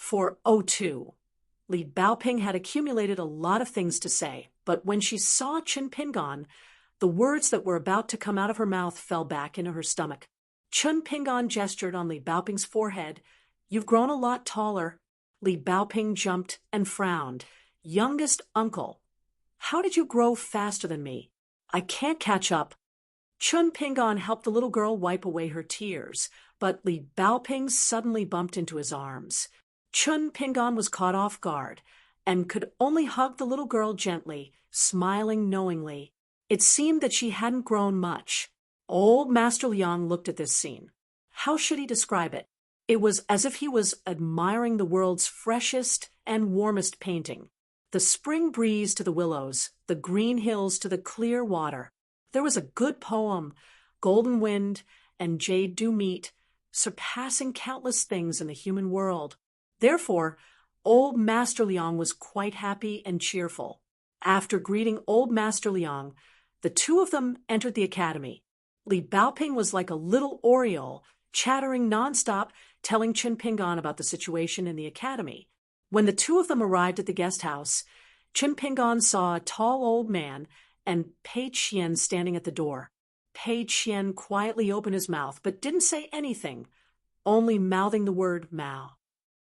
For O2, Li Baoping had accumulated a lot of things to say, but when she saw Chun Pingon, the words that were about to come out of her mouth fell back into her stomach. Chun Pingon gestured on Li Baoping's forehead. "You've grown a lot taller." Li Baoping jumped and frowned. "Youngest uncle, how did you grow faster than me? I can't catch up." Chun Pingon helped the little girl wipe away her tears, but Li Baoping suddenly bumped into his arms. Chun Pingon was caught off guard and could only hug the little girl gently, smiling knowingly. It seemed that she hadn't grown much. Old Master Liang looked at this scene. How should he describe it? It was as if he was admiring the world's freshest and warmest painting. The spring breeze to the willows, the green hills to the clear water. There was a good poem, golden wind and jade dew meet, surpassing countless things in the human world. Therefore, old Master Liang was quite happy and cheerful. After greeting old Master Liang, the two of them entered the academy. Li Baoping was like a little oriole, chattering nonstop, telling Chun Pingon about the situation in the academy. When the two of them arrived at the guest house, Chun Pingon saw a tall old man and Pei Qian standing at the door. Pei Qian quietly opened his mouth, but didn't say anything, only mouthing the word Mao.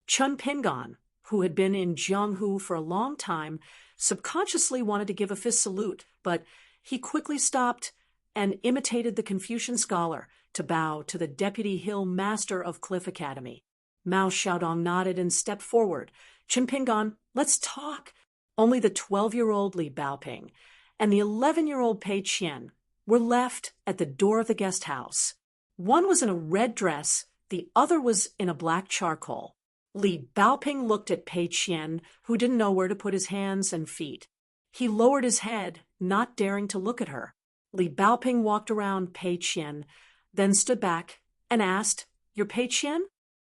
Chun Pingon, who had been in Jianghu for a long time, subconsciously wanted to give a fist salute, but he quickly stopped and imitated the Confucian scholar to bow to the Deputy Hill Master of Cliff Academy. Mao Xiaodong nodded and stepped forward. "Chun Pingon, let's talk." Only the 12-year-old Li Baoping and the 11-year-old Pei Qian were left at the door of the guest house. One was in a red dress, the other was in a black charcoal. Li Baoping looked at Pei Qian, who didn't know where to put his hands and feet. He lowered his head, not daring to look at her. Li Baoping walked around Pei Qian, then stood back and asked, "You're Pei Qian?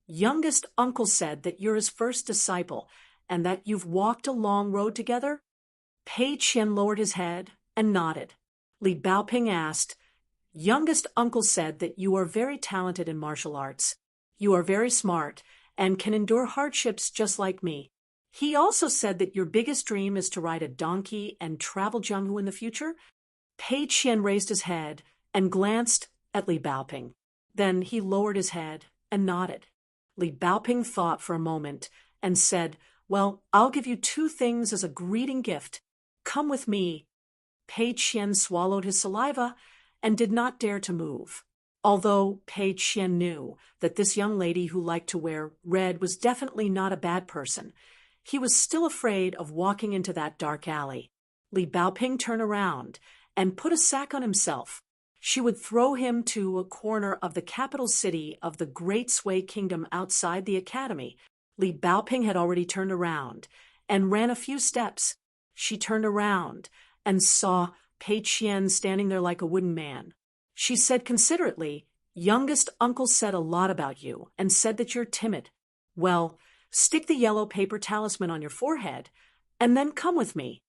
Youngest uncle said that you're his first disciple and that you've walked a long road together?" Pei Qian lowered his head and nodded. Li Baoping asked, "Youngest uncle said that you are very talented in martial arts. You are very smart and can endure hardships just like me. He also said that your biggest dream is to ride a donkey and travel Jianghu in the future." Pei Qian raised his head and glanced at Li Baoping. Then he lowered his head and nodded. Li Baoping thought for a moment and said, "Well, I'll give you two things as a greeting gift. Come with me." Pei Qian swallowed his saliva and did not dare to move. Although Pei Qian knew that this young lady who liked to wear red was definitely not a bad person, he was still afraid of walking into that dark alley. Li Baoping turned around and put a sack on himself. She would throw him to a corner of the capital city of the Great Sui Kingdom outside the academy. Li Baoping had already turned around and ran a few steps. She turned around and saw Pei Qian standing there like a wooden man. She said considerately, "Youngest uncle said a lot about you and said that you're timid. Well, stick the yellow paper talisman on your forehead and then come with me."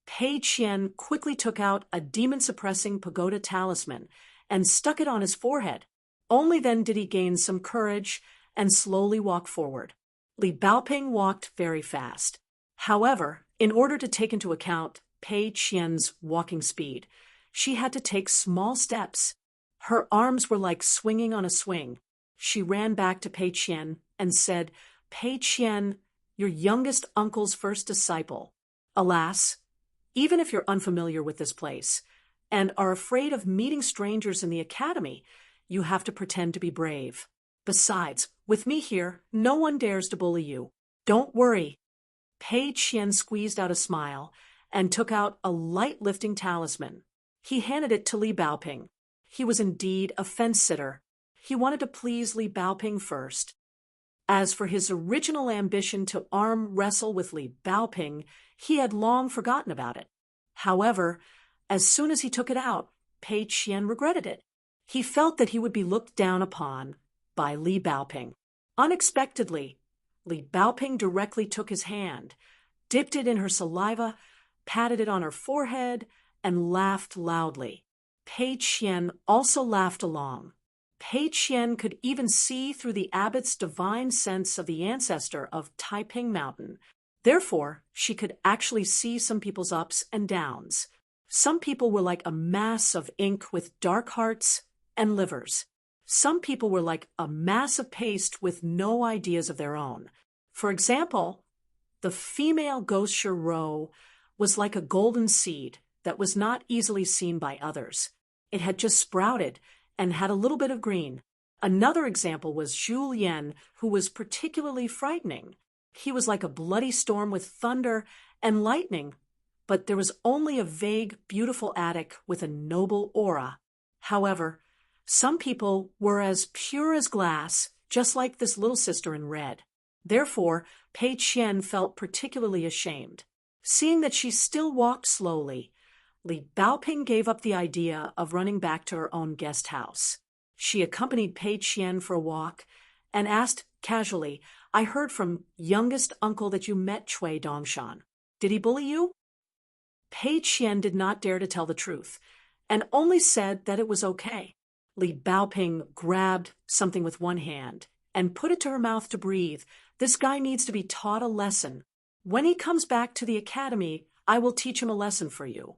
Pei Qian quickly took out a demon-suppressing pagoda talisman and stuck it on his forehead. Only then did he gain some courage and slowly walk forward. Li Baoping walked very fast. However, in order to take into account Pei Qian's walking speed, she had to take small steps. Her arms were like swinging on a swing. She ran back to Pei Qian and said, "Pei Qian, your youngest uncle's first disciple. Alas, even if you're unfamiliar with this place and are afraid of meeting strangers in the academy, you have to pretend to be brave. Besides, with me here, no one dares to bully you. Don't worry." Pei Qian squeezed out a smile and took out a light-lifting talisman. He handed it to Li Baoping. He was indeed a fence-sitter. He wanted to please Li Baoping first. As for his original ambition to arm wrestle with Li Baoping, he had long forgotten about it. However, as soon as he took it out, Pei Qian regretted it. He felt that he would be looked down upon by Li Baoping. Unexpectedly, Li Baoping directly took his hand, dipped it in her saliva, patted it on her forehead, and laughed loudly. Pei Qian also laughed along. Pei Qian could even see through the abbot's divine sense of the ancestor of Taiping Mountain. Therefore, she could actually see some people's ups and downs. Some people were like a mass of ink with dark hearts and livers. Some people were like a mass of paste with no ideas of their own. For example, the female ghost Shiro was like a golden seed that was not easily seen by others. It had just sprouted and had a little bit of green. Another example was Zhu Yan, who was particularly frightening. He was like a bloody storm with thunder and lightning, but there was only a vague, beautiful attic with a noble aura. However, some people were as pure as glass, just like this little sister in red. Therefore, Pei Qian felt particularly ashamed. Seeing that she still walked slowly, Li Baoping gave up the idea of running back to her own guest house. She accompanied Pei Qian for a walk and asked casually, "I heard from youngest uncle that you met Cui Dongshan. Did he bully you?" Pei Qian did not dare to tell the truth and only said that it was okay. Li Baoping grabbed something with one hand and put it to her mouth to breathe. "This guy needs to be taught a lesson. When he comes back to the academy, I will teach him a lesson for you."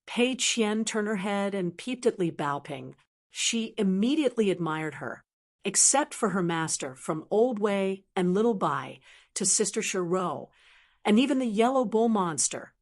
Pei Qian turned her head and peeped at Li Baoping. She immediately admired her, except for her master, from Old Wei and Little Bai to Sister Shiro, and even the yellow bull monster,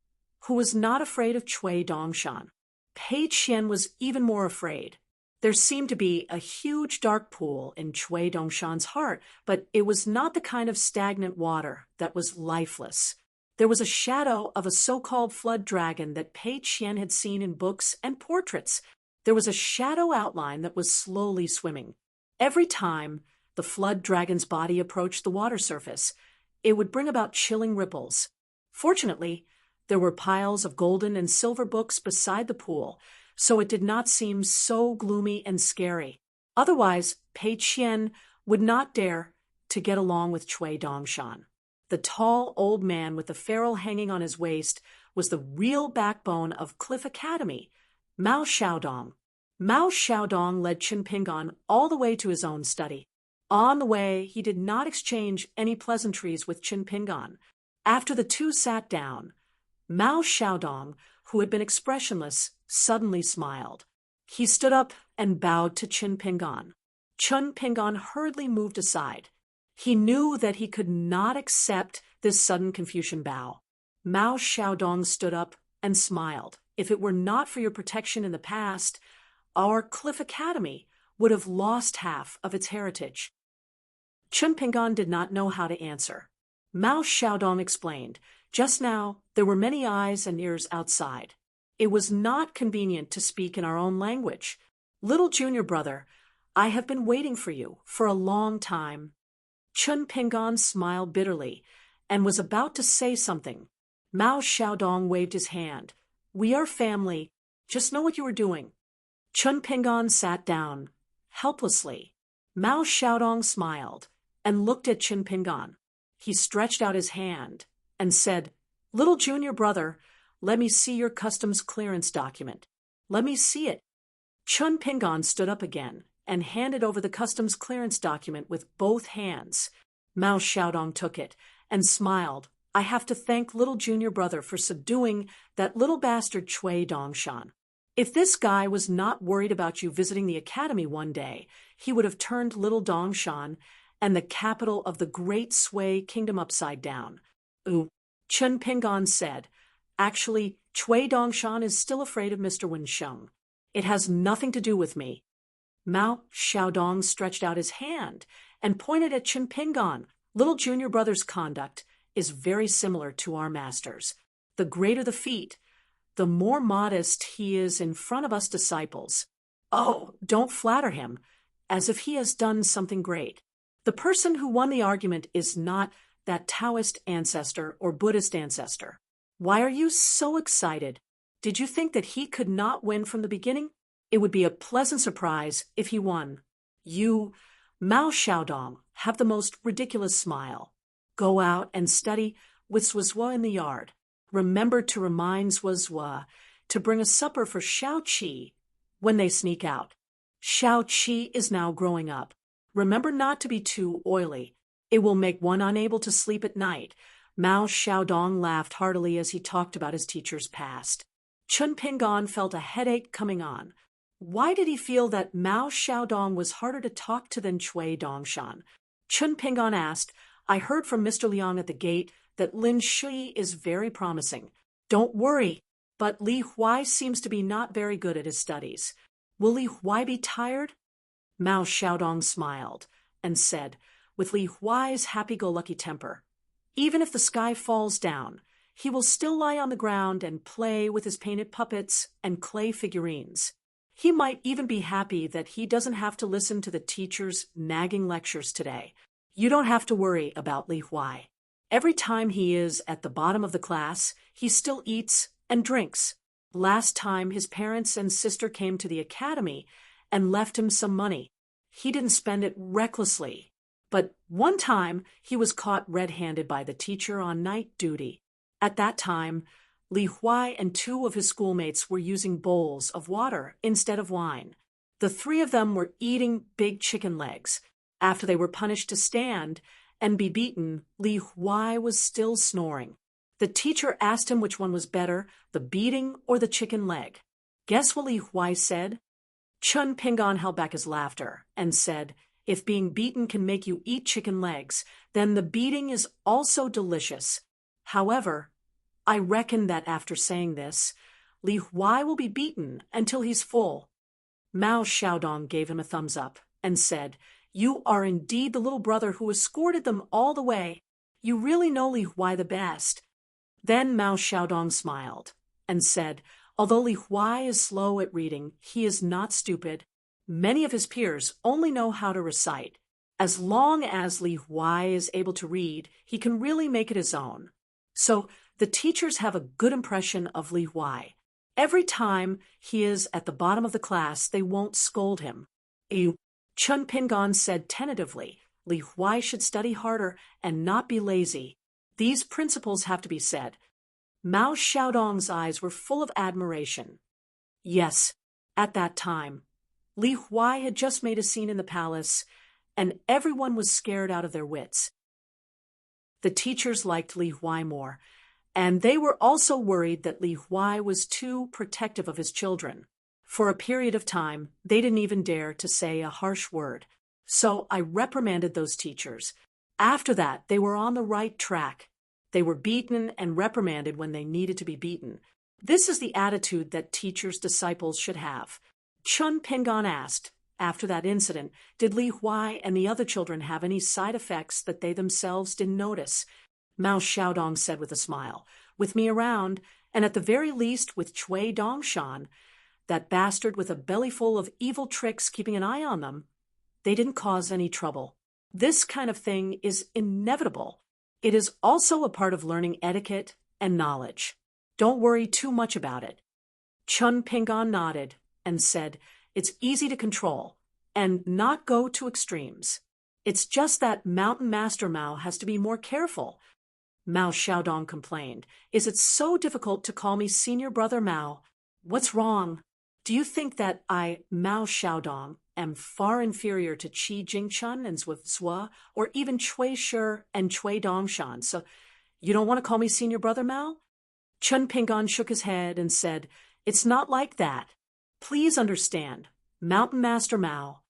who was not afraid of Cui Dongshan. Pei Qian was even more afraid. There seemed to be a huge dark pool in Cui Dongshan's heart, but it was not the kind of stagnant water that was lifeless. There was a shadow of a so-called flood dragon that Pei Qian had seen in books and portraits. There was a shadow outline that was slowly swimming. Every time the flood dragon's body approached the water surface, it would bring about chilling ripples. Fortunately, there were piles of golden and silver books beside the pool, so it did not seem so gloomy and scary. Otherwise, Pei Qian would not dare to get along with Cui Dongshan. The tall old man with the ferrule hanging on his waist was the real backbone of Cliff Academy, Mao Xiaodong. Mao Xiaodong led Qin Pingon all the way to his own study. On the way, he did not exchange any pleasantries with Qin Pingon. After the two sat down, Mao Xiaodong, who had been expressionless, suddenly smiled. He stood up and bowed to Qin Pingon. Qin Pingon hurriedly moved aside. He knew that he could not accept this sudden Confucian bow. Mao Xiaodong stood up and smiled. "If it were not for your protection in the past, our Cliff Academy would have lost half of its heritage." Qin Pingon did not know how to answer. Mao Xiaodong explained, "Just now, there were many eyes and ears outside. It was not convenient to speak in our own language. Little junior brother, I have been waiting for you for a long time." Qin Pingon smiled bitterly and was about to say something. Mao Xiaodong waved his hand. "We are family. Just know what you are doing." Qin Pingon sat down, helplessly. Mao Xiaodong smiled and looked at Qin Pingon. He stretched out his hand and said, "Little junior brother, let me see your customs clearance document. Let me see it." Qin Pingon stood up again and handed over the customs clearance document with both hands. Mao Xiaodong took it and smiled. "I have to thank little junior brother for subduing that little bastard Cui Dongshan. If this guy was not worried about you visiting the academy one day, he would have turned little Dongshan and the capital of the great Sui kingdom upside down." "Ooh," Qin Pingon said. "Actually, Cui Dongshan is still afraid of Mr. Wensheng. It has nothing to do with me." Mao Xiaodong stretched out his hand and pointed at Qin Pingon. "Little junior brother's conduct is very similar to our master's. The greater the feat, the more modest he is in front of us disciples. Oh, don't flatter him, as if he has done something great. The person who won the argument is not that Taoist ancestor or Buddhist ancestor. Why are you so excited? Did you think that he could not win from the beginning? It would be a pleasant surprise if he won. You, Mao Xiaodong, have the most ridiculous smile. Go out and study with Zhuozhuo in the yard. Remember to remind Zhuozhuo to bring a supper for Xiao Qi when they sneak out. Xiao Qi is now growing up. Remember not to be too oily. It will make one unable to sleep at night. Mao Xiaodong laughed heartily as he talked about his teacher's past. Chun Pingon felt a headache coming on. Why did he feel that Mao Xiaodong was harder to talk to than Cui Dongshan? Chun Pingon asked, I heard from Mr. Liang at the gate that Lin Shui is very promising. Don't worry, but Li Huai seems to be not very good at his studies. Will Li Huai be tired? Mao Xiaodong smiled and said, with Li Huai's happy-go-lucky temper, even if the sky falls down, he will still lie on the ground and play with his painted puppets and clay figurines. He might even be happy that he doesn't have to listen to the teacher's nagging lectures today. You don't have to worry about Li Huai. Every time he is at the bottom of the class, he still eats and drinks. Last time his parents and sister came to the academy and left him some money. He didn't spend it recklessly. But one time he was caught red-handed by the teacher on night duty. At that time, Li Huai and two of his schoolmates were using bowls of water instead of wine. The three of them were eating big chicken legs. After they were punished to stand and be beaten, Li Huai was still snoring. The teacher asked him which one was better, the beating or the chicken leg. Guess what Li Huai said? Chun Pingon held back his laughter and said, if being beaten can make you eat chicken legs, then the beating is also delicious. However, I reckon that after saying this, Li Huai will be beaten until he's full. Mao Xiaodong gave him a thumbs up and said, you are indeed the little brother who escorted them all the way. You really know Li Huai the best. Then Mao Xiaodong smiled and said, although Li Huai is slow at reading, he is not stupid. Many of his peers only know how to recite. As long as Li Huai is able to read, he can really make it his own. So the teachers have a good impression of Li Huai. Every time he is at the bottom of the class, they won't scold him. Chun Pingon said tentatively, Li Huai should study harder and not be lazy. These principles have to be said. Mao Xiaodong's eyes were full of admiration. Yes, at that time, Li Huai had just made a scene in the palace, and everyone was scared out of their wits. The teachers liked Li Huai more, and they were also worried that Li Huai was too protective of his children. For a period of time, they didn't even dare to say a harsh word. So I reprimanded those teachers. After that, they were on the right track. They were beaten and reprimanded when they needed to be beaten. This is the attitude that teachers' disciples should have. Chun Pingon asked, after that incident, did Li Huai and the other children have any side effects that they themselves didn't notice? Mao Xiaodong said with a smile, with me around, and at the very least with Cui Dongshan, that bastard with a bellyful of evil tricks keeping an eye on them, they didn't cause any trouble. This kind of thing is inevitable. It is also a part of learning etiquette and knowledge. Don't worry too much about it. Chun Pingon nodded and said, it's easy to control and not go to extremes. It's just that Mountain Master Mao has to be more careful. Mao Xiaodong complained, is it so difficult to call me Senior Brother Mao? What's wrong? Do you think that I, Mao Xiaodong, am far inferior to Qi Jingchun and Zhuo, or even Cui Shi and Cui Dongshan, so you don't want to call me Senior Brother Mao? Chun Pingon shook his head and said, it's not like that. Please understand, Mountain Master Mao.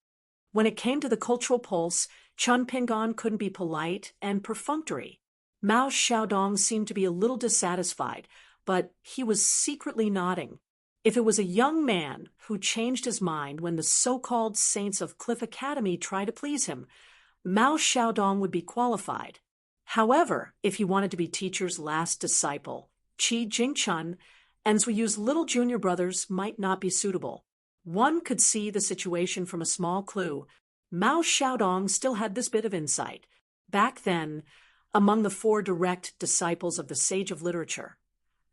When it came to the cultural pulse, Chun Pingon couldn't be polite and perfunctory. Mao Xiaodong seemed to be a little dissatisfied, but he was secretly nodding. If it was a young man who changed his mind when the so-called saints of Cliff Academy tried to please him, Mao Xiaodong would be qualified. However, if he wanted to be teacher's last disciple, Qi Jingchun and Zhu's little junior brothers might not be suitable. One could see the situation from a small clue. Mao Xiaodong still had this bit of insight. Back then, among the 4 direct disciples of the sage of literature,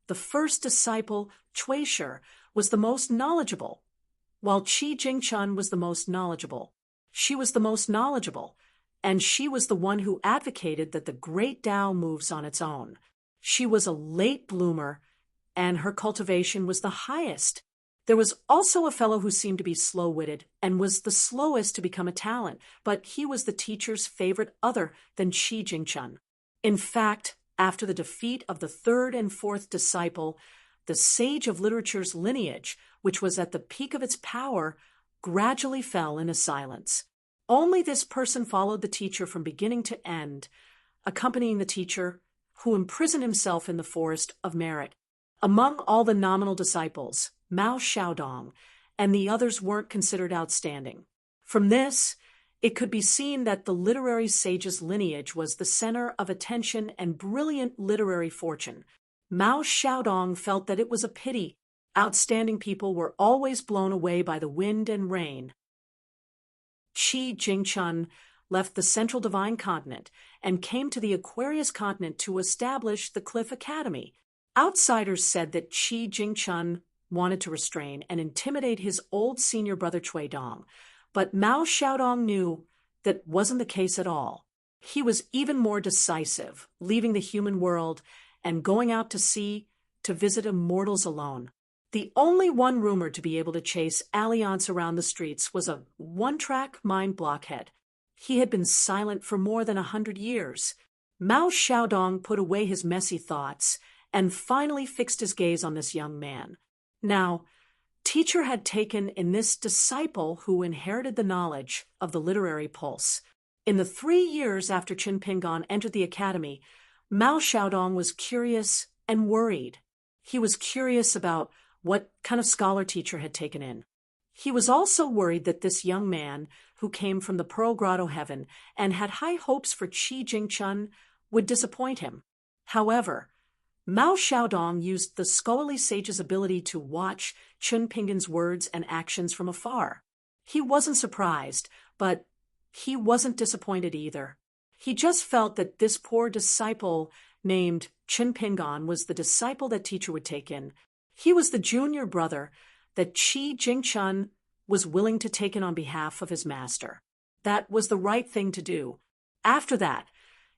the first disciple, Cui Shi, was the most knowledgeable, while Qi Jingchun was the most knowledgeable. She was the most knowledgeable, and she was the one who advocated that the great Tao moves on its own. She was a late bloomer, and her cultivation was the highest. There was also a fellow who seemed to be slow-witted and was the slowest to become a talent, but he was the teacher's favorite other than Qi Jingchun. In fact, after the defeat of the third and fourth disciple, the sage of literature's lineage, which was at the peak of its power, gradually fell into silence. Only this person followed the teacher from beginning to end, accompanying the teacher, who imprisoned himself in the forest of merit. Among all the nominal disciples, Mao Xiaodong and the others weren't considered outstanding. From this, it could be seen that the literary sage's lineage was the center of attention and brilliant literary fortune. Mao Xiaodong felt that it was a pity outstanding people were always blown away by the wind and rain. Qi Jingchun left the Central Divine Continent and came to the Aquarius Continent to establish the Cliff Academy. Outsiders said that Qi Jingchun wanted to restrain and intimidate his old senior brother Cui Dong, but Mao Xiaodong knew that wasn't the case at all. He was even more decisive, leaving the human world and going out to sea to visit immortals alone. The only one rumored to be able to chase Alliance around the streets was a one-track mind blockhead. He had been silent for more than 100 years. Mao Xiaodong put away his messy thoughts and finally fixed his gaze on this young man. Now, teacher had taken in this disciple who inherited the knowledge of the literary pulse. In the 3 years after Qin Pingan entered the academy, Mao Xiaodong was curious and worried. He was curious about what kind of scholar teacher had taken in. He was also worried that this young man, who came from the Pearl Grotto heaven and had high hopes for Qi Jingchun, would disappoint him. However, Mao Xiaodong used the scholarly sage's ability to watch Qin Pingan's words and actions from afar. He wasn't surprised, but he wasn't disappointed either. He just felt that this poor disciple named Qin Pingan was the disciple that teacher would take in. He was the junior brother that Qi Jingchun was willing to take in on behalf of his master. That was the right thing to do. After that,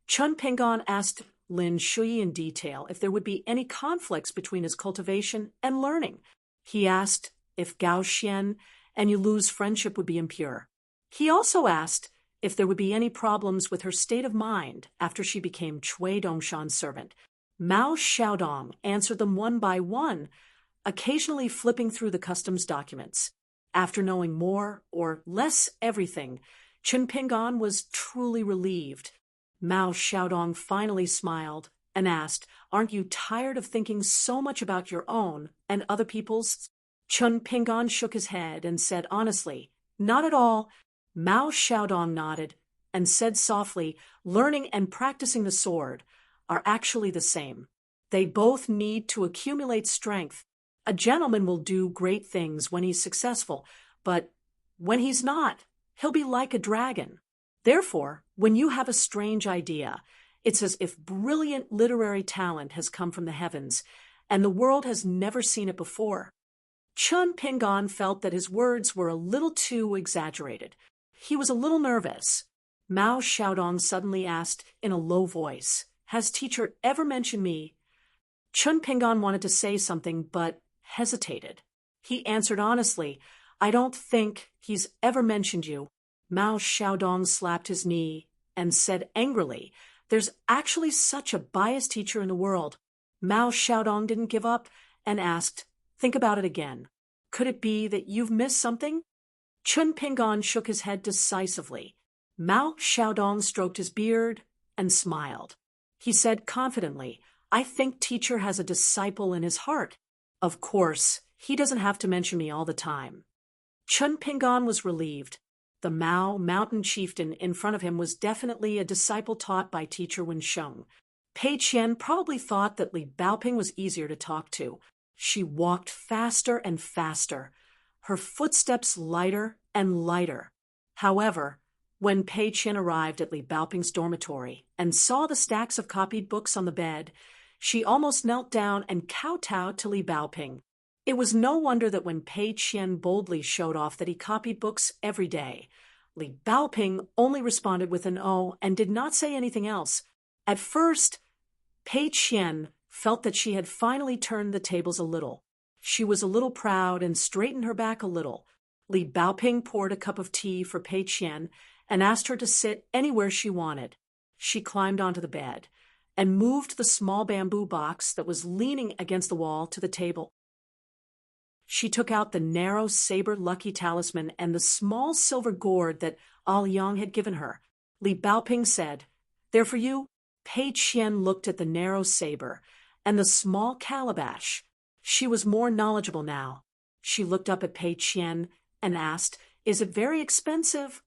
Qin Pingan asked Lin Shui in detail if there would be any conflicts between his cultivation and learning. He asked if Gao Xian and Yulu's friendship would be impure. He also asked if there would be any problems with her state of mind after she became Cui Dongshan's servant. Mao Xiaodong answered them one by one, occasionally flipping through the customs documents. After knowing more or less everything, Qin Pingan was truly relieved. Mao Xiaodong finally smiled and asked, "Aren't you tired of thinking so much about your own and other people's?" Qin Pingan shook his head and said honestly, "Not at all." Mao Xiaodong nodded and said softly, "Learning and practicing the sword are actually the same. They both need to accumulate strength. A gentleman will do great things when he's successful, but when he's not, he'll be like a dragon. Therefore, when you have a strange idea, it's as if brilliant literary talent has come from the heavens, and the world has never seen it before." Qin Pingan felt that his words were a little too exaggerated. He was a little nervous. Mao Xiaodong suddenly asked in a low voice, "Has teacher ever mentioned me?" Qin Pingan wanted to say something, but hesitated. He answered honestly, "I don't think he's ever mentioned you." Mao Xiaodong slapped his knee and said angrily, "There's actually such a biased teacher in the world." Mao Xiaodong didn't give up and asked, "Think about it again. Could it be that you've missed something?" Qin Pingan shook his head decisively. Mao Xiaodong stroked his beard and smiled. He said confidently, "I think teacher has a disciple in his heart. Of course, he doesn't have to mention me all the time." Qin Pingan was relieved. The Mao mountain chieftain in front of him was definitely a disciple taught by teacher Wensheng. Pei Qian probably thought that Li Baoping was easier to talk to. She walked faster and faster, her footsteps lighter and lighter. However, when Pei Qian arrived at Li Baoping's dormitory and saw the stacks of copied books on the bed, she almost knelt down and kowtowed to Li Baoping. It was no wonder that when Pei Qian boldly showed off that he copied books every day, Li Baoping only responded with an "oh" and did not say anything else. At first, Pei Qian felt that she had finally turned the tables a little. She was a little proud and straightened her back a little. Li Baoping poured a cup of tea for Pei Qian and asked her to sit anywhere she wanted. She climbed onto the bed and moved the small bamboo box that was leaning against the wall to the table. She took out the narrow saber lucky talisman and the small silver gourd that Liang had given her. Li Baoping said, "They're for you." Pei Qian looked at the narrow saber and the small calabash. She was more knowledgeable now. She looked up at Pei Qian and asked, "Is it very expensive?"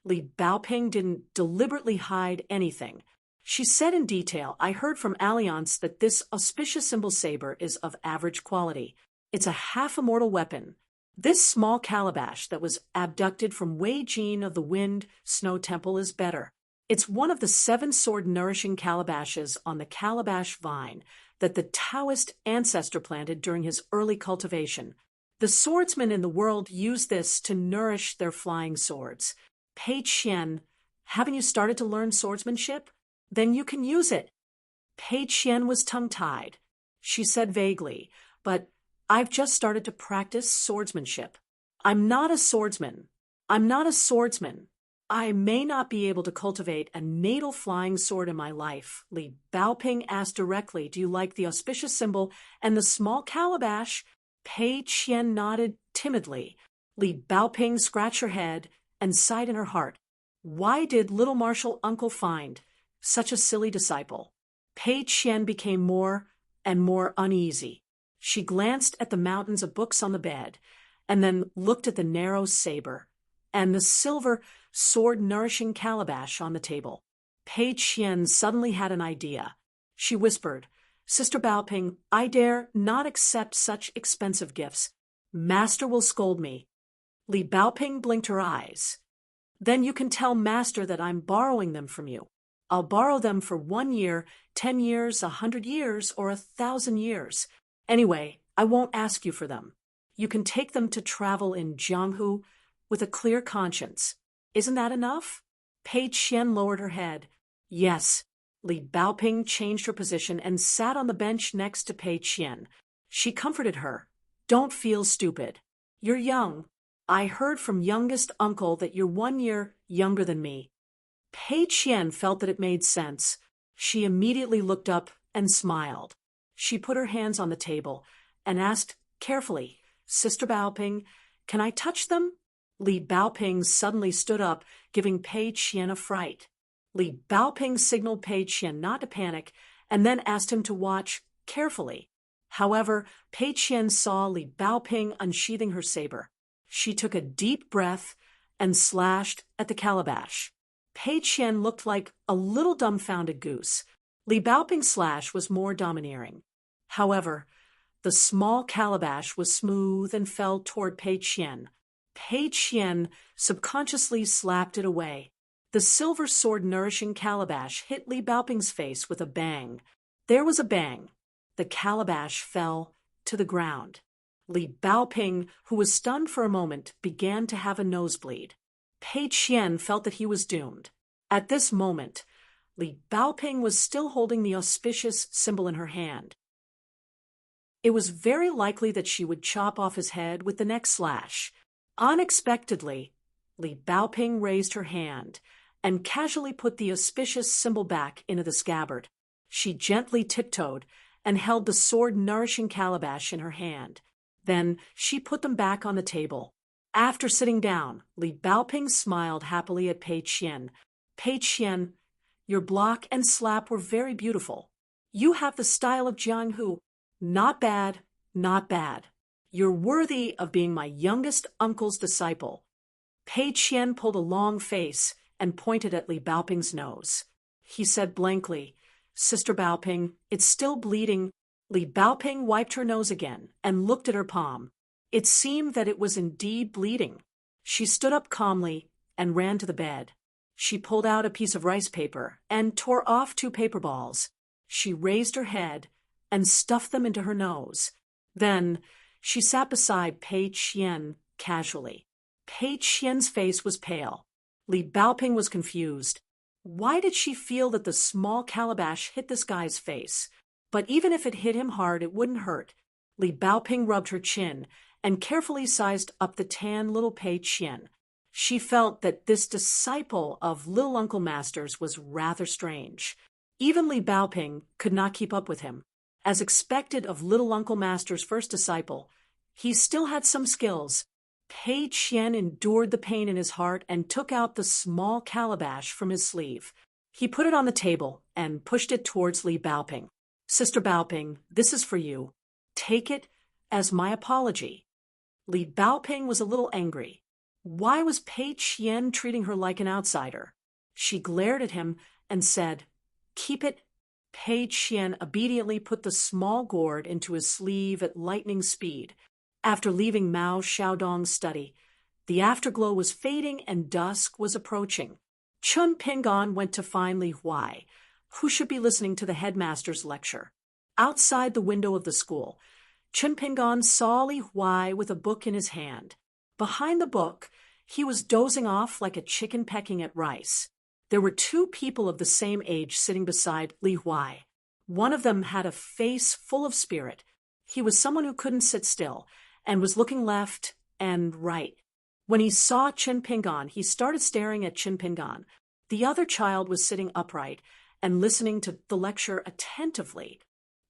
Li Baoping didn't deliberately hide anything. She said in detail, "I heard from Alliance that this auspicious symbol saber is of average quality. It's a half-immortal weapon. This small calabash that was abducted from Wei Jin of the Wind Snow Temple is better. It's one of the 7-sword nourishing calabashes on the calabash vine that the Taoist ancestor planted during his early cultivation. The swordsmen in the world use this to nourish their flying swords. Pei Qian, haven't you started to learn swordsmanship? Then you can use it." Pei Qian was tongue-tied. She said vaguely, "But I've just started to practice swordsmanship. I'm not a swordsman. I'm not a swordsman. I may not be able to cultivate a natal flying sword in my life." Li Baoping asked directly, "Do you like the auspicious symbol and the small calabash?" Pei Qian nodded timidly. Li Baoping scratched her head and sighed in her heart. Why did little martial uncle find such a silly disciple? Pei Qian became more and more uneasy. She glanced at the mountains of books on the bed, and then looked at the narrow saber and the silver sword-nourishing calabash on the table. Pei Qian suddenly had an idea. She whispered, "Sister Baoping, I dare not accept such expensive gifts. Master will scold me." Li Baoping blinked her eyes. "Then you can tell Master that I'm borrowing them from you. I'll borrow them for 1 year, 10 years, 100 years, or 1,000 years. Anyway, I won't ask you for them. You can take them to travel in Jianghu with a clear conscience. Isn't that enough?" Pei Qian lowered her head. "Yes." Li Baoping changed her position and sat on the bench next to Pei Qian. She comforted her. "Don't feel stupid. You're young. I heard from youngest uncle that you're 1 year younger than me." Pei Qian felt that it made sense. She immediately looked up and smiled. She put her hands on the table and asked carefully, "Sister Baoping, can I touch them?" Li Baoping suddenly stood up, giving Pei Qian a fright. Li Baoping signaled Pei Qian not to panic and then asked him to watch carefully. However, Pei Qian saw Li Baoping unsheathing her saber. She took a deep breath and slashed at the calabash. Pei Qian looked like a little dumbfounded goose. Li Baoping's slash was more domineering. However, the small calabash was smooth and fell toward Pei Qian. Pei Qian subconsciously slapped it away. The silver sword-nourishing calabash hit Li Baoping's face with a bang. There was a bang. The calabash fell to the ground. Li Baoping, who was stunned for a moment, began to have a nosebleed. Pei Qian felt that he was doomed. At this moment, Li Baoping was still holding the auspicious symbol in her hand. It was very likely that she would chop off his head with the next slash. Unexpectedly, Li Baoping raised her hand and casually put the auspicious symbol back into the scabbard. She gently tiptoed and held the sword-nourishing calabash in her hand. Then she put them back on the table. After sitting down, Li Baoping smiled happily at Pei Qian. "Pei Qian, your block and slap were very beautiful. You have the style of Jianghu. Not bad, not bad. You're worthy of being my youngest uncle's disciple." Pei Qian pulled a long face and pointed at Li Baoping's nose. He said blankly, "Sister Baoping, it's still bleeding." Li Baoping wiped her nose again and looked at her palm. It seemed that it was indeed bleeding. She stood up calmly and ran to the bed. She pulled out a piece of rice paper and tore off 2 paper balls. She raised her head and stuffed them into her nose. Then she sat beside Pei Qian casually. Pei Qian's face was pale. Li Baoping was confused. Why did she feel that the small calabash hit this guy's face? But even if it hit him hard, it wouldn't hurt. Li Baoping rubbed her chin and carefully sized up the tan little Pei Qian. She felt that this disciple of little Uncle Master's was rather strange. Even Li Baoping could not keep up with him. As expected of little Uncle Master's first disciple, he still had some skills. Pei Qian endured the pain in his heart and took out the small calabash from his sleeve. He put it on the table and pushed it towards Li Baoping. "Sister Baoping, this is for you. Take it as my apology." Li Baoping was a little angry. Why was Pei Qian treating her like an outsider? She glared at him and said, "Keep it." Pei Qian obediently put the small gourd into his sleeve at lightning speed. After leaving Mao Xiaodong's study, the afterglow was fading and dusk was approaching. Chun Pingon went to find Li Huai, who should be listening to the headmaster's lecture. Outside the window of the school, Chun Pingon saw Li Huai with a book in his hand. Behind the book, he was dozing off like a chicken pecking at rice. There were two people of the same age sitting beside Li Huai. One of them had a face full of spirit. He was someone who couldn't sit still and was looking left and right. When he saw Chun Pingon, he started staring at Chun Pingon. The other child was sitting upright and listening to the lecture attentively.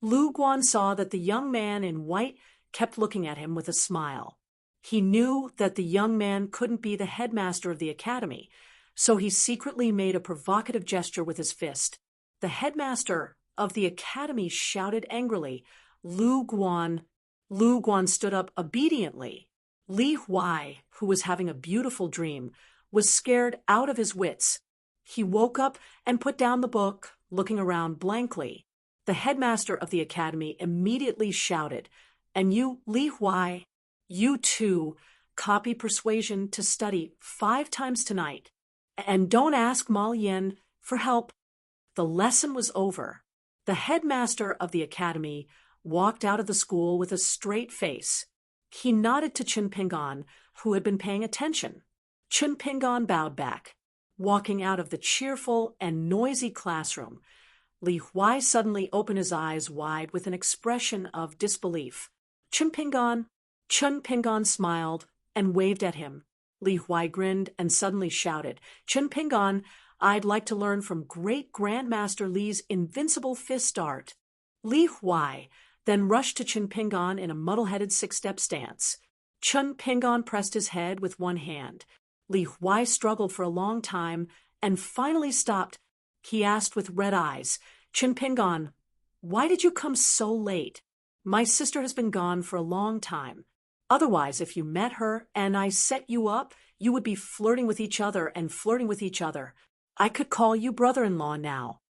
Lu Guan saw that the young man in white kept looking at him with a smile. He knew that the young man couldn't be the headmaster of the academy, so he secretly made a provocative gesture with his fist. The headmaster of the academy shouted angrily, "Lu Guan!" Lu Guan stood up obediently. Li Huai, who was having a beautiful dream, was scared out of his wits. He woke up and put down the book, looking around blankly. The headmaster of the academy immediately shouted, "And you, Li Huai, you too, copy persuasion to study 5 times tonight. And don't ask Ma Lian for help." The lesson was over. The headmaster of the academy walked out of the school with a straight face. He nodded to Chun Pingon, who had been paying attention. Chun Pingon bowed back. Walking out of the cheerful and noisy classroom, Li Huai suddenly opened his eyes wide with an expression of disbelief. Chun Pingon smiled and waved at him. Li Huai grinned and suddenly shouted, "Chun Pingon, I'd like to learn from Great Grandmaster Li's invincible fist art." Li Huai then rushed to Chun Pingon in a muddle-headed 6-step stance. Chun Pingon pressed his head with one hand. Li Huai struggled for a long time and finally stopped. He asked with red eyes, "Chun Pingon, why did you come so late? My sister has been gone for a long time. Otherwise, if you met her and I set you up, you would be flirting with each other and flirting with each other. I could call you brother-in-law now."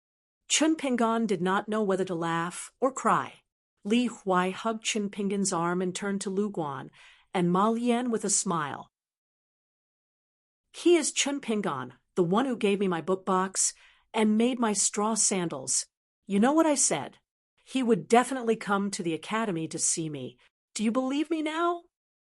Chun Pingon did not know whether to laugh or cry. Li Huai hugged Chun Pingon's arm and turned to Lu Guan and Ma Lian with a smile. "He is Chun Pingon, the one who gave me my book box and made my straw sandals. You know what I said? He would definitely come to the academy to see me. Do you believe me now?"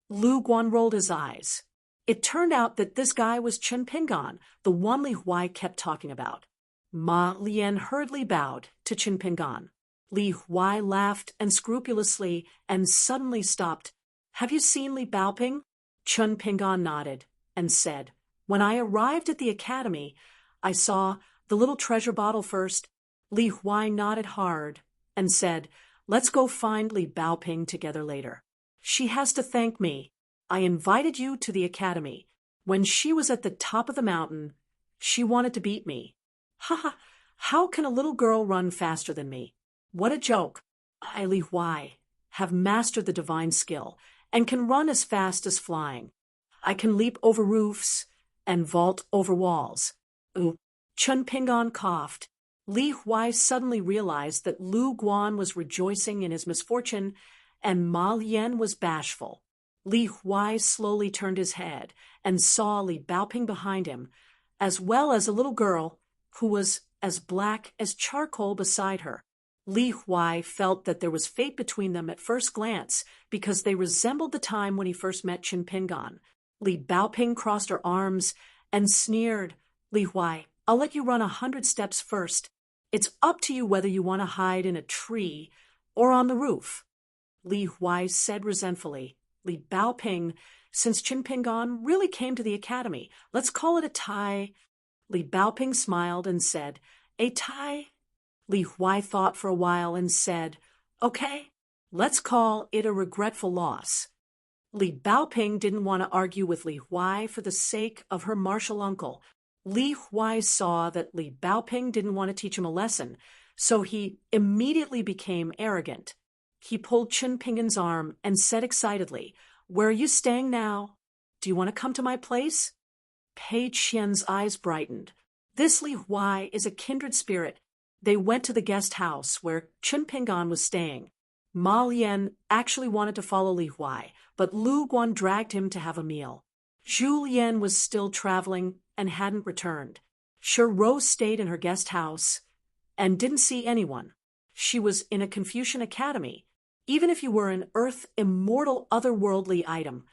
Lu Guan rolled his eyes. It turned out that this guy was Chun Pingon, the one Li Huai kept talking about. Ma Lian hurriedly bowed to Chun Pingon. Li Huai laughed unscrupulously and suddenly stopped. "Have you seen Li Baoping?" Chun Pingon nodded and said, "When I arrived at the academy, I saw the little treasure bottle first." Li Huai nodded hard and said, "Let's go find Li Baoping together later. She has to thank me. I invited you to the academy. When she was at the top of the mountain, she wanted to beat me. Ha ha! How can a little girl run faster than me? What a joke! I, Li Huai, have mastered the divine skill and can run as fast as flying. I can leap over roofs and vault over walls." Ooh! Chun Pingon coughed. Li Huai suddenly realized that Lu Guan was rejoicing in his misfortune and Ma Lian was bashful. Li Huai slowly turned his head and saw Li Baoping behind him, as well as a little girl who was as black as charcoal beside her. Li Huai felt that there was fate between them at first glance because they resembled the time when he first met Chun Pingon. Li Baoping crossed her arms and sneered, "Li Huai, I'll let you run 100 steps first. It's up to you whether you want to hide in a tree or on the roof." Li Huai said resentfully. Li Baoping, since Qin Pingan really came to the academy, let's call it a tie. Li Baoping smiled and said, a tie? Li Huai thought for a while and said, okay, let's call it a regretful loss. Li Baoping didn't want to argue with Li Huai for the sake of her martial uncle. Li Huai saw that Li Baoping didn't want to teach him a lesson, so he immediately became arrogant. He pulled Qin Pingan's arm and said excitedly, where are you staying now? Do you want to come to my place? Pei Qian's eyes brightened. This Li Huai is a kindred spirit. They went to the guest house where Qin Pingan was staying. Ma Lian actually wanted to follow Li Huai, but Lu Guan dragged him to have a meal. Zhu Lian was still traveling and hadn't returned. Shi Rose stayed in her guest house and didn't see anyone. She was in a Confucian academy. Even if you were an earth immortal otherworldly item,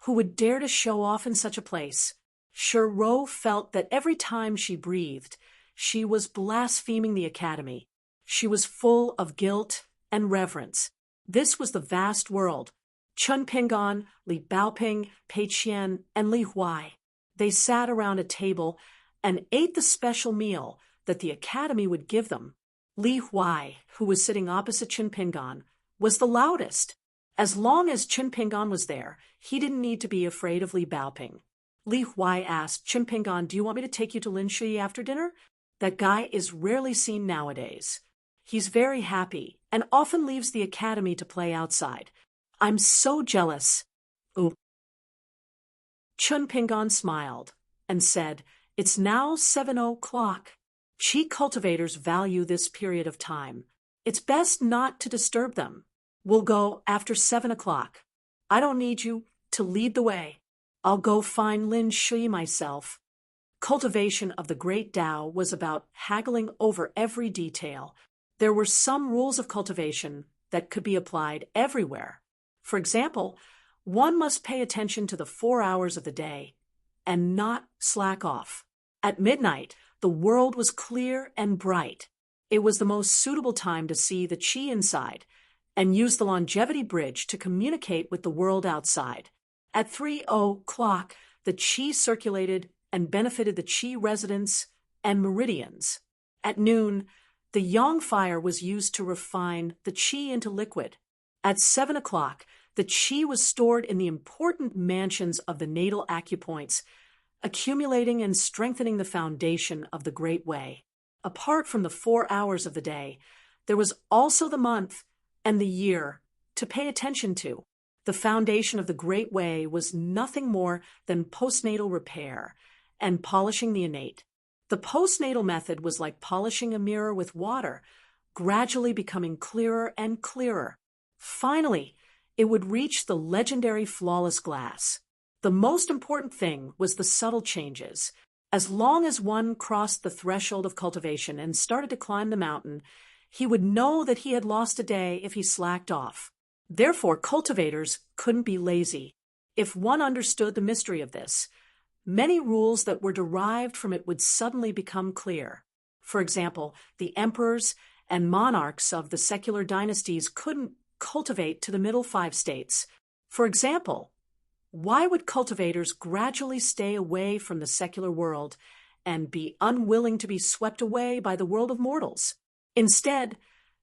who would dare to show off in such a place? Shi Rose felt that every time she breathed, she was blaspheming the academy. She was full of guilt and reverence. This was the vast world. Qin Pingan, Li Baoping, Pei Qian, and Li Huai. They sat around a table and ate the special meal that the academy would give them. Li Huai, who was sitting opposite Qin Pingan, was the loudest. As long as Qin Pingan was there, he didn't need to be afraid of Li Baoping. Li Huai asked, Qin Pingan, do you want me to take you to Lin Shui after dinner? That guy is rarely seen nowadays. He's very happy and often leaves the academy to play outside. I'm so jealous. Ooh. Qin Pingan smiled and said, it's now 7:00. Qi cultivators value this period of time. It's best not to disturb them. We'll go after 7:00. I don't need you to lead the way. I'll go find Lin Shui myself. Cultivation of the Great Tao was about haggling over every detail. There were some rules of cultivation that could be applied everywhere. For example, one must pay attention to the 4 hours of the day and not slack off. At midnight, the world was clear and bright. It was the most suitable time to see the qi inside and use the longevity bridge to communicate with the world outside. At 3:00, the qi circulated and benefited the qi residents and meridians. At noon, the yang fire was used to refine the qi into liquid. At 7:00, the qi was stored in the important mansions of the natal acupoints, accumulating and strengthening the foundation of the Great Way. Apart from the 4 hours of the day, there was also the month and the year to pay attention to. The foundation of the Great Way was nothing more than postnatal repair and polishing the innate. The postnatal method was like polishing a mirror with water, gradually becoming clearer and clearer. Finally, it would reach the legendary flawless glass. The most important thing was the subtle changes. As long as one crossed the threshold of cultivation and started to climb the mountain, he would know that he had lost a day if he slacked off. Therefore, cultivators couldn't be lazy. If one understood the mystery of this, many rules that were derived from it would suddenly become clear. For example, the emperors and monarchs of the secular dynasties couldn't cultivate to the middle 5 states. For example, why would cultivators gradually stay away from the secular world and be unwilling to be swept away by the world of mortals? Instead,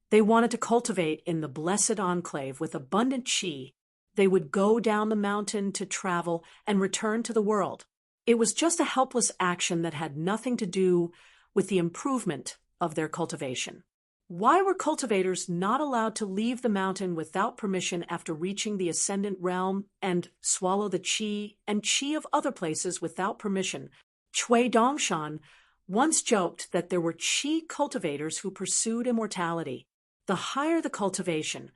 they wanted to cultivate in the blessed enclave with abundant qi. They would go down the mountain to travel and return to the world. It was just a helpless action that had nothing to do with the improvement of their cultivation. Why were cultivators not allowed to leave the mountain without permission after reaching the ascendant realm and swallow the qi and qi of other places without permission? Cui Dongshan once joked that there were qi cultivators who pursued immortality. The higher the cultivation,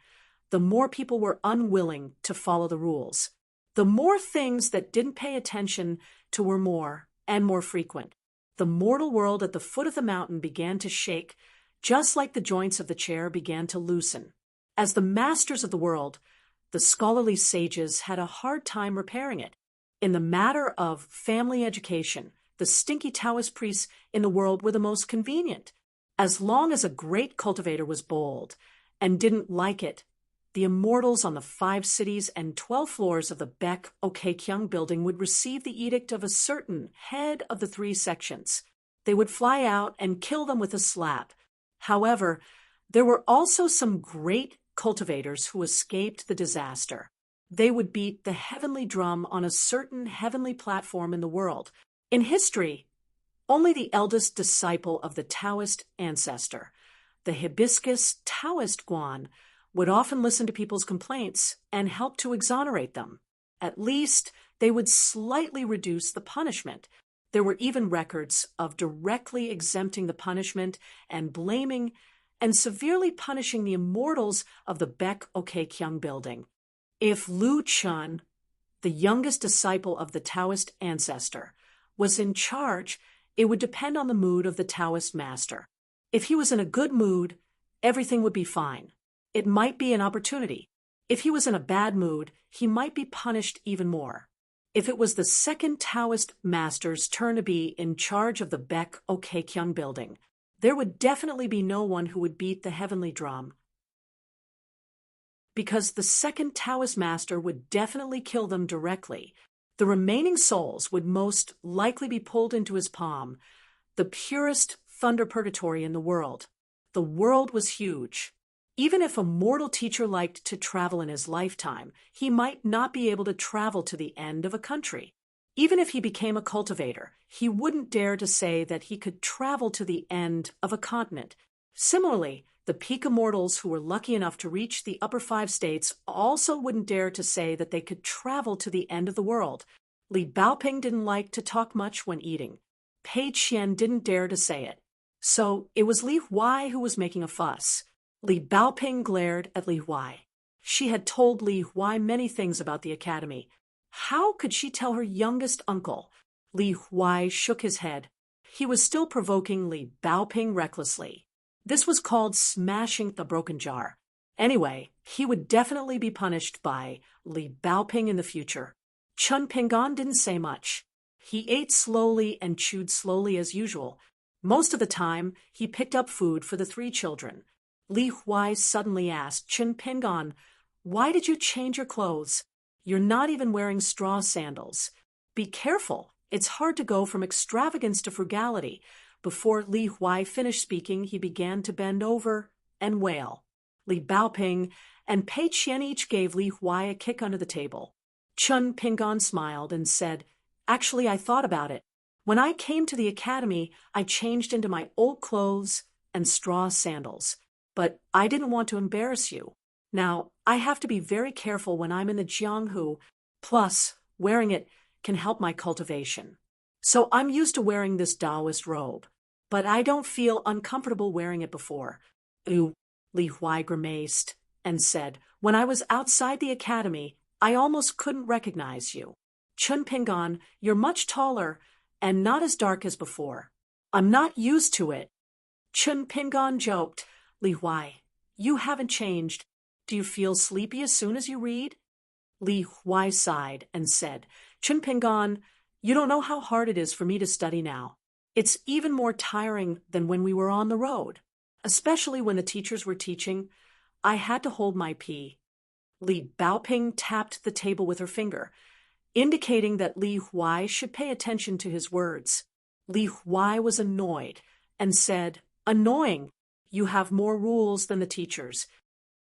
the more people were unwilling to follow the rules. The more things that didn't pay attention to were more and more frequent. The mortal world at the foot of the mountain began to shake, just like the joints of the chair began to loosen. As the masters of the world, the scholarly sages had a hard time repairing it. In the matter of family education, the stinky Taoist priests in the world were the most convenient. As long as a great cultivator was bold and didn't like it, the immortals on the 5 cities and 12 floors of the Baek Okkyung building would receive the edict of a certain head of the 3 sections. They would fly out and kill them with a slap. However, there were also some great cultivators who escaped the disaster. They would beat the heavenly drum on a certain heavenly platform in the world. In history, only the eldest disciple of the Taoist ancestor, the hibiscus Taoist Guan, would often listen to people's complaints and help to exonerate them. At least, they would slightly reduce the punishment. There were even records of directly exempting the punishment and blaming and severely punishing the immortals of the Baek Okkyung building. If Lu Chun, the youngest disciple of the Taoist ancestor, was in charge, it would depend on the mood of the Taoist master. If he was in a good mood, everything would be fine. It might be an opportunity. If he was in a bad mood, he might be punished even more. If it was the second Taoist master's turn to be in charge of the Baek Okkyung building, there would definitely be no one who would beat the heavenly drum, because the second Taoist master would definitely kill them directly. The remaining souls would most likely be pulled into his palm, the purest thunder purgatory in the world. The world was huge. Even if a mortal teacher liked to travel in his lifetime, he might not be able to travel to the end of a country. Even if he became a cultivator, he wouldn't dare to say that he could travel to the end of a continent. Similarly, the peak immortals who were lucky enough to reach the upper 5 states also wouldn't dare to say that they could travel to the end of the world. Li Baoping didn't like to talk much when eating. Pei Qian didn't dare to say it. So it was Li Huai who was making a fuss. Li Baoping glared at Li Huai. She had told Li Huai many things about the academy. How could she tell her youngest uncle? Li Huai shook his head. He was still provoking Li Baoping recklessly. This was called smashing the broken jar. Anyway, he would definitely be punished by Li Baoping in the future. Chun Pingan didn't say much. He ate slowly and chewed slowly as usual. Most of the time, he picked up food for the 3 children. Li Huai suddenly asked Chun Pingan, "Why did you change your clothes? You're not even wearing straw sandals. Be careful. It's hard to go from extravagance to frugality." Before Li Huai finished speaking, he began to bend over and wail. Li Baoping and Pei Qian each gave Li Huai a kick under the table. Chun Pingan smiled and said, "Actually, I thought about it. When I came to the academy, I changed into my old clothes and straw sandals. But I didn't want to embarrass you. Now, I have to be very careful when I'm in the Jianghu. Plus, wearing it can help my cultivation. So I'm used to wearing this Taoist robe. But I don't feel uncomfortable wearing it before." "Ooh," Li Huai grimaced and said, "When I was outside the academy, I almost couldn't recognize you. Chun Pingan, you're much taller and not as dark as before. I'm not used to it." Chun Pingan joked, "Li Huai, you haven't changed. Do you feel sleepy as soon as you read?" Li Huai sighed and said, "Chun Pingan, you don't know how hard it is for me to study now. It's even more tiring than when we were on the road. Especially when the teachers were teaching, I had to hold my pee." Li Baoping tapped the table with her finger, indicating that Li Huai should pay attention to his words. Li Huai was annoyed and said, "Annoying. You have more rules than the teachers."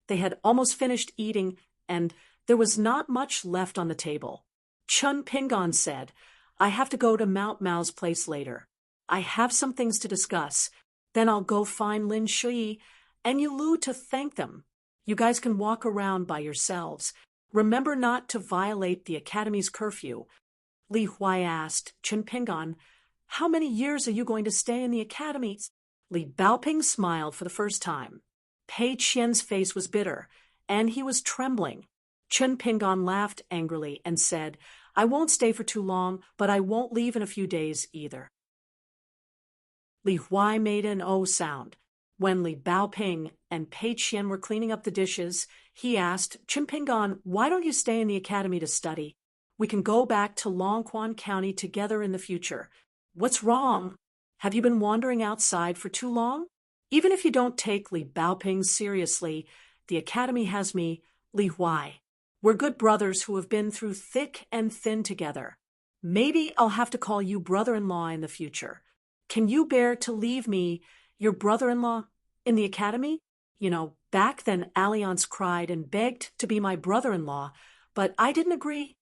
They had almost finished eating, and there was not much left on the table. Chun Pingan said, "I have to go to Mount Mao's place later. I have some things to discuss. Then I'll go find Lin Shui and Yulu to thank them. You guys can walk around by yourselves. Remember not to violate the academy's curfew." Li Huai asked Chun Pingan, "How many years are you going to stay in the academy?" Li Baoping smiled for the first time. Pei Qian's face was bitter, and he was trembling. Chun Pingan laughed angrily and said, "I won't stay for too long, but I won't leave in a few days either." Li Huai made an "oh" sound. When Li Baoping and Pei Qian were cleaning up the dishes, he asked, "Chun Pingan, why don't you stay in the academy to study? We can go back to Longquan County together in the future." "What's wrong? Have you been wandering outside for too long?" "Even if you don't take Li Baoping seriously, the academy has me Li Huai. We're good brothers who have been through thick and thin together. Maybe I'll have to call you brother-in-law in the future. Can you bear to leave me, your brother-in-law, in the academy? Back then Alliance cried and begged to be my brother-in-law, but I didn't agree.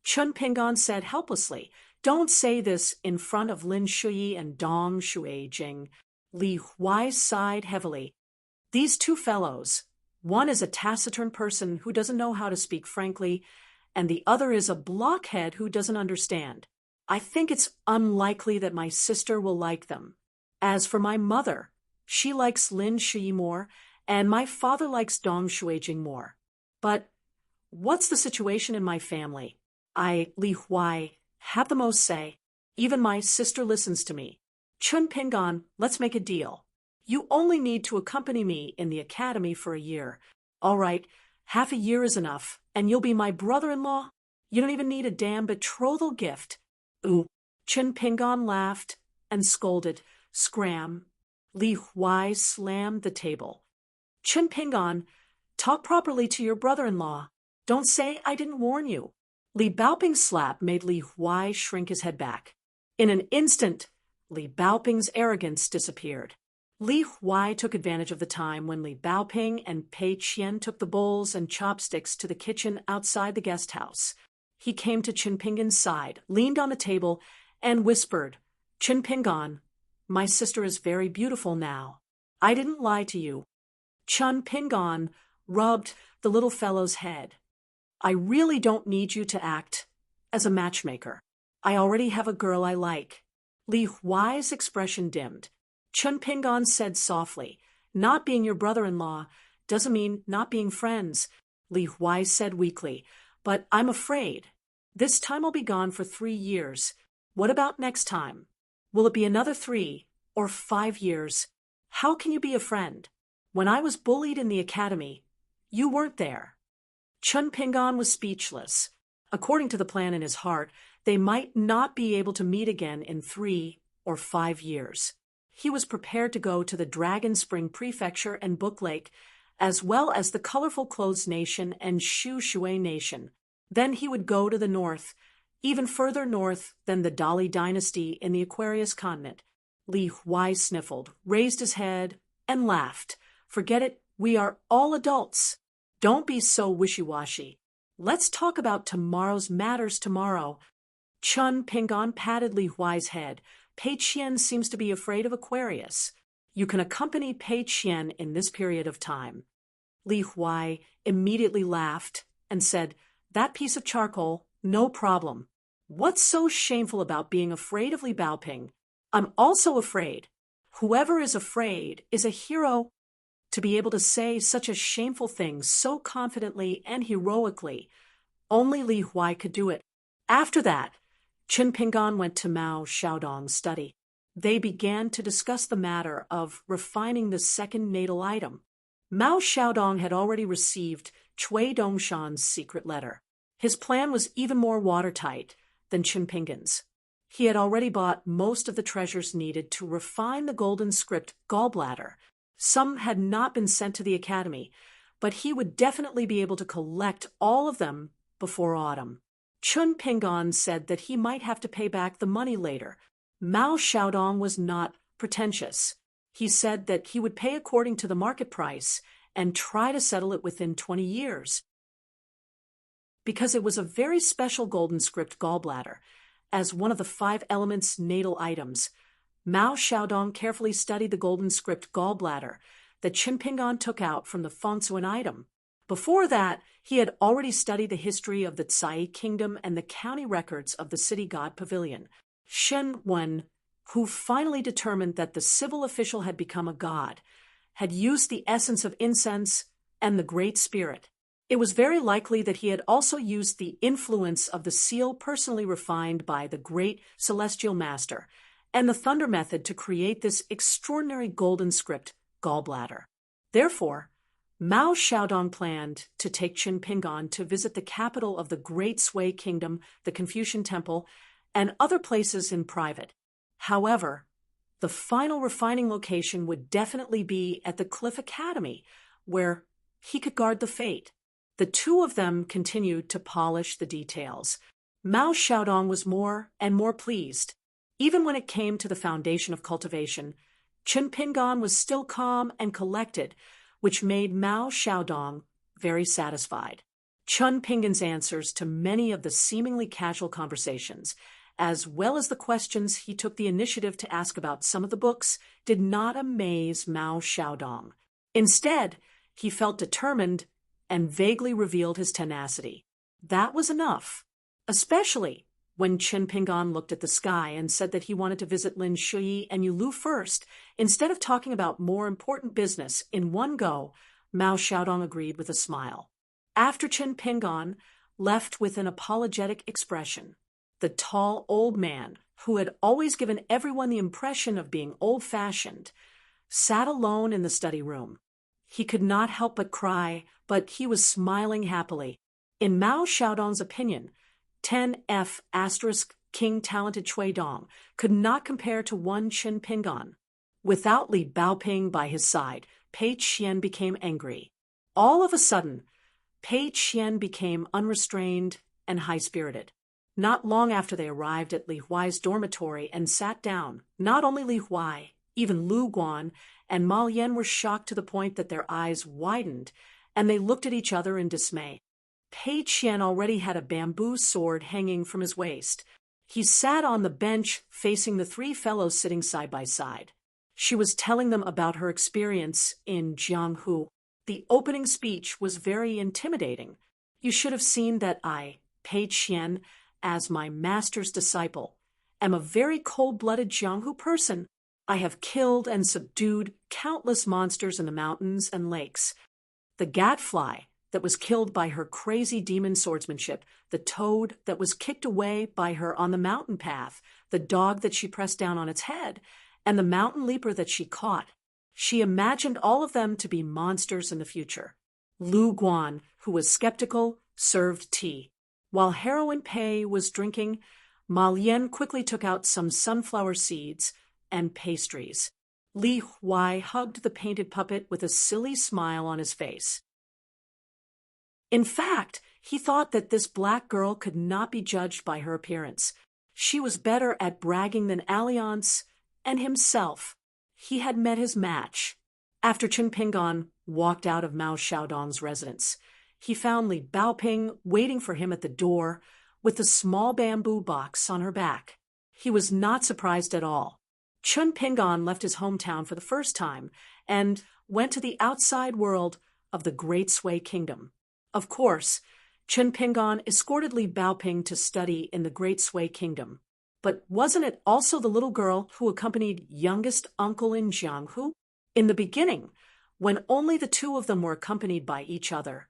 Chun Pingon said helplessly, "Don't say this in front of Lin Shuyi and Dong Shuijing." Li Huai sighed heavily. These two fellows, one is a taciturn person who doesn't know how to speak frankly, and the other is a blockhead who doesn't understand. I think it's unlikely that my sister will like them. As for my mother, she likes Lin Shuyi more, and my father likes Dong Shuijing more. But what's the situation in my family? Li Huai, have the most say. Even my sister listens to me. Chun Pingon, let's make a deal. You only need to accompany me in the academy for a year. All right, half a year is enough, and you'll be my brother-in-law? You don't even need a damn betrothal gift. Ooh. Chun Pingon laughed and scolded. Scram. Li Huai slammed the table. Chun Pingon, talk properly to your brother-in-law. Don't say I didn't warn you. Li Baoping's slap made Li Huai shrink his head back. In an instant, Li Baoping's arrogance disappeared. Li Huai took advantage of the time when Li Baoping and Pei Qian took the bowls and chopsticks to the kitchen outside the guest house. He came to Chun Pingon's side, leaned on the table, and whispered, "Chun Pingon, my sister is very beautiful now. I didn't lie to you." Chun Pingon rubbed the little fellow's head. "I really don't need you to act as a matchmaker. I already have a girl I like." Li Huai's expression dimmed. Chun Pingon said softly, "Not being your brother-in-law doesn't mean not being friends." Li Huai said weakly, "But I'm afraid. This time I'll be gone for 3 years. What about next time? Will it be another 3 or 5 years? How can you be a friend? When I was bullied in the academy, you weren't there." Chun Pingon was speechless. According to the plan in his heart, they might not be able to meet again in 3 or 5 years. He was prepared to go to the Dragon Spring Prefecture and Book Lake, as well as the Colorful Clothes Nation and Shu Shui Nation. Then he would go to the north, even further north than the Dali dynasty in the Aquarius continent. Li Huai sniffled, raised his head, and laughed. "Forget it, we are all adults. Don't be so wishy-washy. Let's talk about tomorrow's matters tomorrow." Chun Pingon patted Li Huai's head. "Pei Qian seems to be afraid of Aquarius. You can accompany Pei Qian in this period of time." Li Huai immediately laughed and said, "That piece of charcoal, no problem. What's so shameful about being afraid of Li Baoping? I'm also afraid. Whoever is afraid is a hero. To be able to say such a shameful thing so confidently and heroically, only Li Huai could do it." After that, Chun Pingon went to Mao Xiaodong's study. They began to discuss the matter of refining the second natal item. Mao Xiaodong had already received Cui Dongshan's secret letter. His plan was even more watertight than Chun Pingon's. He had already bought most of the treasures needed to refine the golden script gallbladder. Some had not been sent to the academy, but he would definitely be able to collect all of them before autumn. Chun Pingon said that he might have to pay back the money later. Mao Xiaodong was not pretentious. He said that he would pay according to the market price and try to settle it within 20 years. Because it was a very special golden script gallbladder, as one of the 5 elements natal items, Mao Xiaodong carefully studied the golden script gallbladder that Chun Pingon took out from the Fengsuan item. Before that, he had already studied the history of the Tsai kingdom and the county records of the city god pavilion. Shen Wen, who finally determined that the civil official had become a god, had used the essence of incense and the Great Spirit. It was very likely that he had also used the influence of the seal personally refined by the great celestial master and the thunder method to create this extraordinary golden script gallbladder. Therefore, Mao Xiaodong planned to take Chun Pingon to visit the capital of the Great Sui Kingdom, the Confucian Temple, and other places in private. However, the final refining location would definitely be at the Cliff Academy, where he could guard the fate. The two of them continued to polish the details. Mao Xiaodong was more and more pleased. Even when it came to the foundation of cultivation, Chen Pingan was still calm and collected, which made Mao Xiaodong very satisfied. Chen Pingan's answers to many of the seemingly casual conversations, as well as the questions he took the initiative to ask about some of the books, did not amaze Mao Xiaodong. Instead, he felt determined and vaguely revealed his tenacity. That was enough, especially when Chen Pingan looked at the sky and said that he wanted to visit Lin Shui and Yulu first. Instead of talking about more important business in one go, Mao Xiaodong agreed with a smile. After Chen Pingan left with an apologetic expression, the tall old man, who had always given everyone the impression of being old-fashioned, sat alone in the study room. He could not help but cry, but he was smiling happily. In Mao Xiaodong's opinion, 10F * King talented Cui Dong could not compare to one Chen Pingan. Without Li Baoping by his side, Pei Qian became angry. All of a sudden, Pei Qian became unrestrained and high-spirited. Not long after they arrived at Li Huai's dormitory and sat down, not only Li Huai, even Lu Guan and Ma Yan were shocked to the point that their eyes widened, and they looked at each other in dismay. Pei Qian already had a bamboo sword hanging from his waist. He sat on the bench facing the three fellows sitting side by side. She was telling them about her experience in Jianghu. The opening speech was very intimidating. You should have seen that I, Pei Qian, as my master's disciple, am a very cold-blooded Jianghu person. I have killed and subdued countless monsters in the mountains and lakes. The gadfly that was killed by her crazy demon swordsmanship, the toad that was kicked away by her on the mountain path, the dog that she pressed down on its head, and the mountain leaper that she caught. She imagined all of them to be monsters in the future. Lu Guan, who was skeptical, served tea. While Heroine Pei was drinking, Ma Lian quickly took out some sunflower seeds and pastries. Li Huai hugged the painted puppet with a silly smile on his face. In fact, he thought that this black girl could not be judged by her appearance. She was better at bragging than Alliance and himself. He had met his match. After Chen Pingan walked out of Mao Xiaodong's residence, he found Li Baoping waiting for him at the door with a small bamboo box on her back. He was not surprised at all. Chen Pingan left his hometown for the first time and went to the outside world of the Great Sui Kingdom. Of course, Chen Pingan escorted Li Baoping to study in the Great Sui Kingdom. But wasn't it also the little girl who accompanied youngest uncle in Jianghu? In the beginning, when only the two of them were accompanied by each other,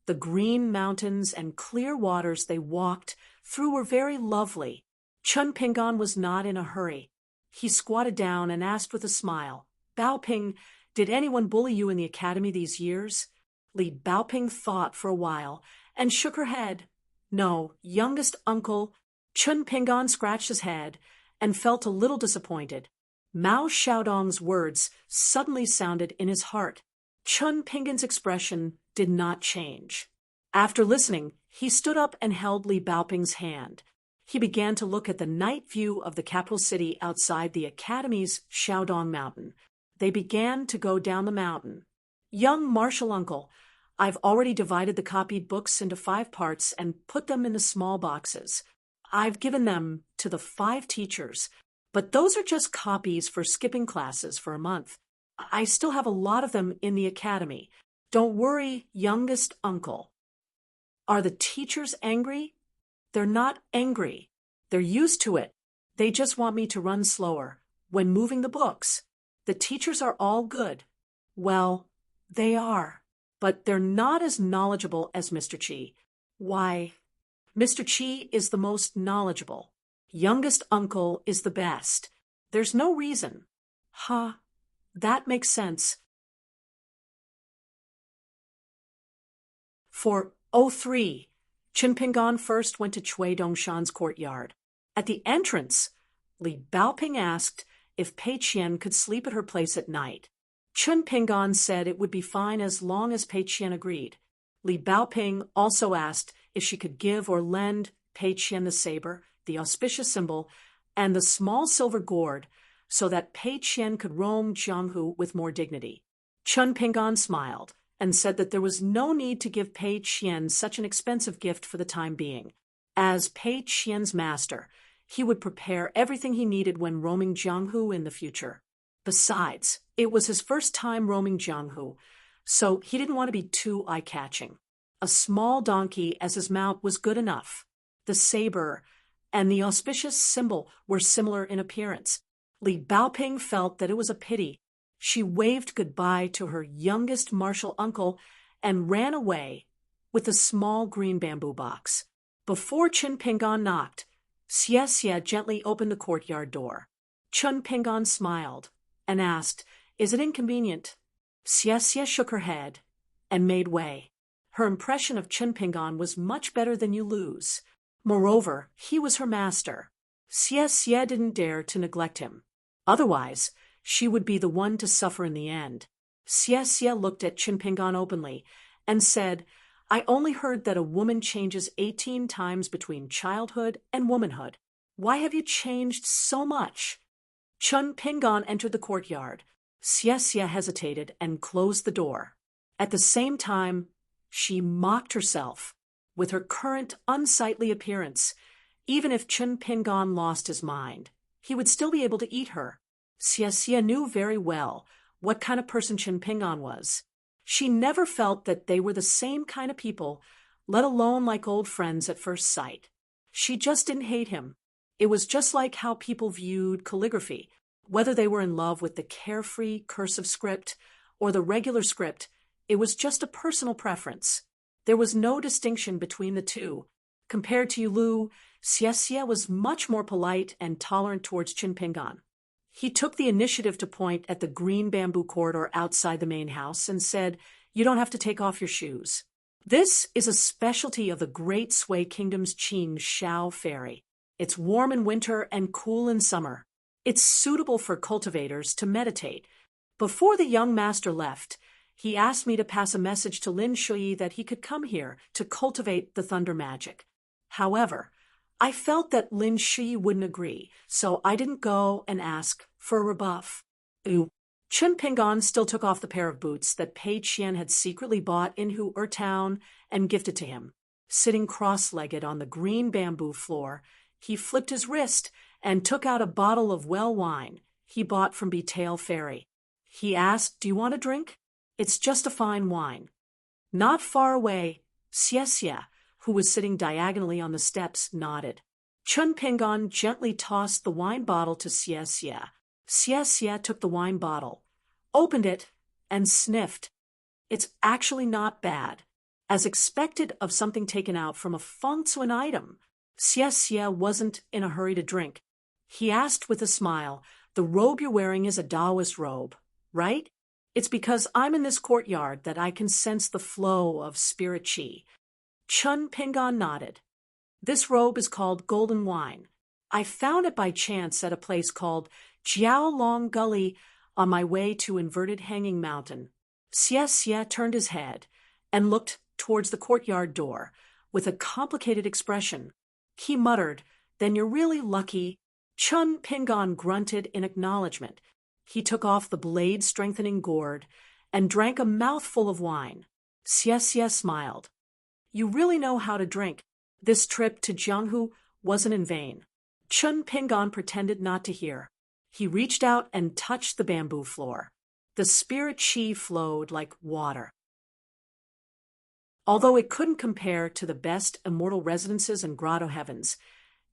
the green mountains and clear waters they walked through were very lovely. Chen Pingan was not in a hurry. He squatted down and asked with a smile, "Baoping, did anyone bully you in the academy these years?" Li Baoping thought for a while and shook her head. "No, youngest uncle." Chen Pingan scratched his head and felt a little disappointed. Mao Xiaodong's words suddenly sounded in his heart. Chen Pingan's expression did not change. After listening, he stood up and held Li Baoping's hand. He began to look at the night view of the capital city outside the academy's Xiaodong Mountain. They began to go down the mountain. "Young martial uncle, I've already divided the copied books into 5 parts and put them in the small boxes. I've given them to the 5 teachers, but those are just copies for skipping classes for a month. I still have a lot of them in the academy. Don't worry, youngest uncle." Are the teachers angry? They're not angry. They're used to it. They just want me to run slower when moving the books. The teachers are all good. Well, they are, but they're not as knowledgeable as Mr. Qi. Why, Mr. Qi is the most knowledgeable. Youngest uncle is the best. There's no reason. Huh, that makes sense. For 03, Chen Pingan first went to Cui Dongshan's courtyard. At the entrance, Li Baoping asked if Pei Qian could sleep at her place at night. Chen Pingan said it would be fine as long as Pei Qian agreed. Li Baoping also asked if she could give or lend Pei Qian the saber, the auspicious symbol, and the small silver gourd so that Pei Qian could roam Jianghu with more dignity. Chun Pingan smiled and said that there was no need to give Pei Qian such an expensive gift for the time being. As Pei Qian's master, he would prepare everything he needed when roaming Jianghu in the future. Besides, it was his first time roaming Jianghu, so he didn't want to be too eye-catching. A small donkey as his mount was good enough. The saber and the auspicious symbol were similar in appearance. Li Baoping felt that it was a pity. She waved goodbye to her youngest martial uncle and ran away with the small green bamboo box. Before Chun Pingan knocked, Xie gently opened the courtyard door. Chun Pingan smiled and asked, "Is it inconvenient?" Xie shook her head and made way. Her impression of Chun Pingan was much better than Yulu's. Moreover, he was her master. Xie didn't dare to neglect him. Otherwise, she would be the one to suffer in the end. Xie looked at Chun Pingan openly and said, "I only heard that a woman changes 18 times between childhood and womanhood. Why have you changed so much?" Chun Pingan entered the courtyard. Xie hesitated and closed the door. At the same time, she mocked herself with her current unsightly appearance. Even if Chun Pingan lost his mind, he would still be able to eat her. Xie knew very well what kind of person Chun Pingan was. She never felt that they were the same kind of people, let alone like old friends at first sight. She just didn't hate him. It was just like how people viewed calligraphy, whether they were in love with the carefree cursive script or the regular script. It was just a personal preference. There was no distinction between the two. Compared to Yulu, Xie was much more polite and tolerant towards Chun Pingan. He took the initiative to point at the green bamboo corridor outside the main house and said, "You don't have to take off your shoes. This is a specialty of the Great Sui Kingdom's Qing Shao Ferry. It's warm in winter and cool in summer. It's suitable for cultivators to meditate." Before the young master left, he asked me to pass a message to Lin Shui that he could come here to cultivate the thunder magic. However, I felt that Lin Shui wouldn't agree, so I didn't go and ask for a rebuff. Chun Pingan still took off the pair of boots that Pei Qian had secretly bought in Hu Town and gifted to him. Sitting cross-legged on the green bamboo floor, he flipped his wrist and took out a bottle of well wine he bought from Betail Ferry. He asked, "Do you want a drink?" "It's just a fine wine." Not far away, Xie, who was sitting diagonally on the steps, nodded. Chun Pingan gently tossed the wine bottle to Xie. Xie took the wine bottle, opened it, and sniffed. It's actually not bad. As expected of something taken out from a feng-shui item, Xie wasn't in a hurry to drink. He asked with a smile, "The robe you're wearing is a Taoist robe, right?" "It's because I'm in this courtyard that I can sense the flow of spirit qi." Chun Pingan nodded. "This robe is called Golden Wine. I found it by chance at a place called Jiaolong Gully on my way to Inverted Hanging Mountain." Xie turned his head and looked towards the courtyard door with a complicated expression. He muttered, "Then you're really lucky." Chun Pingan grunted in acknowledgement. He took off the blade-strengthening gourd and drank a mouthful of wine. Xie smiled. "You really know how to drink. This trip to Jianghu wasn't in vain." Chun Pingan pretended not to hear. He reached out and touched the bamboo floor. The spirit qi flowed like water. Although it couldn't compare to the best immortal residences and grotto heavens,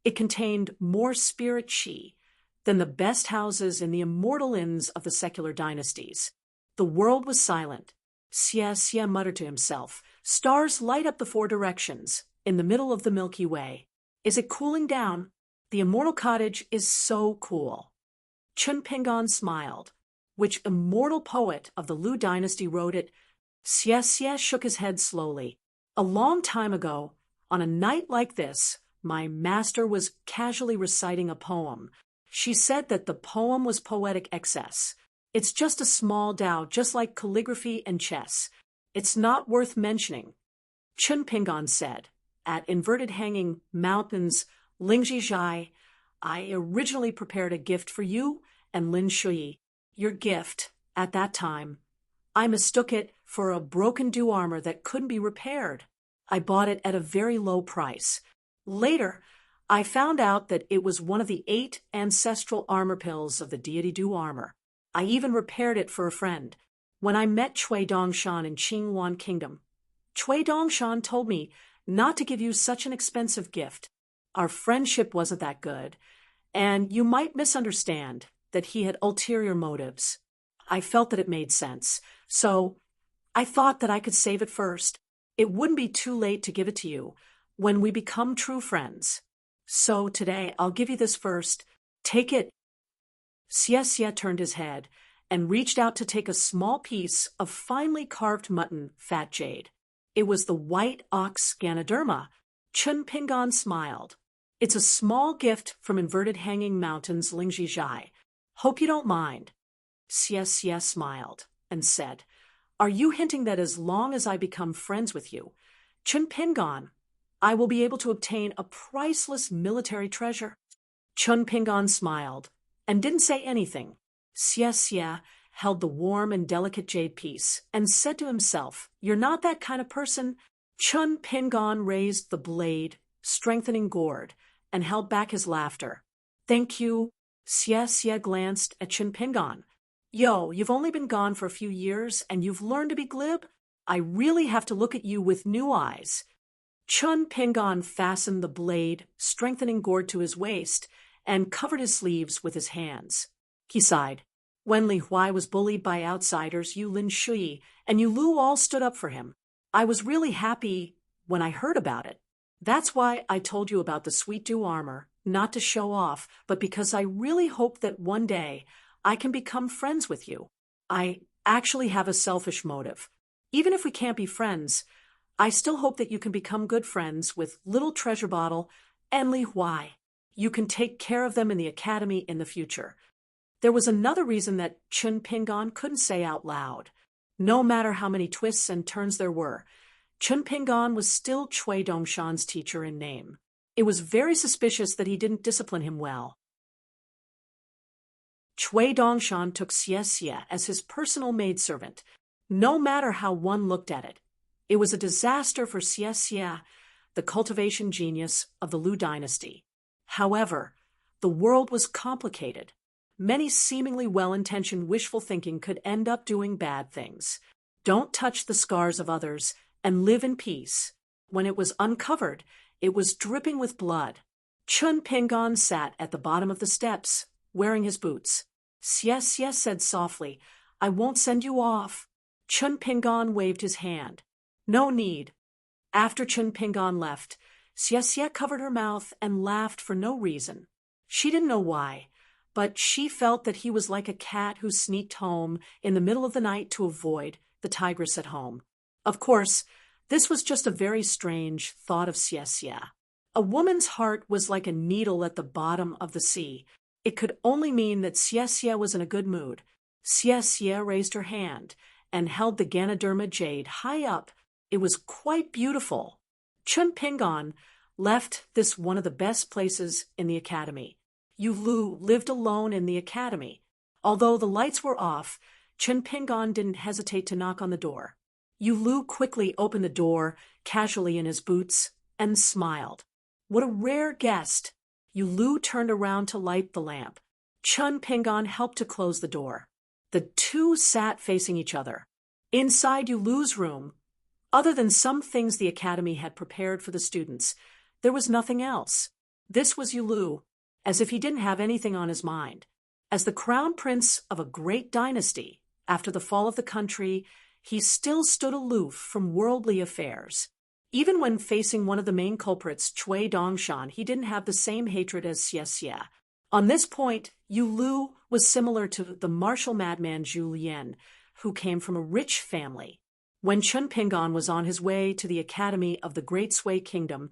it contained more spirit qi than the best houses in the immortal inns of the secular dynasties. The world was silent. Xie muttered to himself, "Stars light up the four directions, in the middle of the Milky Way. Is it cooling down? The immortal cottage is so cool." Chun Pingan smiled. "Which immortal poet of the Liu dynasty wrote it?" Xie shook his head slowly. "A long time ago, on a night like this, my master was casually reciting a poem. She said that the poem was poetic excess. It's just a small Tao, just like calligraphy and chess. It's not worth mentioning. Chun Pingon said. At Inverted Hanging Mountains, Lingjijai, I originally prepared a gift for you and Lin Shui. Your gift, at that time, I mistook it for a broken dew armor that couldn't be repaired. I bought it at a very low price. Later, I found out that it was one of the 8 ancestral armor pills of the deity Dew Armor. I even repaired it for a friend. When I met Chui Dongshan in Qingwan Kingdom, Chui Dongshan told me not to give you such an expensive gift. Our friendship wasn't that good, and you might misunderstand that he had ulterior motives. I felt that it made sense, so I thought that I could save it first. It wouldn't be too late to give it to you when we become true friends. So today I'll give you this first. Take it. Xie turned his head and reached out to take a small piece of finely carved mutton fat jade. It was the white ox Ganoderma. Chun Pingon smiled. It's a small gift from Inverted Hanging Mountains, Lingjijai. Hope you don't mind. Xie smiled and said, Are you hinting that as long as I become friends with you, Chun Pingon, I will be able to obtain a priceless military treasure? Chun Pingon smiled and didn't say anything. Xie held the warm and delicate jade piece and said to himself, You're not that kind of person. Chun Pingon raised the blade, strengthening gourd, and held back his laughter. Thank you. Xie glanced at Chun Pingon. Yo, you've only been gone for a few years and you've learned to be glib? I really have to look at you with new eyes. Chun Pingon fastened the blade, strengthening gourd to his waist, and covered his sleeves with his hands. He sighed. When Li Huai was bullied by outsiders, you Lin Shui and you Lu all stood up for him. I was really happy when I heard about it. That's why I told you about the sweet dew armor, not to show off, but because I really hope that one day I can become friends with you. I actually have a selfish motive. Even if we can't be friends, I still hope that you can become good friends with Little Treasure Bottle and Li Huai. You can take care of them in the academy in the future. There was another reason that Chun Pingon couldn't say out loud. No matter how many twists and turns there were, Chun Pingon was still Chui Dongshan's teacher in name. It was very suspicious that he didn't discipline him well. Chui Dongshan took Xie as his personal maidservant. No matter how one looked at it, it was a disaster for Xie, the cultivation genius of the Lu dynasty. However, the world was complicated. Many seemingly well-intentioned wishful thinking could end up doing bad things. Don't touch the scars of others and live in peace. When it was uncovered, it was dripping with blood. Chun Pingon sat at the bottom of the steps, wearing his boots. Xie said softly, I won't send you off. Chun Pingon waved his hand. No need. After Chun Pingon left, Xie covered her mouth and laughed for no reason. She didn't know why, but she felt that he was like a cat who sneaked home in the middle of the night to avoid the tigress at home. Of course, this was just a very strange thought of Xie. A woman's heart was like a needle at the bottom of the sea. It could only mean that Xie was in a good mood. Xie raised her hand and held the Ganoderma jade high up. It was quite beautiful. Chun Pingon left this one of the best places in the academy. Yu Lu lived alone in the academy. Although the lights were off, Chun Pingon didn't hesitate to knock on the door. Yu Lu quickly opened the door, casually in his boots, and smiled. What a rare guest! Yu Lu turned around to light the lamp. Chun Pingon helped to close the door. The two sat facing each other. Inside Yu Lu's room, other than some things the academy had prepared for the students, there was nothing else. This was Yu Lu, as if he didn't have anything on his mind. As the crown prince of a great dynasty, after the fall of the country, he still stood aloof from worldly affairs. Even when facing one of the main culprits, Chui Dongshan, he didn't have the same hatred as Xie. On this point, Yu Lu was similar to the martial madman Zhu Lian, who came from a rich family. When Chun Pingon was on his way to the academy of the Great Sui Kingdom,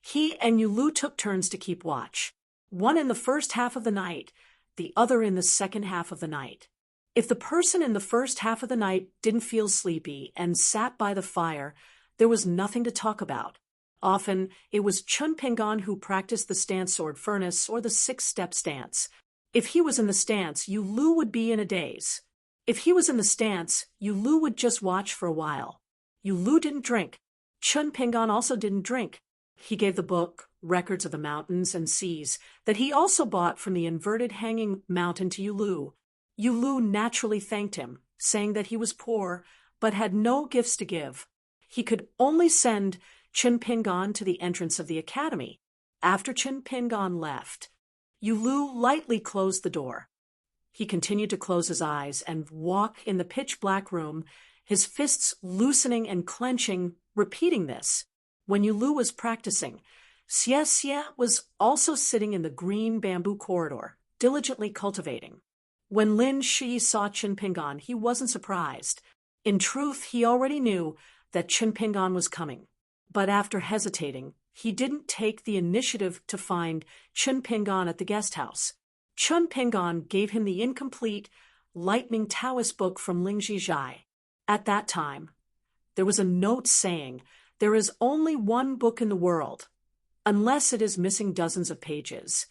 he and Yu Lu took turns to keep watch. One in the first half of the night, the other in the second half of the night. If the person in the first half of the night didn't feel sleepy and sat by the fire, there was nothing to talk about. Often, it was Chun Pingon who practiced the stance sword furnace or the six-step stance. If he was in the stance, Yu Lu would be in a daze. If he was in the stance, Yu Lu would just watch for a while. Yu Lu didn't drink. Chun Pingon also didn't drink. He gave the book, Records of the Mountains and Seas, that he also bought from the inverted hanging mountain to Yu Lu. Yu Lu naturally thanked him, saying that he was poor, but had no gifts to give. He could only send Chun Pingon to the entrance of the academy. After Chun Pingon left, Yu Lu lightly closed the door. He continued to close his eyes and walk in the pitch-black room, his fists loosening and clenching, repeating this. When Yu Lu was practicing, Xie Xie was also sitting in the green bamboo corridor, diligently cultivating. When Lin Shi saw Chun Pingon, he wasn't surprised. In truth, he already knew that Chun Pingon was coming. But after hesitating, he didn't take the initiative to find Chun Pingon at the guest house. Chun Pingon gave him the incomplete, lightning Taoist book from Ling Zhizhai. At that time, there was a note saying, "There is only one book in the world, unless it is missing dozens of pages.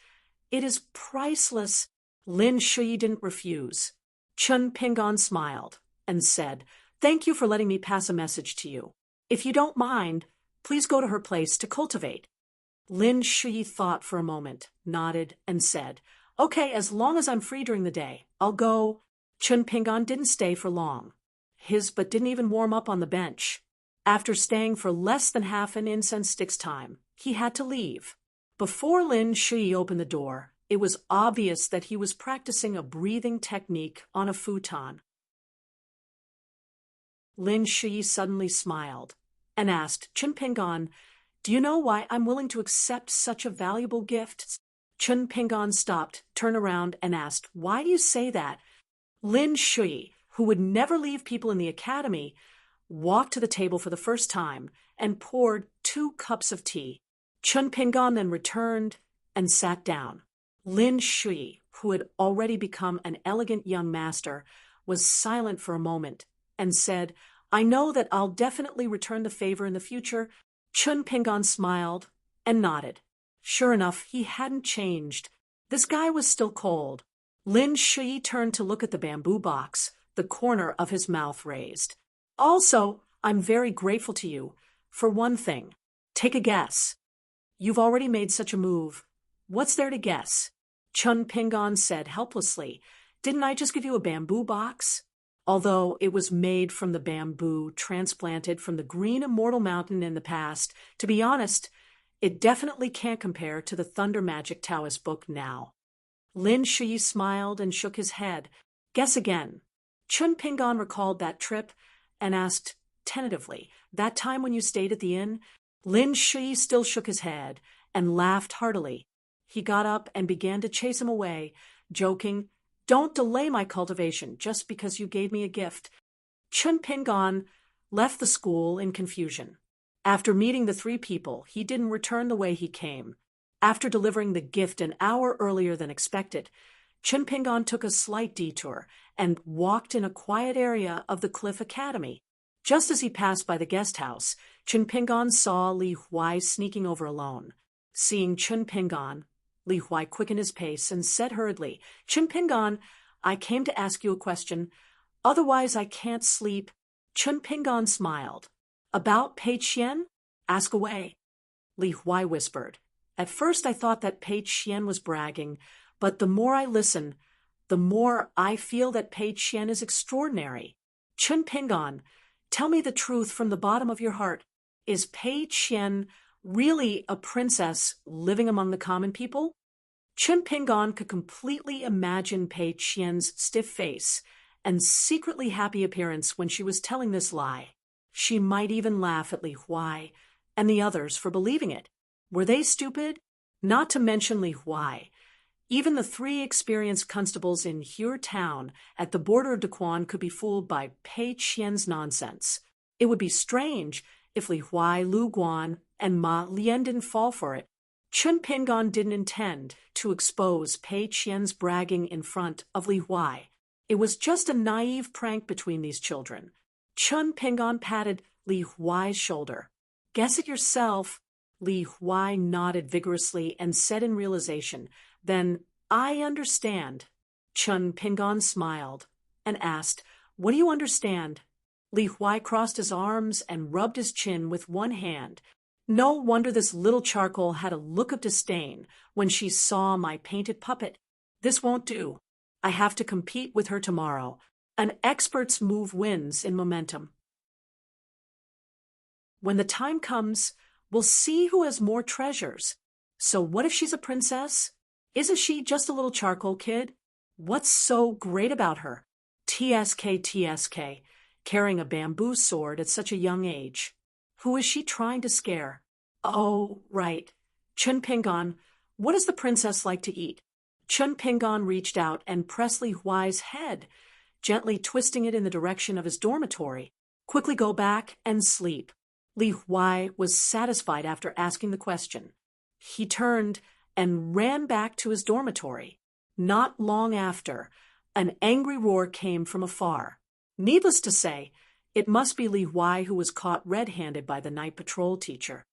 It is priceless." Lin Shi didn't refuse. Chun Pingon smiled and said, "Thank you for letting me pass a message to you. If you don't mind, please go to her place to cultivate." Lin Shi thought for a moment, nodded, and said, "Okay, as long as I'm free during the day, I'll go." Chun Pingon didn't stay for long. His but didn't even warm up on the bench. After staying for less than half an incense stick's time, he had to leave. Before Lin Shi opened the door, it was obvious that he was practicing a breathing technique on a futon. Lin Shi suddenly smiled and asked Chun Pingon, "Do you know why I'm willing to accept such a valuable gift?" Chun Pingon stopped, turned around, and asked, "Why do you say that?" Lin Shi, who would never leave people in the academy, walked to the table for the first time and poured 2 cups of tea. Chun Pingon then returned and sat down. Lin Shi, who had already become an elegant young master, was silent for a moment and said, "I know that I'll definitely return the favor in the future." Chun Pingon smiled and nodded. Sure enough, he hadn't changed. This guy was still cold. Lin Shi turned to look at the bamboo box, the corner of his mouth raised. "Also, I'm very grateful to you. For one thing, take a guess. You've already made such a move. What's there to guess?" Chun Pingon said helplessly, "Didn't I just give you a bamboo box?" Although it was made from the bamboo transplanted from the green immortal mountain in the past, to be honest, it definitely can't compare to the Thunder Magic Taoist book now. Lin Shi smiled and shook his head. "Guess again." Chun Pingon recalled that trip and asked tentatively, "That time when you stayed at the inn?" Lin Shi still shook his head and laughed heartily. He got up and began to chase him away, joking, "Don't delay my cultivation just because you gave me a gift." Chun Pingon left the school in confusion. After meeting the 3 people, he didn't return the way he came. After delivering the gift an hour earlier than expected, Chun Pingon took a slight detour and walked in a quiet area of the Cliff Academy. Just as he passed by the guest house, Chun Pingon saw Li Huai sneaking over alone. Seeing Chun Pingon, Li Huai quickened his pace and said hurriedly, "Chun Pingon, I came to ask you a question. Otherwise I can't sleep." Chun Pingon smiled. "About Pei Qian? Ask away." Li Huai whispered, "At first I thought that Pei Qian was bragging, but the more I listen, the more I feel that Pei Qian is extraordinary. Chun Pingon, tell me the truth from the bottom of your heart. Is Pei Qian really a princess living among the common people?" Chun Pingon could completely imagine Pei Qian's stiff face and secretly happy appearance when she was telling this lie. She might even laugh at Li Huai and the others for believing it. Were they stupid? Not to mention Li Huai. Even the 3 experienced constables in Hue Town at the border of Daquan could be fooled by Pei Qian's nonsense. It would be strange if Li Huai, Lu Guan, and Ma Lian didn't fall for it. Chun Pingon didn't intend to expose Pei Qian's bragging in front of Li Huai. It was just a naive prank between these children. Chun Pingon patted Li Huai's shoulder. Guess it yourself. Li Huai nodded vigorously and said in realization, then, I understand. Chun Pingon smiled and asked, what do you understand? Li Huai crossed his arms and rubbed his chin with one hand. No wonder this little charcoal had a look of disdain when she saw my painted puppet. This won't do. I have to compete with her tomorrow. An expert's move wins in momentum. When the time comes, we'll see who has more treasures. So what if she's a princess? Isn't she just a little charcoal kid? What's so great about her? TSK, carrying a bamboo sword at such a young age. Who is she trying to scare? Oh, right. Chun Pingon, what does the princess like to eat? Chun Pingon reached out and pressed Li Huai's head, gently twisting it in the direction of his dormitory. Quickly go back and sleep. Li Huai was satisfied after asking the question. He turned and ran back to his dormitory. Not long after, an angry roar came from afar. Needless to say, it must be Li Huai who was caught red-handed by the night patrol teacher.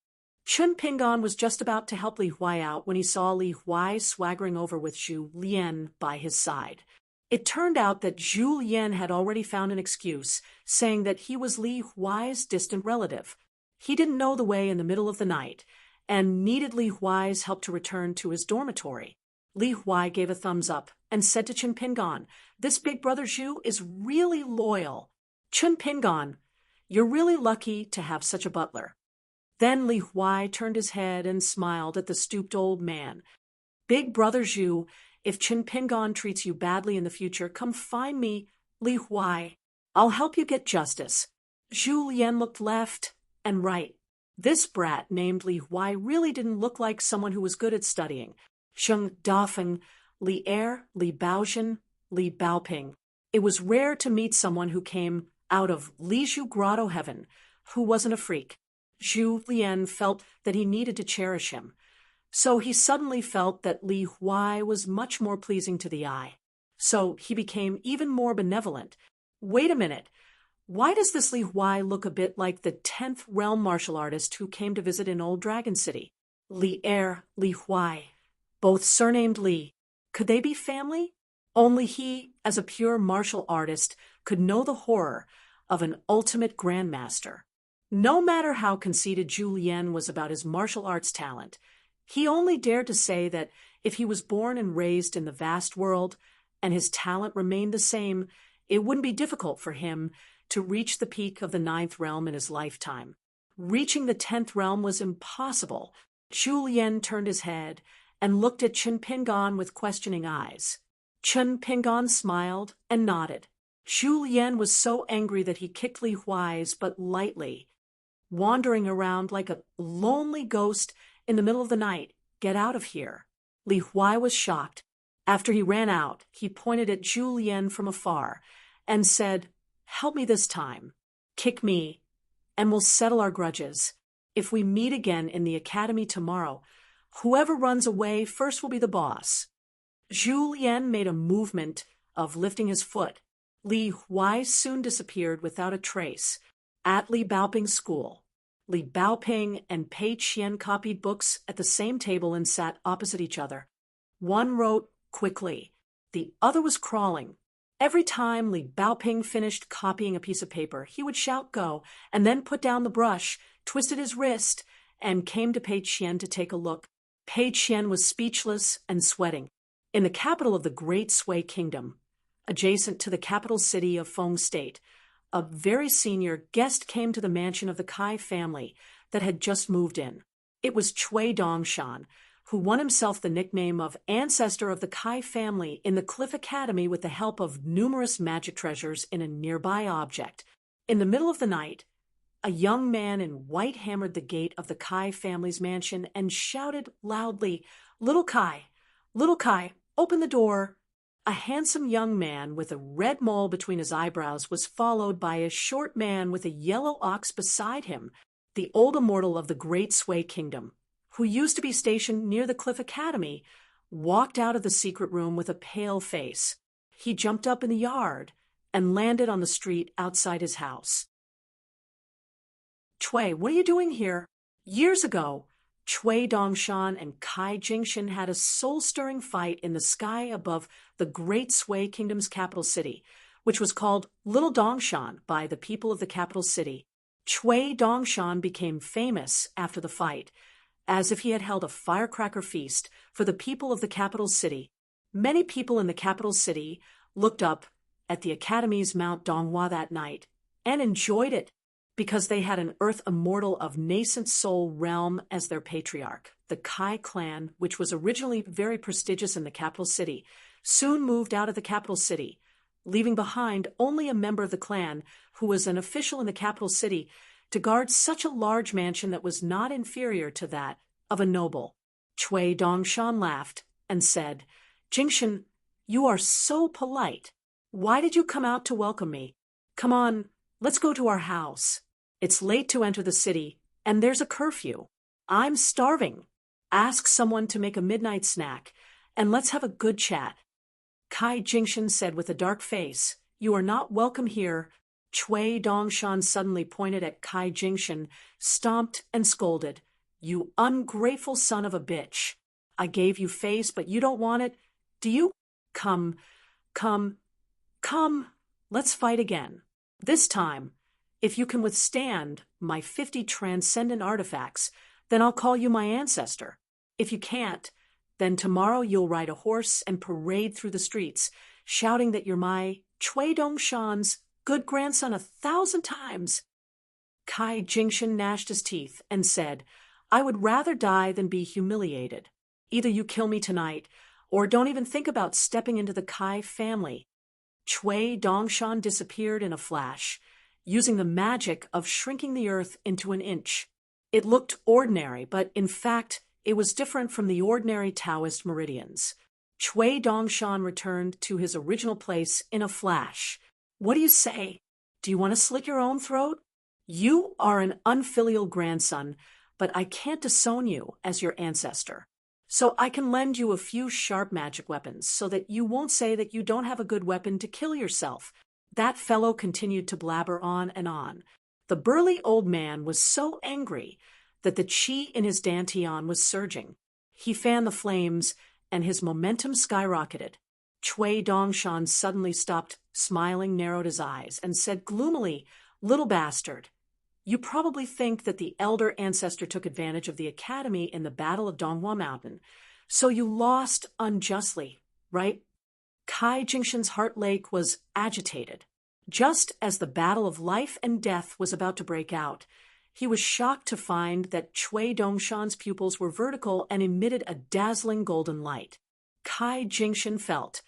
Chun Pingon was just about to help Li Huai out when he saw Li Huai swaggering over with Zhu Lian by his side. It turned out that Zhu Lian had already found an excuse, saying that he was Li Huai's distant relative. He didn't know the way in the middle of the night, and needed Li Huai's help to return to his dormitory. Li Huai gave a thumbs up and said to Chun Pingon, this big brother Zhu is really loyal. Chun Pingon, you're really lucky to have such a butler. Then Li Huai turned his head and smiled at the stooped old man. Big brother Zhu, if Chun Pingon treats you badly in the future, come find me, Li Huai. I'll help you get justice. Zhu Lian looked left and right. This brat named Li Huai really didn't look like someone who was good at studying. Sheng Dafeng, Li Er, Li Baozhen, Li Baoping. It was rare to meet someone who came out of Lizhu Grotto heaven, who wasn't a freak. Zhu Lian felt that he needed to cherish him. So he suddenly felt that Li Huai was much more pleasing to the eye. So he became even more benevolent. Wait a minute. Why does this Li Huai look a bit like the 10th realm martial artist who came to visit in Old Dragon City? Li Er, Li Huai. Both surnamed Li. Could they be family? Only he, as a pure martial artist, could know the horror of an ultimate grandmaster. No matter how conceited Zhu Lian was about his martial arts talent, he only dared to say that if he was born and raised in the vast world, and his talent remained the same, it wouldn't be difficult for him to reach the peak of the 9th realm in his lifetime. Reaching the 10th realm was impossible. Zhu Lian turned his head and looked at Chun Pingon with questioning eyes. Chun Pingon smiled and nodded. Zhu Lian was so angry that he kicked Li Huai's but lightly, wandering around like a lonely ghost in the middle of the night. Get out of here. Li Huai was shocked. After he ran out, he pointed at Zhu Lian from afar and said, help me this time. Kick me, and we'll settle our grudges. If we meet again in the academy tomorrow, whoever runs away first will be the boss. Zhu Lian made a movement of lifting his foot. Li Huai soon disappeared without a trace. At Li Baoping's school, Li Baoping and Pei Qian copied books at the same table and sat opposite each other. One wrote quickly. The other was crawling. Every time Li Baoping finished copying a piece of paper, he would shout go, and then put down the brush, twisted his wrist, and came to Pei Qian to take a look. Pei Qian was speechless and sweating. In the capital of the Great Sui Kingdom, adjacent to the capital city of Feng State, a very senior guest came to the mansion of the Kai family that had just moved in. It was Cui Dongshan, who won himself the nickname of ancestor of the Kai family in the Cliff Academy with the help of numerous magic treasures in a nearby object. In the middle of the night, a young man in white hammered the gate of the Kai family's mansion and shouted loudly, Little Kai, open the door." A handsome young man with a red mole between his eyebrows was followed by a short man with a yellow ox beside him, the old immortal of the Great Sui Kingdom, who used to be stationed near the Cliff Academy, walked out of the secret room with a pale face. He jumped up in the yard and landed on the street outside his house. Chui, what are you doing here? Years ago, Chui Dongshan and Kai Jingshan had a soul-stirring fight in the sky above the great Sui Kingdom's capital city, which was called Little Dongshan by the people of the capital city. Chui Dongshan became famous after the fight, as if he had held a firecracker feast for the people of the capital city. Many people in the capital city looked up at the Academy's Mount Donghua that night and enjoyed it because they had an earth immortal of nascent soul realm as their patriarch. The Kai clan, which was originally very prestigious in the capital city, soon moved out of the capital city, leaving behind only a member of the clan who was an official in the capital city to guard such a large mansion that was not inferior to that of a noble. Chui Dongshan laughed and said, Jingshan, you are so polite. Why did you come out to welcome me? Come on, let's go to our house. It's late to enter the city, and there's a curfew. I'm starving. Ask someone to make a midnight snack, and let's have a good chat. Kai Jingshan said with a dark face, You are not welcome here. Chui Dongshan suddenly pointed at Kai Jingshan, stomped and scolded. You ungrateful son of a bitch. I gave you face, but you don't want it. Do you? Come. Let's fight again. This time, if you can withstand my 50 transcendent artifacts, then I'll call you my ancestor. If you can't, then tomorrow you'll ride a horse and parade through the streets, shouting that you're my Chui Dongshan's good grandson 1,000 times. Kai Jingshan gnashed his teeth and said, I would rather die than be humiliated. Either you kill me tonight, or don't even think about stepping into the Kai family. Chui Dongshan disappeared in a flash, using the magic of shrinking the earth into an inch. It looked ordinary, but in fact, it was different from the ordinary Taoist meridians. Chui Dongshan returned to his original place in a flash. What do you say? Do you want to slit your own throat? You are an unfilial grandson, but I can't disown you as your ancestor. So I can lend you a few sharp magic weapons so that you won't say that you don't have a good weapon to kill yourself. That fellow continued to blabber on and on. The burly old man was so angry that the qi in his dantian was surging. He fanned the flames, and his momentum skyrocketed. Chui Dongshan suddenly stopped smiling, narrowed his eyes, and said gloomily, Little bastard, you probably think that the elder ancestor took advantage of the academy in the Battle of Donghua Mountain, so you lost unjustly, right? Kai Jingshan's heart lake was agitated. Just as the battle of life and death was about to break out, he was shocked to find that Chui Dongshan's pupils were vertical and emitted a dazzling golden light. Kai Jingshan felt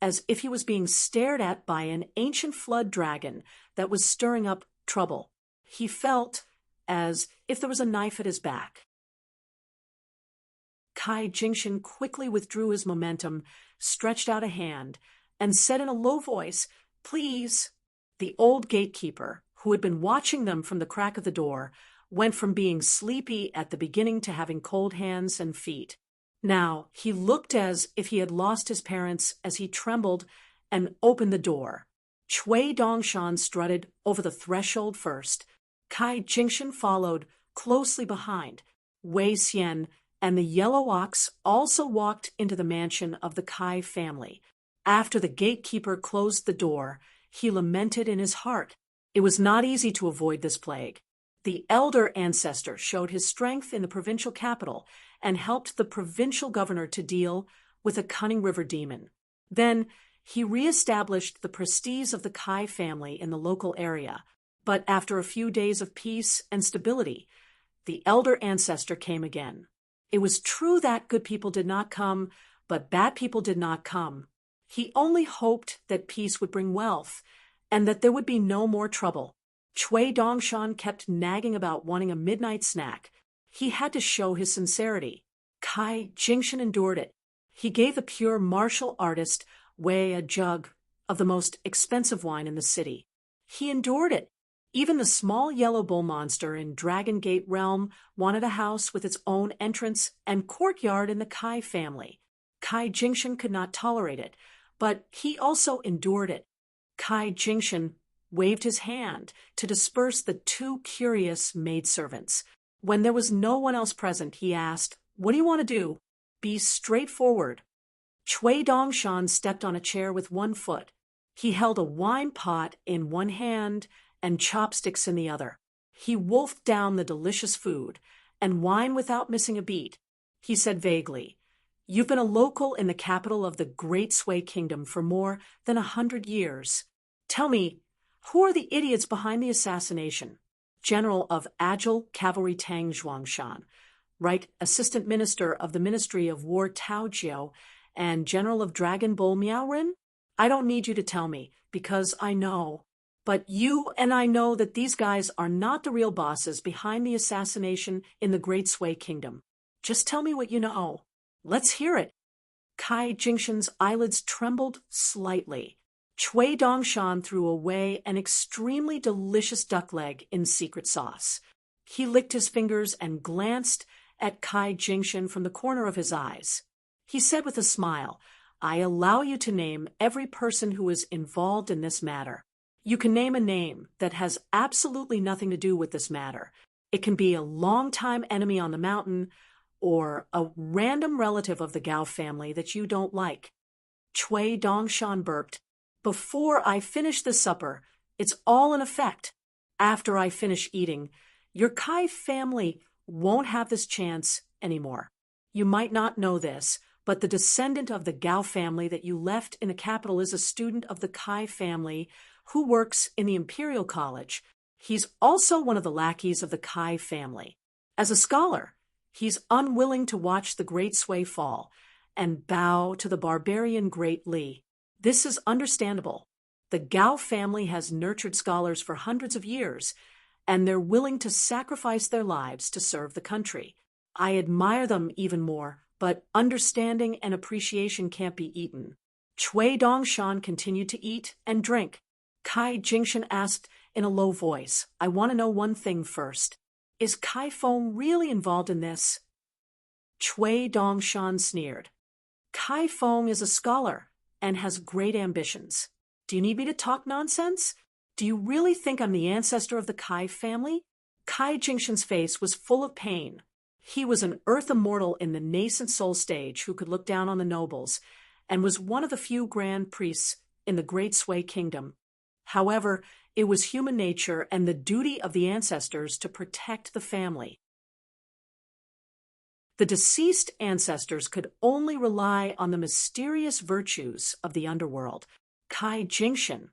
as if he was being stared at by an ancient flood dragon that was stirring up trouble. He felt as if there was a knife at his back. Kai Jingshan quickly withdrew his momentum, stretched out a hand, and said in a low voice, Please. The old gatekeeper, who had been watching them from the crack of the door, went from being sleepy at the beginning to having cold hands and feet. Now he looked as if he had lost his parents as he trembled and opened the door. Chui Dongshan strutted over the threshold first. Kai Jingshan followed closely behind. Wei Xian and the yellow ox also walked into the mansion of the Kai family. After the gatekeeper closed the door, he lamented in his heart. It was not easy to avoid this plague. The elder ancestor showed his strength in the provincial capital and helped the provincial governor to deal with a cunning river demon. Then he re-established the prestige of the Kai family in the local area. But after a few days of peace and stability, the elder ancestor came again. It was true that good people did not come, but bad people did not come. He only hoped that peace would bring wealth and that there would be no more trouble. Chui Dongshan kept nagging about wanting a midnight snack. He had to show his sincerity. Kai Jingshan endured it. He gave the pure martial artist Wei a jug of the most expensive wine in the city. He endured it. Even the small yellow bull monster in Dragon Gate Realm wanted a house with its own entrance and courtyard in the Kai family. Kai Jingshan could not tolerate it, but he also endured it. Kai Jingshan waved his hand to disperse the two curious maidservants. When there was no one else present, he asked, "What do you want to do? Be straightforward." Chui Dongshan stepped on a chair with one foot. He held a wine pot in one hand and chopsticks in the other. He wolfed down the delicious food and wine without missing a beat. He said vaguely, "You've been a local in the capital of the Great Sui Kingdom for more than 100 years. Tell me, who are the idiots behind the assassination?" General of Agile Cavalry Tang Zhuangshan, Right Assistant Minister of the Ministry of War Tao Jiao, and General of Dragon Bull Miaorin? I don't need you to tell me, because I know. But you and I know that these guys are not the real bosses behind the assassination in the Great Sui Kingdom. Just tell me what you know. Let's hear it. Kai Jingshan's eyelids trembled slightly. Chui Dongshan threw away an extremely delicious duck leg in secret sauce. He licked his fingers and glanced at Kai Jingshan from the corner of his eyes. He said with a smile, "I allow you to name every person who is involved in this matter. You can name a name that has absolutely nothing to do with this matter. It can be a longtime enemy on the mountain or a random relative of the Gao family that you don't like." Chui Dongshan burped. "Before I finish the supper, it's all in effect. After I finish eating, your Kai family won't have this chance anymore. You might not know this, but the descendant of the Gao family that you left in the capital is a student of the Kai family who works in the Imperial College. He's also one of the lackeys of the Kai family. As a scholar, he's unwilling to watch the Great Sui fall and bow to the barbarian Great Li. This is understandable. The Gao family has nurtured scholars for hundreds of years, and they're willing to sacrifice their lives to serve the country. I admire them even more, but understanding and appreciation can't be eaten." Chui Dongshan continued to eat and drink. Kai Jingshan asked in a low voice, "I want to know one thing first. Is Kai Feng really involved in this?" Chui Dongshan sneered. "Kai Feng is a scholar and has great ambitions. Do you need me to talk nonsense? Do you really think I'm the ancestor of the Kai family?" Kai Jingshan's face was full of pain. He was an earth immortal in the nascent soul stage who could look down on the nobles, and was one of the few grand priests in the Great Sui Kingdom. However, it was human nature and the duty of the ancestors to protect the family. The deceased ancestors could only rely on the mysterious virtues of the underworld. Kai Jingshan,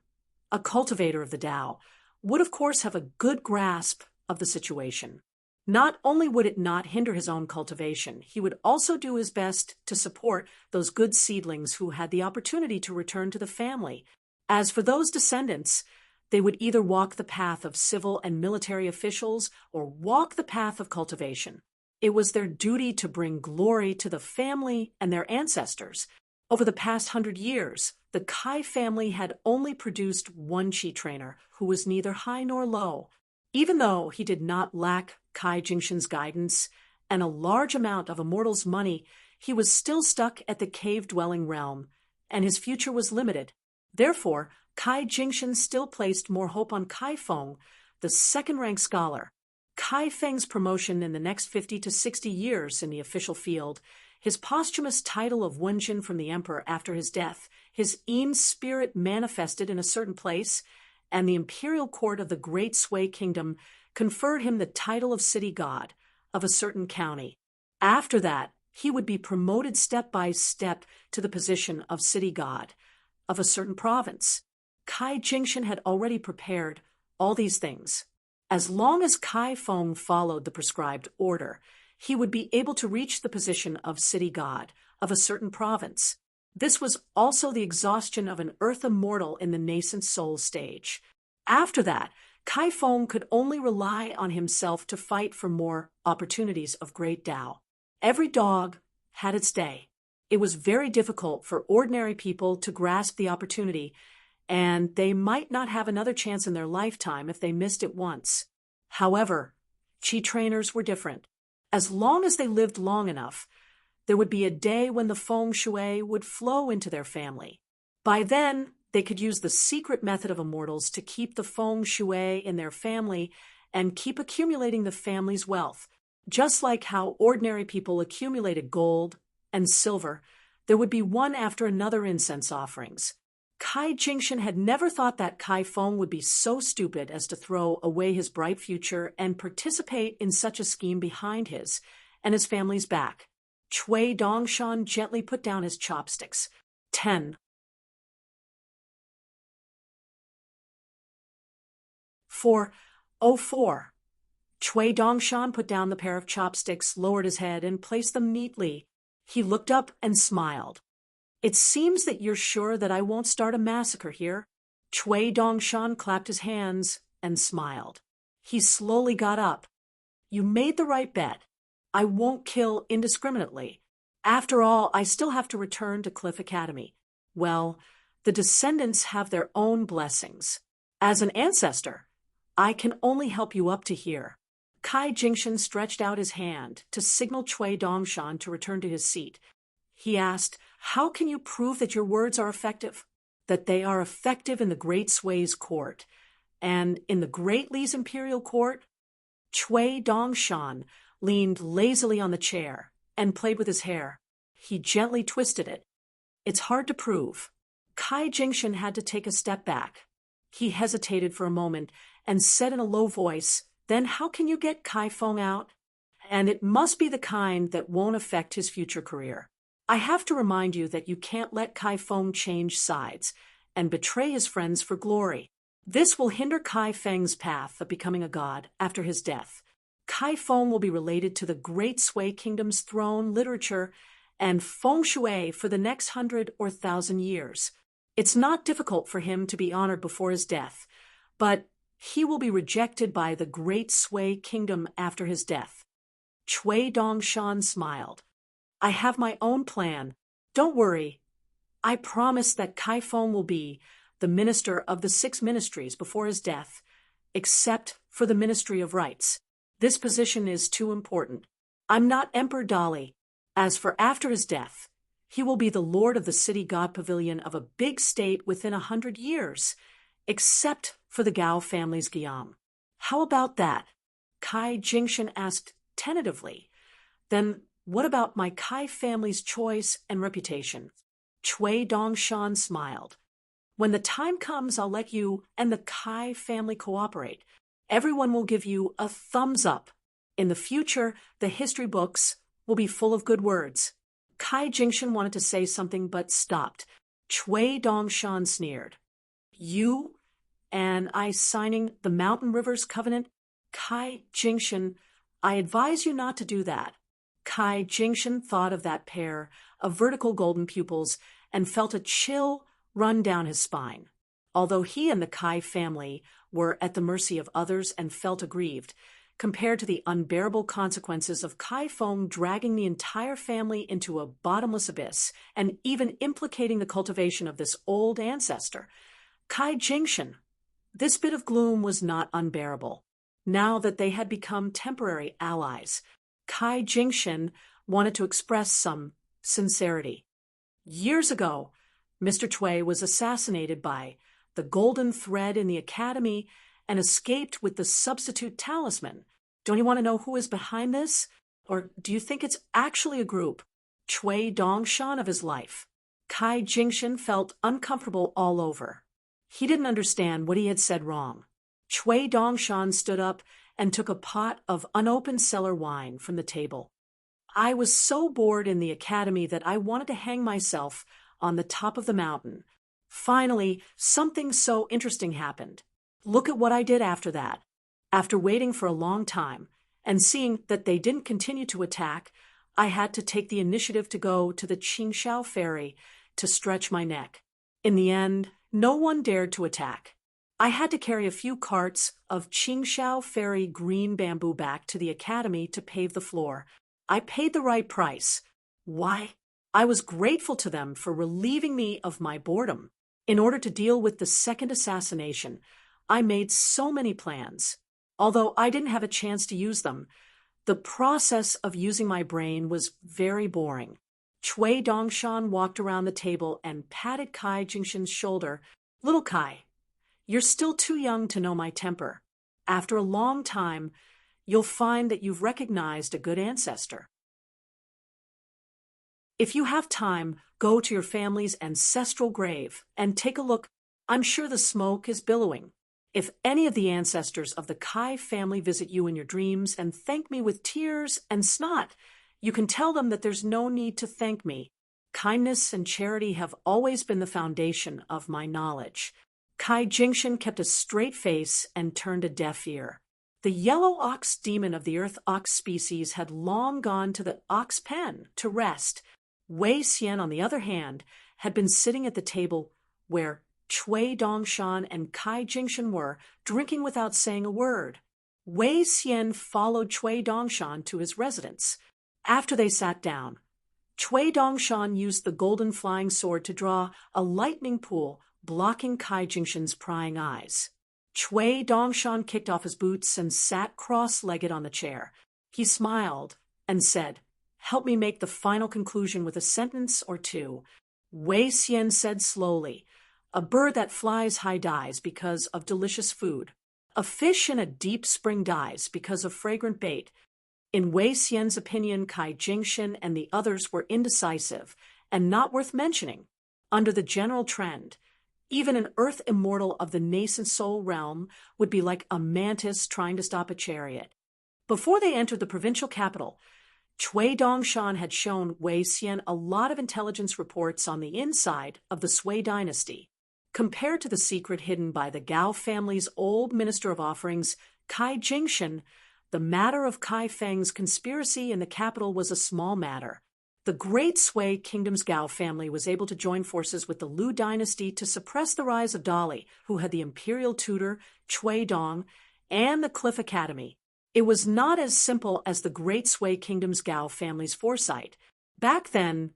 a cultivator of the Tao, would of course have a good grasp of the situation. Not only would it not hinder his own cultivation, he would also do his best to support those good seedlings who had the opportunity to return to the family. As for those descendants, they would either walk the path of civil and military officials or walk the path of cultivation. It was their duty to bring glory to the family and their ancestors. Over the past 100 years, the Kai family had only produced one chi trainer who was neither high nor low. Even though he did not lack Kai Jingshan's guidance and a large amount of immortal's money, he was still stuck at the cave-dwelling realm, and his future was limited. Therefore, Kai Jingshan still placed more hope on Kai Feng, the second-rank scholar. Kai Feng's promotion in the next 50 to 60 years in the official field, his posthumous title of Wenjin from the emperor after his death, his Ean spirit manifested in a certain place, and the imperial court of the Great Sui Kingdom conferred him the title of city god of a certain county. After that, he would be promoted step by step to the position of city god of a certain province. Kai Jingshan had already prepared all these things. As long as Kai Feng followed the prescribed order, he would be able to reach the position of city god of a certain province. This was also the exhaustion of an earth immortal in the nascent soul stage. After that, Kai Feng could only rely on himself to fight for more opportunities of great Tao. Every dog had its day. It was very difficult for ordinary people to grasp the opportunity, and they might not have another chance in their lifetime if they missed it once. However, chi trainers were different. As long as they lived long enough, there would be a day when the feng shui would flow into their family. By then, They could use the secret method of immortals to keep the feng shui in their family and keep accumulating the family's wealth. Just like how ordinary people accumulated gold and silver, there would be one after another incense offerings. Kai Jingshan had never thought that Kai Feng would be so stupid as to throw away his bright future and participate in such a scheme behind his and his family's back. Cui Dongshan gently put down his chopsticks. 10. 404. Cui Dongshan put down the pair of chopsticks, lowered his head, and placed them neatly. He looked up and smiled. It seems that you're sure that I won't start a massacre here. Cui Dongshan clapped his hands and smiled. He slowly got up. You made the right bet. I won't kill indiscriminately. After all, I still have to return to Cliff Academy. Well, the descendants have their own blessings. As an ancestor, I can only help you up to here. Kai Jingshan stretched out his hand to signal Cui Dongshan to return to his seat. He asked, how can you prove that your words are effective? That they are effective in the Great Sui's court. And in the Great Li's imperial court? Cui Dongshan leaned lazily on the chair and played with his hair. He gently twisted it. It's hard to prove. Kai Jingshan had to take a step back. He hesitated for a moment and said in a low voice, then how can you get Kai Feng out? And it must be the kind that won't affect his future career. I have to remind you that you can't let Kai Feng change sides and betray his friends for glory. This will hinder Kai Feng's path of becoming a god after his death. Kai Feng will be related to the Great Sui Kingdom's throne, literature, and feng shui for the next 100 or 1,000 years. It's not difficult for him to be honored before his death, but he will be rejected by the Great Sui Kingdom after his death. Cui Dongshan smiled. I have my own plan. Don't worry. I promise that Kai Feng will be the minister of the 6 ministries before his death, except for the Ministry of Rights. This position is too important. I'm not Emperor Dali. As for after his death, he will be the lord of the city god pavilion of a big state within 100 years, except for the Gao family's Guillaume. How about that? Kai Jingshan asked tentatively. Then what about my Kai family's choice and reputation? Cui Dongshan smiled. When the time comes, I'll let you and the Kai family cooperate. Everyone will give you a thumbs up. In the future, the history books will be full of good words. Kai Jingshan wanted to say something but stopped. Cui Dongshan sneered. You and I signing the Mountain Rivers Covenant? Kai Jingshan, I advise you not to do that. Kai Jingshan thought of that pair of vertical golden pupils and felt a chill run down his spine. Although he and the Kai family were at the mercy of others and felt aggrieved, compared to the unbearable consequences of Kai Feng dragging the entire family into a bottomless abyss and even implicating the cultivation of this old ancestor, Kai Jingshan, this bit of gloom was not unbearable. Now that they had become temporary allies, Kai Jingshan wanted to express some sincerity. Years ago, Mr. Cui was assassinated by the golden thread in the academy and escaped with the substitute talisman. Don't you want to know who is behind this? Or do you think it's actually a group? Cui Dongshan of his life. Kai Jingshan felt uncomfortable all over. He didn't understand what he had said wrong. Cui Dongshan stood up and took a pot of unopened cellar wine from the table. I was so bored in the academy that I wanted to hang myself on the top of the mountain. Finally, something so interesting happened. Look at what I did after that. After waiting for a long time and seeing that they didn't continue to attack, I had to take the initiative to go to the Qingxiao ferry to stretch my neck. In the end, no one dared to attack. I had to carry a few carts of Qingxiao ferry green bamboo back to the academy to pave the floor. I paid the right price. Why? I was grateful to them for relieving me of my boredom. In order to deal with the second assassination, I made so many plans. Although I didn't have a chance to use them, the process of using my brain was very boring. Cui Dongshan walked around the table and patted Kai Jingshan's shoulder Little Kai, you're still too young to know my temper. After a long time, you'll find that you've recognized a good ancestor. If you have time, go to your family's ancestral grave and take a look. I'm sure the smoke is billowing. If any of the ancestors of the Kai family visit you in your dreams and thank me with tears and snot, you can tell them that there's no need to thank me. Kindness and charity have always been the foundation of my knowledge. Kai Jingshan kept a straight face and turned a deaf ear. The yellow ox demon of the earth ox species had long gone to the ox pen to rest. Wei Xian, on the other hand, had been sitting at the table where Cui Dongshan and Kai Jingshan were, drinking without saying a word. Wei Xian followed Cui Dongshan to his residence. After they sat down, Cui Dongshan used the golden flying sword to draw a lightning pool, blocking Kai Jingshan's prying eyes. Cui Dongshan kicked off his boots and sat cross-legged on the chair. He smiled and said, "Help me make the final conclusion with a sentence or two." Wei Xian said slowly, "A bird that flies high dies because of delicious food. A fish in a deep spring dies because of fragrant bait." In Wei Xian's opinion, Kai Jingshan and the others were indecisive and not worth mentioning. Under the general trend, even an earth immortal of the nascent soul realm would be like a mantis trying to stop a chariot. Before they entered the provincial capital, Cui Dongshan had shown Wei Xian a lot of intelligence reports on the inside of the Sui dynasty. Compared to the secret hidden by the Gao family's old minister of offerings, Kai Jingshan, the matter of Kai Feng's conspiracy in the capital was a small matter. The great Sui kingdom's Gao family was able to join forces with the Lu dynasty to suppress the rise of Dali, who had the imperial tutor, Cui Dong, and the Cliff Academy. It was not as simple as the great Sui kingdom's Gao family's foresight. Back then,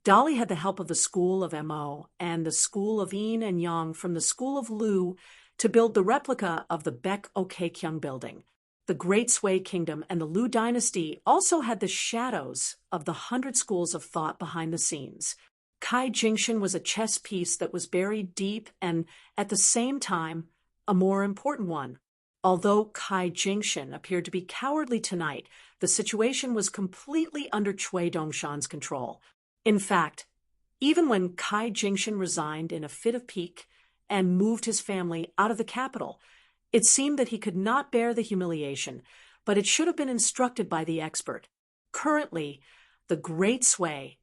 Dali had the help of the school of Mo and the school of Yin and Yang from the school of Lu to build the replica of the Baek Okekyung building. The Great Sui Kingdom and the Lu dynasty also had the shadows of the 100 schools of thought behind the scenes. Kai Jingshan was a chess piece that was buried deep and, at the same time, a more important one. Although Kai Jingshan appeared to be cowardly tonight, the situation was completely under Cui Dongshan's control. In fact, even when Kai Jingshan resigned in a fit of pique and moved his family out of the capital, it seemed that he could not bear the humiliation, but it should have been instructed by the expert. Currently, the Great Sui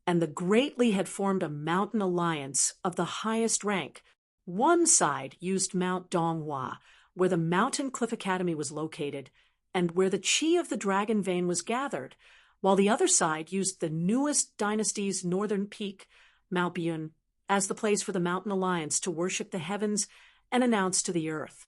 and the Great Li had formed a mountain alliance of the highest rank. One side used Mount Donghua, where the Mountain Cliff Academy was located, and where the chi of the dragon vein was gathered, while the other side used the newest dynasty's northern peak, Mount Biyun, as the place for the Mountain Alliance to worship the heavens and announce to the earth.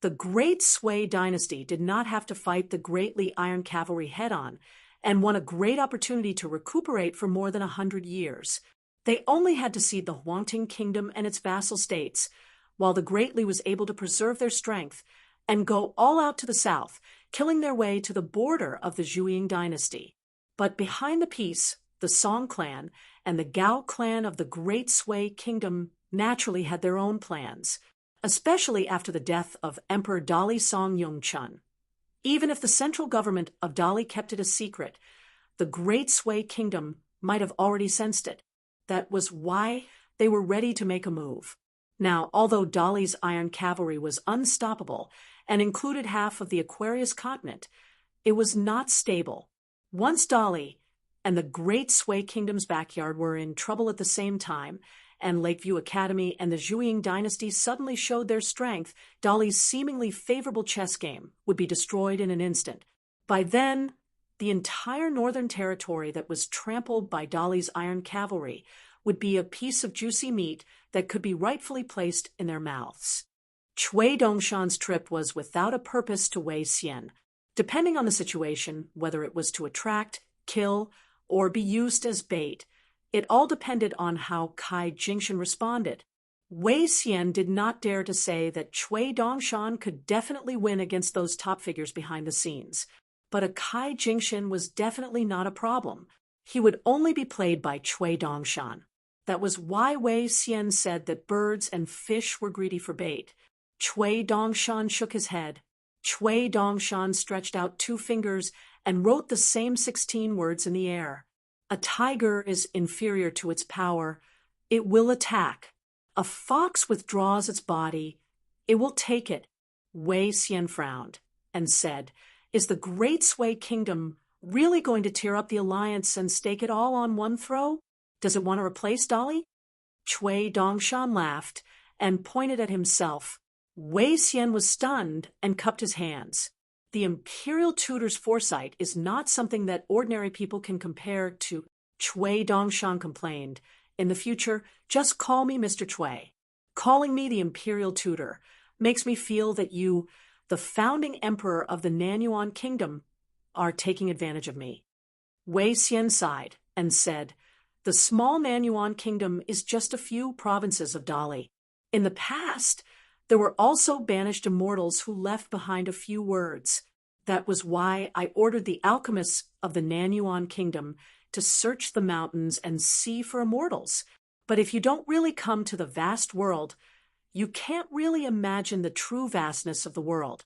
The Great Sui dynasty did not have to fight the Great Li Iron Cavalry head-on and won a great opportunity to recuperate for more than 100 years. They only had to cede the Huangting Kingdom and its vassal states, while the Great Li was able to preserve their strength and go all out to the south, killing their way to the border of the Zhuiying dynasty. But behind the peace, the Song clan and the Gao clan of the Great Sui Kingdom naturally had their own plans, especially after the death of Emperor Dali Song Yongchun. Even if the central government of Dali kept it a secret, the Great Sui Kingdom might have already sensed it. That was why they were ready to make a move. Now, although Dali's Iron Cavalry was unstoppable and included half of the Aquarius continent, it was not stable. Once Dali and the Great Sui Kingdom's backyard were in trouble at the same time, and Lakeview Academy and the Zhuiying dynasty suddenly showed their strength, Dali's seemingly favorable chess game would be destroyed in an instant. By then, the entire northern territory that was trampled by Dali's Iron Cavalry would be a piece of juicy meat that could be rightfully placed in their mouths. Cui Dongshan's trip was without a purpose to Wei Xian. Depending on the situation, whether it was to attract, kill, or be used as bait, it all depended on how Kai Jingshan responded. Wei Xian did not dare to say that Cui Dongshan could definitely win against those top figures behind the scenes, but a Kai Jingshan was definitely not a problem. He would only be played by Cui Dongshan. That was why Wei Xian said that birds and fish were greedy for bait. Chui Dongshan shook his head. Chui Dongshan stretched out 2 fingers and wrote the same 16 words in the air. A tiger is inferior to its power. It will attack. A fox withdraws its body. It will take it. Wei Xian frowned and said, "Is the Great Sui Kingdom really going to tear up the alliance and stake it all on one throw? Does it want to replace Dolly?" Chui Dongshan laughed and pointed at himself. Wei Xian was stunned and cupped his hands. The imperial tutor's foresight is not something that ordinary people can compare to. Chui Dongshan complained. "In the future, just call me Mr. Chui. Calling me the imperial tutor makes me feel that you, the founding emperor of the Nanyuan kingdom, are taking advantage of me." Wei Xian sighed and said, "The small Nanyuan kingdom is just a few provinces of Dali. In the past, there were also banished immortals who left behind a few words. That was why I ordered the alchemists of the Nanyuan kingdom to search the mountains and sea for immortals. But if you don't really come to the vast world, you can't really imagine the true vastness of the world."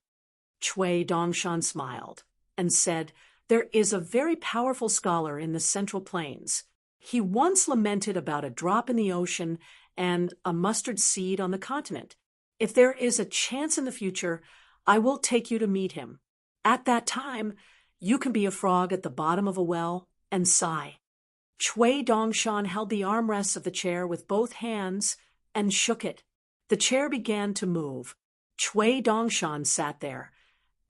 Chui Dongshan smiled and said, "There is a very powerful scholar in the Central Plains. He once lamented about a drop in the ocean and a mustard seed on the continent. If there is a chance in the future, I will take you to meet him. At that time, you can be a frog at the bottom of a well and sigh." Chui Dongshan held the armrests of the chair with both hands and shook it. The chair began to move. Chui Dongshan sat there,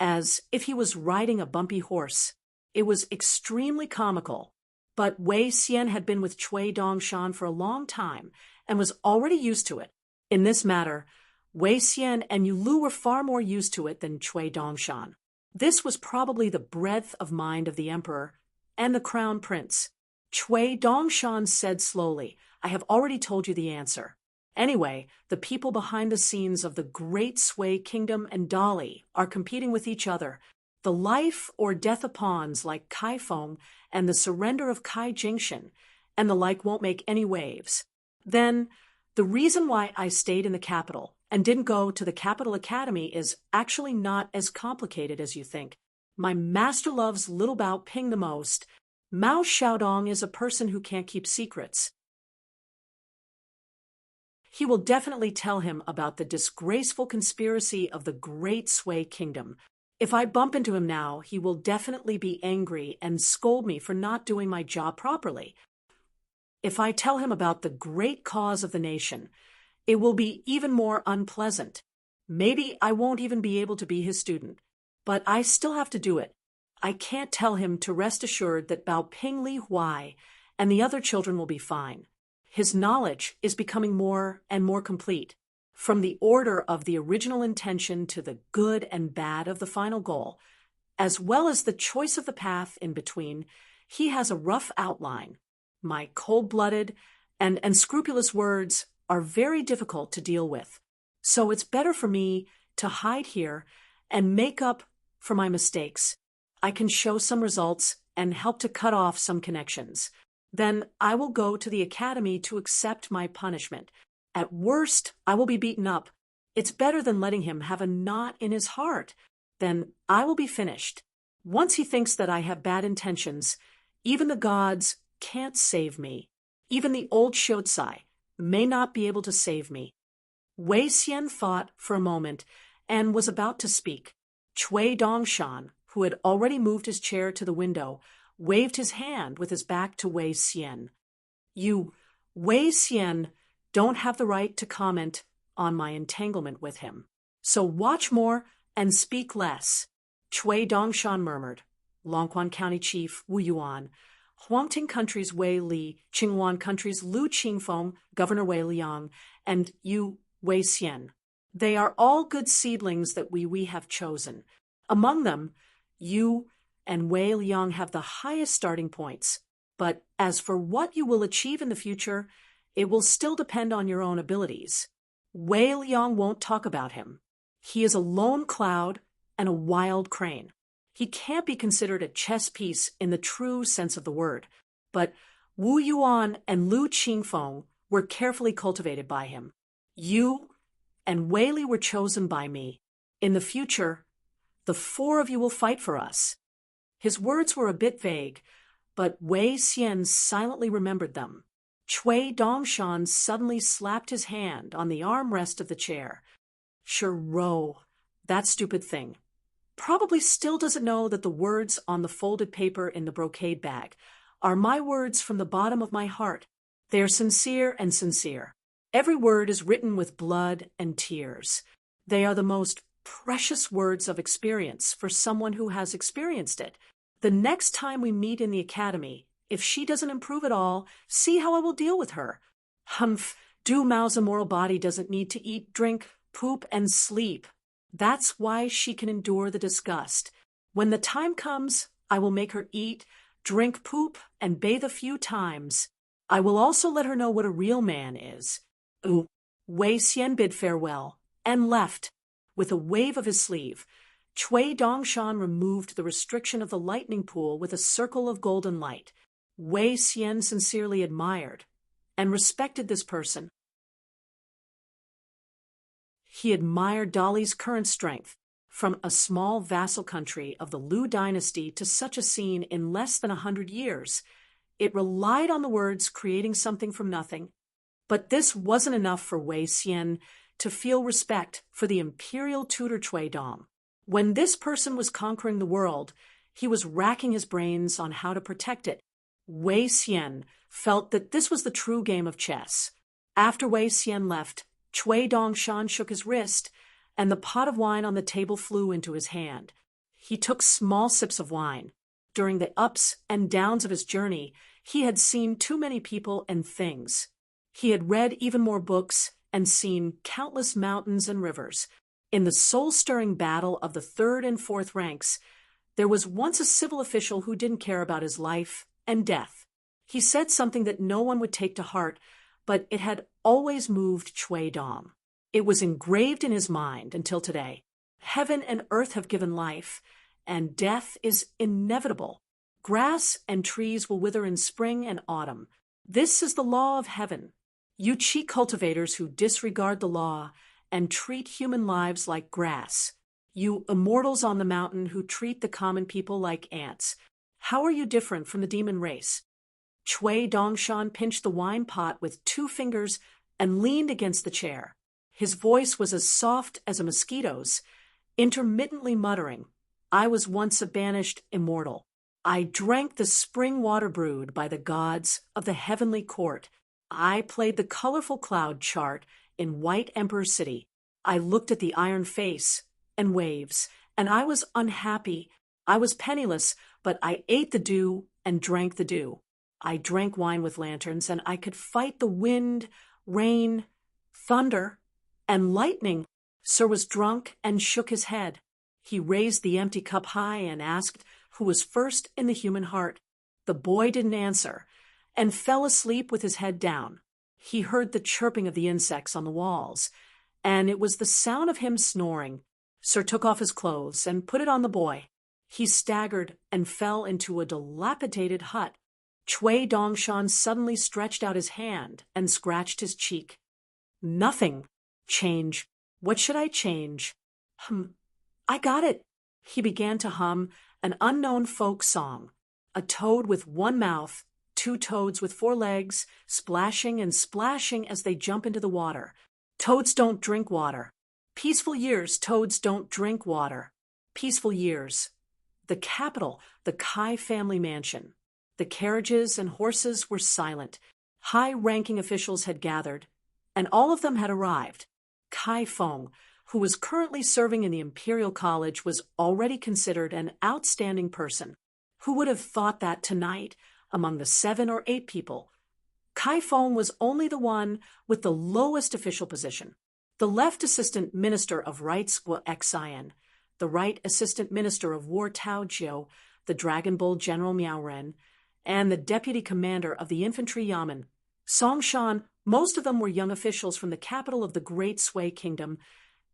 as if he was riding a bumpy horse. It was extremely comical, but Wei Xian had been with Chui Dongshan for a long time and was already used to it. In this matter, Wei Xian and Yu Lu were far more used to it than Chui Dongshan. This was probably the breadth of mind of the emperor and the crown prince. Chui Dongshan said slowly, "I have already told you the answer. Anyway, the people behind the scenes of the Great Sui Kingdom and Dali are competing with each other. The life or death of pawns like Kai Feng and the surrender of Kai Jingshan and the like won't make any waves. Then, the reason why I stayed in the capital and didn't go to the Capital Academy is actually not as complicated as you think. My master loves little Bao Ping the most. Mao Xiaodong is a person who can't keep secrets. He will definitely tell him about the disgraceful conspiracy of the Great Sui Kingdom. If I bump into him now, he will definitely be angry and scold me for not doing my job properly. If I tell him about the great cause of the nation, it will be even more unpleasant. Maybe I won't even be able to be his student, but I still have to do it. I can't tell him to rest assured that Bao Ping Li Huai and the other children will be fine. His knowledge is becoming more and more complete, from the order of the original intention to the good and bad of the final goal, as well as the choice of the path in between. He has a rough outline. My cold-blooded and scrupulous words are very difficult to deal with, so it's better for me to hide here and make up for my mistakes. I can show some results and help to cut off some connections. Then I will go to the academy to accept my punishment. At worst, I will be beaten up. It's better than letting him have a knot in his heart. Then I will be finished. Once he thinks that I have bad intentions, even the gods can't save me. Even the old Shiotsai may not be able to save me." Wei Xian thought for a moment and was about to speak. Chui Dongshan, who had already moved his chair to the window, waved his hand with his back to Wei Xian. "You, Wei Xian, don't have the right to comment on my entanglement with him. So watch more and speak less." Chui Dongshan murmured. Longquan County Chief Wu Yuan, Huangting Country's Wei Li, Qingwan Country's Lu Qingfeng, Governor Wei Liang, and you, Wei Xian. They are all good seedlings that we have chosen. Among them, you and Wei Liang have the highest starting points. But as for what you will achieve in the future, it will still depend on your own abilities. Wei Liang won't talk about him. He is a lone cloud and a wild crane. He can't be considered a chess piece in the true sense of the word. But Wu Yuan and Lu Qingfeng were carefully cultivated by him. You and Wei were chosen by me. In the future, the four of you will fight for us." His words were a bit vague, but Wei Xian silently remembered them. Cui Dongshan suddenly slapped his hand on the armrest of the chair. Sure, that stupid thing. Probably still doesn't know that the words on the folded paper in the brocade bag are my words from the bottom of my heart. They are sincere and sincere. Every word is written with blood and tears. They are the most precious words of experience for someone who has experienced it. The next time we meet in the academy, if she doesn't improve at all, see how I will deal with her. Humph, Du Mao's immoral body doesn't need to eat, drink, poop, and sleep. That's why she can endure the disgust. When the time comes, I will make her eat, drink, poop, and bathe a few times. I will also let her know what a real man is. Ooh. Wei Xian bid farewell and left. With a wave of his sleeve, Cui Dongshan removed the restriction of the lightning pool with a circle of golden light. Wei Xian sincerely admired and respected this person. He admired Dali's current strength. From a small vassal country of the Liu dynasty to such a scene in less than 100 years, it relied on the words creating something from nothing. But this wasn't enough for Wei Xian to feel respect for the imperial tutor Cui Dong. When this person was conquering the world, he was racking his brains on how to protect it. Wei Xian felt that this was the true game of chess. After Wei Xian left, Cui Dongshan shook his wrist, and the pot of wine on the table flew into his hand. He took small sips of wine. During the ups and downs of his journey, he had seen too many people and things. He had read even more books and seen countless mountains and rivers. In the soul-stirring battle of the third and fourth ranks, there was once a civil official who didn't care about his life and death. He said something that no one would take to heart, but it had always moved Cui Dong. It was engraved in his mind until today. Heaven and earth have given life, and death is inevitable. Grass and trees will wither in spring and autumn. This is the law of heaven. You cheat cultivators who disregard the law and treat human lives like grass. You immortals on the mountain who treat the common people like ants. How are you different from the demon race? Cui Dongshan pinched the wine pot with 2 fingers and leaned against the chair. His voice was as soft as a mosquito's, intermittently muttering, "I was once a banished immortal. I drank the spring water brewed by the gods of the heavenly court. I played the colorful cloud chart in White Emperor City. I looked at the iron face and waves, and I was unhappy. I was penniless, but I ate the dew and drank the dew. I drank wine with lanterns, and I could fight the wind, rain, thunder, and lightning." Sir was drunk and shook his head. He raised the empty cup high and asked who was first in the human heart. The boy didn't answer and fell asleep with his head down. He heard the chirping of the insects on the walls, and it was the sound of him snoring. Sir took off his clothes and put it on the boy. He staggered and fell into a dilapidated hut. Cui Dongshan suddenly stretched out his hand and scratched his cheek. "Nothing. Change. What should I change? I got it." He began to hum an unknown folk song. A toad with 1 mouth, 2 toads with 4 legs, splashing and splashing as they jump into the water. Toads don't drink water. Peaceful years, toads don't drink water. Peaceful years. The capital, the Kai family mansion. The carriages and horses were silent. High-ranking officials had gathered, and all of them had arrived. Kai Feng, who was currently serving in the Imperial College, was already considered an outstanding person. Who would have thought that tonight, among the 7 or 8 people, Kai Feng was only the one with the lowest official position? The left assistant minister of rights Xian, the right assistant minister of war Tao Jiu, the Dragon Bull General Miao Ren, and the deputy commander of the infantry Yamen, Song Shan. Most of them were young officials from the capital of the Great Sui Kingdom,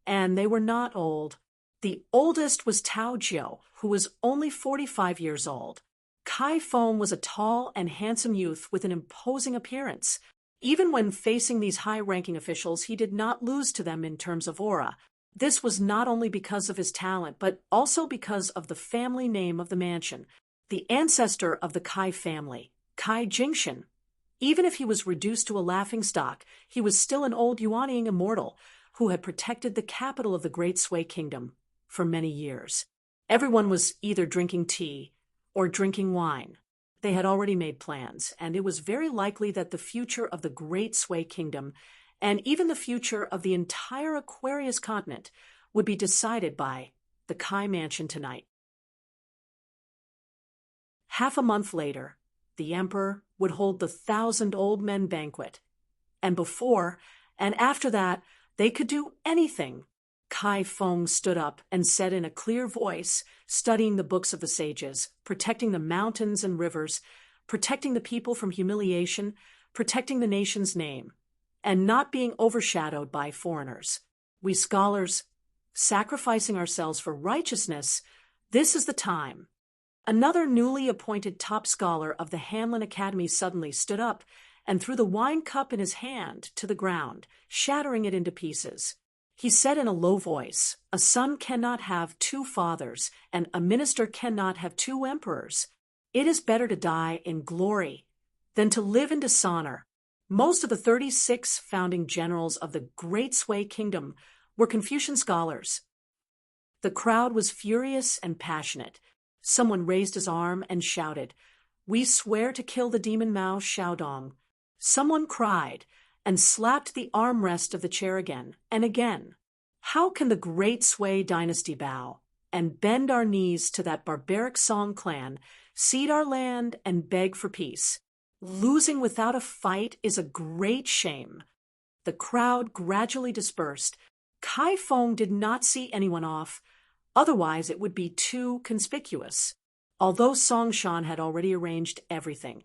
and they were not old. The oldest was Tao Jiu, who was only 45 years old. Kai Feng was a tall and handsome youth with an imposing appearance. Even when facing these high-ranking officials, he did not lose to them in terms of aura. This was not only because of his talent, but also because of the family name of the mansion, the ancestor of the Kai family, Kai Jingshan. Even if he was reduced to a laughingstock, he was still an old Yuanying immortal who had protected the capital of the Great Sui Kingdom for many years. Everyone was either drinking tea or drinking wine. They had already made plans, and it was very likely that the future of the Great Sui Kingdom and even the future of the entire Aquarius continent would be decided by the Kai Mansion tonight. Half a month later, the emperor would hold the 1,000 Old Men banquet, and before and after that, they could do anything. Kai Feng stood up and said in a clear voice, studying the books of the sages, protecting the mountains and rivers, protecting the people from humiliation, protecting the nation's name, and not being overshadowed by foreigners. We scholars, sacrificing ourselves for righteousness, this is the time. Another newly appointed top scholar of the Hanlin Academy suddenly stood up and threw the wine cup in his hand to the ground, shattering it into pieces. He said in a low voice, "A son cannot have two fathers, and a minister cannot have two emperors. It is better to die in glory than to live in dishonor." Most of the 36 founding generals of the Great Sui Kingdom were Confucian scholars. The crowd was furious and passionate. Someone raised his arm and shouted, "We swear to kill the demon Mao Xiaodong." Someone cried and slapped the armrest of the chair again and again. How can the Great Sui dynasty bow and bend our knees to that barbaric Song clan, cede our land and beg for peace? Losing without a fight is a great shame. The crowd gradually dispersed. Kai Feng did not see anyone off, otherwise it would be too conspicuous. Although Song Shan had already arranged everything,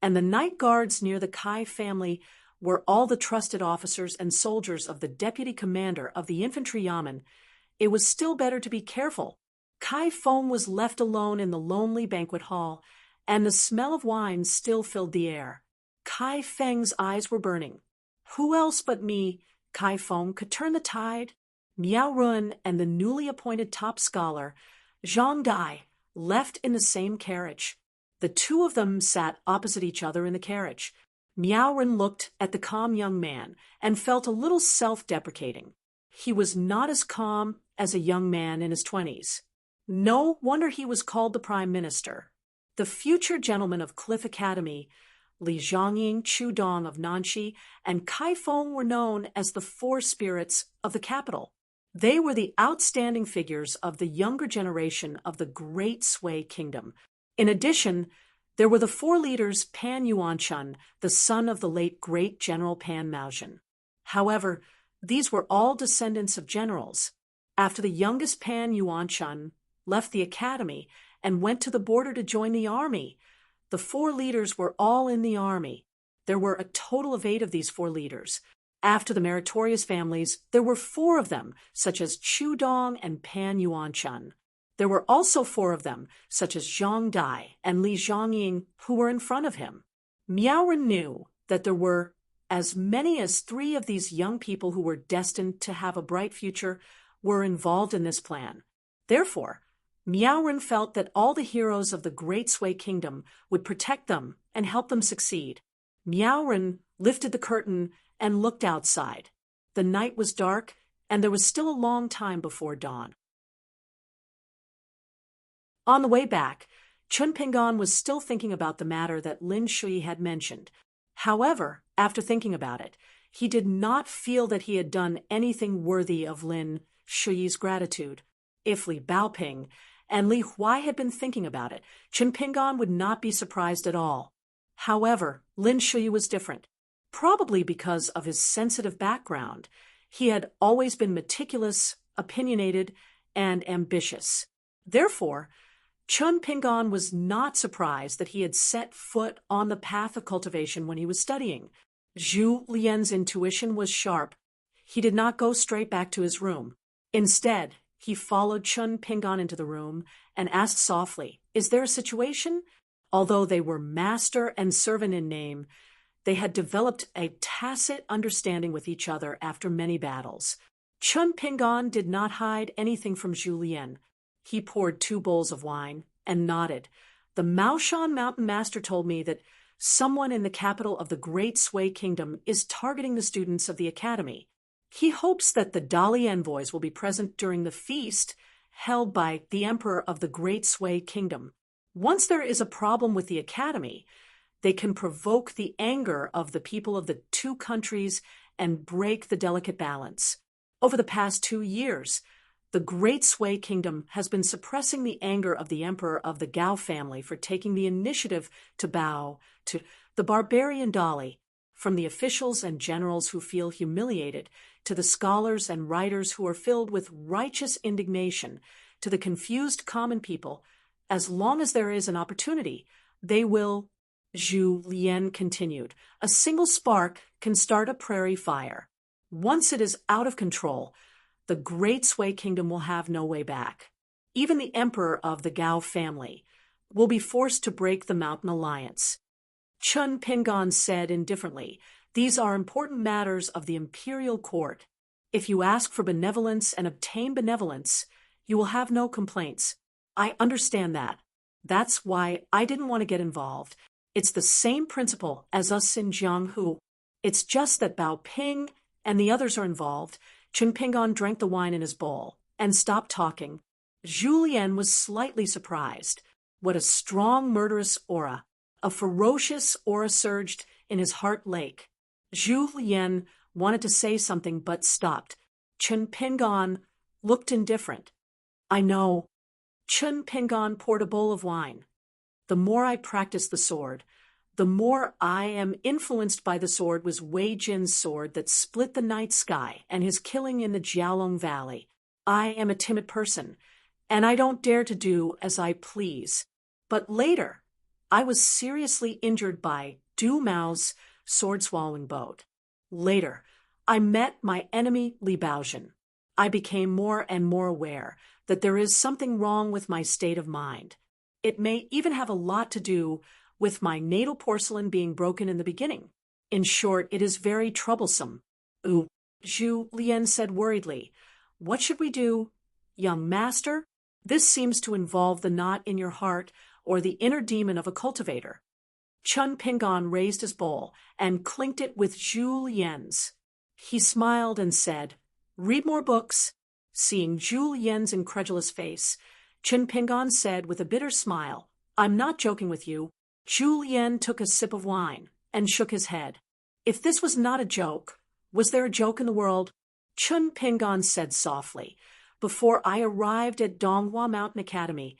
and the night guards near the Kai family were all the trusted officers and soldiers of the deputy commander of the infantry yamen, it was still better to be careful. Kai Feng was left alone in the lonely banquet hall, and the smell of wine still filled the air. Kai Feng's eyes were burning. Who else but me, Kai Feng, could turn the tide? Miao Run and the newly appointed top scholar, Zhang Dai, left in the same carriage. The two of them sat opposite each other in the carriage. Miao Run looked at the calm young man and felt a little self-deprecating. He was not as calm as a young man in his 20s. No wonder he was called the Prime Minister. The future gentlemen of Cliff Academy, Li Zhongying, Chu Dong of Nanxi, and Kai Feng were known as the four spirits of the capital. They were the outstanding figures of the younger generation of the Great Sui Kingdom. In addition, there were the four leaders Pan Yuanchun, the son of the late great General Pan Maozhen. However, these were all descendants of generals. After the youngest Pan Yuanchun left the academy and went to the border to join the army, the four leaders were all in the army. There were a total of 8 of these four leaders. After the meritorious families, there were 4 of them, such as Chu Dong and Pan Yuanchun. There were also 4 of them, such as Zhang Dai and Li Zhongying, who were in front of him. Miao Ren knew that there were as many as 3 of these young people who were destined to have a bright future were involved in this plan. Therefore, Miao Ren felt that all the heroes of the Great Sui Kingdom would protect them and help them succeed. Miao Ren lifted the curtain and looked outside. The night was dark, and there was still a long time before dawn. On the way back, Chun Pingan was still thinking about the matter that Lin Shui had mentioned. However, after thinking about it, he did not feel that he had done anything worthy of Lin Shui's gratitude. If Li Baoping and Li Huai had been thinking about it, Chun Pingan would not be surprised at all. However, Lin Shui was different. Probably because of his sensitive background, he had always been meticulous, opinionated, and ambitious. Therefore, Chun Pingan was not surprised that he had set foot on the path of cultivation when he was studying. Zhu Lian's intuition was sharp. He did not go straight back to his room. Instead, he followed Chun Pingan into the room and asked softly, "Is there a situation?" Although they were master and servant in name, They had developed a tacit understanding with each other after many battles. Chun Pingan did not hide anything from Zhu Lian. He poured 2 bowls of wine and nodded. The Maoshan Mountain Master told me that someone in the capital of the Great Sui Kingdom is targeting the students of the academy. He hopes that the Dali envoys will be present during the feast held by the Emperor of the Great Sui Kingdom. Once there is a problem with the academy, they can provoke the anger of the people of the 2 countries and break the delicate balance. Over the past 2 years, the Great Sui Kingdom has been suppressing the anger of the Emperor of the Gao family for taking the initiative to bow to the barbarian Dali. From the officials and generals who feel humiliated, to the scholars and writers who are filled with righteous indignation, to the confused common people, as long as there is an opportunity, they will, Zhu Lian continued. A single spark can start a prairie fire. Once it is out of control, the Great Sui Kingdom will have no way back. Even the Emperor of the Gao family will be forced to break the mountain alliance. Chun Pingan said indifferently, "These are important matters of the imperial court. If you ask for benevolence and obtain benevolence, you will have no complaints. I understand that. That's why I didn't want to get involved. It's the same principle as us in Jianghu. It's just that Bao Ping and the others are involved." Chun Pingan drank the wine in his bowl and stopped talking. Zhu Lian was slightly surprised. What a strong, murderous aura. A ferocious aura surged in his heart lake. Zhu Lian wanted to say something but stopped. Chun Pingan looked indifferent. "I know." Chun Pingan poured a bowl of wine. "The more I practice the sword, the more I am influenced by the sword was Wei Jin's sword that split the night sky and his killing in the Jiaolong Valley. I am a timid person, and I don't dare to do as I please. But later, I was seriously injured by Du Mao's sword-swallowing boat. Later, I met my enemy Li Baozhen. I became more and more aware that there is something wrong with my state of mind. It may even have a lot to do with my natal porcelain being broken in the beginning. In short, it is very troublesome." "Ooh," Zhu Lian said worriedly. "What should we do, young master? This seems to involve the knot in your heart or the inner demon of a cultivator." Chun Pingan raised his bowl and clinked it with Zhu Lian's. He smiled and said, "Read more books." Seeing Zhu Lian's incredulous face, Chun Pingan said with a bitter smile, "I'm not joking with you." Zhu Lian took a sip of wine and shook his head. "If this was not a joke, was there a joke in the world?" Chun Pingan said softly, "Before I arrived at Donghua Mountain Academy,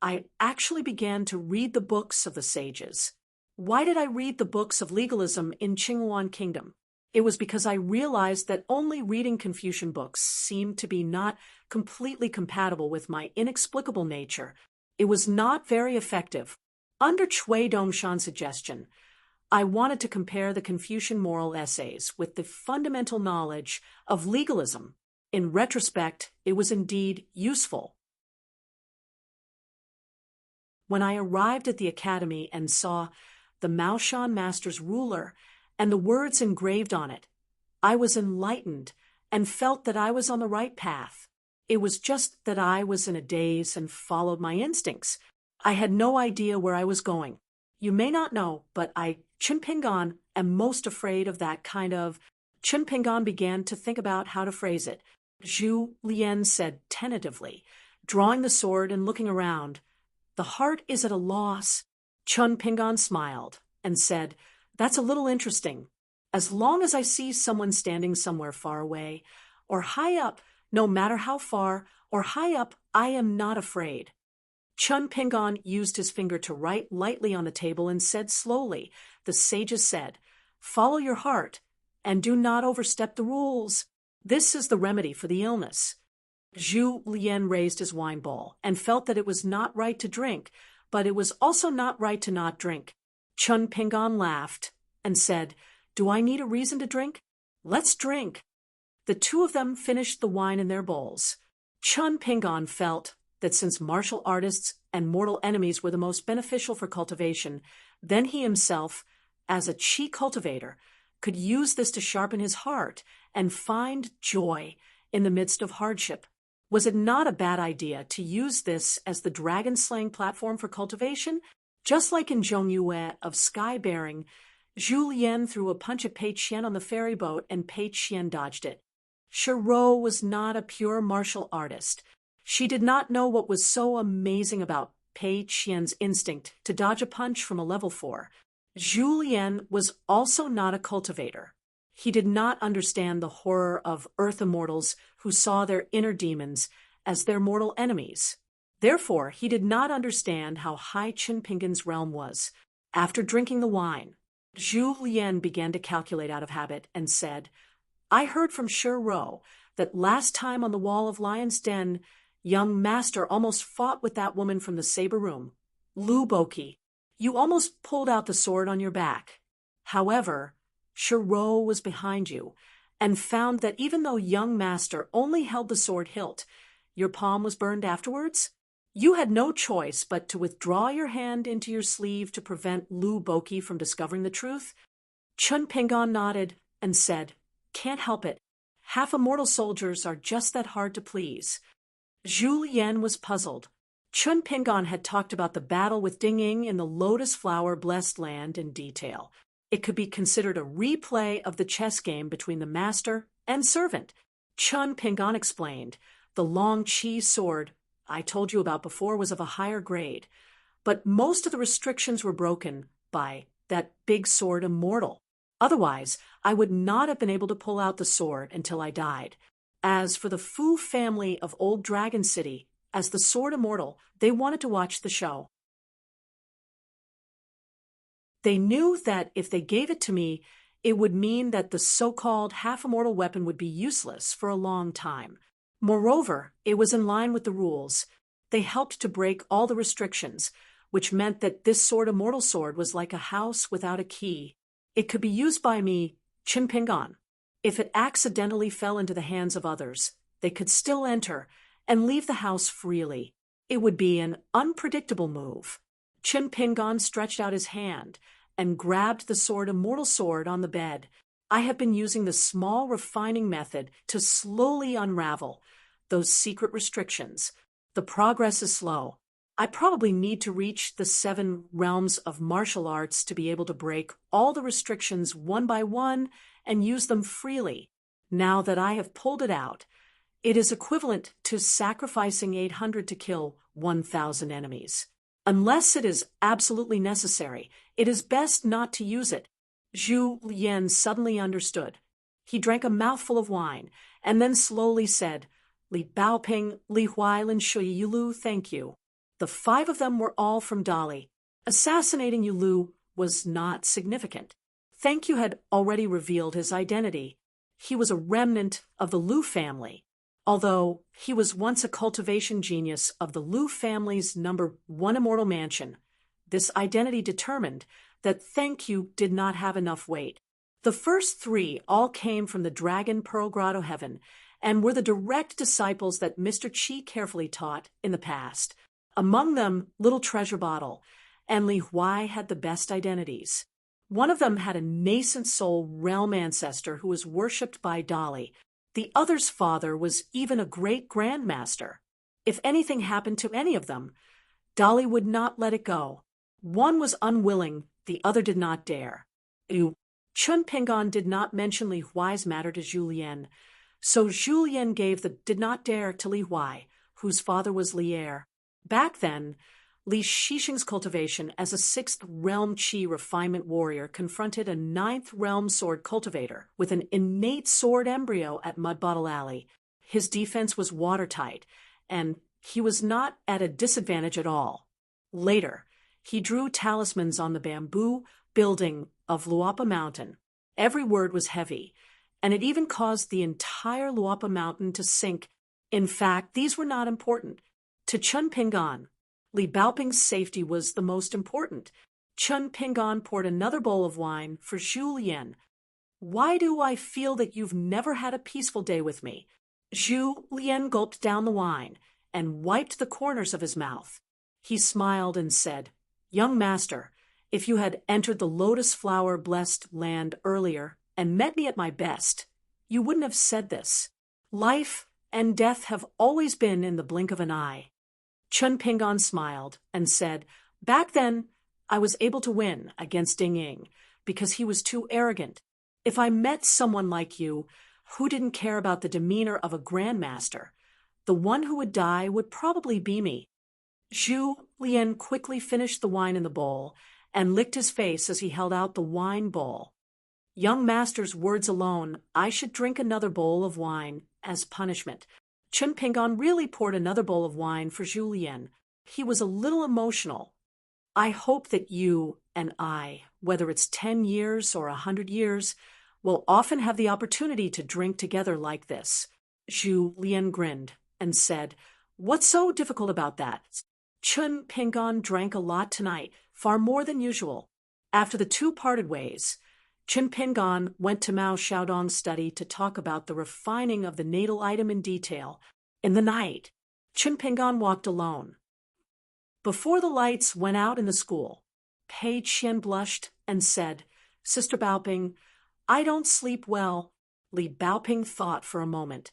I actually began to read the books of the sages. Why did I read the books of legalism in Qinghuan Kingdom? It was because I realized that only reading Confucian books seemed to be not completely compatible with my inexplicable nature. It was not very effective. Under Cui Dongshan's suggestion, I wanted to compare the Confucian moral essays with the fundamental knowledge of legalism. In retrospect, it was indeed useful. When I arrived at the academy and saw the Maoshan Master's ruler and the words engraved on it, I was enlightened and felt that I was on the right path. It was just that I was in a daze and followed my instincts. I had no idea where I was going. You may not know, but I, Chun Pingan, am most afraid of that kind of... Chun Pingan began to think about how to phrase it. Zhu Lian said tentatively, drawing the sword and looking around, "The heart is at a loss." Chun Pingan smiled and said, "That's a little interesting. As long as I see someone standing somewhere far away or high up, no matter how far or high up, I am not afraid." Chun Pingan used his finger to write lightly on the table and said slowly, "The sages said, follow your heart and do not overstep the rules. This is the remedy for the illness." Zhu Lian raised his wine bowl and felt that it was not right to drink, but it was also not right to not drink. Chun Pingan laughed and said, "Do I need a reason to drink? Let's drink." The two of them finished the wine in their bowls. Chun Pingan felt that since martial artists and mortal enemies were the most beneficial for cultivation, then he himself as a chi cultivator, could use this to sharpen his heart and find joy in the midst of hardship. Was it not a bad idea to use this as the dragon-slaying platform for cultivation? Just like in Zhongyue of sky-bearing, Zhu Lian threw a punch at Pei Qian on the ferry boat and Pei Qian dodged it. Shiro was not a pure martial artist. She did not know what was so amazing about Pei Qian's instinct to dodge a punch from a level 4. Zhu Lian was also not a cultivator. He did not understand the horror of earth immortals who saw their inner demons as their mortal enemies. Therefore, he did not understand how high Qin Pingan's realm was. After drinking the wine, Zhu Lian began to calculate out of habit and said, "I heard from Shiro that last time on the wall of Lion's Den, young master almost fought with that woman from the saber room, Lu Boki. You almost pulled out the sword on your back. However, Shiro was behind you and found that even though young master only held the sword hilt, your palm was burned afterwards. You had no choice but to withdraw your hand into your sleeve to prevent Lu Boki from discovering the truth." Chun Pingan nodded and said, "Can't help it. Half-immortal soldiers are just that hard to please." Zhu Lian was puzzled. Chun Pingan had talked about the battle with Ding Ying in the Lotus Flower Blessed Land in detail. It could be considered a replay of the chess game between the master and servant. Chun Pingan explained, "The long chi sword I told you about before was of a higher grade, but most of the restrictions were broken by that big sword immortal. Otherwise, I would not have been able to pull out the sword until I died. As for the Fu family of Old Dragon City, as the sword immortal, they wanted to watch the show. They knew that if they gave it to me, it would mean that the so-called half-immortal weapon would be useless for a long time. Moreover, it was in line with the rules. They helped to break all the restrictions, which meant that this sword immortal sword was like a house without a key. It could be used by me, Qin Pingan. If it accidentally fell into the hands of others, they could still enter and leave the house freely. It would be an unpredictable move." Qin Pingan stretched out his hand and grabbed the sword immortal sword on the bed. "I have been using the small refining method to slowly unravel those secret restrictions. The progress is slow. I probably need to reach the 7 realms of martial arts to be able to break all the restrictions one by one and use them freely. Now that I have pulled it out, it is equivalent to sacrificing 800 to kill 1,000 enemies. Unless it is absolutely necessary, it is best not to use it." Zhu Lian suddenly understood. He drank a mouthful of wine and then slowly said, "Li Baoping, Li Huai, Lin Shui Yulu, thank you." The 5 of them were all from Dali. Assassinating Yulu was not significant. Thank you had already revealed his identity. He was a remnant of the Lu family. Although he was once a cultivation genius of the Lu family's #1 immortal mansion, this identity determined that Thank You did not have enough weight. The first 3 all came from the Dragon Pearl Grotto Heaven and were the direct disciples that Mr. Qi carefully taught in the past. Among them, Little Treasure Bottle and Li Huai had the best identities. One of them had a nascent soul realm ancestor who was worshipped by Dali. The other's father was even a great grandmaster. If anything happened to any of them, Dali would not let it go. One was unwilling, the other did not dare. Chun Pingan did not mention Li Huai's matter to Zhu Lian, so Zhu Lian gave the did not dare to Li Huai, whose father was Li Er. Back then, Li Shixing's cultivation as a 6th realm chi refinement warrior confronted a 9th realm sword cultivator with an innate sword embryo at Mud Bottle Alley. His defense was watertight, and he was not at a disadvantage at all. Later, he drew talismans on the bamboo building of Luapa Mountain. Every word was heavy, and it even caused the entire Luapa Mountain to sink. In fact, these were not important. To Chun Pingan, Li Baoping's safety was the most important. Chun Pingan poured another bowl of wine for Zhu Lian. "Why do I feel that you've never had a peaceful day with me?" Zhu Lian gulped down the wine and wiped the corners of his mouth. He smiled and said, "Young master, If you had entered the lotus flower-blessed land earlier and met me at my best, you wouldn't have said this. Life and death have always been in the blink of an eye. Chun Pingon smiled and said, back then, I was able to win against Ding Ying because he was too arrogant. If I met someone like you who didn't care about the demeanor of a grandmaster, the one who would die would probably be me. Zhu Lian quickly finished the wine in the bowl and licked his face as he held out the wine bowl. Young master's words alone, I should drink another bowl of wine as punishment. Chun Pingon really poured another bowl of wine for Zhu Lian. He was a little emotional. I hope that you and I, whether it's 10 years or 100 years, will often have the opportunity to drink together like this. Zhu Lian grinned and said, what's so difficult about that? Chun Pingon drank a lot tonight, far more than usual. After the two parted ways, Chun Pingon went to Mao Xiaodong's study to talk about the refining of the natal item in detail. In the night, Chun Pingon walked alone. Before the lights went out in the school, Pei Qian blushed and said, Sister Baoping, I don't sleep well. Li Baoping thought for a moment,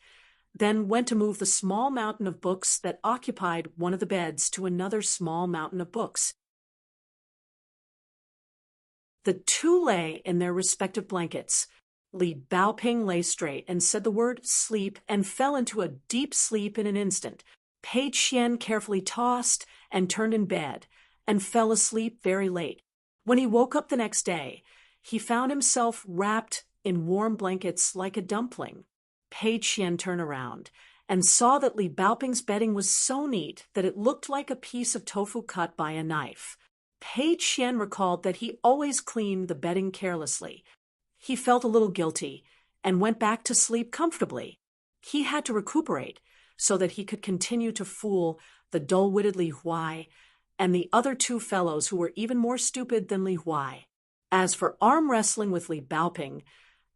then went to move the small mountain of books that occupied one of the beds to another small mountain of books. The two lay in their respective blankets. Li Baoping lay straight and said the word sleep and fell into a deep sleep in an instant. Pei Qian carefully tossed and turned in bed and fell asleep very late. When he woke up the next day, he found himself wrapped in warm blankets like a dumpling. Pei Qian turned around and saw that Li Baoping's bedding was so neat that it looked like a piece of tofu cut by a knife. Pei Qian recalled that he always cleaned the bedding carelessly. He felt a little guilty and went back to sleep comfortably. He had to recuperate so that he could continue to fool the dull-witted Li Huai and the other two fellows who were even more stupid than Li Huai. As for arm wrestling with Li Baoping,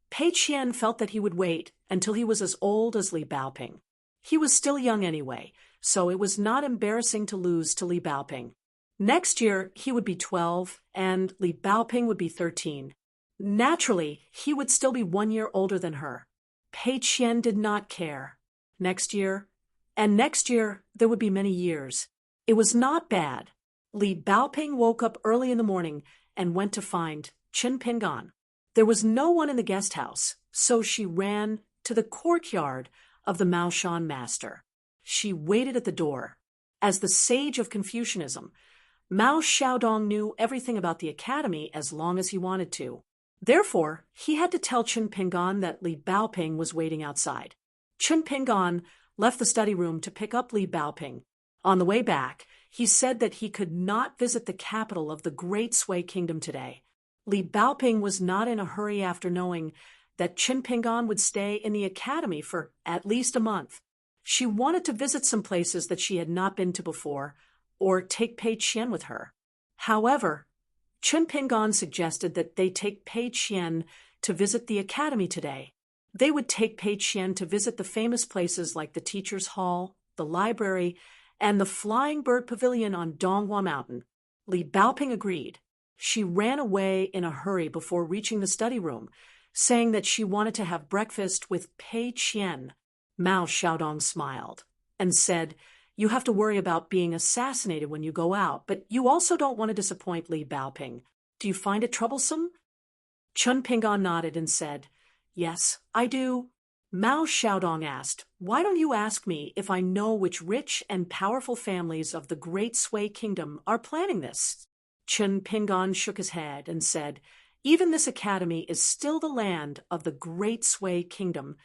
Pei Qian felt that he would wait until he was as old as Li Baoping. He was still young anyway, so it was not embarrassing to lose to Li Baoping. Next year, he would be 12, and Li Baoping would be 13. Naturally, he would still be 1 year older than her. Pei Qian did not care. Next year, there would be many years. It was not bad. Li Baoping woke up early in the morning and went to find Chun Pingon. There was no one in the guest house, so she ran to the courtyard of the Mao Shan master. She waited at the door. As the sage of Confucianism, Mao Xiaodong knew everything about the academy as long as he wanted to. Therefore, he had to tell Chun Pingon that Li Baoping was waiting outside. Chun Pingon left the study room to pick up Li Baoping. On the way back, he said that he could not visit the capital of the Great Sui Kingdom today. Li Baoping was not in a hurry after knowing that Chun Pingon would stay in the academy for at least a month. She wanted to visit some places that she had not been to before, or take Pei Qian with her. However, Chun Pingon suggested that they take Pei Qian to visit the academy today. They would take Pei Qian to visit the famous places like the Teacher's Hall, the library, and the Flying Bird Pavilion on Donghua Mountain. Li Baoping agreed. She ran away in a hurry before reaching the study room, saying that she wanted to have breakfast with Pei Qian. Mao Xiaodong smiled and said, You have to worry about being assassinated when you go out, but you also don't want to disappoint Li Baoping. Do you find it troublesome? Chun Pingon nodded and said, Yes, I do. Mao Xiaodong asked, Why don't you ask me if I know which rich and powerful families of the Great Sui Kingdom are planning this? Chun Pingon shook his head and said, Even this academy is still the land of the Great Sui Kingdom.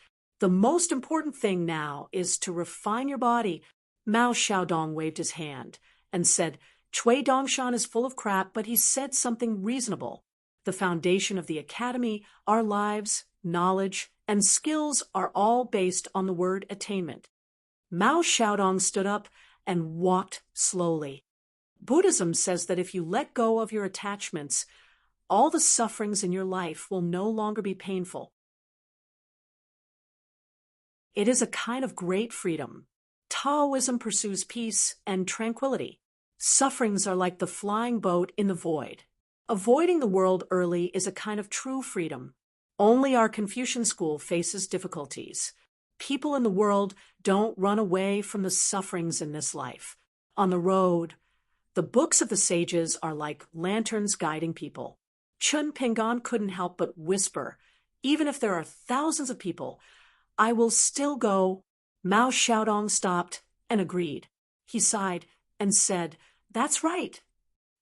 The most important thing now is to refine your body. Mao Xiaodong waved his hand and said, Cui Dongshan is full of crap, but he said something reasonable. The foundation of the academy, our lives, knowledge, and skills are all based on the word attainment. Mao Xiaodong stood up and walked slowly. Buddhism says that if you let go of your attachments, all the sufferings in your life will no longer be painful. It is a kind of great freedom. Taoism pursues peace and tranquility. Sufferings are like the flying boat in the void. Avoiding the world early is a kind of true freedom. Only our Confucian school faces difficulties. People in the world don't run away from the sufferings in this life. On the road, the books of the sages are like lanterns guiding people. Chun Pingan couldn't help but whisper, even if there are thousands of people, I will still go. Mao Xiaodong stopped and agreed. He sighed and said, That's right.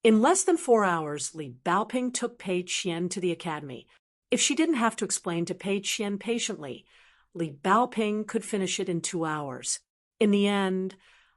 In less than 4 hours, Li Baoping took Pei Qian to the academy. If she didn't have to explain to Pei Qian patiently, Li Baoping could finish it in 2 hours. In the end,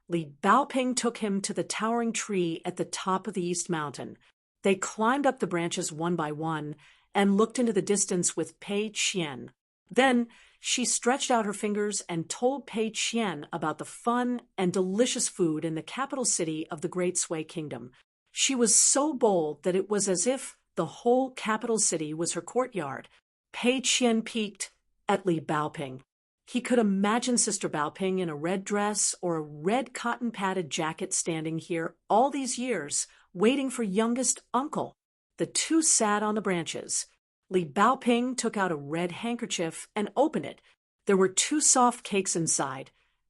Li Baoping took him to the towering tree at the top of the East Mountain. They climbed up the branches one by one and looked into the distance with Pei Qian. Then she stretched out her fingers and told Pei Qian about the fun and delicious food in the capital city of the Great Sui Kingdom. She was so bold that it was as if the whole capital city was her courtyard. Pei Qian peeked at Li Baoping. He could imagine Sister Baoping in a red dress or a red cotton-padded jacket standing here all these years, waiting for youngest uncle. The two sat on the branches. Li Baoping took out a red handkerchief and opened it. There were 2 soft cakes inside,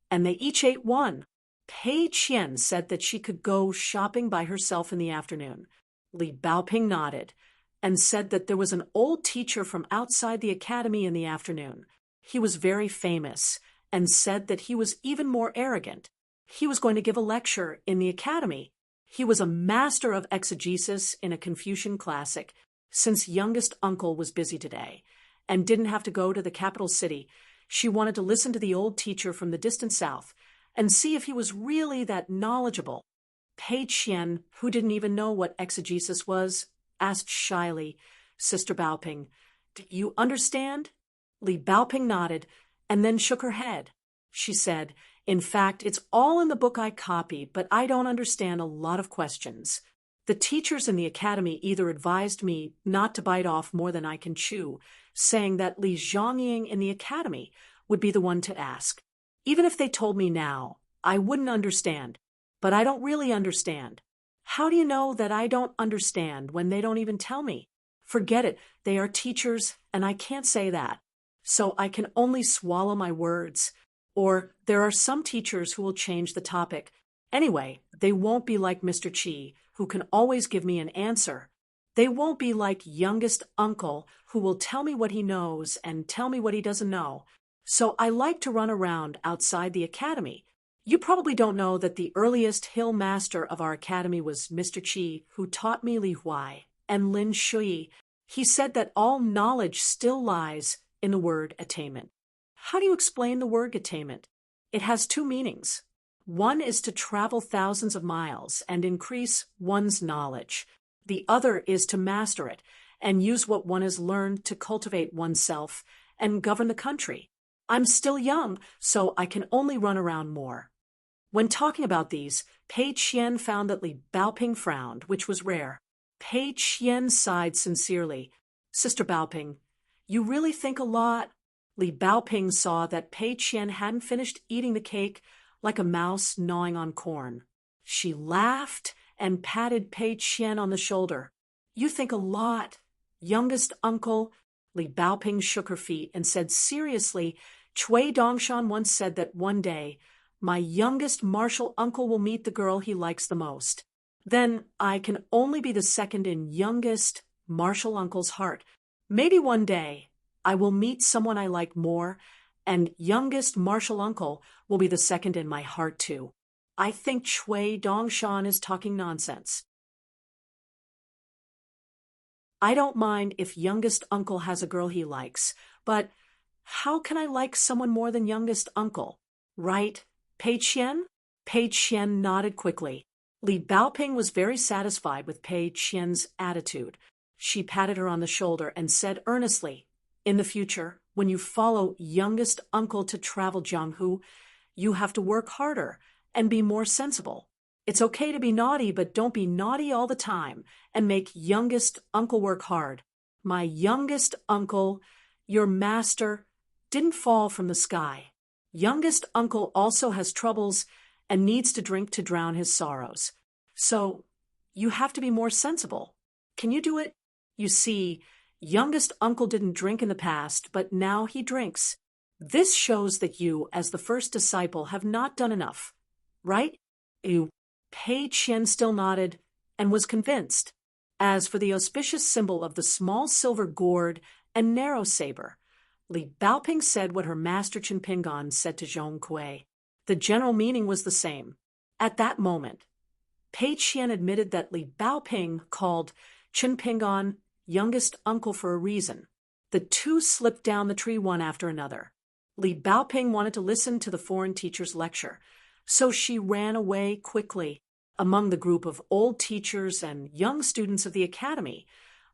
and they each ate one. Pei Qian said that she could go shopping by herself in the afternoon. Li Baoping nodded and said that there was an old teacher from outside the academy in the afternoon. He was very famous and said that he was even more arrogant. He was going to give a lecture in the academy. He was a master of exegesis in a Confucian classic. Since youngest uncle was busy today and didn't have to go to the capital city, she wanted to listen to the old teacher from the distant south and see if he was really that knowledgeable. Pei Qian, who didn't even know what exegesis was, asked shyly, Sister Baoping, do you understand? Li Baoping nodded and then shook her head. She said, In fact, it's all in the book I copy, but I don't understand a lot of questions. The teachers in the academy either advised me not to bite off more than I can chew, saying that Li Zhongying in the academy would be the one to ask. Even if they told me now, I wouldn't understand. But I don't really understand. How do you know that I don't understand when they don't even tell me? Forget it, they are teachers, and I can't say that. So I can only swallow my words. Or there are some teachers who will change the topic. Anyway, they won't be like Mr. Chi, who can always give me an answer. They won't be like youngest uncle, who will tell me what he knows and tell me what he doesn't know. So I like to run around outside the academy. You probably don't know that the earliest hill master of our academy was Mr. Chi, who taught me Li Huai and Lin Shui. He said that all knowledge still lies in the word attainment. How do you explain the word attainment? It has 2 meanings. One is to travel thousands of miles and increase one's knowledge. The other is to master it and use what one has learned to cultivate oneself and govern the country. I'm still young, so I can only run around more. When talking about these, Pei Qian found that Li Baoping frowned, which was rare. Pei Qian sighed sincerely. Sister Baoping, you really think a lot? Li Baoping saw that Pei Qian hadn't finished eating the cake like a mouse gnawing on corn. She laughed and patted Pei Qian on the shoulder. You think a lot. Youngest uncle. Li Baoping shook her feet and said seriously, Cui Dongshan once said that one day, my youngest martial uncle will meet the girl he likes the most. Then I can only be the second in youngest martial uncle's heart. Maybe one day I will meet someone I like more, and youngest martial uncle will be the second in my heart too. I think Cui Dongshan is talking nonsense. I don't mind if youngest uncle has a girl he likes, but how can I like someone more than youngest uncle? Right, Pei Qian? Pei Qian nodded quickly. Li Baoping was very satisfied with Pei Qian's attitude. She patted her on the shoulder and said earnestly, in the future, when you follow youngest uncle to travel Jianghu, you have to work harder and be more sensible. It's okay to be naughty, but don't be naughty all the time and make youngest uncle work hard. My youngest uncle, your master, didn't fall from the sky. Youngest uncle also has troubles and needs to drink to drown his sorrows. So you have to be more sensible. Can you do it? You see, youngest uncle didn't drink in the past, but now he drinks. This shows that you, as the first disciple, have not done enough, right? You. Pei Qian still nodded and was convinced. As for the auspicious symbol of the small silver gourd and narrow saber, Li Baoping said what her master Chen Pingan said to Zhong Kui. The general meaning was the same. At that moment, Pei Qian admitted that Li Baoping called Chen Pingan youngest uncle for a reason. The two slipped down the tree one after another. Li Baoping wanted to listen to the foreign teacher's lecture, so she ran away quickly. Among the group of old teachers and young students of the academy,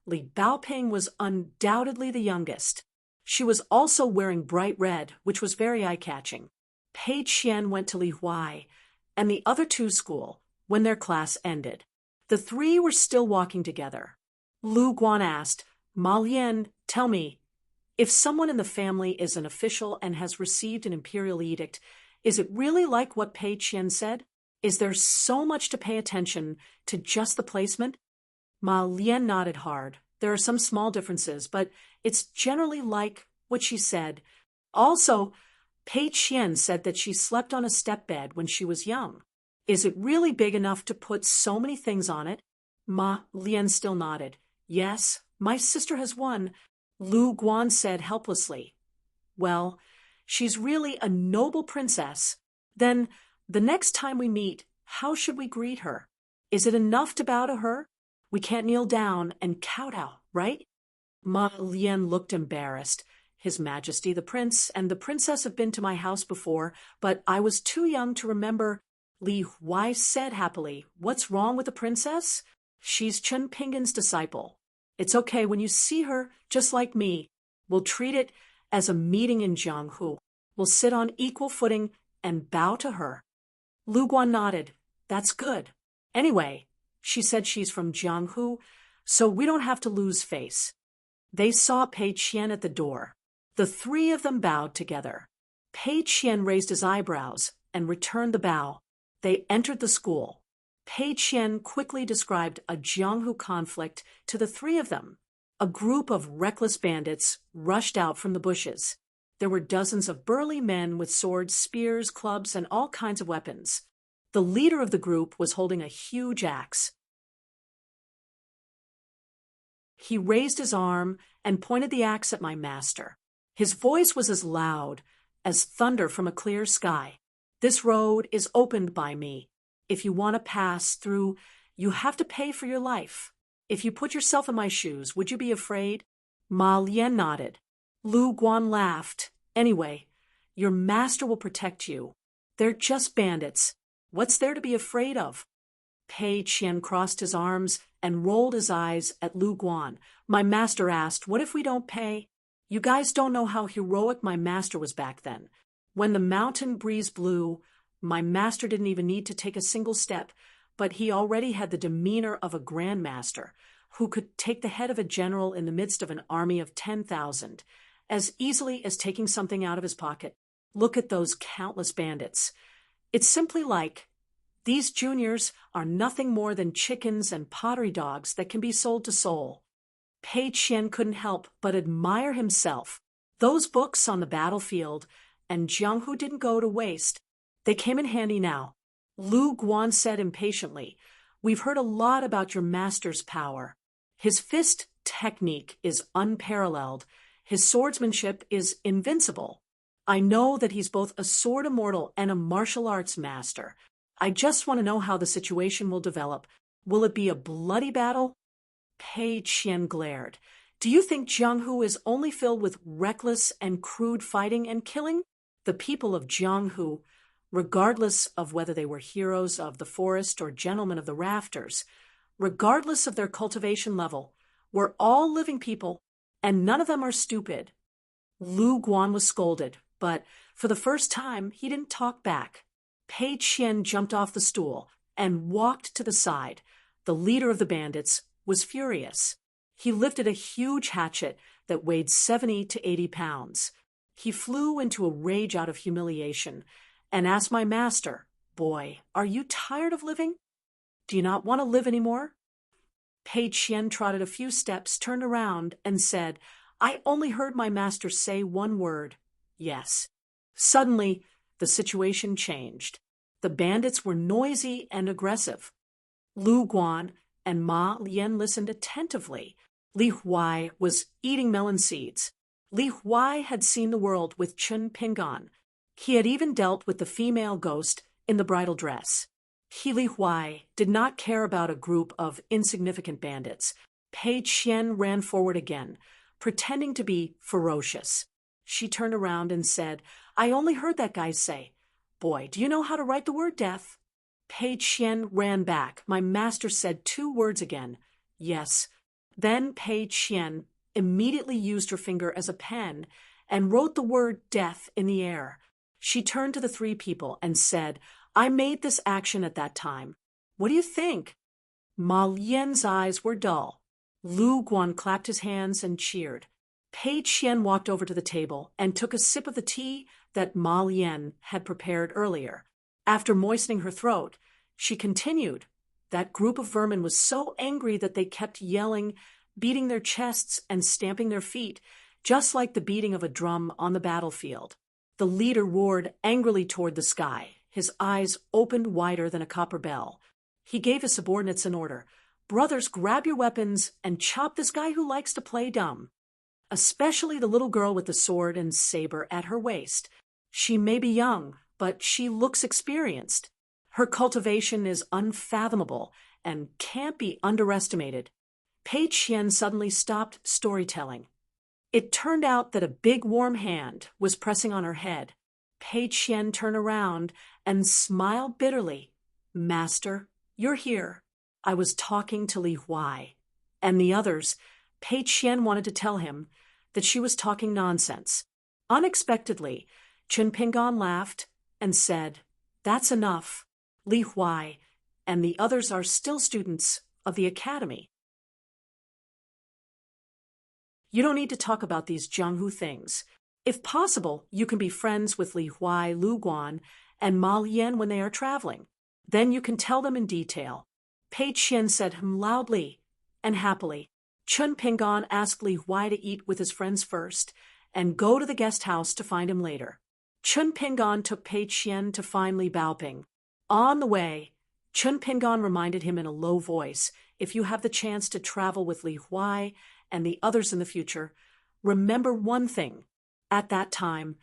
Li Baoping was undoubtedly the youngest. She was also wearing bright red, which was very eye-catching. Pei Qian went to Li Huai and the other two school when their class ended. The three were still walking together. Lu Guan asked, "Ma Lian, tell me, if someone in the family is an official and has received an imperial edict, is it really like what Pei Qian said? Is there so much to pay attention to just the placement?" Ma Lian nodded hard. There are some small differences, but it's generally like what she said. Also, Pei Qian said that she slept on a step bed when she was young. Is it really big enough to put so many things on it? Ma Lian still nodded. Yes, my sister has one, Lu Guan said helplessly. Well, she's really a noble princess. Then, the next time we meet, how should we greet her? Is it enough to bow to her? We can't kneel down and kowtow, right? Ma Lian looked embarrassed. His Majesty the Prince and the Princess have been to my house before, but I was too young to remember. Li Huai said happily, "What's wrong with the princess? She's Chen Pingan's disciple. It's okay when you see her, just like me. We'll treat it as a meeting in Jianghu. We'll sit on equal footing and bow to her." Lu Guan nodded. That's good. Anyway, she said she's from Jianghu, so we don't have to lose face. They saw Pei Qian at the door. The three of them bowed together. Pei Qian raised his eyebrows and returned the bow. They entered the school. Pei Qian quickly described a Jianghu conflict to the three of them. A group of reckless bandits rushed out from the bushes. There were dozens of burly men with swords, spears, clubs, and all kinds of weapons. The leader of the group was holding a huge axe. He raised his arm and pointed the axe at my master. His voice was as loud as thunder from a clear sky. "This road is opened by me. If you want to pass through, you have to pay for your life. If you put yourself in my shoes, would you be afraid?" Ma Lian nodded. Lu Guan laughed. "Anyway, your master will protect you. They're just bandits. What's there to be afraid of?" Pei Qian crossed his arms and rolled his eyes at Lu Guan. My master asked, "What if we don't pay?" You guys don't know how heroic my master was back then. When the mountain breeze blew, my master didn't even need to take a single step, but he already had the demeanor of a grandmaster who could take the head of a general in the midst of an army of 10,000, as easily as taking something out of his pocket. Look at those countless bandits. It's simply like, these juniors are nothing more than chickens and pottery dogs that can be sold to Seoul. Pei Qian couldn't help but admire himself. Those books on the battlefield and Jianghu didn't go to waste. They came in handy now. Lu Guan said impatiently, "We've heard a lot about your master's power. His fist technique is unparalleled. His swordsmanship is invincible. I know that he's both a sword immortal and a martial arts master. I just want to know how the situation will develop. Will it be a bloody battle?" Pei Qian glared. "Do you think Jianghu is only filled with reckless and crude fighting and killing? The people of Jianghu, regardless of whether they were heroes of the forest or gentlemen of the rafters, regardless of their cultivation level, were all living people, and none of them are stupid." Lu Guan was scolded, but for the first time, he didn't talk back. Pei Qian jumped off the stool and walked to the side. The leader of the bandits was furious. He lifted a huge hatchet that weighed 70 to 80 pounds. He flew into a rage out of humiliation and asked my master, "Boy, are you tired of living? Do you not want to live anymore?" Pei Qian trotted a few steps, turned around, and said, I only heard my master say one word, yes. Suddenly, the situation changed. The bandits were noisy and aggressive. Lu Guan and Ma Lian listened attentively. Li Huai was eating melon seeds. Li Huai had seen the world with Chun Pingan. He had even dealt with the female ghost in the bridal dress. Li Huai did not care about a group of insignificant bandits. Pei Qian ran forward again, pretending to be ferocious. She turned around and said, I only heard that guy say, Boy, do you know how to write the word death? Pei Qian ran back. My master said 2 words again, yes. Then Pei Qian immediately used her finger as a pen and wrote the word death in the air. She turned to the 3 people and said, I made this action at that time. What do you think? Ma Lian's eyes were dull. Lu Guan clapped his hands and cheered. Pei Qian walked over to the table and took a sip of the tea that Ma Lian had prepared earlier. After moistening her throat, she continued. That group of vermin was so angry that they kept yelling, beating their chests and stamping their feet, just like the beating of a drum on the battlefield. The leader roared angrily toward the sky. His eyes opened wider than a copper bell. He gave his subordinates an order. Brothers, grab your weapons and chop this guy who likes to play dumb. Especially the little girl with the sword and saber at her waist. She may be young, but she looks experienced. Her cultivation is unfathomable and can't be underestimated. Pei Qian suddenly stopped storytelling. It turned out that a big warm hand was pressing on her head. Pei Qian turned around and smiled bitterly. Master, you're here. I was talking to Li Huai. And the others, Pei Qian wanted to tell him that she was talking nonsense. Unexpectedly, Chun Pingan laughed and said, That's enough. Li Huai and the others are still students of the academy. You don't need to talk about these Jianghu things. If possible, you can be friends with Li Huai, Lu Guan, and Ma Lian when they are traveling. Then you can tell them in detail. Pei Qian said loudly and happily. Chun Pingan asked Li Huai to eat with his friends first and go to the guest house to find him later. Chun Pingan took Pei Qian to find Li Baoping. On the way, Chun Pingan reminded him in a low voice, if you have the chance to travel with Li Huai and the others in the future, remember one thing. At that time,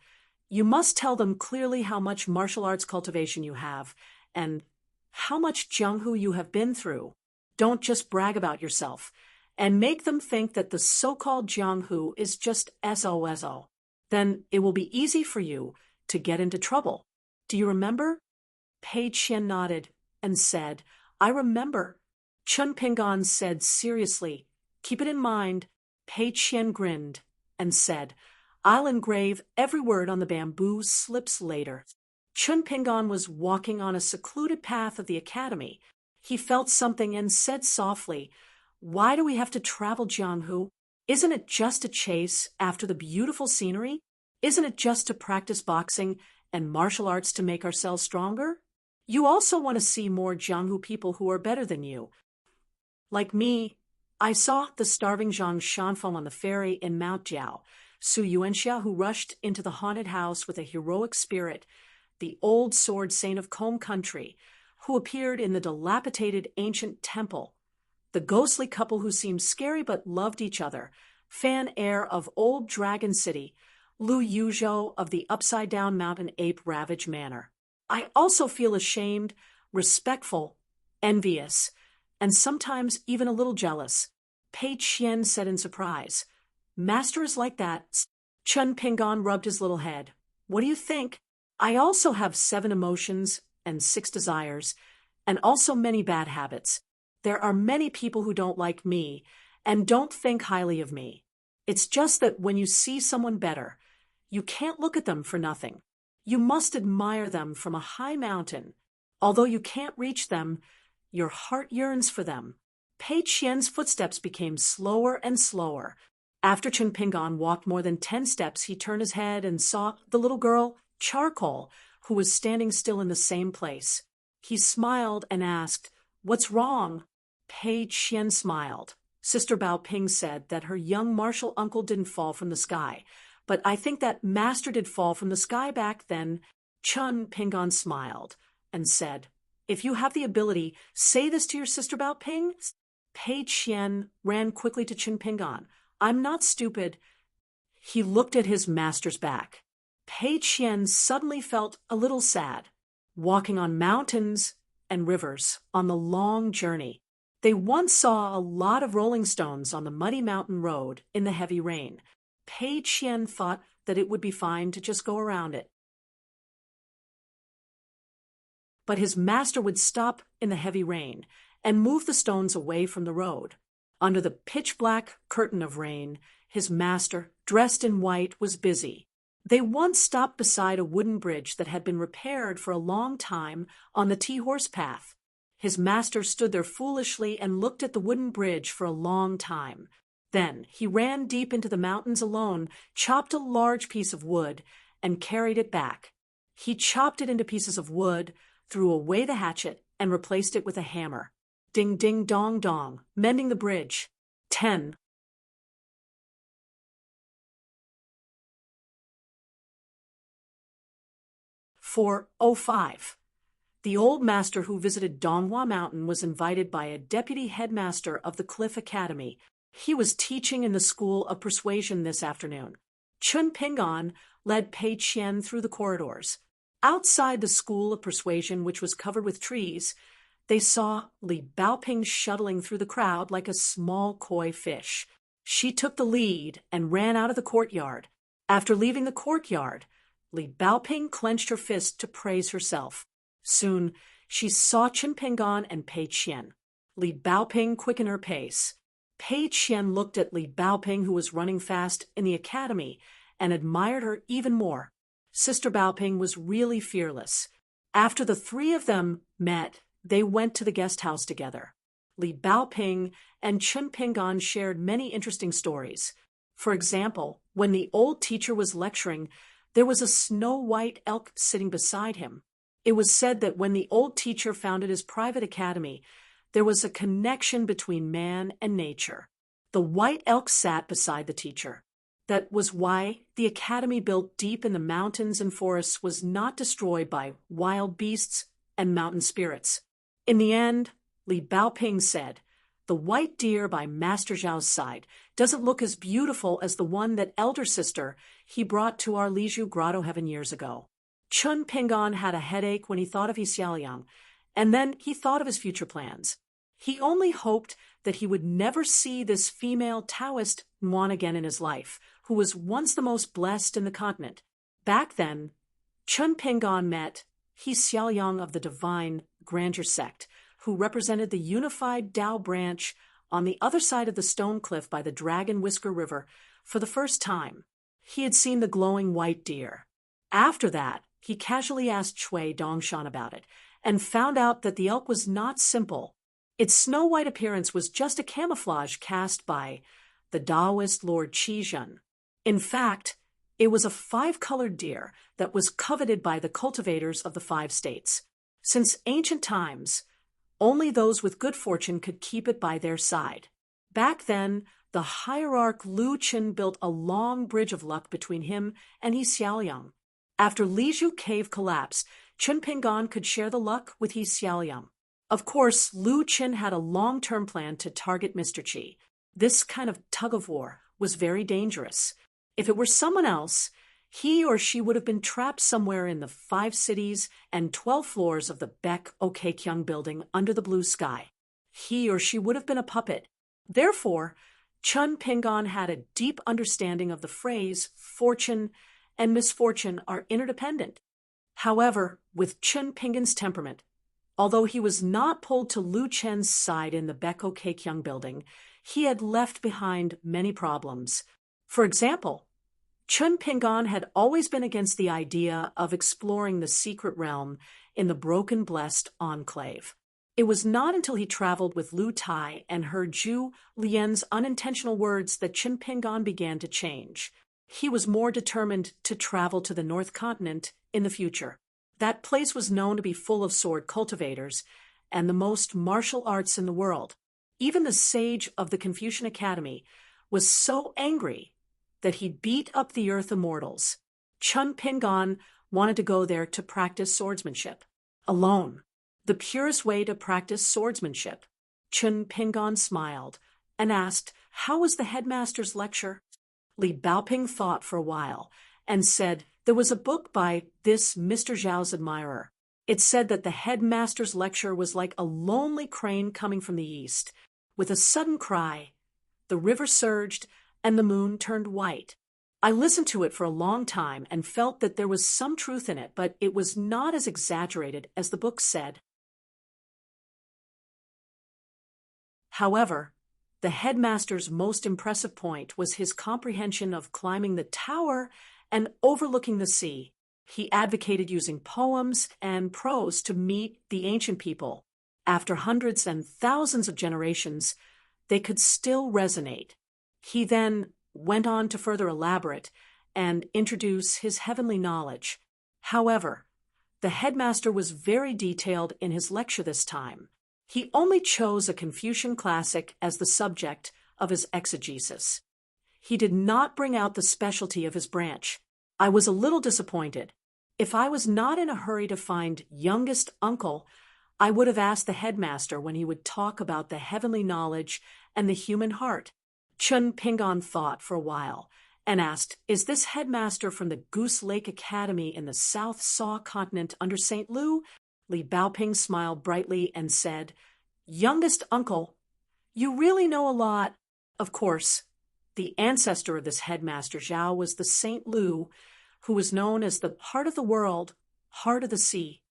you must tell them clearly how much martial arts cultivation you have and how much Jianghu you have been through. Don't just brag about yourself, and make them think that the so-called Jianghu is just SOSO. Then it will be easy for you to get into trouble. Do you remember? Pei Qian nodded and said, I remember. Chun Pingan said seriously, keep it in mind. Pei Qian grinned and said, I'll engrave every word on the bamboo slips later. Chun Pingan was walking on a secluded path of the academy. He felt something and said softly, Why do we have to travel Jianghu? Isn't it just to chase after the beautiful scenery? Isn't it just to practice boxing and martial arts to make ourselves stronger? You also want to see more Jianghu people who are better than you. Like me, I saw the starving Zhang Shanfeng on the ferry in Mount Jiao, Su Yuanxia who rushed into the haunted house with a heroic spirit, the old sword saint of Combe country, who appeared in the dilapidated ancient temple, the ghostly couple who seemed scary but loved each other, Fan Air of Old Dragon City, Lu Yuzhou of the upside-down mountain ape ravage manor. I also feel ashamed, respectful, envious, and sometimes even a little jealous. Pei Qian said in surprise. Master is like that. Chun Pingan rubbed his little head. What do you think? I also have 7 emotions and 6 desires, and also many bad habits. There are many people who don't like me and don't think highly of me. It's just that when you see someone better, you can't look at them for nothing. You must admire them from a high mountain. Although you can't reach them, your heart yearns for them. Pei Qian's footsteps became slower and slower. After Chun Pingan walked more than 10 steps, he turned his head and saw the little girl, Charcoal, who was standing still in the same place. He smiled and asked, What's wrong? Pei Qian smiled. Sister Bao Ping said that her young martial uncle didn't fall from the sky, but I think that master did fall from the sky back then. Chun Pingon smiled and said, if you have the ability, say this to your sister Bao Ping. Pei Qian ran quickly to Chun Pingon. I'm not stupid. He looked at his master's back. Pei Qian suddenly felt a little sad. Walking on mountains and rivers on the long journey, they once saw a lot of rolling stones on the muddy mountain road in the heavy rain. Pei Qian thought that it would be fine to just go around it. But his master would stop in the heavy rain and move the stones away from the road. Under the pitch-black curtain of rain, his master, dressed in white, was busy. They once stopped beside a wooden bridge that had been repaired for a long time on the Tea-horse path. His master stood there foolishly and looked at the wooden bridge for a long time. Then he ran deep into the mountains alone, chopped a large piece of wood, and carried it back. He chopped it into pieces of wood, threw away the hatchet, and replaced it with a hammer. Ding, ding, dong, dong, mending the bridge. 10. 405. The old master who visited Donghua Mountain was invited by a deputy headmaster of the Cliff Academy. He was teaching in the School of Persuasion this afternoon. Chun Pingon led Pei Qian through the corridors. Outside the School of Persuasion, which was covered with trees, they saw Li Baoping shuttling through the crowd like a small koi fish. She took the lead and ran out of the courtyard. After leaving the courtyard, Li Baoping clenched her fist to praise herself. Soon, she saw Chun Pingon and Pei Qian. Li Baoping quickened her pace. Pei Qian looked at Li Baoping, who was running fast in the academy, and admired her even more. Sister Baoping was really fearless. After the three of them met, they went to the guest house together. Li Baoping and Chun Pingon shared many interesting stories. For example, when the old teacher was lecturing, there was a snow-white elk sitting beside him. It was said that when the old teacher founded his private academy, there was a connection between man and nature. The white elk sat beside the teacher. That was why the academy built deep in the mountains and forests was not destroyed by wild beasts and mountain spirits. In the end, Li Baoping said, the white deer by Master Zhao's side doesn't look as beautiful as the one that elder sister he brought to our Liju grotto heaven years ago. Chun Pingon had a headache when he thought of Xiaoliang, and then he thought of his future plans. He only hoped that he would never see this female Taoist Nuan again in his life, who was once the most blessed in the continent. Back then, Chun Pingon met Xiaoliang of the Divine Grandeur sect, who represented the unified Tao branch on the other side of the stone cliff by the Dragon Whisker River for the first time. He had seen the glowing white deer. After that, he casually asked Chui Dongshan about it, and found out that the elk was not simple. Its snow-white appearance was just a camouflage cast by the Taoist Lord Qizhen. In fact, it was a 5-colored deer that was coveted by the cultivators of the 5 states. Since ancient times, only those with good fortune could keep it by their side. Back then, the hierarch Lu Qin built a long bridge of luck between him and Xiaoliang. After Liju Cave collapsed, Chun Pingon could share the luck with Xiaoliang. Of course, Lu Qin had a long-term plan to target Mr. Qi. This kind of tug-of-war was very dangerous. If it were someone else, he or she would have been trapped somewhere in the 5 cities and 12 floors of the Baek Okekyung building under the blue sky. He or she would have been a puppet. Therefore, Chun Pingon had a deep understanding of the phrase fortune and misfortune are interdependent. However, with Chun Pingon's temperament, although he was not pulled to Lu Chen's side in the Baek Okekyung building, he had left behind many problems. For example, Chun Pingon had always been against the idea of exploring the secret realm in the Broken Blessed Enclave. It was not until he traveled with Lu Tai and heard Zhu Lian's unintentional words that Chun Pingon began to change. He was more determined to travel to the North Continent in the future. That place was known to be full of sword cultivators and the most martial arts in the world. Even the sage of the Confucian Academy was so angry that he beat up the earth immortals. Chun Pingon wanted to go there to practice swordsmanship. Alone. The purest way to practice swordsmanship. Chun Pingon smiled and asked, "How was the headmaster's lecture?" Li Baoping thought for a while and said, "There was a book by this Mr. Zhao's admirer. It said that the headmaster's lecture was like a lonely crane coming from the east. With a sudden cry, the river surged and the moon turned white. I listened to it for a long time and felt that there was some truth in it, but it was not as exaggerated as the book said." However, the headmaster's most impressive point was his comprehension of climbing the tower and overlooking the sea. He advocated using poems and prose to meet the ancient people. After hundreds and thousands of generations, they could still resonate. He then went on to further elaborate and introduce his heavenly knowledge. However, the headmaster was very detailed in his lecture this time. He only chose a Confucian classic as the subject of his exegesis. He did not bring out the specialty of his branch. I was a little disappointed. If I was not in a hurry to find youngest uncle, I would have asked the headmaster when he would talk about the heavenly knowledge and the human heart. Chun Pingon thought for a while and asked, "Is this headmaster from the Goose Lake Academy in the South Saw continent under St. Lu?" Li Baoping smiled brightly and said, "Youngest uncle, you really know a lot." Of course, the ancestor of this headmaster Zhao was the St. Lu, who was known as the heart of the world, heart of the sea.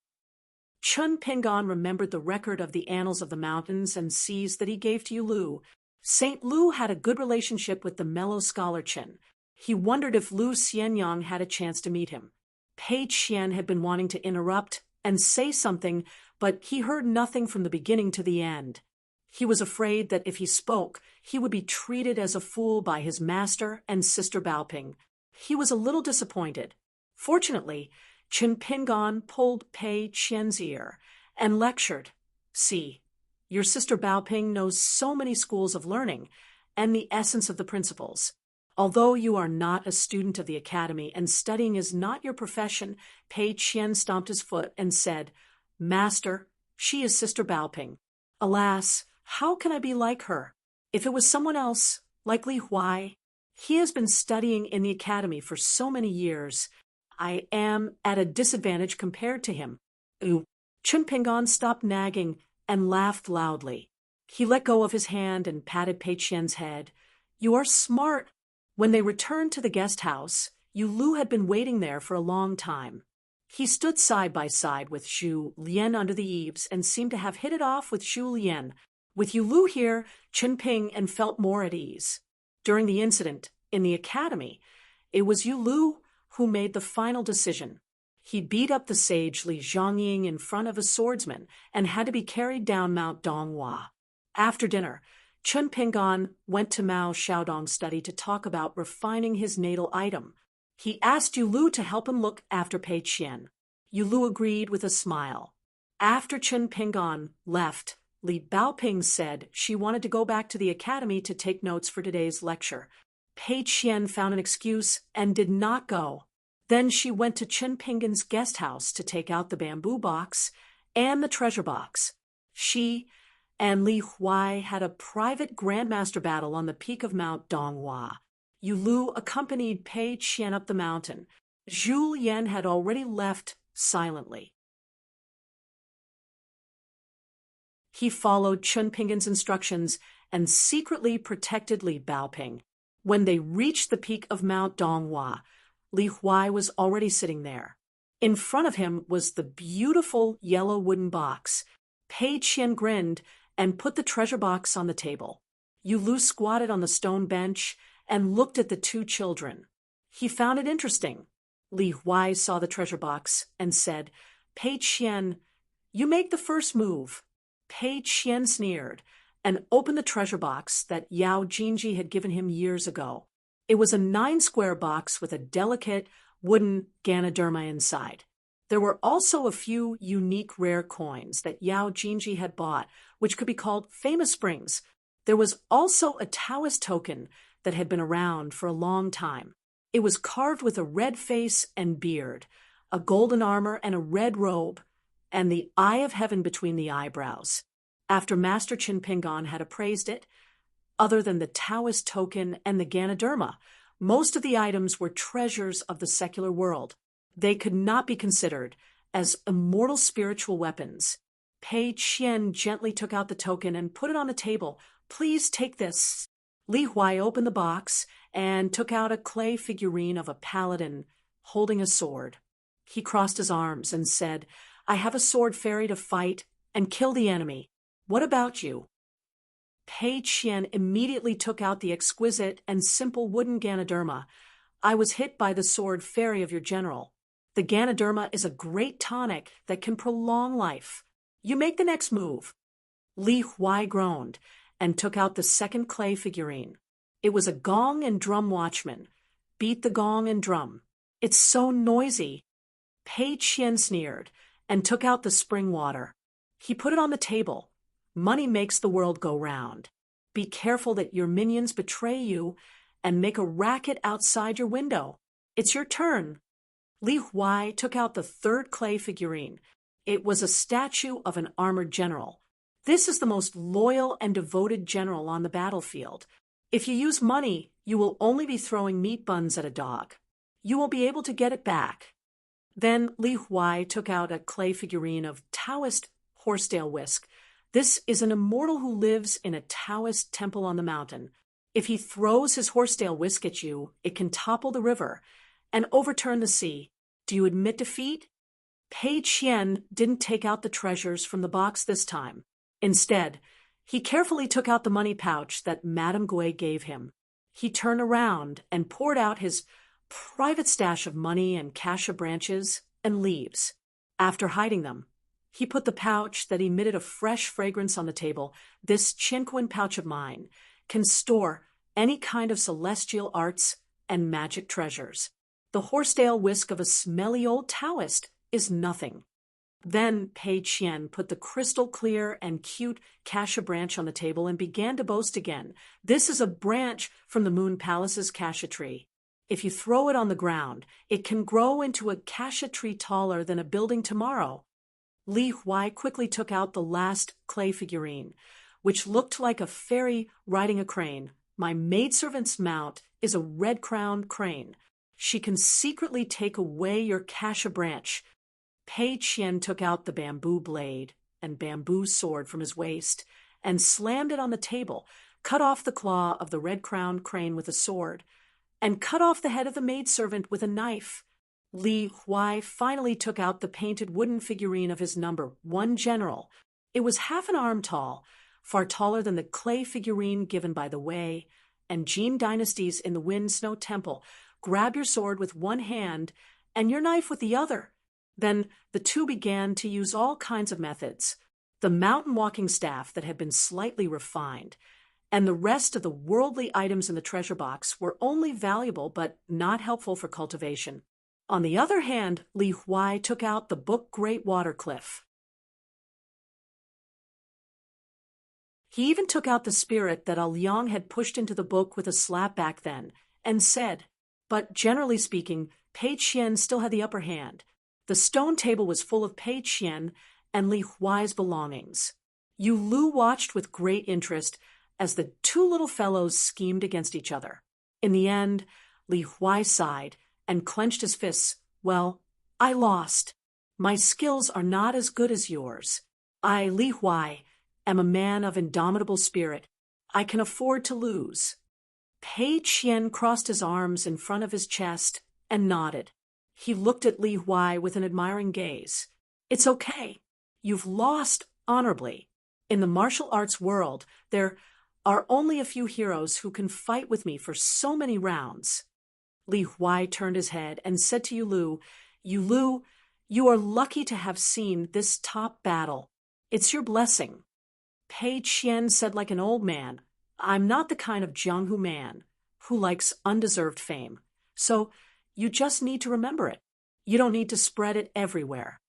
Chun Pingon remembered the record of the annals of the mountains and seas that he gave to Lu. St. Lu had a good relationship with the mellow scholar Chen. He wondered if Lu Xianyang had a chance to meet him. Pei Qian had been wanting to interrupt and say something, but he heard nothing from the beginning to the end. He was afraid that if he spoke, he would be treated as a fool by his master and sister Baoping. He was a little disappointed. Fortunately, Chun Pingon pulled Pei Qian's ear and lectured, "See, your sister Baoping knows so many schools of learning and the essence of the principles. Although you are not a student of the academy and studying is not your profession," Pei Qian stomped his foot and said, "Master, she is Sister Baoping. Alas, how can I be like her? If it was someone else, like Li Huai, he has been studying in the academy for so many years. I am at a disadvantage compared to him." Chun Pingon stopped nagging and laughed loudly. He let go of his hand and patted Pei Qian's head. "You are smart." When they returned to the guest house, Lu had been waiting there for a long time. He stood side by side with Zhu Lian under the eaves and seemed to have hit it off with Zhu Lian. With Lu here, Chun Ping and felt more at ease. During the incident in the academy, it was Lu who made the final decision. He beat up the sage Li Zhongying in front of a swordsman and had to be carried down Mount Donghua. After dinner, Chun Pingon went to Mao Xiaodong's study to talk about refining his natal item. He asked Lu to help him look after Pei Qian. Lu agreed with a smile. After Chun Pingon left, Li Baoping said she wanted to go back to the academy to take notes for today's lecture. Pei Qian found an excuse and did not go. Then she went to Chun Pingon's guest house to take out the bamboo box and the treasure box. She and Li Huai had a private grandmaster battle on the peak of Mount Donghua. Lu accompanied Pei Qian up the mountain. Zhu Lian had already left silently. He followed Chun Pingon's instructions and secretly protected Li Baoping. When they reached the peak of Mount Donghua, Li Huai was already sitting there. In front of him was the beautiful yellow wooden box. Pei Qian grinned and put the treasure box on the table. Lu squatted on the stone bench and looked at the two children. He found it interesting. Li Huai saw the treasure box and said, "Pei Qian, you make the first move." Pei Qian sneered and opened the treasure box that Yao Jinji had given him years ago. It was a 9-square box with a delicate wooden Ganoderma inside. There were also a few unique rare coins that Yao Jinji had bought, which could be called famous springs. There was also a Taoist token that had been around for a long time. It was carved with a red face and beard, a golden armor and a red robe, and the eye of heaven between the eyebrows. After Master Chinpingon had appraised it, other than the Taoist token and the Ganoderma, most of the items were treasures of the secular world. They could not be considered as immortal spiritual weapons. Pei Qian gently took out the token and put it on the table. "Please take this." Li Huai opened the box and took out a clay figurine of a paladin holding a sword. He crossed his arms and said, "I have a sword fairy to fight and kill the enemy. What about you?" Pei Qian immediately took out the exquisite and simple wooden Ganoderma. "I was hit by the sword fairy of your general. The Ganoderma is a great tonic that can prolong life. You make the next move." Li Huai groaned and took out the second clay figurine. It was a gong and drum watchman. "Beat the gong and drum. It's so noisy." Pei Qian sneered and took out the spring water. He put it on the table. "Money makes the world go round. Be careful that your minions betray you and make a racket outside your window. It's your turn." Li Huai took out the third clay figurine. It was a statue of an armored general. This is the most loyal and devoted general on the battlefield. If you use money, you will only be throwing meat buns at a dog. You won't be able to get it back. Then Li Huai took out a clay figurine of Taoist horsetail whisk. This is an immortal who lives in a Taoist temple on the mountain. If he throws his horsetail whisk at you, it can topple the river and overturn the sea. Do you admit defeat? Pei Qian didn't take out the treasures from the box this time. Instead, he carefully took out the money pouch that Madame Gui gave him. He turned around and poured out his private stash of money and cassia branches and leaves. After hiding them, he put the pouch that emitted a fresh fragrance on the table. "This Qinquan pouch of mine can store any kind of celestial arts and magic treasures. The horsetail whisk of a smelly old Taoist is nothing." Then Pei Qian put the crystal clear and cute cassia branch on the table and began to boast again. "This is a branch from the Moon Palace's cassia tree. If you throw it on the ground, it can grow into a cassia tree taller than a building tomorrow." Li Huai quickly took out the last clay figurine, which looked like a fairy riding a crane. "My maidservant's mount is a red-crowned crane. She can secretly take away your cassia branch." Pei Qian took out the bamboo blade and bamboo sword from his waist and slammed it on the table, cut off the claw of the red-crowned crane with a sword, and cut off the head of the maidservant with a knife. Li Huai finally took out the painted wooden figurine of his number one general. It was half an arm tall, far taller than the clay figurine given by the Wei and Jin dynasties in the Wind Snow Temple. "Grab your sword with one hand and your knife with the other." Then the two began to use all kinds of methods. The mountain walking staff that had been slightly refined, and the rest of the worldly items in the treasure box were only valuable but not helpful for cultivation. On the other hand, Li Huai took out the book Great Water Cliff. He even took out the spirit that Liang had pushed into the book with a slap back then, and said, but generally speaking, Pei Qian still had the upper hand. The stone table was full of Pei Qian and Li Huai's belongings. Yu Lu watched with great interest as the two little fellows schemed against each other. In the end, Li Huai sighed and clenched his fists. "Well, I lost. My skills are not as good as yours. I, Li Huai, am a man of indomitable spirit. I can afford to lose." Pei Qian crossed his arms in front of his chest and nodded. He looked at Li Huai with an admiring gaze. "It's okay. You've lost honorably. In the martial arts world, there are only a few heroes who can fight with me for so many rounds." Li Huai turned his head and said to Yu Lu, "You are lucky to have seen this top battle. It's your blessing." Pei Qian said like an old man, "I'm not the kind of Jianghu man who likes undeserved fame. So you just need to remember it. You don't need to spread it everywhere."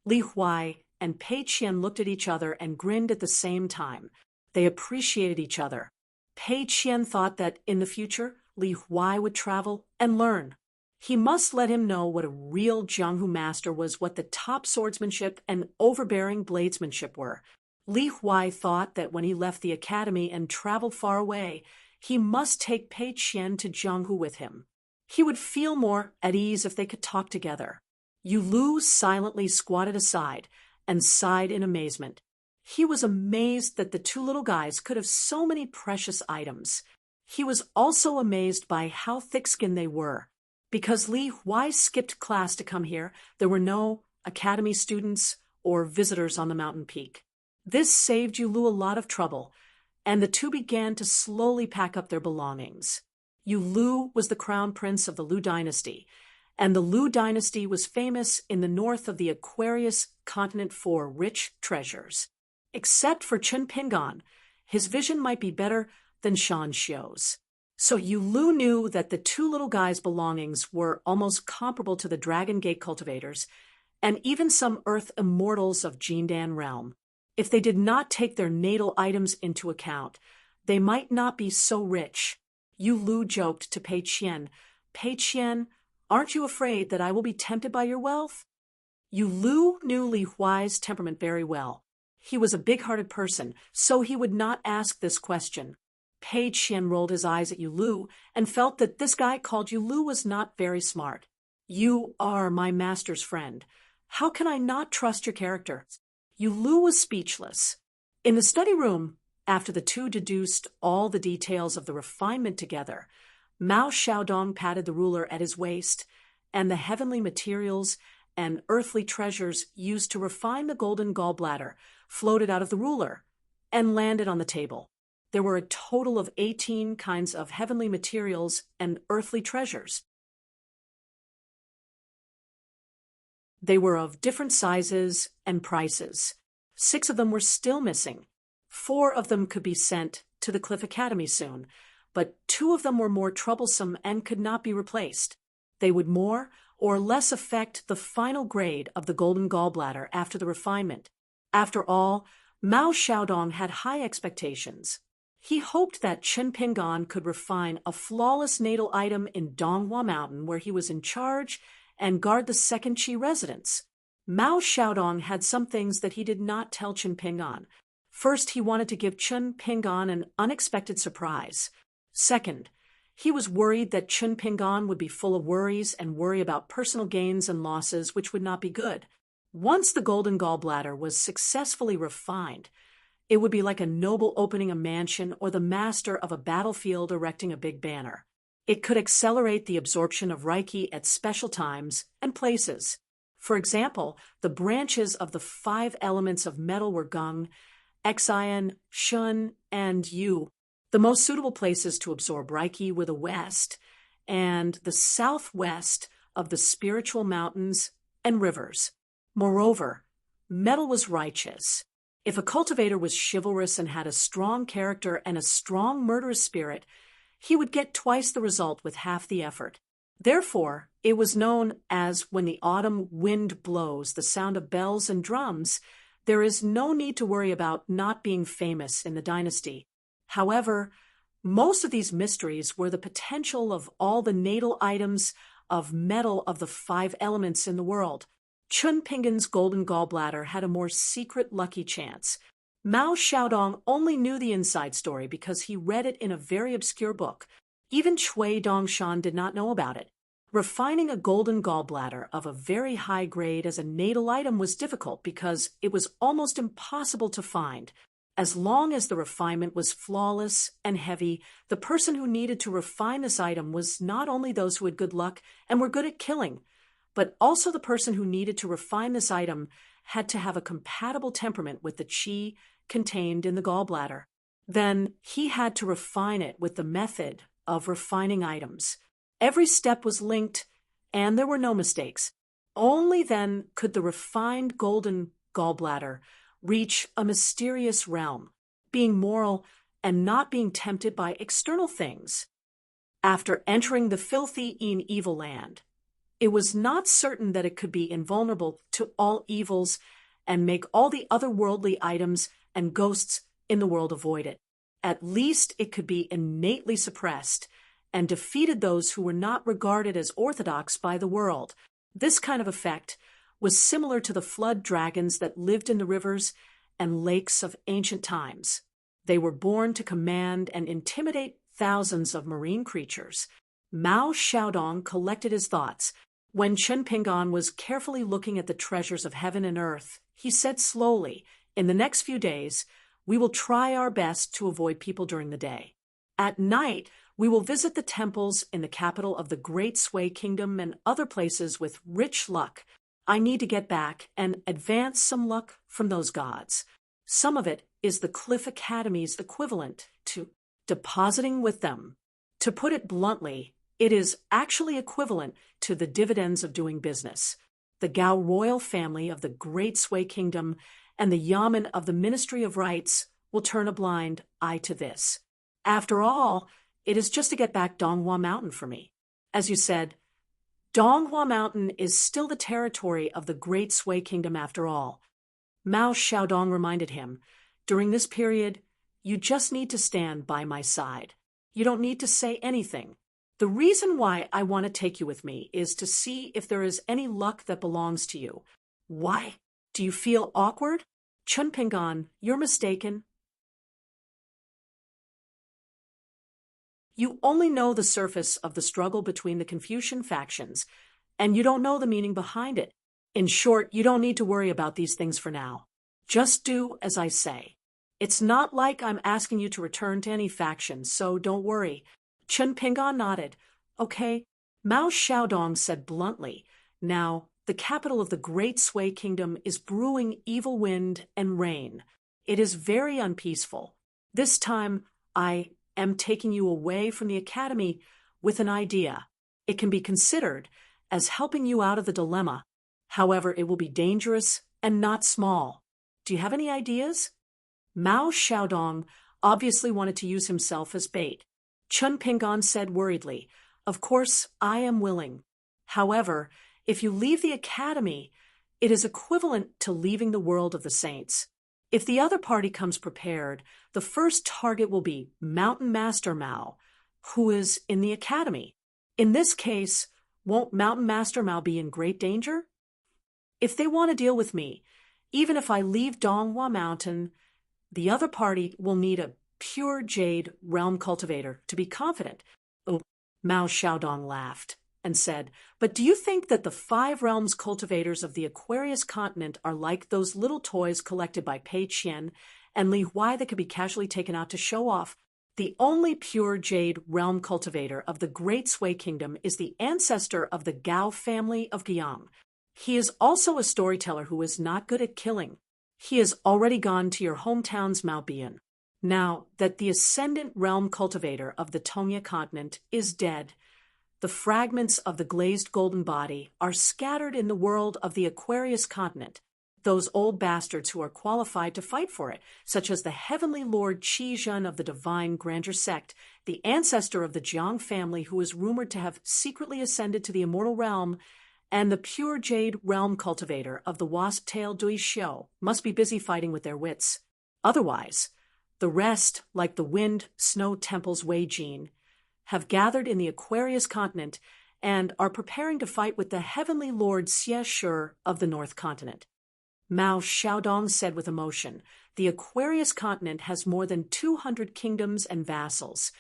Li Huai and Pei Qian looked at each other and grinned at the same time. They appreciated each other. Pei Qian thought that in the future, Li Huai would travel and learn. He must let him know what a real Jianghu master was, what the top swordsmanship and overbearing bladesmanship were. Li Huai thought that when he left the academy and traveled far away, he must take Pei Qian to Jianghu with him. He would feel more at ease if they could talk together. Yu Lu silently squatted aside and sighed in amazement. He was amazed that the two little guys could have so many precious items. He was also amazed by how thick-skinned they were. Because Li Huai skipped class to come here, there were no academy students or visitors on the mountain peak. This saved Yu Lu a lot of trouble, and the two began to slowly pack up their belongings. Yu Lu was the crown prince of the Lu dynasty, and the Lu dynasty was famous in the north of the Aquarius continent for rich treasures. Except for Chen Pingan, his vision might be better than Shan Xiu's. So Yu Lu knew that the two little guys' belongings were almost comparable to the Dragon Gate cultivators and even some Earth immortals of Jindan realm. If they did not take their natal items into account, they might not be so rich. Yu Lu joked to Pei Qian, "Pei Qian, aren't you afraid that I will be tempted by your wealth?" Yu Lu knew Li Huai's temperament very well. He was a big-hearted person, so he would not ask this question. Pei Qian rolled his eyes at Yu Lu and felt that this guy called Yu Lu was not very smart. "You are my master's friend. How can I not trust your character?" Yu Lu was speechless. In the study room, after the two deduced all the details of the refinement together, Mao Xiaodong patted the ruler at his waist, and the heavenly materials and earthly treasures used to refine the golden gallbladder floated out of the ruler and landed on the table. There were a total of 18 kinds of heavenly materials and earthly treasures. They were of different sizes and prices. 6 of them were still missing. 4 of them could be sent to the Cliff Academy soon, but 2 of them were more troublesome and could not be replaced. They would more or less affect the final grade of the golden gallbladder after the refinement. After all, Mao Xiaodong had high expectations. He hoped that Chen Pingan could refine a flawless natal item in Donghua Mountain where he was in charge and guard the second Qi residence. Mao Xiaodong had some things that he did not tell Chen Pingan. First, he wanted to give Chen Pingan an unexpected surprise. Second, he was worried that Chen Pingan would be full of worries and worry about personal gains and losses, which would not be good. Once the golden gallbladder was successfully refined, it would be like a noble opening a mansion or the master of a battlefield erecting a big banner. It could accelerate the absorption of Reiki at special times and places. For example, the branches of the 5 elements of metal were Gung, Xian, Shun, and Yu. The most suitable places to absorb Reiki were the west and the southwest of the spiritual mountains and rivers. Moreover, metal was righteous. If a cultivator was chivalrous and had a strong character and a strong murderous spirit, he would get twice the result with half the effort. Therefore, it was known as when the autumn wind blows the sound of bells and drums, there is no need to worry about not being famous in the dynasty. However, most of these mysteries were the potential of all the natal items of metal of the 5 elements in the world. Chen Pingan's golden gallbladder had a more secret lucky chance. Mao Xiaodong only knew the inside story because he read it in a very obscure book. Even Cui Dongshan did not know about it. Refining a golden gallbladder of a very high grade as a natal item was difficult because it was almost impossible to find. As long as the refinement was flawless and heavy, the person who needed to refine this item was not only those who had good luck and were good at killing, but also the person who needed to refine this item had to have a compatible temperament with the qi contained in the gallbladder. Then he had to refine it with the method of refining items. Every step was linked, and there were no mistakes. Only then could the refined golden gallbladder reach a mysterious realm, being moral and not being tempted by external things. After entering the filthy and evil land, it was not certain that it could be invulnerable to all evils and make all the otherworldly items and ghosts in the world avoid it. At least it could be innately suppressed and defeated those who were not regarded as orthodox by the world. This kind of effect was similar to the flood dragons that lived in the rivers and lakes of ancient times. They were born to command and intimidate thousands of marine creatures. Mao Xiaodong collected his thoughts. When Chen Ping'an was carefully looking at the treasures of heaven and earth, he said slowly, "In the next few days, we will try our best to avoid people during the day. At night, we will visit the temples in the capital of the Great Sui Kingdom and other places with rich luck. I need to get back and advance some luck from those gods. Some of it is the Cliff Academy's equivalent to depositing with them. To put it bluntly, it is actually equivalent to the dividends of doing business. The Gao royal family of the Great Sui Kingdom and the Yamen of the Ministry of Rights will turn a blind eye to this. After all, it is just to get back Donghua Mountain for me. As you said, Donghua Mountain is still the territory of the Great Sui Kingdom after all." Mao Xiaodong reminded him, "During this period, you just need to stand by my side. You don't need to say anything. The reason why I want to take you with me is to see if there is any luck that belongs to you." "Why? Do you feel awkward?" "Chen Ping'an, you're mistaken. You only know the surface of the struggle between the Confucian factions, and you don't know the meaning behind it. In short, you don't need to worry about these things for now. Just do as I say. It's not like I'm asking you to return to any faction, so don't worry." Chen Ping'an nodded. "Okay." Mao Xiaodong said bluntly, "Now, the capital of the Great Sui Kingdom is brewing evil wind and rain. It is very unpeaceful. This time, I am taking you away from the academy with an idea. It can be considered as helping you out of the dilemma. However, it will be dangerous and not small. Do you have any ideas?" Mao Xiaodong obviously wanted to use himself as bait. Chen Ping'an said worriedly, "Of course, I am willing. However, if you leave the academy, it is equivalent to leaving the world of the saints. If the other party comes prepared, the first target will be Mountain Master Mao, who is in the academy. In this case, won't Mountain Master Mao be in great danger? If they want to deal with me, even if I leave Donghua Mountain, the other party will need a pure jade realm cultivator to be confident." "Oh," Mao Xiaodong laughed and said, "But do you think that the 5 realms cultivators of the Aquarius continent are like those little toys collected by Pei Qian and Li Huai that could be casually taken out to show off? The only pure jade realm cultivator of the Great Sui Kingdom is the ancestor of the Gao family of Guiyang. He is also a storyteller who is not good at killing. He has already gone to your hometowns Maobian. Now that the ascendant realm cultivator of the Tongya continent is dead, the fragments of the glazed golden body are scattered in the world of the Aquarius continent. Those old bastards who are qualified to fight for it, such as the heavenly lord Qi Zhen of the divine grandeur sect, the ancestor of the Jiang family who is rumored to have secretly ascended to the immortal realm, and the pure jade realm cultivator of the wasp-tailed Dui Xiu must be busy fighting with their wits. Otherwise, the rest, like the wind snow temples Wei Jin, have gathered in the Aquarius continent and are preparing to fight with the heavenly lord Xie Shi of the North continent." Mao Xiaodong said with emotion, "The Aquarius continent has more than 200 kingdoms and vassals.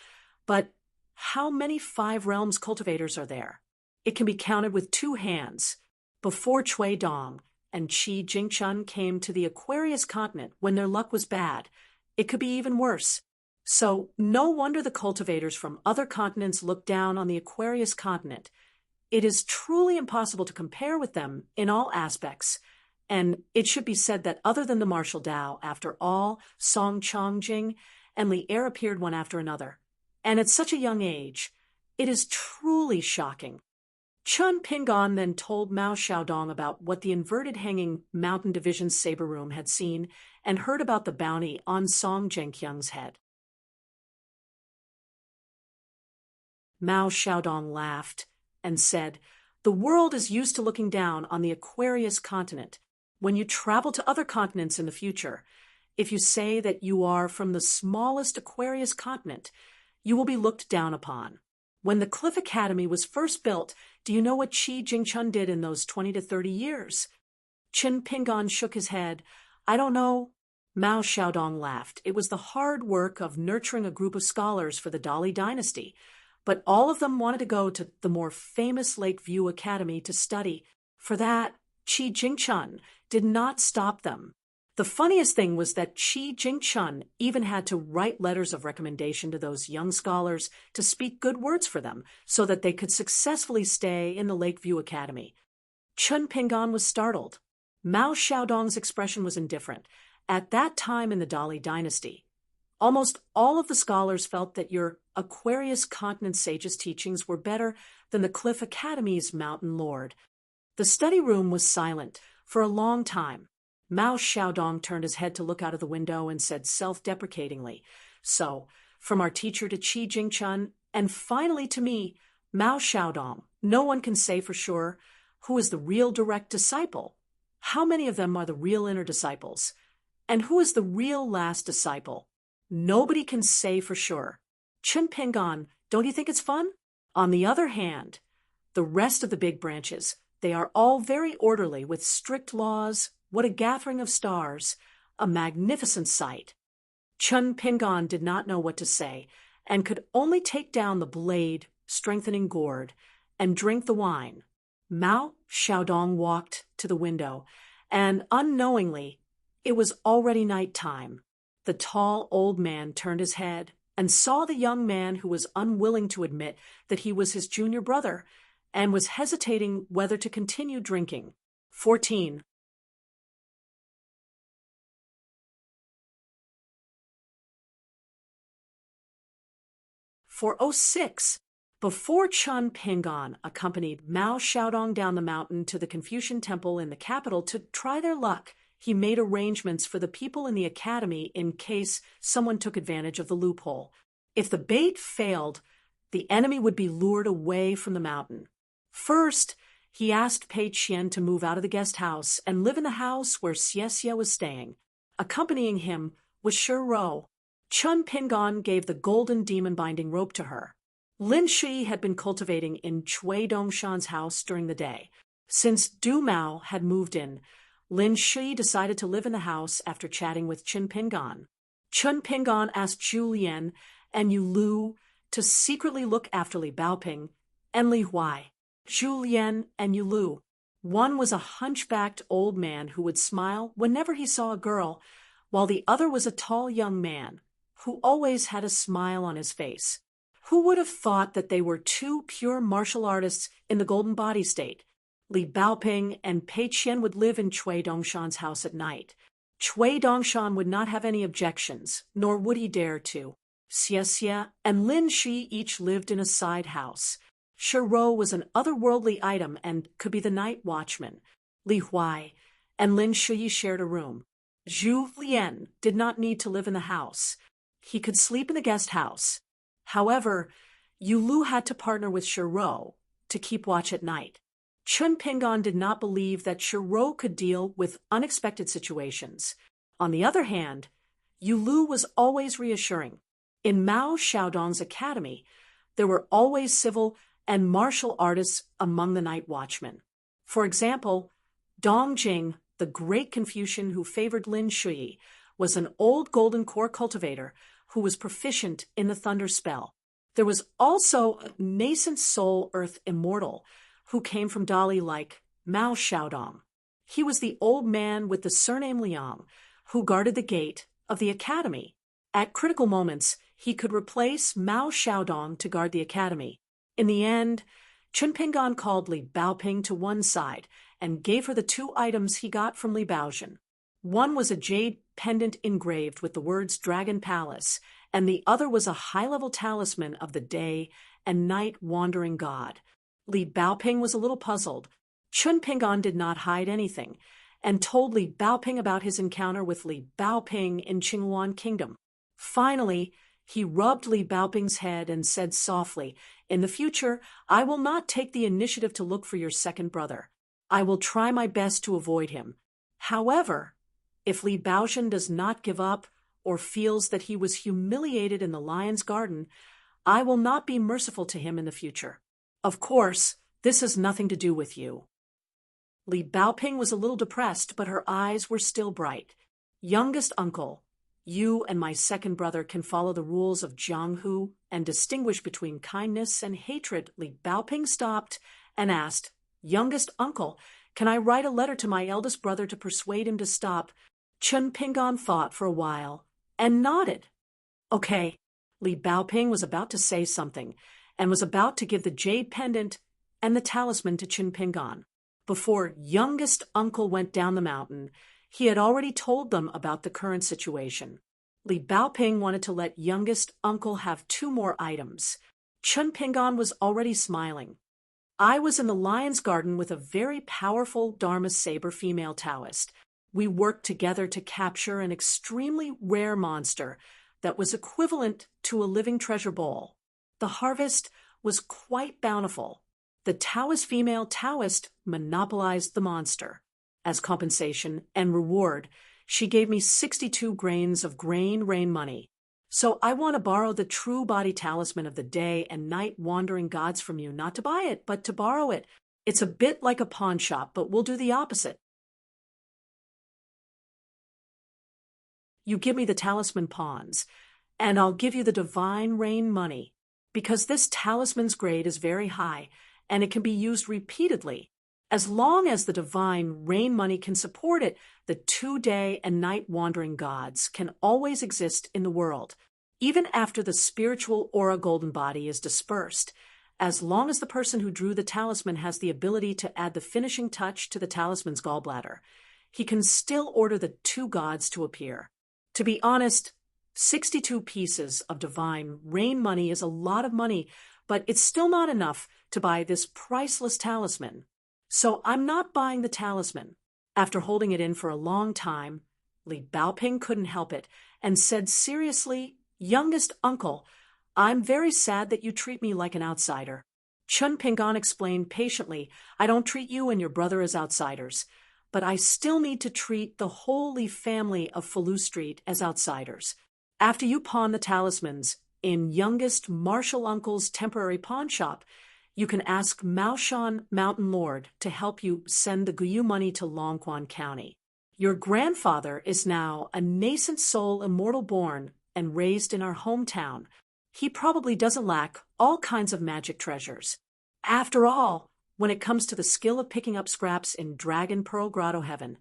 But how many 5 realms cultivators are there? It can be counted with 2 hands. Before Cui Dong and Qi Jingchun came to the Aquarius continent when their luck was bad, it could be even worse. So no wonder the cultivators from other continents look down on the Aquarius continent. It is truly impossible to compare with them in all aspects. And it should be said that other than the martial Tao, after all, Song Chongjing and Li Er appeared one after another. And at such a young age, it is truly shocking." Chen Ping'an then told Mao Xiaodong about what the inverted hanging Mountain Division's saber room had seen and heard about the bounty on Song Zhenqiang's head. Mao Xiaodong laughed and said, "The world is used to looking down on the Aquarius continent. When you travel to other continents in the future, If you say that you are from the smallest Aquarius continent, you will be looked down upon. When the Cliff Academy was first built, do you know what Qi Jingchun did in those 20 to 30 years? Qin Pingan shook his head. I don't know. Mao Xiaodong laughed. It was the hard work of nurturing a group of scholars for the Dali dynasty, but all of them wanted to go to the more famous Lakeview Academy to study. For that, Qi Jingchun did not stop them. The funniest thing was that Qi Jingchun even had to write letters of recommendation to those young scholars to speak good words for them so that they could successfully stay in the Lakeview Academy. Chun Pingan was startled. Mao Xiaodong's expression was indifferent. At that time in the Dali dynasty, almost all of the scholars felt that your Aquarius continent sage's teachings were better than the Cliff Academy's mountain lord. The study room was silent for a long time. Mao Xiaodong turned his head to look out of the window and said self-deprecatingly, So, from our teacher to Qi Jingchun, and finally to me, Mao Xiaodong, no one can say for sure who is the real direct disciple. How many of them are the real inner disciples? And who is the real last disciple? Nobody can say for sure. Chun Pingan, don't you think it's fun? On the other hand, the rest of the big branches, they are all very orderly with strict laws. What a gathering of stars, a magnificent sight. Chun Pingan did not know what to say and could only take down the blade, strengthening gourd, and drink the wine. Mao Xiaodong walked to the window, and unknowingly, it was already night time. The tall old man turned his head and saw the young man who was unwilling to admit that he was his junior brother and was hesitating whether to continue drinking. 14. For 06, before Chun Pingan accompanied Mao Xiaodong down the mountain to the Confucian temple in the capital to try their luck, he made arrangements for the people in the academy in case someone took advantage of the loophole. If the bait failed, the enemy would be lured away from the mountain. First, he asked Pei Qian to move out of the guest house and live in the house where Xie was staying. Accompanying him was Shi Rou. Chun Pingan gave the golden demon-binding rope to her. Lin Shi had been cultivating in Chui Dongshan's house during the day. Since Du Mao had moved in, Lin Shi decided to live in the house after chatting with Chun Pingan. Chun Pingan asked Zhu Lian and Yu Lu to secretly look after Li Baoping and Li Huai. Zhu Lian and Yu Lu. One was a hunchbacked old man who would smile whenever he saw a girl, while the other was a tall young man who always had a smile on his face. Who would have thought that they were two pure martial artists in the Golden Body State? Li Baoping and Pei Qian would live in Chui Dongshan's house at night. Chui Dongshan would not have any objections, nor would he dare to. Xie and Lin Shi each lived in a side house. Shi Rou was an otherworldly item and could be the night watchman. Li Huai and Lin Shi shared a room. Zhu Lian did not need to live in the house. He could sleep in the guest house. However, Yu Lu had to partner with Shi Rou to keep watch at night. Chun Pingan did not believe that Shi Rou could deal with unexpected situations. On the other hand, Yu Lu was always reassuring. In Mao Xiaodong's academy, there were always civil and martial artists among the night watchmen. For example, Dong Jing, the great Confucian who favored Lin Shui, was an old golden core cultivator who was proficient in the thunder spell. There was also a nascent soul earth immortal who came from Dali like Mao Xiaodong. He was the old man with the surname Liang who guarded the gate of the academy. At critical moments, he could replace Mao Xiaodong to guard the academy. In the end, Chun Pingan called Li Baoping to one side and gave her the two items he got from Li Baozhen. One was a jade pendant engraved with the words Dragon Palace, and the other was a high-level talisman of the day and night wandering god. Li Baoping was a little puzzled. Chun Pingan did not hide anything, and told Li Baoping about his encounter with Li Baoping in Qinghuan Kingdom. Finally, he rubbed Li Baoping's head and said softly, "In the future, I will not take the initiative to look for your second brother. I will try my best to avoid him. However, If Li Baoshan does not give up or feels that he was humiliated in the lion's garden, I will not be merciful to him in the future. Of course, this has nothing to do with you." Li Baoping was a little depressed, but her eyes were still bright. "Youngest uncle, you and my second brother can follow the rules of Jianghu and distinguish between kindness and hatred." Li Baoping stopped and asked, "Youngest uncle, can I write a letter to my eldest brother to persuade him to stop?" Chen Pinggan thought for a while and nodded. "Okay." Li Baoping was about to say something and was about to give the jade pendant and the talisman to Chen Pinggan. Before youngest uncle went down the mountain, he had already told them about the current situation. Li Baoping wanted to let youngest uncle have 2 more items. Chen Pinggan was already smiling. "I was in the lion's garden with a very powerful Dharma saber female Taoist. We worked together to capture an extremely rare monster that was equivalent to a living treasure bowl. The harvest was quite bountiful. The Taoist female Taoist monopolized the monster. As compensation and reward, she gave me 62 grains of grain rain money. So I want to borrow the true body talisman of the day and night wandering gods from you, not to buy it, but to borrow it. It's a bit like a pawn shop, but we'll do the opposite. You give me the talisman pawns, and I'll give you the divine rain money, because this talisman's grade is very high, and it can be used repeatedly. As long as the divine rain money can support it, the 2-day and night wandering gods can always exist in the world, even after the spiritual aura golden body is dispersed. As long as the person who drew the talisman has the ability to add the finishing touch to the talisman's gallbladder, he can still order the 2 gods to appear. To be honest, 62 pieces of divine rain money is a lot of money, but it's still not enough to buy this priceless talisman. So I'm not buying the talisman." After holding it in for a long time, Li Baoping couldn't help it and said seriously, "Youngest uncle, I'm very sad that you treat me like an outsider." Chen Pinggan explained patiently, "I don't treat you and your brother as outsiders, but I still need to treat the whole Li family of Falu Street as outsiders. After you pawn the talismans in youngest martial uncle's temporary pawn shop, you can ask Maoshan Mountain Lord to help you send the Guyu money to Longquan County. Your grandfather is now a nascent soul immortal born and raised in our hometown. He probably doesn't lack all kinds of magic treasures. After all, when it comes to the skill of picking up scraps in Dragon Pearl Grotto Heaven,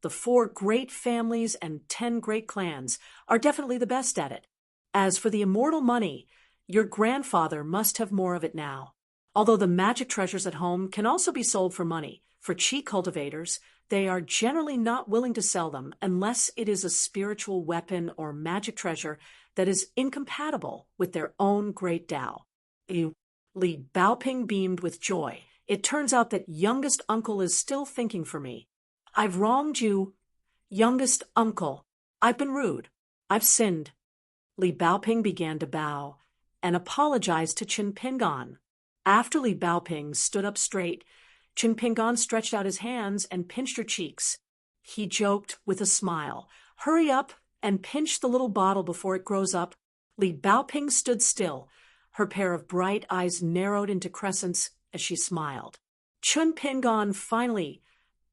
the 4 great families and 10 great clans are definitely the best at it. As for the immortal money, your grandfather must have more of it now. Although the magic treasures at home can also be sold for money, for chi cultivators, they are generally not willing to sell them unless it is a spiritual weapon or magic treasure that is incompatible with their own great Tao." Li Baoping beamed with joy. "It turns out that youngest uncle is still thinking for me. I've wronged you, youngest uncle. I've been rude. I've sinned." Li Baoping began to bow and apologized to Chen Pinggan. After Li Baoping stood up straight, Chen Pinggan stretched out his hands and pinched her cheeks. He joked with a smile, "Hurry up and pinch the little bottle before it grows up." Li Baoping stood still. Her pair of bright eyes narrowed into crescents as she smiled. Chen Pinggan finally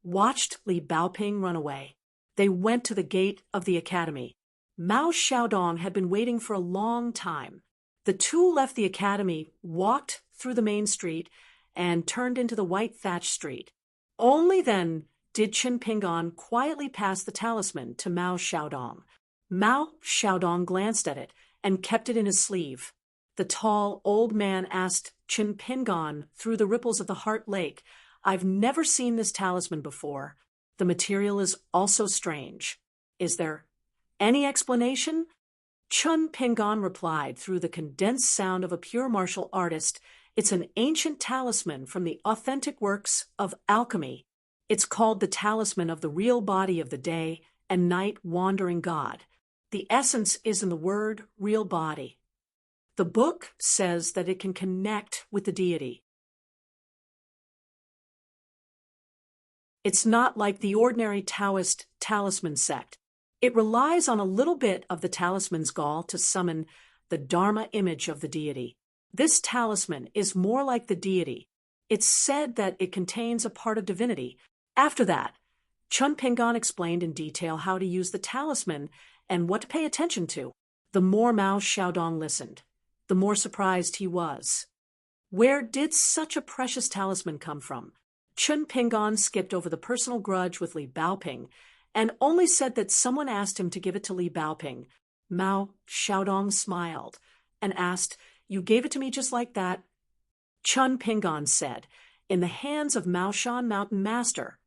watched Li Baoping run away. They went to the gate of the academy. Mao Xiaodong had been waiting for a long time. The 2 left the academy, walked through the main street, and turned into the white thatched street. Only then did Chen Pinggan quietly pass the talisman to Mao Xiaodong. Mao Xiaodong glanced at it and kept it in his sleeve. The tall, old man asked Chen Pinggan through the ripples of the Heart Lake, "I've never seen this talisman before. The material is also strange. Is there any explanation?" Chen Pinggan replied through the condensed sound of a pure martial artist, "It's an ancient talisman from the authentic works of alchemy. It's called the talisman of the real body of the day and night wandering god. The essence is in the word real body. The book says that it can connect with the deity. It's not like the ordinary Taoist talisman sect. It relies on a little bit of the talisman's gall to summon the Dharma image of the deity. This talisman is more like the deity. It's said that it contains a part of divinity. After that, Chun Pingan explained in detail how to use the talisman and what to pay attention to. The more Mao Xiaodong listened, the more surprised he was. Where did such a precious talisman come from? Chun Pingan skipped over the personal grudge with Li Baoping and only said that someone asked him to give it to Li Baoping. Mao Xiaodong smiled and asked, "You gave it to me just like that?" Chun Pingan said, "In the hands of Mao Shan Mountain Master,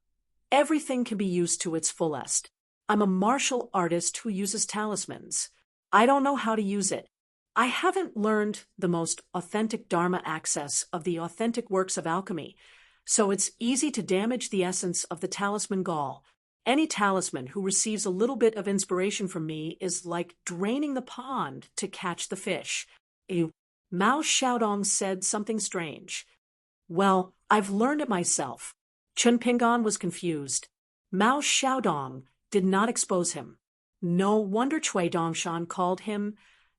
everything can be used to its fullest. I'm a martial artist who uses talismans. I don't know how to use it. I haven't learned the most authentic Dharma access of the authentic works of alchemy, so it's easy to damage the essence of the talisman gall. Any talisman who receives a little bit of inspiration from me is like draining the pond to catch the fish." Mao Xiaodong said something strange. "Well, I've learned it myself." Chun Pingan was confused. Mao Xiaodong did not expose him. No wonder Cui Dongshan called him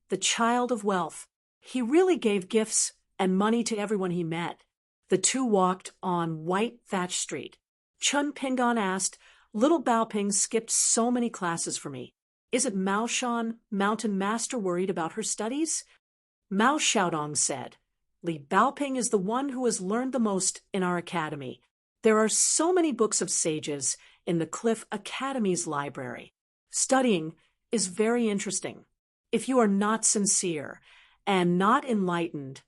the child of wealth. He really gave gifts and money to everyone he met. The two walked on white thatched street. Chun Pingan asked, "Little Baoping skipped so many classes for me. Is it Mao Shan, Mountain Master, worried about her studies?" Mao Xiaodong said, "Li Baoping is the one who has learned the most in our academy. There are so many books of sages in the Cliff Academy's library. Studying is very interesting. If you are not sincere and not enlightened,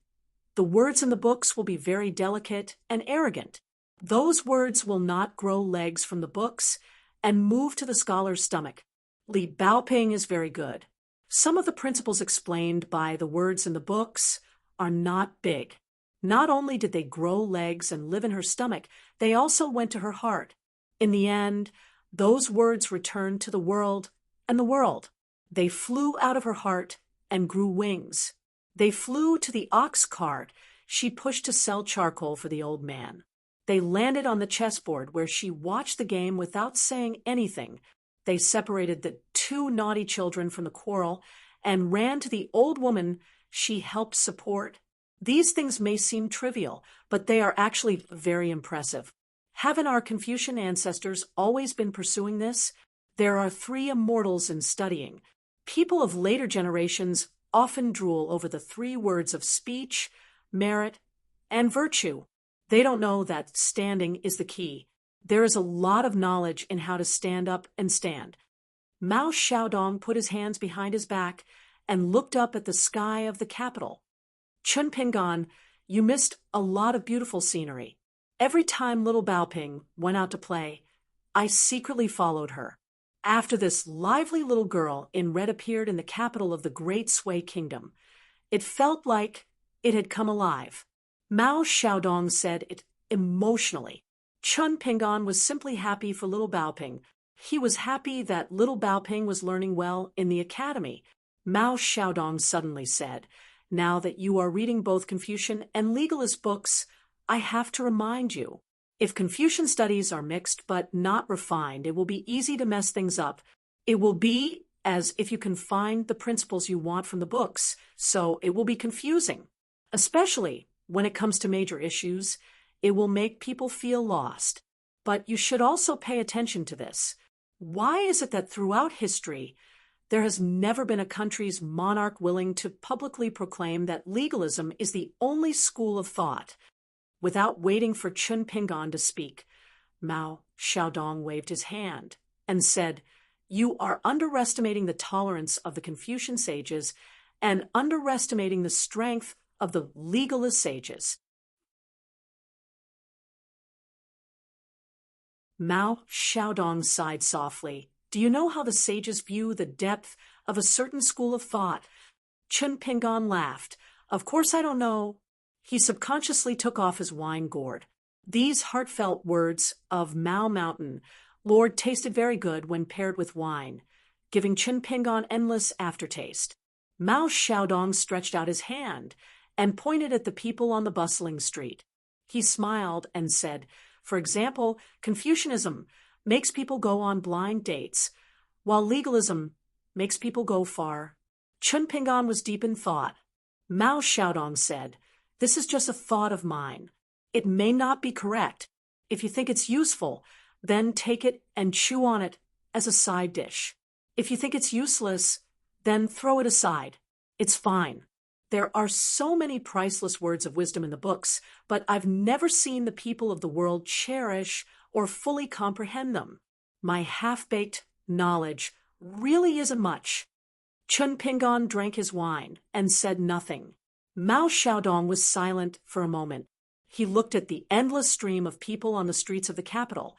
the words in the books will be very delicate and arrogant. Those words will not grow legs from the books and move to the scholar's stomach. Li Baoping is very good. Some of the principles explained by the words in the books are not big. Not only did they grow legs and live in her stomach, they also went to her heart. In the end, those words returned to the world and the world. They flew out of her heart and grew wings. They flew to the ox cart she pushed to sell charcoal for the old man. They landed on the chessboard where she watched the game without saying anything. They separated the two naughty children from the quarrel and ran to the old woman she helped support. These things may seem trivial, but they are actually very impressive. Haven't our Confucian ancestors always been pursuing this? There are 3 immortals in studying. People of later generations often drool over the 3 words of speech, merit, and virtue. They don't know that standing is the key. There is a lot of knowledge in how to stand up and stand. Mao Xiaodong put his hands behind his back and looked up at the sky of the capital. Chun Pingan, you missed a lot of beautiful scenery. Every time little Baoping went out to play, I secretly followed her. After this lively little girl in red appeared in the capital of the Great Sui Kingdom, it felt like it had come alive. Mao Xiaodong said it emotionally. Chun Pingan was simply happy for little Baoping. He was happy that little Baoping was learning well in the academy. Mao Xiaodong suddenly said, "Now that you are reading both Confucian and legalist books, I have to remind you. If Confucian studies are mixed but not refined, it will be easy to mess things up. It will be as if you can find the principles you want from the books, so it will be confusing. Especially when it comes to major issues, it will make people feel lost. But you should also pay attention to this. Why is it that throughout history, there has never been a country's monarch willing to publicly proclaim that legalism is the only school of thought?" Without waiting for Chun Pingan to speak, Mao Xiaodong waved his hand and said, "You are underestimating the tolerance of the Confucian sages and underestimating the strength of the legalist sages." Mao Xiaodong sighed softly. "Do you know how the sages view the depth of a certain school of thought?" Chun Pingan laughed. "Of course I don't know." He subconsciously took off his wine gourd. These heartfelt words of Mao Mountain Lord tasted very good when paired with wine, giving Chun Pingan endless aftertaste. Mao Xiaodong stretched out his hand and pointed at the people on the bustling street. He smiled and said, For example, Confucianism makes people go on blind dates, while legalism makes people go far. Chun Pingan was deep in thought. Mao Xiaodong said, "This is just a thought of mine. It may not be correct. If you think it's useful, then take it and chew on it as a side dish. If you think it's useless, then throw it aside. It's fine." There are so many priceless words of wisdom in the books, but I've never seen the people of the world cherish or fully comprehend them. My half-baked knowledge really isn't much. Chun Pingan drank his wine and said nothing. Mao Xiaodong was silent for a moment. He looked at the endless stream of people on the streets of the capital,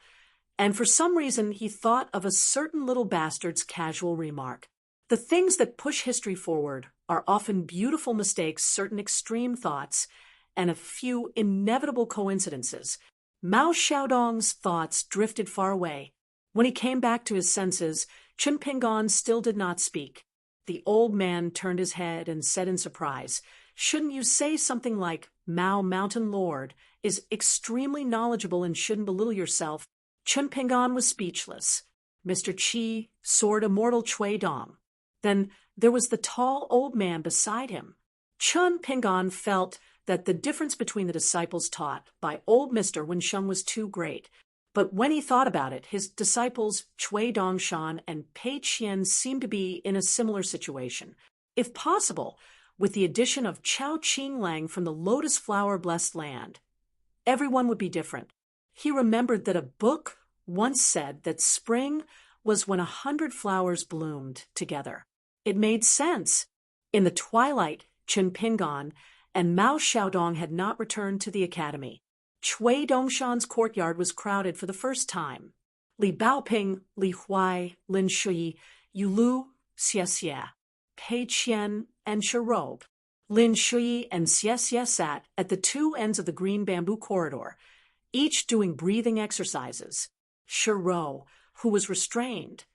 and for some reason he thought of a certain little bastard's casual remark. The things that push history forward are often beautiful mistakes, certain extreme thoughts, and a few inevitable coincidences. Mao Xiaodong's thoughts drifted far away. When he came back to his senses, Chun Pingan still did not speak. The old man turned his head and said in surprise, "Shouldn't you say something like, 'Mao Mountain Lord is extremely knowledgeable and shouldn't belittle yourself'?" Chun Pingan was speechless. Mr. Qi soared immortal Chui Dong. Then there was the tall old man beside him. Chun Pingan felt that the difference between the disciples taught by old Mr. Wensheng was too great. But when he thought about it, his disciples Chui Dongshan and Pei Qian seemed to be in a similar situation. If possible, with the addition of Chao Qinglang from the lotus flower-blessed land, everyone would be different. He remembered that a book once said that spring was when 100 flowers bloomed together. It made sense. In the twilight, Chun Pingan and Mao Xiaodong had not returned to the academy. Chui Dongshan's courtyard was crowded for the first time. Li Baoping, Li Huai, Lin Shui, Yulu, Xie Xie, Pei Qian, and Shirobe. Lin Shui and Xie Xie sat at the two ends of the green bamboo corridor, each doing breathing exercises. Shirobe, who was restrained,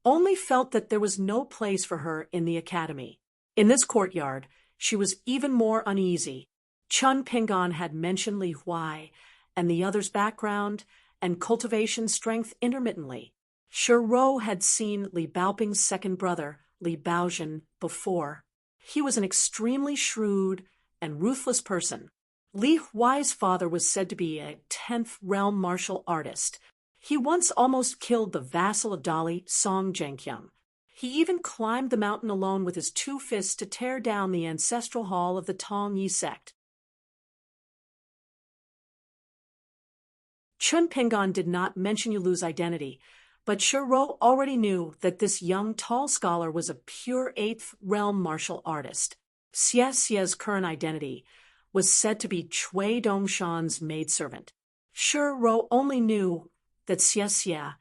only felt that there was no place for her in the academy. In this courtyard, she was even more uneasy. Chun Pingan had mentioned Li Huai and the other's background and cultivation strength intermittently. Shirobe had seen Li Baoping's second brother, Li Baozhen, before. He was an extremely shrewd and ruthless person. Li Huai's father was said to be a 10th realm martial artist. He once almost killed the vassal of Dali, Song Zhengqiang. He even climbed the mountain alone with his 2 fists to tear down the ancestral hall of the Tong Yi sect. Chun Pingan did not mention Yulu's identity, but Shirobe already knew that this young tall scholar was a pure 8th realm martial artist. Xie Xie's current identity was said to be Chui Dongshan's maidservant. Shirobe only knew that Xie Xie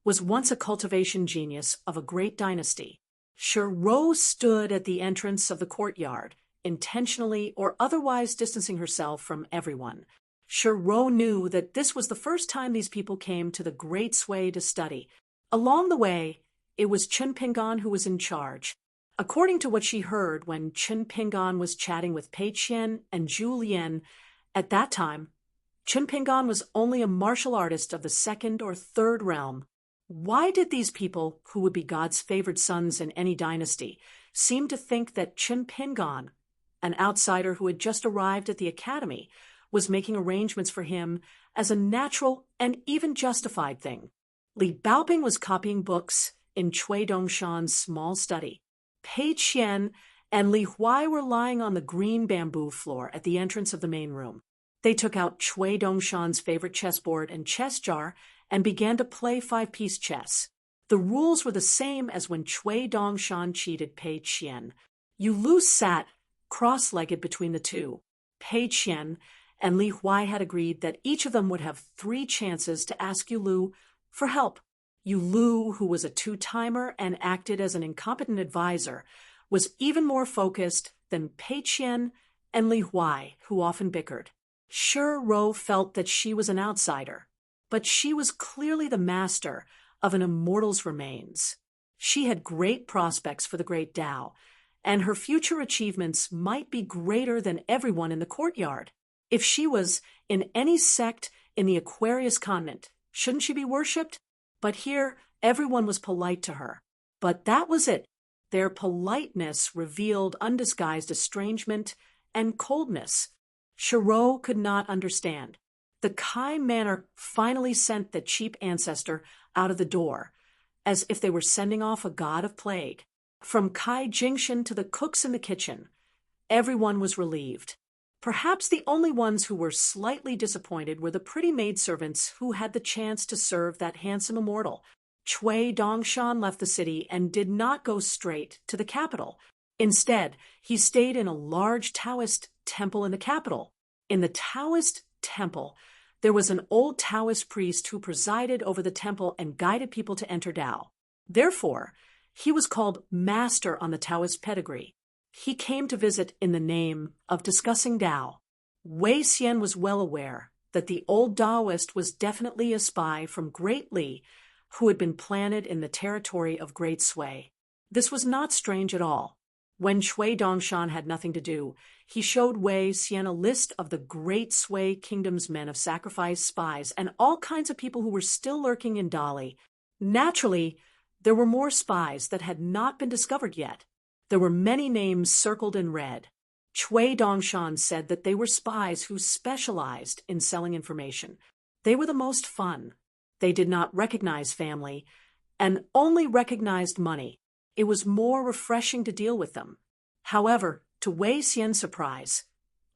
was once a cultivation genius of a great dynasty. Shirobe stood at the entrance of the courtyard, intentionally or otherwise distancing herself from everyone. Shirobe knew that this was the first time these people came to the Great Sway to study. Along the way, it was Chun Pingan who was in charge. According to what she heard when Chun Pingan was chatting with Pei Qian and Zhu Lian, at that time, Chun Pingan was only a martial artist of the 2nd or 3rd realm. Why did these people, who would be God's favored sons in any dynasty, seem to think that Chun Pingan, an outsider who had just arrived at the academy, was making arrangements for him as a natural and even justified thing? Li Baoping was copying books in Chui Dongshan's small study. Pei Qian and Li Huai were lying on the green bamboo floor at the entrance of the main room. They took out Chui Dongshan's favorite chessboard and chess jar and began to play 5-piece chess. The rules were the same as when Chui Dongshan cheated Pei Qian. Yulu sat cross-legged between the two. Pei Qian and Li Huai had agreed that each of them would have 3 chances to ask Yulu for help. Yulu, who was a 2-timer and acted as an incompetent advisor, was even more focused than Pei Qian and Li Huai, who often bickered. Shirobe felt that she was an outsider, but she was clearly the master of an immortal's remains. She had great prospects for the great Tao, and her future achievements might be greater than everyone in the courtyard. If she was in any sect in the Aquarius convent, shouldn't she be worshipped? But here, everyone was polite to her. But that was it. Their politeness revealed undisguised estrangement and coldness. Shiro could not understand. The Kai manor finally sent the cheap ancestor out of the door, as if they were sending off a god of plague. From Kai Jingshan to the cooks in the kitchen, everyone was relieved. Perhaps the only ones who were slightly disappointed were the pretty maidservants who had the chance to serve that handsome immortal. Cui Dongshan left the city and did not go straight to the capital. Instead, he stayed in a large Taoist temple in the capital. In the Taoist temple, there was an old Taoist priest who presided over the temple and guided people to enter Tao. Therefore, he was called Master on the Taoist pedigree. He came to visit in the name of discussing Tao. Wei Xian was well aware that the old Taoist was definitely a spy from Great Li who had been planted in the territory of Great Sui. This was not strange at all. When Cui Dongshan had nothing to do, he showed Wei Xian a list of the Great Sui Kingdom's men of sacrifice, spies, and all kinds of people who were still lurking in Dali. Naturally, there were more spies that had not been discovered yet. There were many names circled in red. Cui Dongshan said that they were spies who specialized in selling information. They were the most fun. They did not recognize family and only recognized money. It was more refreshing to deal with them. However, to Wei Xian's surprise,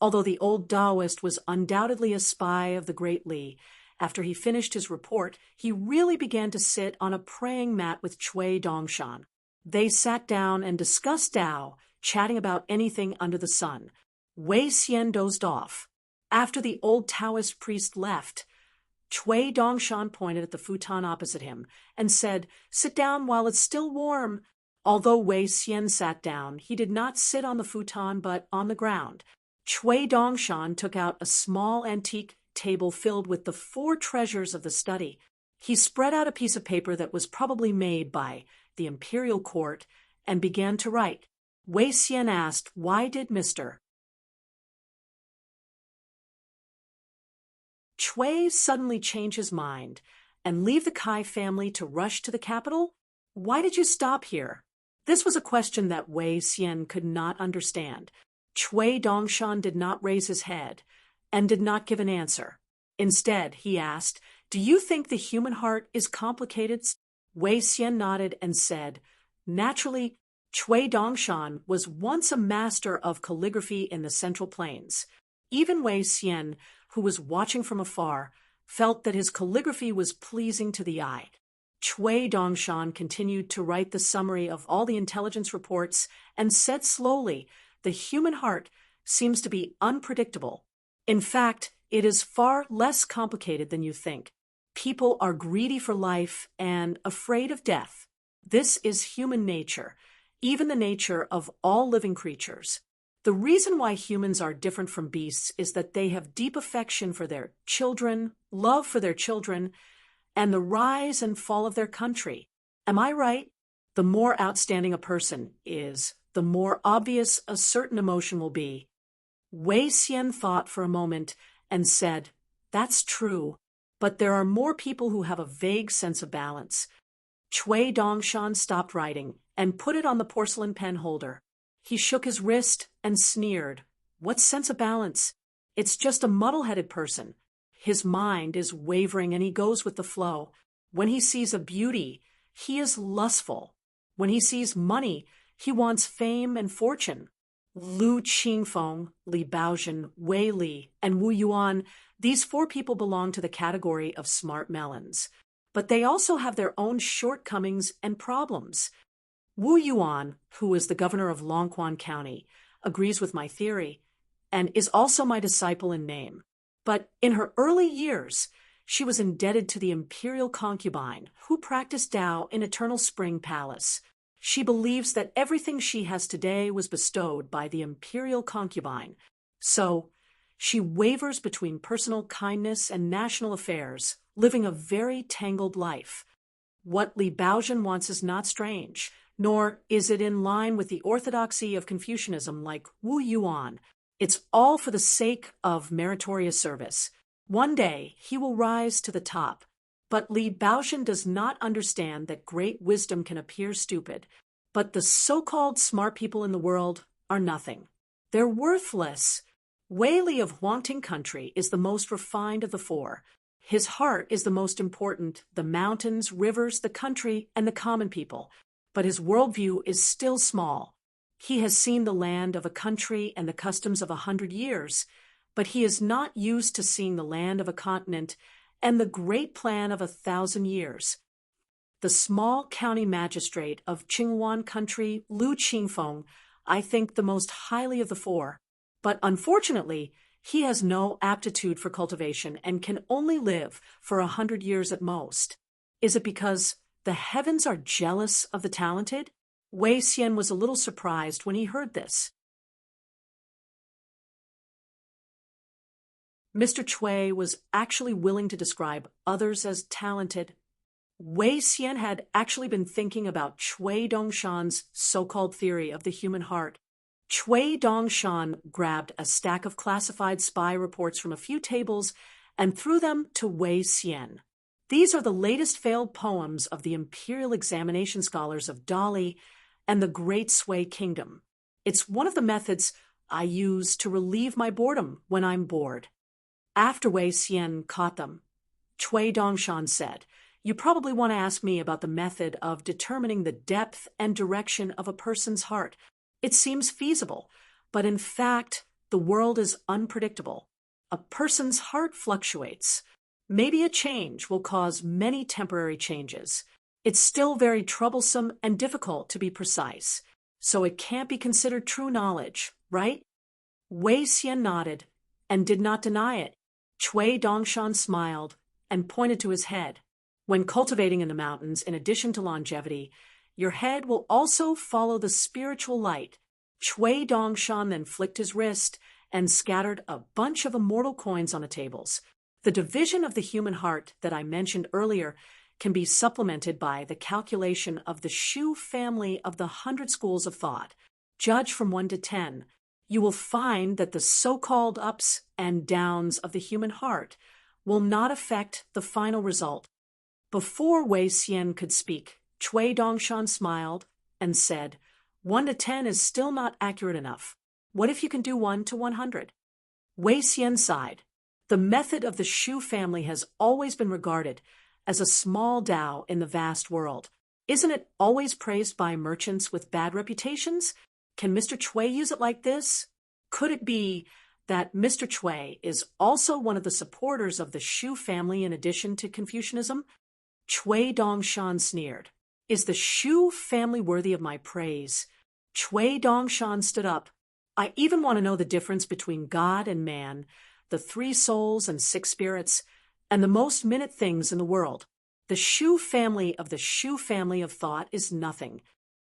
although the old Taoist was undoubtedly a spy of the Great Li, after he finished his report, he really began to sit on a praying mat with Cui Dongshan. They sat down and discussed Tao, chatting about anything under the sun. Wei Xian dozed off. After the old Taoist priest left, Cui Dongshan pointed at the futon opposite him and said, "Sit down while it's still warm." Although Wei Xian sat down, he did not sit on the futon but on the ground. Cui Dongshan took out a small antique table filled with the 4 treasures of the study. He spread out a piece of paper that was probably made by the imperial court and began to write. Wei Xian asked, "Why did Mr. Cui suddenly change his mind and leave the Kai family to rush to the capital? Why did you stop here?" This was a question that Wei Xian could not understand. Cui Dongshan did not raise his head and did not give an answer. Instead, he asked, "Do you think the human heart is complicated?" Wei Xian nodded and said, "Naturally, Cui Dongshan was once a master of calligraphy in the Central Plains. Even Wei Xian, who was watching from afar, felt that his calligraphy was pleasing to the eye." Cui Dongshan continued to write the summary of all the intelligence reports and said slowly, "The human heart seems to be unpredictable. In fact, it is far less complicated than you think. People are greedy for life and afraid of death. This is human nature, even the nature of all living creatures. The reason why humans are different from beasts is that they have deep affection for their children, love for their children, and the rise and fall of their country. Am I right? The more outstanding a person is, the more obvious a certain emotion will be." Wei Xian thought for a moment and said, "That's true, but there are more people who have a vague sense of balance." Cui Dongshan stopped writing and put it on the porcelain pen holder. He shook his wrist and sneered. "What sense of balance? It's just a muddle-headed person. His mind is wavering and he goes with the flow. When he sees a beauty, he is lustful. When he sees money, he wants fame and fortune." Lu Qingfeng, Li Baozhen, Wei Li, and Wu Yuan, these 4 people belong to the category of smart melons. But they also have their own shortcomings and problems. Wu Yuan, who is the governor of Longquan County, agrees with my theory and is also my disciple in name. But in her early years, she was indebted to the imperial concubine who practiced Tao in Eternal Spring Palace. She believes that everything she has today was bestowed by the imperial concubine. So, she wavers between personal kindness and national affairs, living a very tangled life. What Li Baozhen wants is not strange, nor is it in line with the orthodoxy of Confucianism like Wu Yuan. It's all for the sake of meritorious service. One day he will rise to the top. But Li Baoxian does not understand that great wisdom can appear stupid, but the so-called smart people in the world are nothing. They're worthless. Wei Li of Huangting country is the most refined of the four. His heart is the most important, the mountains, rivers, the country, and the common people. But his worldview is still small. He has seen the land of a country and the customs of 100 years, but he is not used to seeing the land of a continent and the great plan of 1,000 years. The small county magistrate of Qingwan country, Lu Qingfeng, I think the most highly of the four. But unfortunately, he has no aptitude for cultivation and can only live for 100 years at most. Is it because the heavens are jealous of the talented? Wei Xian was a little surprised when he heard this. Mr. Cui was actually willing to describe others as talented. Wei Xian had actually been thinking about Cui Dongshan's so-called theory of the human heart. Cui Dongshan grabbed a stack of classified spy reports from a few tables and threw them to Wei Xian. These are the latest failed poems of the imperial examination scholars of Dali and the Great Sui Kingdom. It's one of the methods I use to relieve my boredom when I'm bored. After Wei Xian caught them, Cui Dongshan said, "You probably want to ask me about the method of determining the depth and direction of a person's heart. It seems feasible, but in fact, the world is unpredictable. A person's heart fluctuates. Maybe a change will cause many temporary changes. It's still very troublesome and difficult to be precise, so it can't be considered true knowledge, right?" Wei Xian nodded and did not deny it. Cui Dongshan smiled and pointed to his head. When cultivating in the mountains, in addition to longevity, your head will also follow the spiritual light. Cui Dongshan then flicked his wrist and scattered a bunch of immortal coins on the tables. The division of the human heart that I mentioned earlier can be supplemented by the calculation of the Shu family of the 100 schools of thought. Judge from 1 to 10. You will find that the so-called ups and downs of the human heart will not affect the final result. Before Wei Xian could speak, Cui Dongshan smiled and said, 1 to 10 is still not accurate enough. What if you can do 1 to 100? Wei Xian sighed. The method of the Shu family has always been regarded as a small Tao in the vast world. Isn't it always praised by merchants with bad reputations? Can Mr. Cui use it like this? Could it be that Mr. Cui is also one of the supporters of the Shu family in addition to Confucianism? Cui Dongshan sneered. Is the Shu family worthy of my praise? Cui Dongshan stood up. I even want to know the difference between God and man, the 3 souls and 6 spirits, and the most minute things in the world. The Shu family of the Shu family of thought is nothing.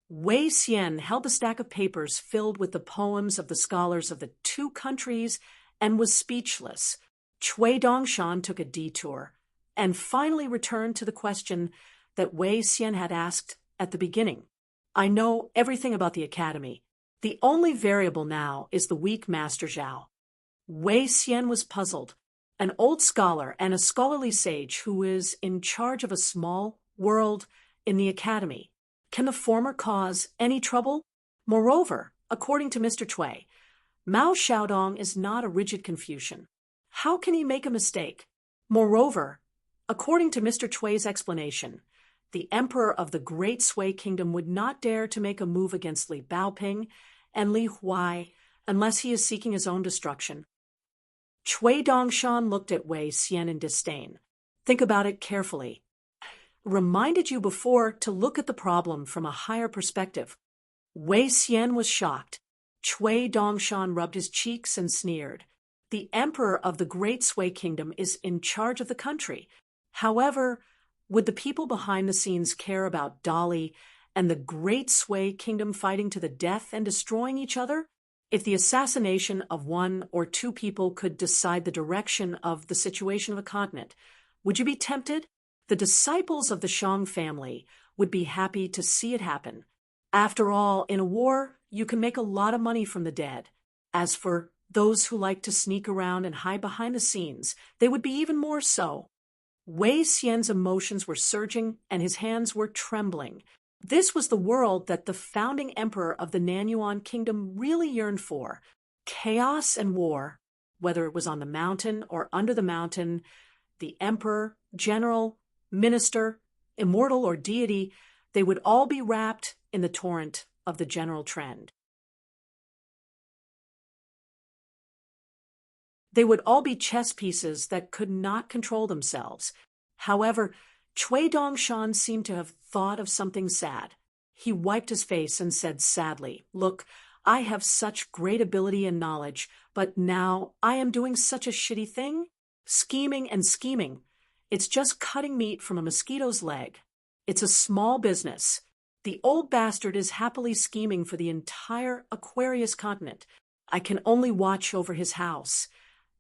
Wei Xian held a stack of papers filled with the poems of the scholars of the 2 countries and was speechless. Cui Dongshan took a detour and finally returned to the question that Wei Xian had asked at the beginning. I know everything about the academy. The only variable now is the weak Master Zhao. Wei Xian was puzzled. An old scholar and a scholarly sage who is in charge of a small world in the academy. Can the former cause any trouble? Moreover, according to Mr. Cui, Mao Xiaodong is not a rigid Confucian. How can he make a mistake? Moreover, according to Mr. Cui's explanation, the emperor of the Great Sui Kingdom would not dare to make a move against Li Baoping and Li Huai unless he is seeking his own destruction. Cui Dongshan looked at Wei Xian in disdain. Think about it carefully. Reminded you before to look at the problem from a higher perspective. Wei Xian was shocked. Cui Dongshan rubbed his cheeks and sneered. The emperor of the Great Sui Kingdom is in charge of the country. However, would the people behind the scenes care about Dali and the Great Sui Kingdom fighting to the death and destroying each other? If the assassination of 1 or 2 people could decide the direction of the situation of a continent, would you be tempted? The disciples of the Shang family would be happy to see it happen. After all, in a war, you can make a lot of money from the dead. As for Those who liked to sneak around and hide behind the scenes, they would be even more so. Wei Xian's emotions were surging and his hands were trembling. This was the world that the founding emperor of the Nanyuan kingdom really yearned for. Chaos and war, whether it was on the mountain or under the mountain, the emperor, general, minister, immortal or deity, they would all be wrapped in the torrent of the general trend. They would all be chess pieces that could not control themselves. However, Cui Dongshan seemed to have thought of something sad. He wiped his face and said sadly, "Look, I have such great ability and knowledge, but now I am doing such a shitty thing. Scheming and scheming. It's just cutting meat from a mosquito's leg. It's a small business. The old bastard is happily scheming for the entire Aquarius continent. I can only watch over his house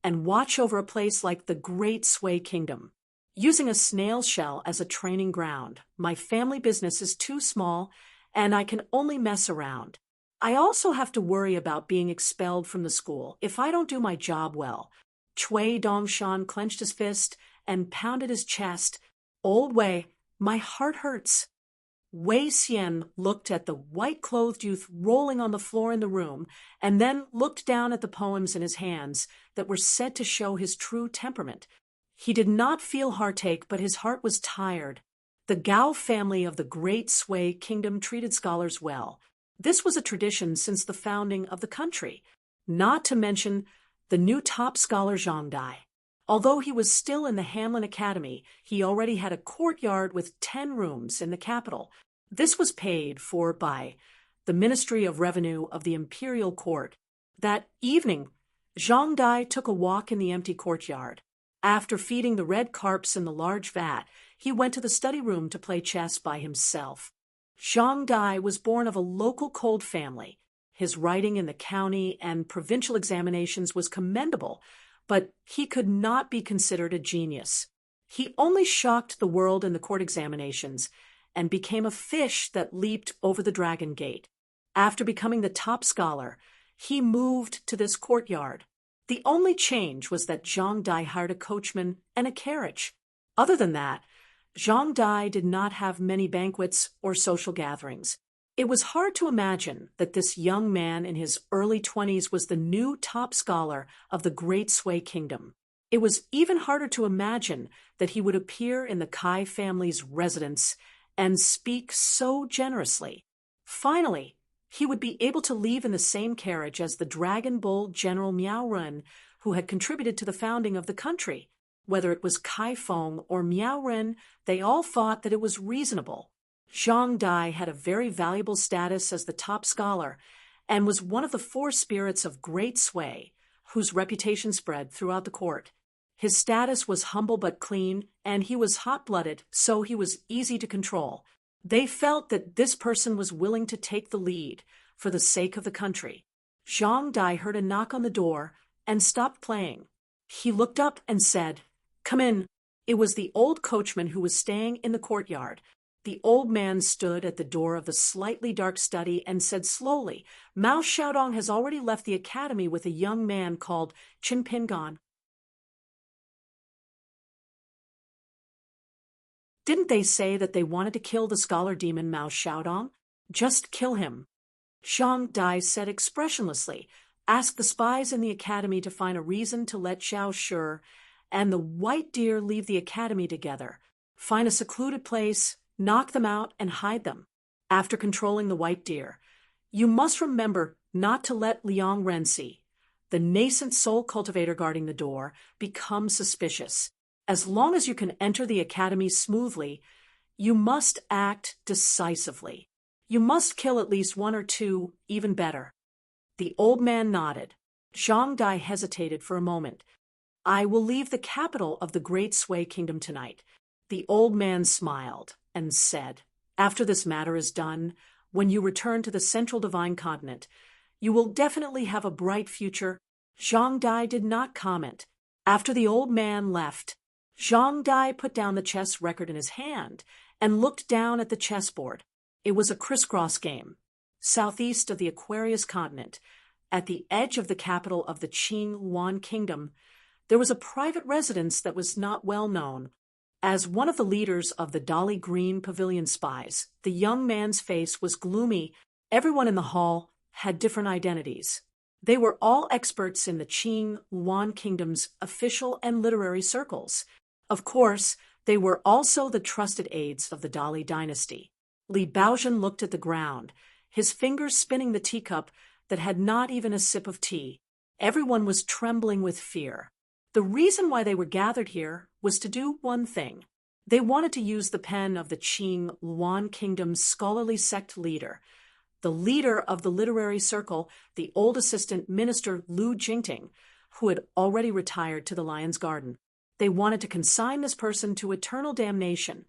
and watch over a place like the Great Sway Kingdom. Using a snail shell as a training ground, my family business is too small and I can only mess around. I also have to worry about being expelled from the school if I don't do my job well." Cui Dongshan clenched his fist and pounded his chest. "Old Wei, my heart hurts." Wei Xian looked at the white-clothed youth rolling on the floor in the room and then looked down at the poems in his hands that were said to show his true temperament. He did not feel heartache, but his heart was tired. The Gao family of the Great Sway Kingdom treated scholars well. This was a tradition since the founding of the country, not to mention the new top scholar Zhang Dai. Although he was still in the Hanlin Academy, he already had a courtyard with 10 rooms in the capital. This was paid for by the Ministry of Revenue of the Imperial Court. That evening, Zhang Dai took a walk in the empty courtyard. After feeding the red carps in the large vat, he went to the study room to play chess by himself. Zhang Dai was born of a local cold family. His writing in the county and provincial examinations was commendable, but he could not be considered a genius. He only shocked the world in the court examinations and became a fish that leaped over the dragon gate. After becoming the top scholar, he moved to this courtyard. The only change was that Zhang Dai hired a coachman and a carriage. Other than that, Zhang Dai did not have many banquets or social gatherings. It was hard to imagine that this young man in his early 20s was the new top scholar of the Great Sway Kingdom. It was even harder to imagine that he would appear in the Kai family's residence and speak so generously. Finally, he would be able to leave in the same carriage as the Dragon Bull General Miao Ren, who had contributed to the founding of the country. Whether it was Kai Feng or Miao Ren, they all thought that it was reasonable. Zhang Dai had a very valuable status as the top scholar and was one of the 4 spirits of great sway, whose reputation spread throughout the court. His status was humble but clean, and he was hot-blooded, so he was easy to control. They felt that this person was willing to take the lead for the sake of the country. Zhang Dai heard a knock on the door and stopped playing. He looked up and said, "Come in." It was the old coachman who was staying in the courtyard. The old man stood at the door of the slightly dark study and said slowly, "Mao Xiaodong has already left the academy with a young man called Qin Pingon." "Didn't they say that they wanted to kill the scholar demon Mao Xiaodong? Just kill him." Zhang Dai said expressionlessly, "Ask the spies in the academy to find a reason to let Xiao Shi and the white deer leave the academy together. Find a secluded place, knock them out, and hide them. After controlling the white deer, you must remember not to let Liang Renzi, the nascent soul cultivator guarding the door, become suspicious. As long as you can enter the academy smoothly, you must act decisively. You must kill at least 1 or 2, even better." The old man nodded. Zhang Dai hesitated for a moment. "I will leave the capital of the Great Sway Kingdom tonight." The old man smiled and said, "After this matter is done, when you return to the Central Divine Continent, you will definitely have a bright future." Zhang Dai did not comment. After the old man left, Zhang Dai put down the chess record in his hand and looked down at the chessboard. It was a crisscross game. Southeast of the Aquarius continent, At the edge of the capital of the Qing Yuan Kingdom, there was a private residence that was not well known. As one of the leaders of the Dolly Green Pavilion spies, the young man's face was gloomy. Everyone in the hall had different identities. They were all experts in the Qing Yuan Kingdom's official and literary circles. Of course, they were also the trusted aides of the Dolly dynasty. Li Baozhen looked at the ground, his fingers spinning the teacup that had not even a sip of tea. Everyone was trembling with fear. The reason why they were gathered here was to do one thing. They wanted to use the pen of the Qing Yuan Kingdom's scholarly sect leader, the leader of the literary circle, the old assistant minister Lu Jingting, who had already retired to the Lion's Garden. They wanted to consign this person to eternal damnation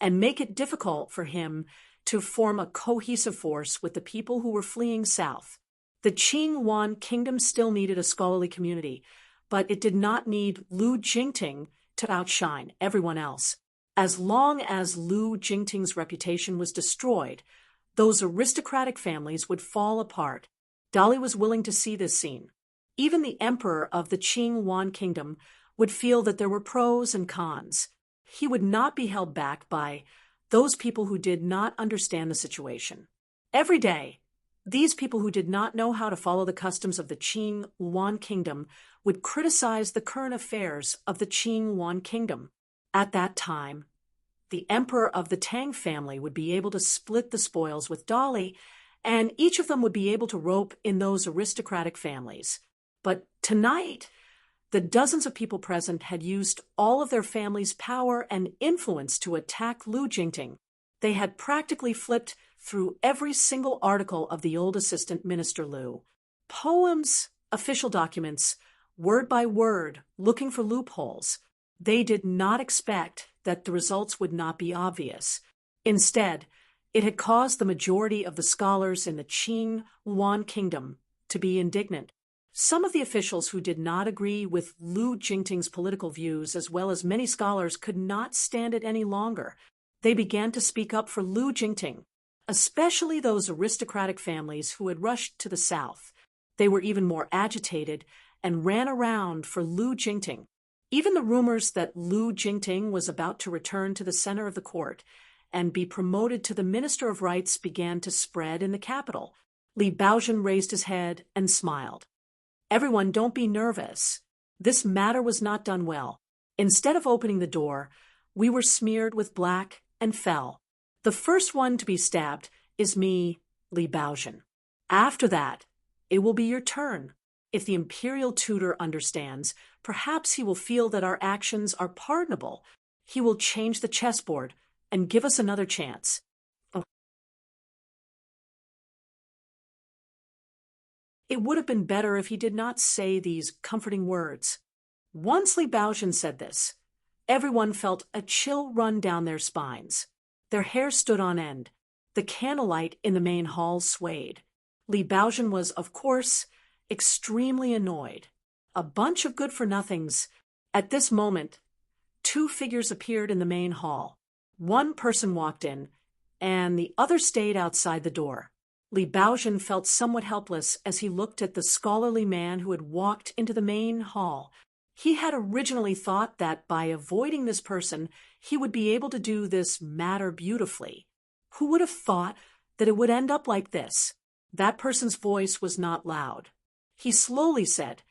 and make it difficult for him to form a cohesive force with the people who were fleeing south. The Qing Yuan Kingdom still needed a scholarly community, but it did not need Lu Jingting to outshine everyone else. As long as Lu Jingting's reputation was destroyed, those aristocratic families would fall apart. Dolly was willing to see this scene. Even the emperor of the Qing Yuan Kingdom would feel that there were pros and cons. He would not be held back by those people who did not understand the situation. Every day, these people who did not know how to follow the customs of the Qing Yuan Kingdom would criticize the current affairs of the Qing Yuan Kingdom. At that time, the emperor of the Tang family would be able to split the spoils with Dolly, and each of them would be able to rope in those aristocratic families. But tonight, the dozens of people present had used all of their family's power and influence to attack Lu Jingting. They had practically flipped through every single article of the old assistant minister Lu. Poems, official documents, word by word, looking for loopholes. They did not expect that the results would not be obvious. Instead, it had caused the majority of the scholars in the Qing Yuan Kingdom to be indignant. Some of the officials who did not agree with Lu Jingting's political views, as well as many scholars, could not stand it any longer. They began to speak up for Lu Jingting, especially those aristocratic families who had rushed to the south. They were even more agitated and ran around for Lu Jingting. Even the rumors that Lu Jingting was about to return to the center of the court and be promoted to the Minister of Rights began to spread in the capital. Li Baozhen raised his head and smiled. Everyone, don't be nervous. This matter was not done well. Instead of opening the door, we were smeared with black and fell. The first one to be stabbed is me, Li Baozhen. After that, it will be your turn. If the imperial tutor understands, perhaps he will feel that our actions are pardonable. He will change the chessboard and give us another chance. Oh. It would have been better if he did not say these comforting words. Once Li Baozhen said this, everyone felt a chill run down their spines. Their hair stood on end. The candlelight in the main hall swayed. Li Baozhen was, of course, extremely annoyed. A bunch of good-for-nothings. At this moment, two figures appeared in the main hall. One person walked in, and the other stayed outside the door. Li Baozhen felt somewhat helpless as he looked at the scholarly man who had walked into the main hall. He had originally thought that by avoiding this person, he would be able to do this matter beautifully. Who would have thought that it would end up like this? That person's voice was not loud. He slowly said,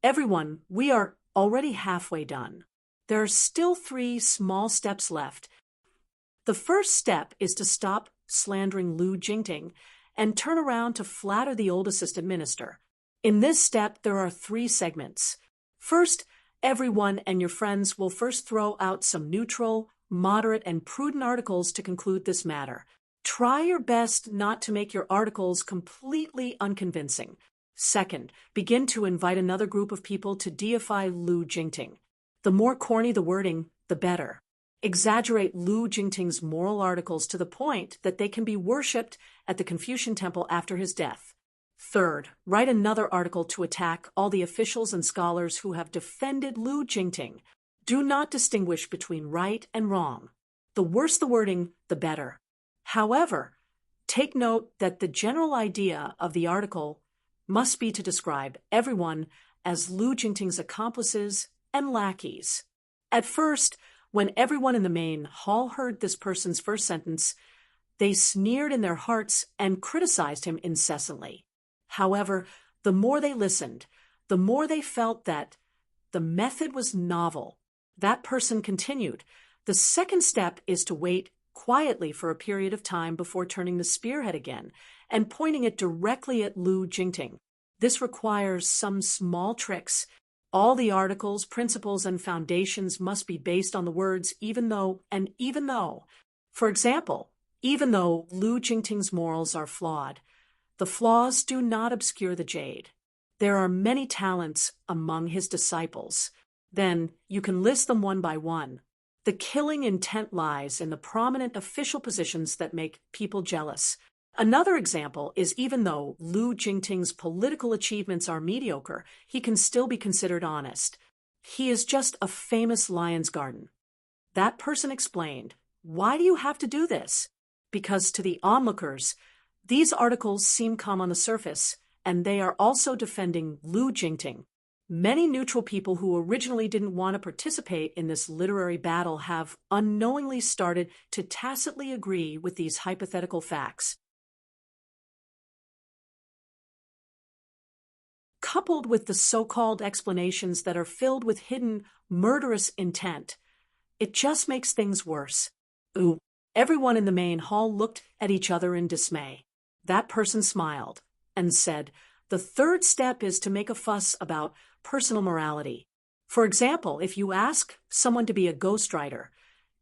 "Everyone, we are already halfway done. There are still 3 small steps left. The first step is to stop slandering Lu Jingting and turn around to flatter the old assistant minister. In this step, there are 3 segments. First, everyone and your friends will first throw out some neutral, moderate, and prudent articles to conclude this matter. Try your best not to make your articles completely unconvincing. Second, begin to invite another group of people to deify Lu Jingting. The more corny the wording, the better. Exaggerate Lu Jingting's moral articles to the point that they can be worshipped at the Confucian temple after his death. Third, write another article to attack all the officials and scholars who have defended Lu Jingting. Do not distinguish between right and wrong. The worse the wording, the better. However, take note that the general idea of the article must be to describe everyone as Lu Jingting's accomplices and lackeys. At first, when everyone in the main hall heard this person's first sentence, they sneered in their hearts and criticized him incessantly. However, the more they listened, the more they felt that the method was novel. That person continued, "The second step is to wait quietly for a period of time before turning the spearhead again and pointing it directly at Lu Jingting. This requires some small tricks. All the articles, principles, and foundations must be based on the words even though and even though. For example, even though Lu Jingting's morals are flawed, the flaws do not obscure the jade. There are many talents among his disciples. Then you can list them one by one. The killing intent lies in the prominent official positions that make people jealous. Another example is even though Lu Jingting's political achievements are mediocre, he can still be considered honest. He is just a famous lion's garden." That person explained, "Why do you have to do this?" Because to the onlookers, these articles seem calm on the surface, and they are also defending Lu Jingting. Many neutral people who originally didn't want to participate in this literary battle have unknowingly started to tacitly agree with these hypothetical facts. Coupled with the so-called explanations that are filled with hidden, murderous intent, it just makes things worse. Ooh, everyone in the main hall looked at each other in dismay. That person smiled and said, "The third step is to make a fuss about personal morality. For example, if you ask someone to be a ghostwriter,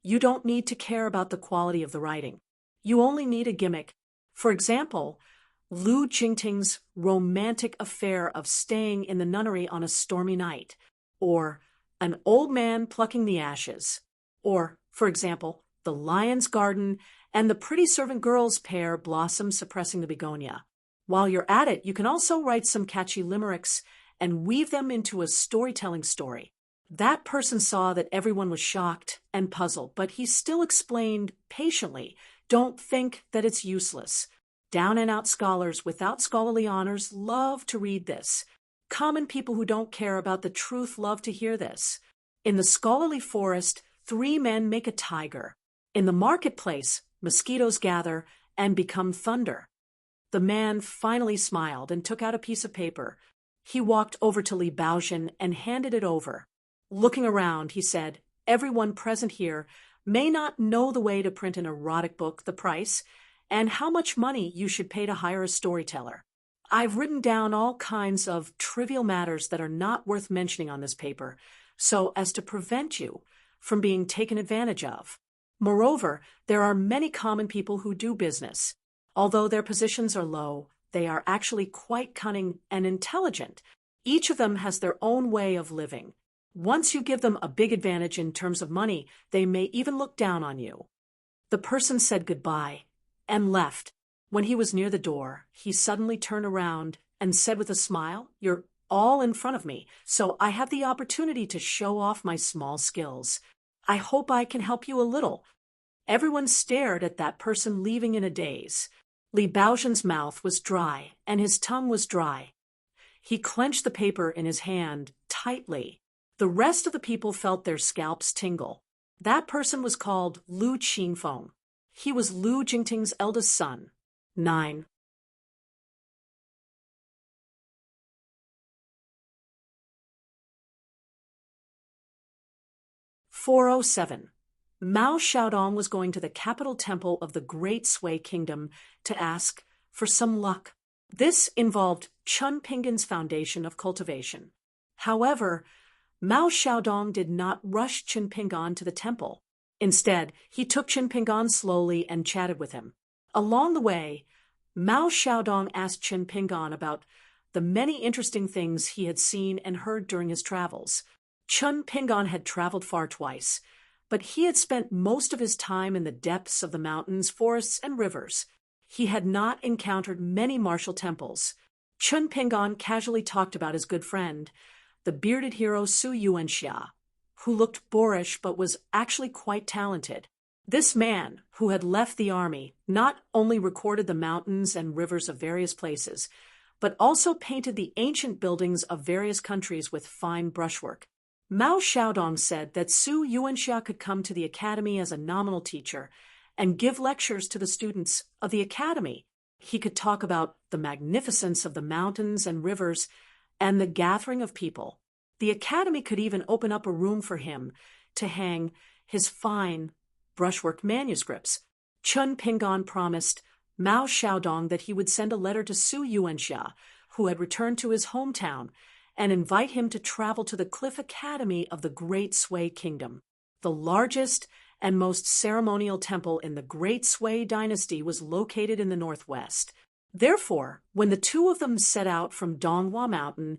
you don't need to care about the quality of the writing. You only need a gimmick. For example, Lu Jingting's romantic affair of staying in the nunnery on a stormy night, or an old man plucking the ashes, or, for example, the lion's garden and the pretty servant girls pair blossom suppressing the begonia. While you're at it, you can also write some catchy limericks and weave them into a storytelling story." That person saw that everyone was shocked and puzzled, but he still explained patiently, "Don't think that it's useless. Down-and-out scholars without scholarly honors love to read this. Common people who don't care about the truth love to hear this. In the scholarly forest, 3 men make a tiger. In the marketplace, mosquitoes gather and become thunder." The man finally smiled and took out a piece of paper. He walked over to Li Baozhen and handed it over. Looking around, he said, "Everyone present here may not know the way to print an erotic book, the price, and how much money you should pay to hire a storyteller. I've written down all kinds of trivial matters that are not worth mentioning on this paper, so as to prevent you from being taken advantage of. Moreover, there are many common people who do business. Although their positions are low, they are actually quite cunning and intelligent. Each of them has their own way of living. Once you give them a big advantage in terms of money, they may even look down on you." The person said goodbye and left. When he was near the door, he suddenly turned around and said with a smile, "You're all in front of me, so I have the opportunity to show off my small skills. I hope I can help you a little." Everyone stared at that person leaving in a daze. Li Baozhen's mouth was dry and his tongue was dry. He clenched the paper in his hand tightly. The rest of the people felt their scalps tingle. That person was called Lu Qingfeng. He was Lu Jingting's eldest son. 9. (407) Mao Xiaodong was going to the capital temple of the Great Sui Kingdom to ask for some luck. This involved Chun Pingan's foundation of cultivation. However, Mao Xiaodong did not rush Chun Pingan to the temple. Instead, he took Chun Pingan slowly and chatted with him. Along the way, Mao Xiaodong asked Chun Pingan about the many interesting things he had seen and heard during his travels. Chun Pingan had traveled far twice, but he had spent most of his time in the depths of the mountains, forests, and rivers. He had not encountered many martial temples. Chun Pingan casually talked about his good friend, the bearded hero Su Yuanxia, who looked boorish but was actually quite talented. This man, who had left the army, not only recorded the mountains and rivers of various places, but also painted the ancient buildings of various countries with fine brushwork. Mao Xiaodong said that Su Yuanxia could come to the academy as a nominal teacher and give lectures to the students of the academy. He could talk about the magnificence of the mountains and rivers and the gathering of people. The academy could even open up a room for him to hang his fine brushwork manuscripts. Chun Pingon promised Mao Xiaodong that he would send a letter to Su Yuanxia, who had returned to his hometown, and invite him to travel to the Cliff Academy of the Great Sui Kingdom. The largest and most ceremonial temple in the Great Sui dynasty was located in the northwest. Therefore, when the two of them set out from Donghua Mountain,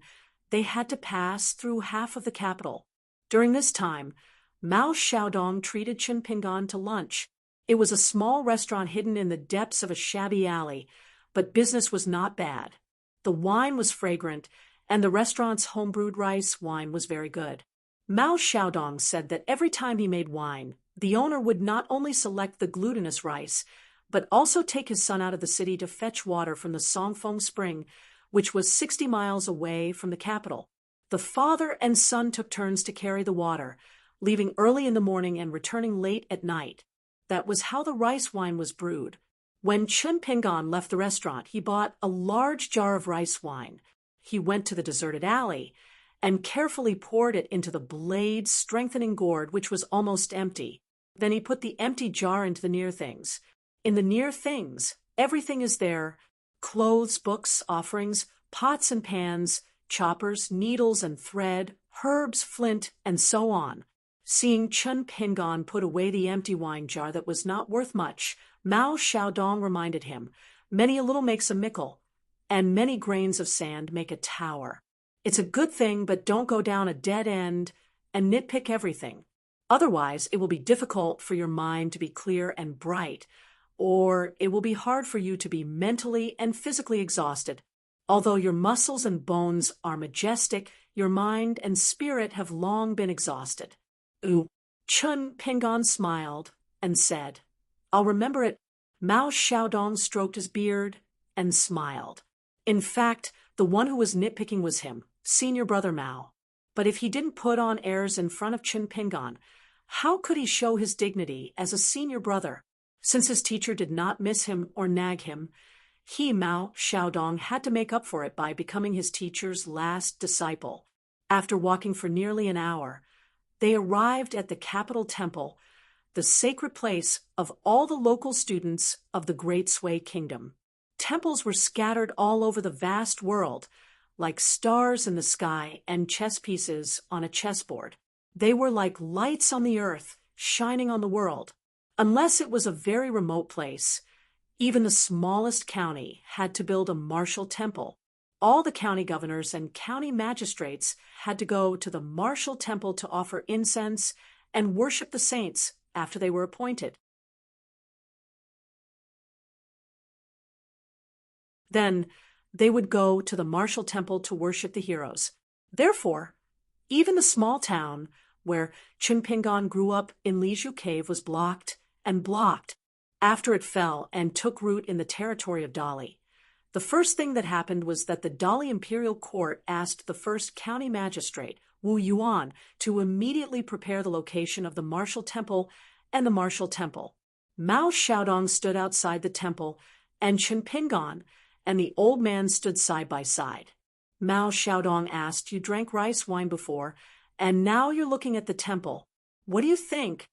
they had to pass through half of the capital. During this time, Mao Xiaodong treated Chun Pingon to lunch. It was a small restaurant hidden in the depths of a shabby alley, but business was not bad. The wine was fragrant, and the restaurant's homebrewed rice wine was very good. Mao Xiaodong said that every time he made wine, the owner would not only select the glutinous rice, but also take his son out of the city to fetch water from the Songfeng Spring, which was 60 miles away from the capital. The father and son took turns to carry the water, leaving early in the morning and returning late at night. That was how the rice wine was brewed. When Chun Pingon left the restaurant, he bought a large jar of rice wine. He went to the deserted alley and carefully poured it into the blade-strengthening gourd, which was almost empty. Then he put the empty jar into the near things. In the near things, everything is there: clothes, books, offerings, pots and pans, choppers, needles and thread, herbs, flint, and so on. Seeing Chun Pingon put away the empty wine jar that was not worth much, Mao Xiaodong reminded him, "Many a little makes a mickle, and many grains of sand make a tower. It's a good thing, but don't go down a dead end and nitpick everything. Otherwise, it will be difficult for your mind to be clear and bright, or it will be hard for you to be mentally and physically exhausted. Although your muscles and bones are majestic, your mind and spirit have long been exhausted." Ooh. Chun Pingon smiled and said, "I'll remember it." Mao Xiaodong stroked his beard and smiled. In fact, the one who was nitpicking was him, senior brother Mao. But if he didn't put on airs in front of Chun Pingon, how could he show his dignity as a senior brother? Since his teacher did not miss him or nag him, he, Mao Xiaodong, had to make up for it by becoming his teacher's last disciple. After walking for nearly an hour, they arrived at the capital temple, the sacred place of all the local students of the Great Sui Kingdom. Temples were scattered all over the vast world, like stars in the sky and chess pieces on a chessboard. They were like lights on the earth, shining on the world. Unless it was a very remote place, even the smallest county had to build a martial temple. All the county governors and county magistrates had to go to the martial temple to offer incense and worship the saints after they were appointed. Then they would go to the martial temple to worship the heroes. Therefore, even the small town where Chun Pingon grew up in Liju Cave was blocked and blocked after it fell and took root in the territory of Dali. The first thing that happened was that the Dali Imperial Court asked the first county magistrate, Wu Yuan, to immediately prepare the location of the martial temple and the martial temple. Mao Xiaodong stood outside the temple, and Chun Pingon and the old man stood side by side. Mao Xiaodong asked, "You drank rice wine before, and now you're looking at the temple. What do you think?"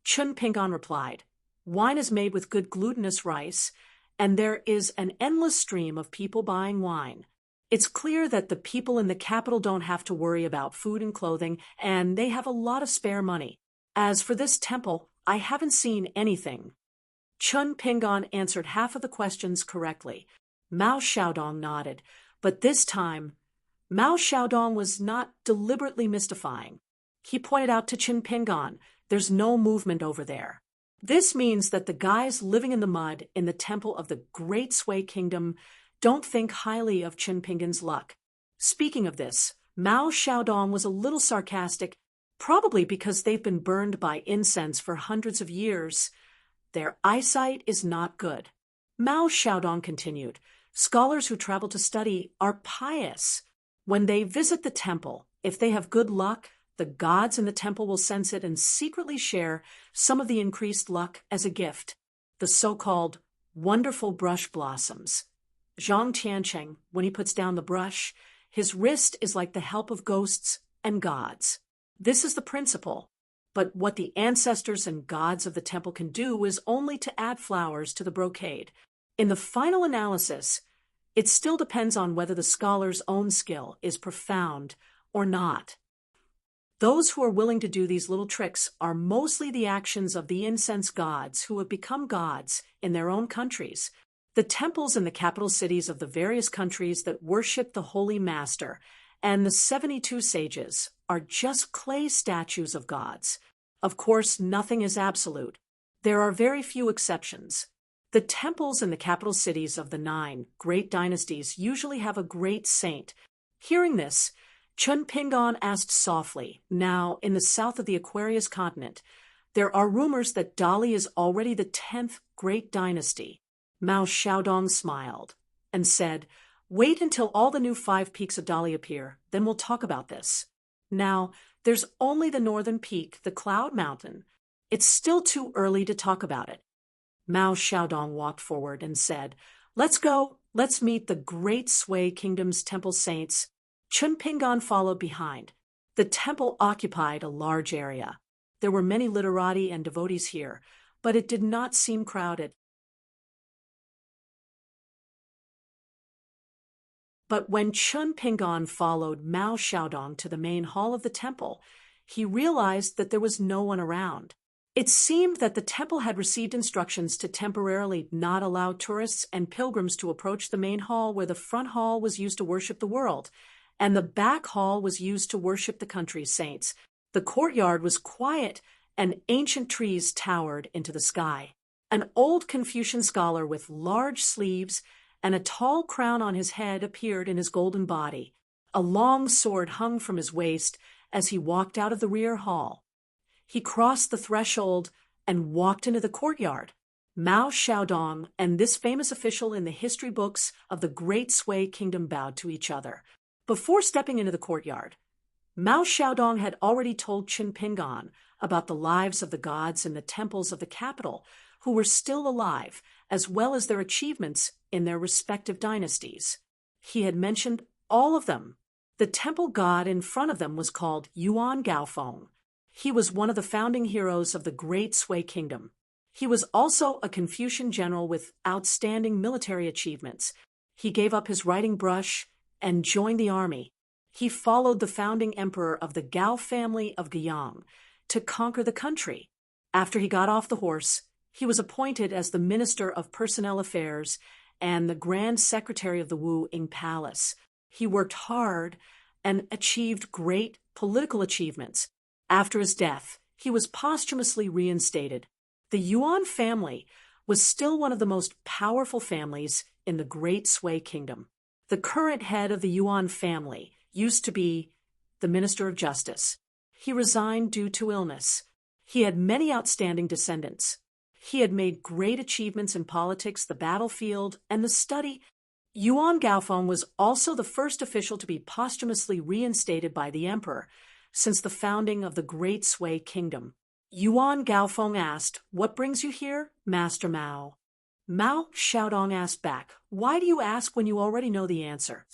Chun Pingon replied, "Wine is made with good glutinous rice, and there is an endless stream of people buying wine. It's clear that the people in the capital don't have to worry about food and clothing, and they have a lot of spare money. As for this temple, I haven't seen anything." Chun Pingon answered half of the questions correctly. Mao Xiaodong nodded, but this time, Mao Xiaodong was not deliberately mystifying. He pointed out to Chun Pingon, "There's no movement over there. This means that the guys living in the mud in the temple of the Great Sui Kingdom don't think highly of Chun Pingon's luck." Speaking of this, Mao Xiaodong was a little sarcastic, probably because they've been burned by incense for hundreds of years. Their eyesight is not good. Mao Xiaodong continued, Scholars who travel to study are pious. When they visit the temple, if they have good luck, the gods in the temple will sense it and secretly share some of the increased luck as a gift, the so-called wonderful brush blossoms. Zhang Tiancheng, when he puts down the brush, his wrist is like the help of ghosts and gods. This is the principle. But what the ancestors and gods of the temple can do is only to add flowers to the brocade. In the final analysis, it still depends on whether the scholar's own skill is profound or not. Those who are willing to do these little tricks are mostly the actions of the incense gods who have become gods in their own countries. The temples in the capital cities of the various countries that worship the Holy Master and the 72 sages are just clay statues of gods. Of course, nothing is absolute. There are very few exceptions. The temples in the capital cities of the 9 great dynasties usually have a great saint. Hearing this, Chun Pingon asked softly, now in the south of the Aquarius continent, there are rumors that Dali is already the 10th great dynasty. Mao Xiaodong smiled and said, wait until all the new 5 peaks of Dali appear, then we'll talk about this. Now, there's only the northern peak, the Cloud Mountain. It's still too early to talk about it. Mao Xiaodong walked forward and said, let's go, let's meet the great Sui Kingdom's temple saints. Chun Pingon followed behind. The temple occupied a large area. There were many literati and devotees here, but it did not seem crowded. But when Chun Pingon followed Mao Xiaodong to the main hall of the temple, he realized that there was no one around. It seemed that the temple had received instructions to temporarily not allow tourists and pilgrims to approach the main hall, where the front hall was used to worship the world, and the back hall was used to worship the country's saints. The courtyard was quiet, and ancient trees towered into the sky. An old Confucian scholar with large sleeves and a tall crown on his head appeared in his golden body. A long sword hung from his waist as he walked out of the rear hall. He crossed the threshold and walked into the courtyard. Mao Xiaodong and this famous official in the history books of the Great Sui Kingdom bowed to each other. Before stepping into the courtyard, Mao Xiaodong had already told Chun Pingon about the lives of the gods in the temples of the capital who were still alive, as well as their achievements in their respective dynasties. He had mentioned all of them. The temple god in front of them was called Yuan Gaofeng. He was one of the founding heroes of the Great Sui Kingdom. He was also a Confucian general with outstanding military achievements. He gave up his writing brush and joined the army. He followed the founding emperor of the Gao family of Guiyang to conquer the country. After he got off the horse, he was appointed as the Minister of Personnel Affairs and the Grand Secretary of the Wu Ying Palace. He worked hard and achieved great political achievements. After his death, he was posthumously reinstated. The Yuan family was still one of the most powerful families in the Great Sui Kingdom. The current head of the Yuan family used to be the Minister of Justice. He resigned due to illness. He had many outstanding descendants. He had made great achievements in politics, the battlefield, and the study. Yuan Gaofeng was also the first official to be posthumously reinstated by the emperor since the founding of the Great Sui Kingdom. Yuan Gaofeng asked, "What brings you here, Master Mao?" Mao Xiaodong asked back, "Why do you ask when you already know the answer?"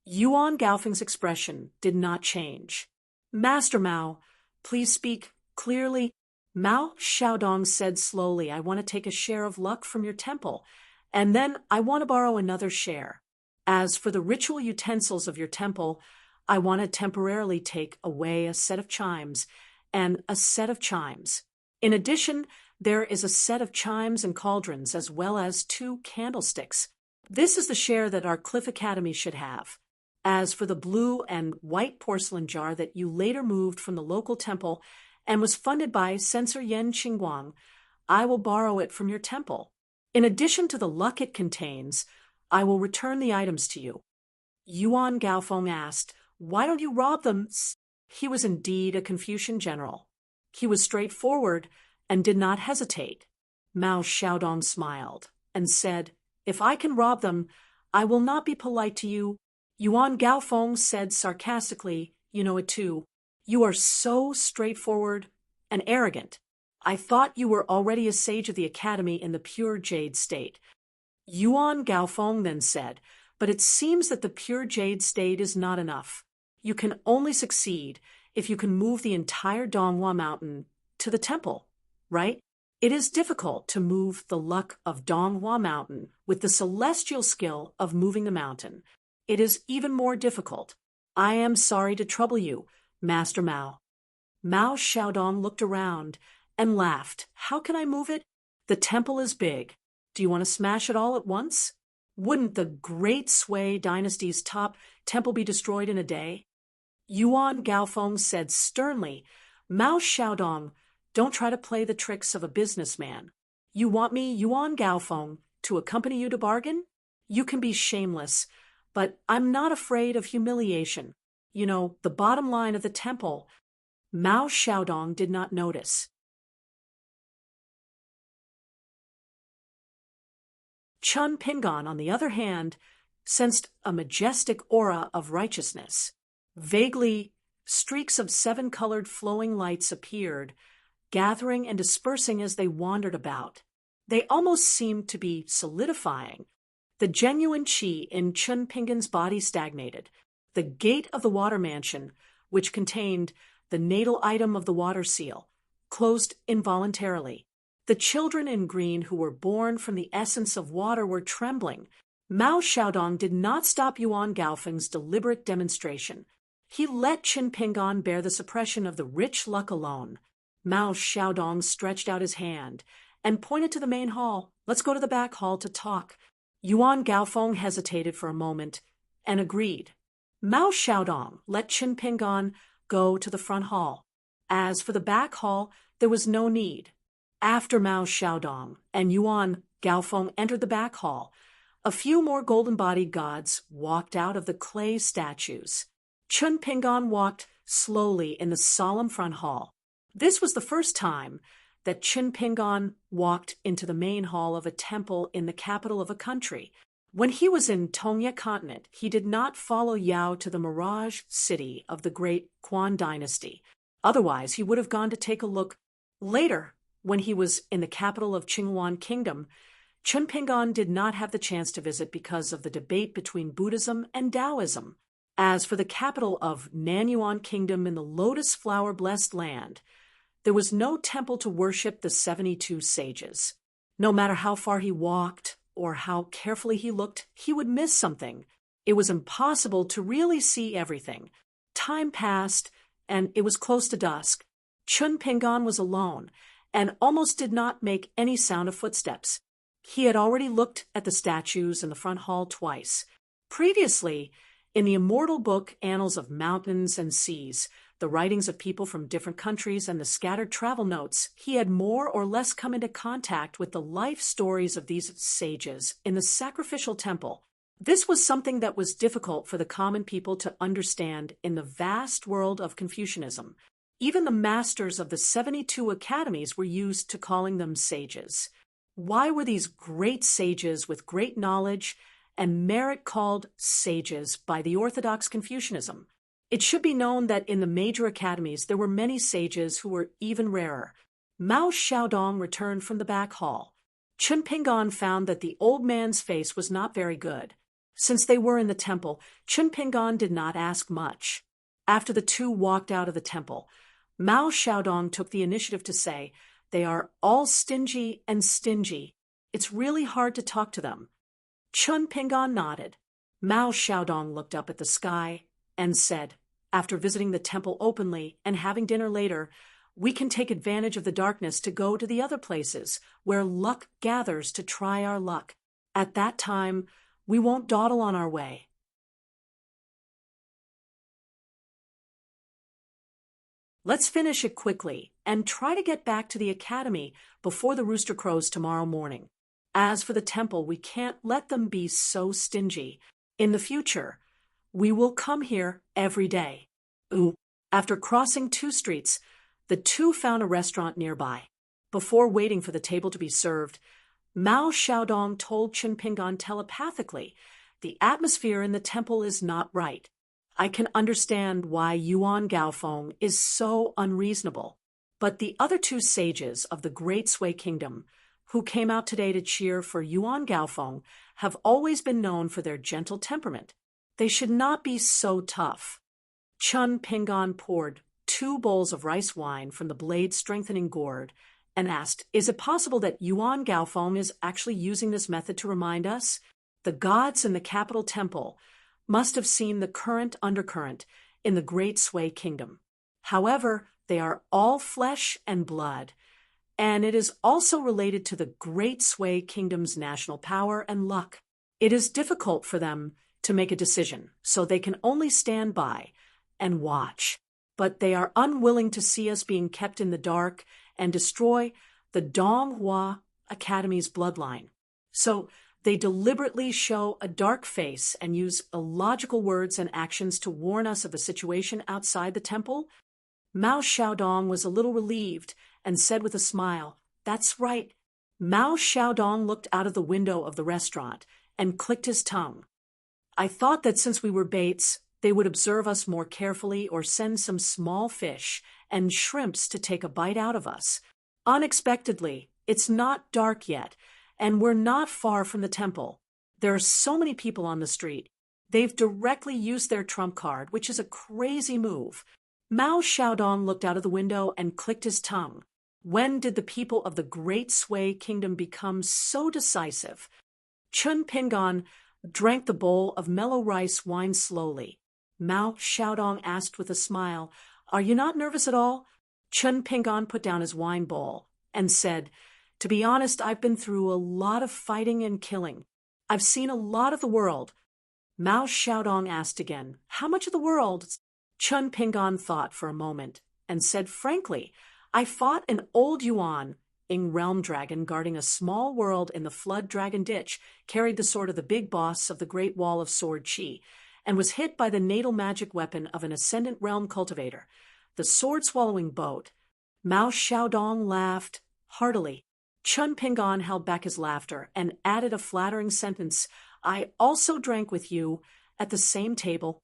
Yuan Gaofeng's expression did not change. "Master Mao, please speak clearly." Mao Xiaodong said slowly, "I want to take a share of luck from your temple, and then I want to borrow another share. As for the ritual utensils of your temple, I want to temporarily take away a set of chimes and a set of chimes. In addition, there is a set of chimes and cauldrons as well as 2 candlesticks. This is the share that our Cliff Academy should have. As for the blue and white porcelain jar that you later moved from the local temple and was funded by Censor Yen Qingguang, I will borrow it from your temple. In addition to the luck it contains, I will return the items to you." Yuan Gaofeng asked, "Why don't you rob them?" He was indeed a Confucian general. He was straightforward and did not hesitate. Mao Xiaodong smiled and said, "If I can rob them, I will not be polite to you. Yuan Gaofeng said sarcastically, you know it too. You are so straightforward and arrogant. I thought you were already a sage of the academy in the pure jade state. Yuan Gaofeng then said, but it seems that the pure jade state is not enough. You can only succeed if you can move the entire Donghua mountain to the temple, right? It is difficult to move the luck of Donghua mountain with the celestial skill of moving the mountain. It is even more difficult. I am sorry to trouble you, Master Mao. Mao Xiaodong looked around and laughed. How can I move it? The temple is big. Do you want to smash it all at once? Wouldn't the great Sui dynasty's top temple be destroyed in a day? Yuan Gaofeng said sternly, Mao Xiaodong, don't try to play the tricks of a businessman. You want me, Yuan Gaofeng, to accompany you to bargain? You can be shameless, but I'm not afraid of humiliation. You know, the bottom line of the temple. Mao Xiaodong did not notice. Chun Pingon, on the other hand, sensed a majestic aura of righteousness. Vaguely, streaks of seven-colored flowing lights appeared, gathering and dispersing as they wandered about. They almost seemed to be solidifying. The genuine qi in Chun Pingon's body stagnated. The gate of the water mansion, which contained the natal item of the water seal, closed involuntarily. The children in green who were born from the essence of water were trembling. Mao Xiaodong did not stop Yuan Gaofeng's deliberate demonstration. He let Qin Pingon bear the suppression of the rich luck alone. Mao Xiaodong stretched out his hand and pointed to the main hall. Let's go to the back hall to talk. Yuan Gaofeng hesitated for a moment and agreed. Mao Xiaodong let Qin Pingon go to the front hall. As for the back hall, there was no need. After Mao Xiaodong and Yuan Gaofeng entered the back hall, a few more golden-bodied gods walked out of the clay statues. Chun Pingon walked slowly in the solemn front hall. This was the first time that Chun Pingon walked into the main hall of a temple in the capital of a country. When he was in Tongye continent, he did not follow Yao to the mirage city of the great Quan dynasty. Otherwise, he would have gone to take a look. Later, when he was in the capital of Qinghuan Kingdom, Chun Pingon did not have the chance to visit because of the debate between Buddhism and Taoism. As for the capital of Nanyuan Kingdom in the lotus flower-blessed land, there was no temple to worship the 72 sages. No matter how far he walked or how carefully he looked, he would miss something. It was impossible to really see everything. Time passed, and it was close to dusk. Chun Pingon was alone and almost did not make any sound of footsteps. He had already looked at the statues in the front hall twice. Previously, in the immortal book Annals of Mountains and Seas, the writings of people from different countries and the scattered travel notes, he had more or less come into contact with the life stories of these sages in the sacrificial temple. This was something that was difficult for the common people to understand in the vast world of Confucianism. Even the masters of the 72 academies were used to calling them sages. Why were these great sages with great knowledge and merit called sages by the orthodox Confucianism? It should be known that in the major academies there were many sages who were even rarer. Mao Xiaodong returned from the back hall. Chun Pingon found that the old man's face was not very good. Since they were in the temple, Chun Pingon did not ask much. After the two walked out of the temple, Mao Xiaodong took the initiative to say, "They are all stingy and stingy. It's really hard to talk to them." Chun Pingon nodded. Mao Xiaodong looked up at the sky and said, "After visiting the temple openly and having dinner later, we can take advantage of the darkness to go to the other places where luck gathers to try our luck. At that time, we won't dawdle on our way." Let's finish it quickly and try to get back to the academy before the rooster crows tomorrow morning. As for the temple, we can't let them be so stingy. In the future, we will come here every day. After crossing 2 streets, the two found a restaurant nearby. Before waiting for the table to be served, Mao Xiaodong told Chun Pingon telepathically The atmosphere in the temple is not right. I can understand why Yuan Gaofeng is so unreasonable. But the other two sages of the Great Sui Kingdom, who came out today to cheer for Yuan Gaofeng, have always been known for their gentle temperament. They should not be so tough. Chun Pingon poured 2 bowls of rice wine from the blade-strengthening gourd and asked, "Is it possible that Yuan Gaofeng is actually using this method to remind us? The gods in the capital temple must have seen the current undercurrent in the Great Sui Kingdom. However, they are all flesh and blood, and it is also related to the Great Sui Kingdom's national power and luck. It is difficult for them to make a decision, so they can only stand by and watch. But they are unwilling to see us being kept in the dark and destroy the Donghua Academy's bloodline. So they deliberately show a dark face and use illogical words and actions to warn us of a situation outside the temple." Mao Xiaodong was a little relieved and said with a smile, "That's right." Mao Xiaodong looked out of the window of the restaurant and clicked his tongue. "I thought that since we were baits, they would observe us more carefully or send some small fish and shrimps to take a bite out of us. Unexpectedly, it's not dark yet, and we're not far from the temple. There are so many people on the street. They've directly used their trump card, which is a crazy move." Mao Xiaodong looked out of the window and clicked his tongue. When did the people of the Great Sui Kingdom become so decisive? Chun Pingon drank the bowl of mellow rice wine slowly. Mao Xiaodong asked with a smile, "Are you not nervous at all?" Chun Pingon put down his wine bowl and said, "To be honest, I've been through a lot of fighting and killing. I've seen a lot of the world." Mao Xiaodong asked again, "How much of the world?" Chun Pingon thought for a moment and said, "Frankly, I fought an old Yuan Ing realm dragon guarding a small world in the flood dragon ditch, carried the sword of the big boss of the Great Wall of Sword Chi, and was hit by the natal magic weapon of an ascendant realm cultivator, the sword-swallowing boat." Mao Xiaodong laughed heartily. Chun Pingon held back his laughter and added a flattering sentence, "I also drank with you at the same table."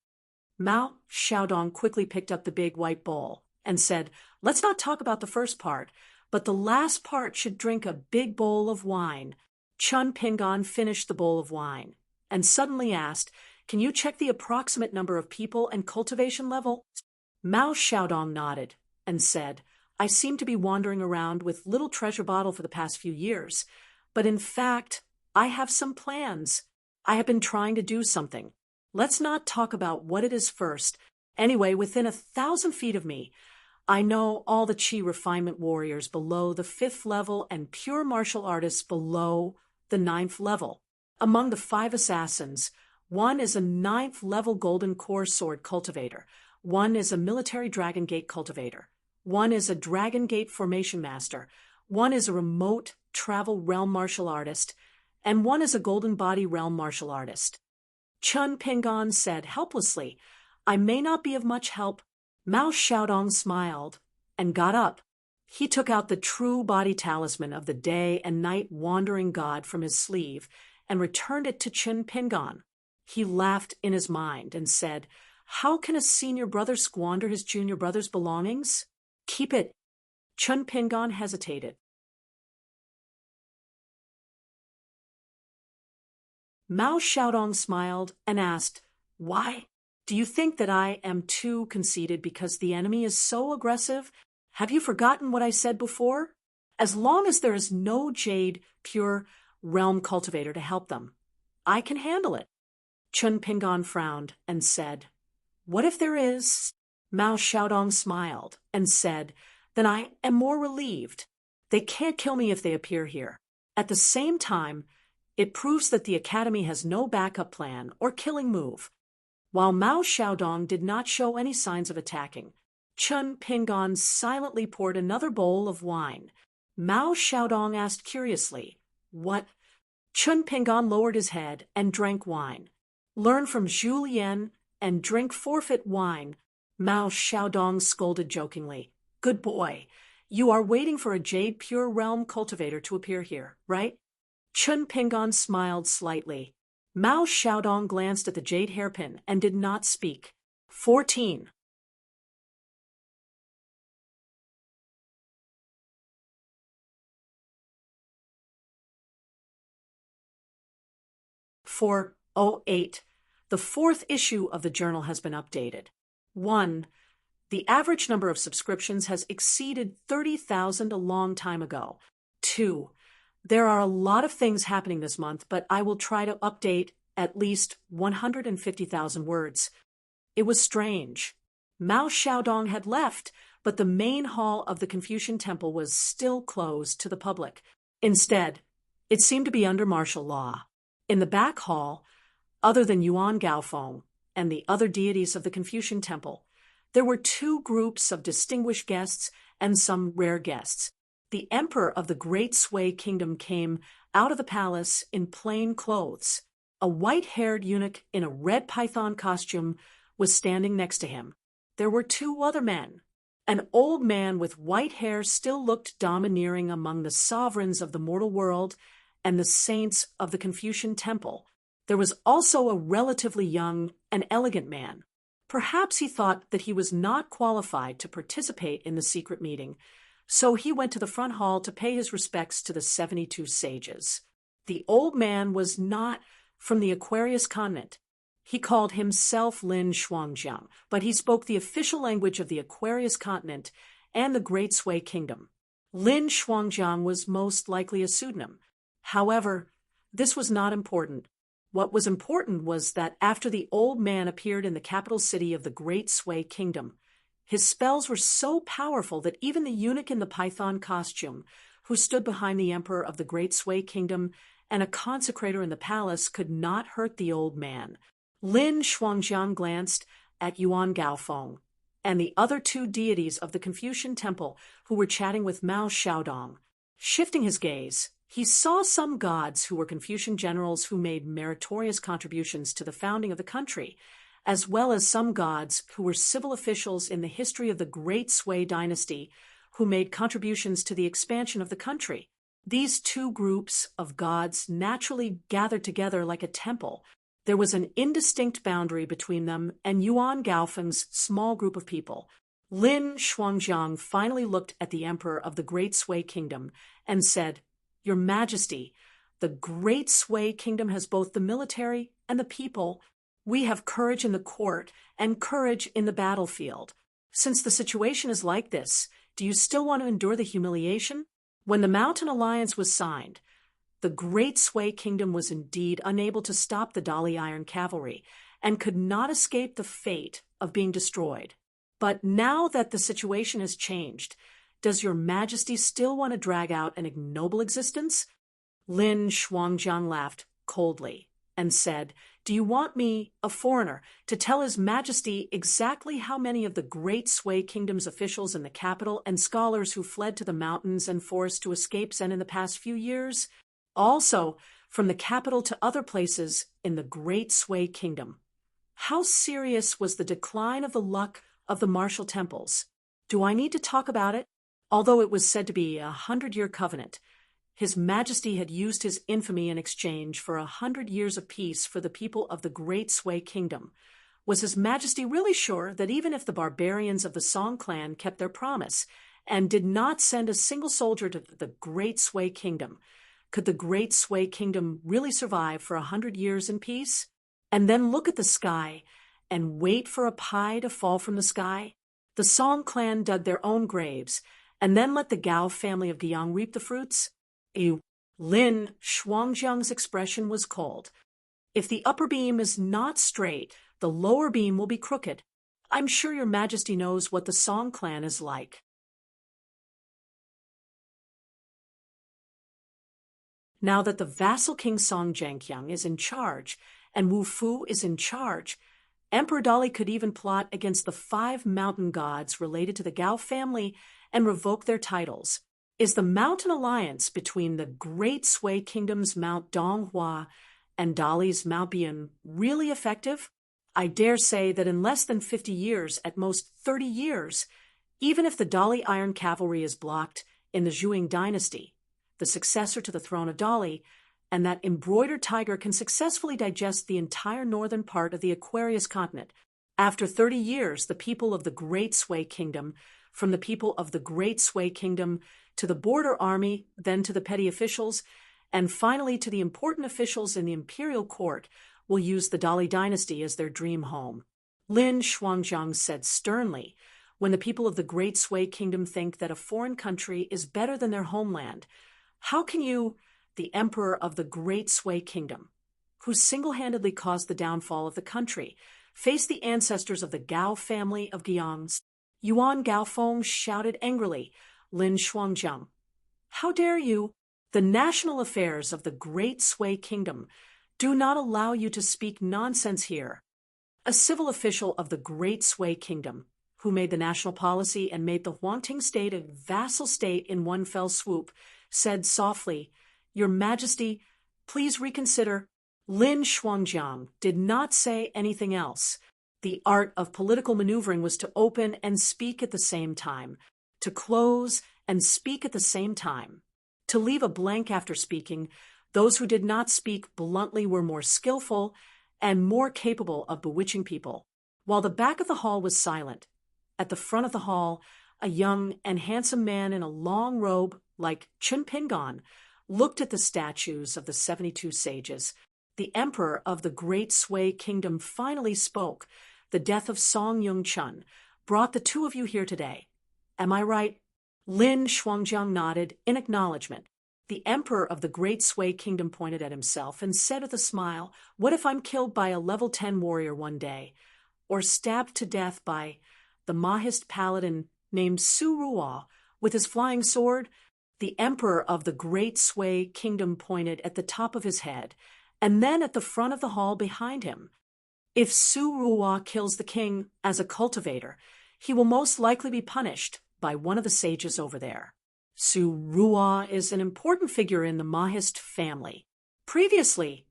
Mao Xiaodong quickly picked up the big white bowl and said, "Let's not talk about the first part, but the last part should drink a big bowl of wine." Chun Pingon finished the bowl of wine and suddenly asked, "Can you check the approximate number of people and cultivation level?" Mao Xiaodong nodded and said, "I seem to be wandering around with little treasure bottle for the past few years, but in fact, I have some plans. I have been trying to do something. Let's not talk about what it is first. Anyway, within 1,000 feet of me, I know all the Qi refinement warriors below the 5th level and pure martial artists below the 9th level. Among the 5 assassins, one is a 9th level golden core sword cultivator, one is a military dragon gate cultivator, one is a dragon gate formation master, one is a remote travel realm martial artist, and one is a golden body realm martial artist." Chun Pingon said helplessly, "I may not be of much help." Mao Xiaodong smiled and got up. He took out the true body talisman of the day and night wandering god from his sleeve and returned it to Chun Pingon. He laughed in his mind and said, "How can a senior brother squander his junior brother's belongings? Keep it." Chun Pingon hesitated. Mao Xiaodong smiled and asked, "Why? Do you think that I am too conceited because the enemy is so aggressive? Have you forgotten what I said before? As long as there is no jade pure realm cultivator to help them, I can handle it." Chun Pingon frowned and said, "What if there is?" Mao Xiaodong smiled and said, "Then I am more relieved. They can't kill me if they appear here. At the same time, it proves that the Academy has no backup plan or killing move." While Mao Xiaodong did not show any signs of attacking, Chun Pingon silently poured another bowl of wine. Mao Xiaodong asked curiously, "What?" Chun Pingon lowered his head and drank wine. "Learn from Zhu Lian and drink forfeit wine," Mao Xiaodong scolded jokingly. "Good boy. You are waiting for a jade pure realm cultivator to appear here, right?" Chun Pingon smiled slightly. Mao Xiaodong glanced at the jade hairpin and did not speak. 14. For 08. The fourth issue of the journal has been updated. 1. The average number of subscriptions has exceeded 30,000 a long time ago. 2. There are a lot of things happening this month, but I will try to update at least 150,000 words. It was strange. Mao Xiaodong had left, but the main hall of the Confucian Temple was still closed to the public. Instead, it seemed to be under martial law. In the back hall, other than Yuan Gaofeng and the other deities of the Confucian Temple, there were two groups of distinguished guests and some rare guests. The emperor of the Great Sui Kingdom came out of the palace in plain clothes. A white-haired eunuch in a red python costume was standing next to him. There were two other men. An old man with white hair still looked domineering among the sovereigns of the mortal world and the saints of the Confucian Temple. There was also a relatively young and elegant man. Perhaps he thought that he was not qualified to participate in the secret meeting, so he went to the front hall to pay his respects to the 72 sages. The old man was not from the Aquarius continent. He called himself Lin Shuangjiang, but he spoke the official language of the Aquarius continent and the Great Sui Kingdom. Lin Shuangjiang was most likely a pseudonym. However, this was not important. What was important was that after the old man appeared in the capital city of the Great Sui Kingdom, his spells were so powerful that even the eunuch in the python costume, who stood behind the emperor of the Great Sui Kingdom and a consecrator in the palace, could not hurt the old man. Lin Shuangjiang glanced at Yuan Gaofeng and the other two deities of the Confucian Temple who were chatting with Mao Xiaodong. Shifting his gaze, he saw some gods who were Confucian generals who made meritorious contributions to the founding of the country, as well as some gods who were civil officials in the history of the Great Sui dynasty who made contributions to the expansion of the country. These two groups of gods naturally gathered together like a temple. There was an indistinct boundary between them and Yuan Gaofeng's small group of people. Lin Shuangjiang finally looked at the emperor of the Great Sui Kingdom and said, "Your Majesty, the Great Sui Kingdom has both the military and the people. We have courage in the court and courage in the battlefield. Since the situation is like this, do you still want to endure the humiliation?" When the Mountain Alliance was signed, the Great Sui Kingdom was indeed unable to stop the Dali Iron Cavalry and could not escape the fate of being destroyed. But now that the situation has changed, does your Majesty still want to drag out an ignoble existence? Lin Shuangjiang laughed coldly and said, "Do you want me, a foreigner, to tell His Majesty exactly how many of the Great Sui Kingdom's officials in the capital and scholars who fled to the mountains and forests to escape Zen in the past few years? Also, from the capital to other places in the Great Sui Kingdom. How serious was the decline of the luck of the martial temples? Do I need to talk about it? Although it was said to be a 100-year covenant, His Majesty had used his infamy in exchange for 100 years of peace for the people of the Great Sui Kingdom. Was His Majesty really sure that even if the barbarians of the Song clan kept their promise and did not send a single soldier to the Great Sui Kingdom, could the Great Sui Kingdom really survive for 100 years in peace? And then look at the sky and wait for a pie to fall from the sky? The Song clan dug their own graves and then let the Gao family of Guiyang reap the fruits? Lin Shuangjiang's expression was cold. If the upper beam is not straight, the lower beam will be crooked. I'm sure your Majesty knows what the Song clan is like. Now that the vassal king Song Zhengqiang is in charge and Wu Fu is in charge, Emperor Dali could even plot against the 5 mountain gods related to the Gao family and revoke their titles. Is the Mountain Alliance between the Great Sui Kingdom's Mount Donghua and Dali's Mount Bian really effective? I dare say that in less than 50 years, at most 30 years, even if the Dali Iron Cavalry is blocked in the Zhuang dynasty, the successor to the throne of Dali, and that embroidered tiger can successfully digest the entire northern part of the Aquarius continent. After 30 years, the people of the Great Sway Kingdom, from the people of the Great Sway Kingdom to the border army, then to the petty officials, and finally to the important officials in the imperial court, will use the Dali dynasty as their dream home. Lin Shuangjiang said sternly, when the people of the Great Sway Kingdom think that a foreign country is better than their homeland, how can you, the emperor of the Great Sway Kingdom, who single-handedly caused the downfall of the country, face the ancestors of the Gao family of Guiangs? Yuan Gaofeng shouted angrily, Lin Shuangjiang, how dare you? The national affairs of the Great Sway Kingdom do not allow you to speak nonsense here. A civil official of the Great Sway Kingdom, who made the national policy and made the Huangting state a vassal state in one fell swoop, said softly, Your Majesty, please reconsider. Lin Shuangjiang did not say anything else. The art of political maneuvering was to open and speak at the same time, to close and speak at the same time. To leave a blank after speaking, those who did not speak bluntly were more skillful and more capable of bewitching people. While the back of the hall was silent, at the front of the hall, a young and handsome man in a long robe, like Chun Pingon, looked at the statues of the 72 sages. The emperor of the Great Sway Kingdom finally spoke. The death of Song Yung Chun brought the two of you here today. Am I right? Lin Shuangjiang nodded in acknowledgement. The emperor of the Great Sway Kingdom pointed at himself and said with a smile, What if I'm killed by a level 10 warrior one day, or stabbed to death by the Mahist paladin named Su Ruo with his flying sword? The emperor of the Great Sway Kingdom pointed at the top of his head, and then at the front of the hall behind him. If Su Ruo kills the king as a cultivator, he will most likely be punished by one of the sages over there. Su Ruo is an important figure in the Mahist family. Previously,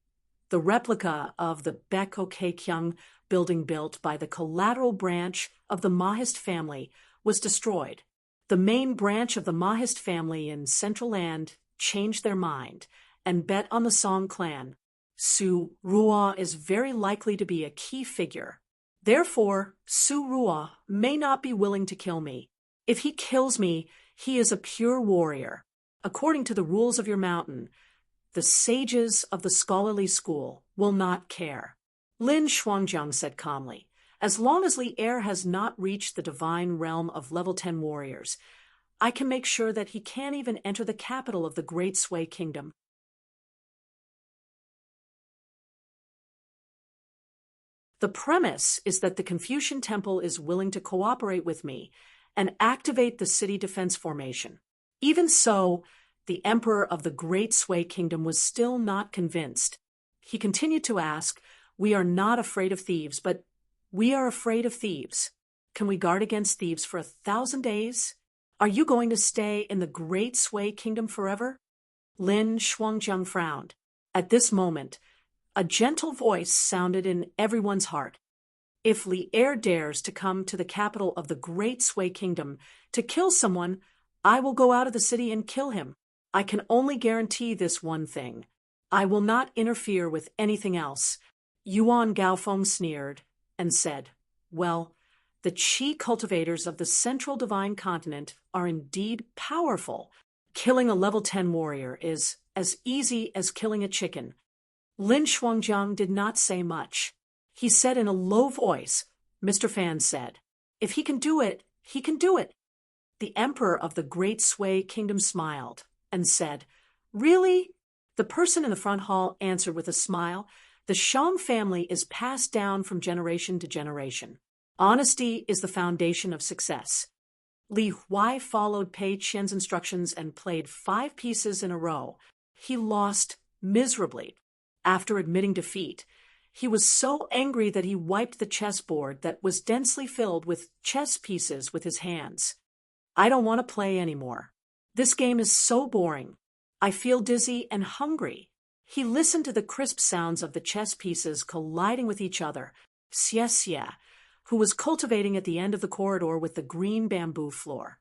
the replica of the Beko Keikyang building built by the collateral branch of the Mahist family was destroyed. The main branch of the Mahist family in Central Land changed their mind and bet on the Song clan. Su Ruo is very likely to be a key figure. Therefore, Su Ruo may not be willing to kill me. If he kills me, he is a pure warrior. According to the rules of your mountain, the sages of the scholarly school will not care. Lin Shuangjiang said calmly, As long as Li Er has not reached the divine realm of level 10 warriors, I can make sure that he can't even enter the capital of the Great Sway Kingdom. The premise is that the Confucian Temple is willing to cooperate with me and activate the city defense formation. Even so, the emperor of the Great Sway Kingdom was still not convinced. He continued to ask, We are not afraid of thieves, but we are afraid of thieves. Can we guard against thieves for 1,000 days? Are you going to stay in the Great Sway Kingdom forever? Lin Shuangjiang frowned. At this moment, a gentle voice sounded in everyone's heart. If Li Er dares to come to the capital of the Great Sway Kingdom to kill someone, I will go out of the city and kill him. I can only guarantee this one thing. I will not interfere with anything else. Yuan Gaofeng sneered and said, Well, the Qi cultivators of the Central Divine Continent are indeed powerful. Killing a level 10 warrior is as easy as killing a chicken. Lin Shuangjiang did not say much. He said in a low voice, Mr. Fan said, If he can do it, he can do it. The emperor of the Great Sway Kingdom smiled and said, Really? The person in the front hall answered with a smile, The Shang family is passed down from generation to generation. Honesty is the foundation of success. Li Huai followed Pei Qian's instructions and played 5 pieces in a row. He lost miserably. After admitting defeat, he was so angry that he wiped the chessboard that was densely filled with chess pieces with his hands. I don't want to play anymore. This game is so boring. I feel dizzy and hungry. He listened to the crisp sounds of the chess pieces colliding with each other. Xie, who was cultivating at the end of the corridor with the green bamboo floor,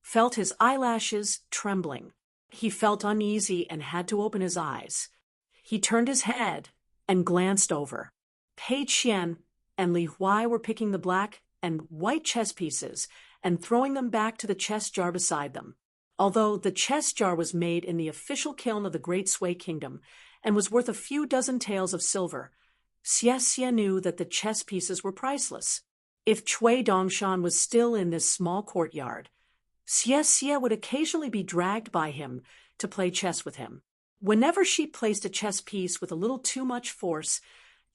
felt his eyelashes trembling. He felt uneasy and had to open his eyes. He turned his head and glanced over. Pei Qian and Li Huai were picking the black and white chess pieces and throwing them back to the chess jar beside them. Although the chess jar was made in the official kiln of the Great Sui Kingdom and was worth a few dozen taels of silver, Xie knew that the chess pieces were priceless. If Cui Dongshan was still in this small courtyard, Xie would occasionally be dragged by him to play chess with him. Whenever she placed a chess piece with a little too much force,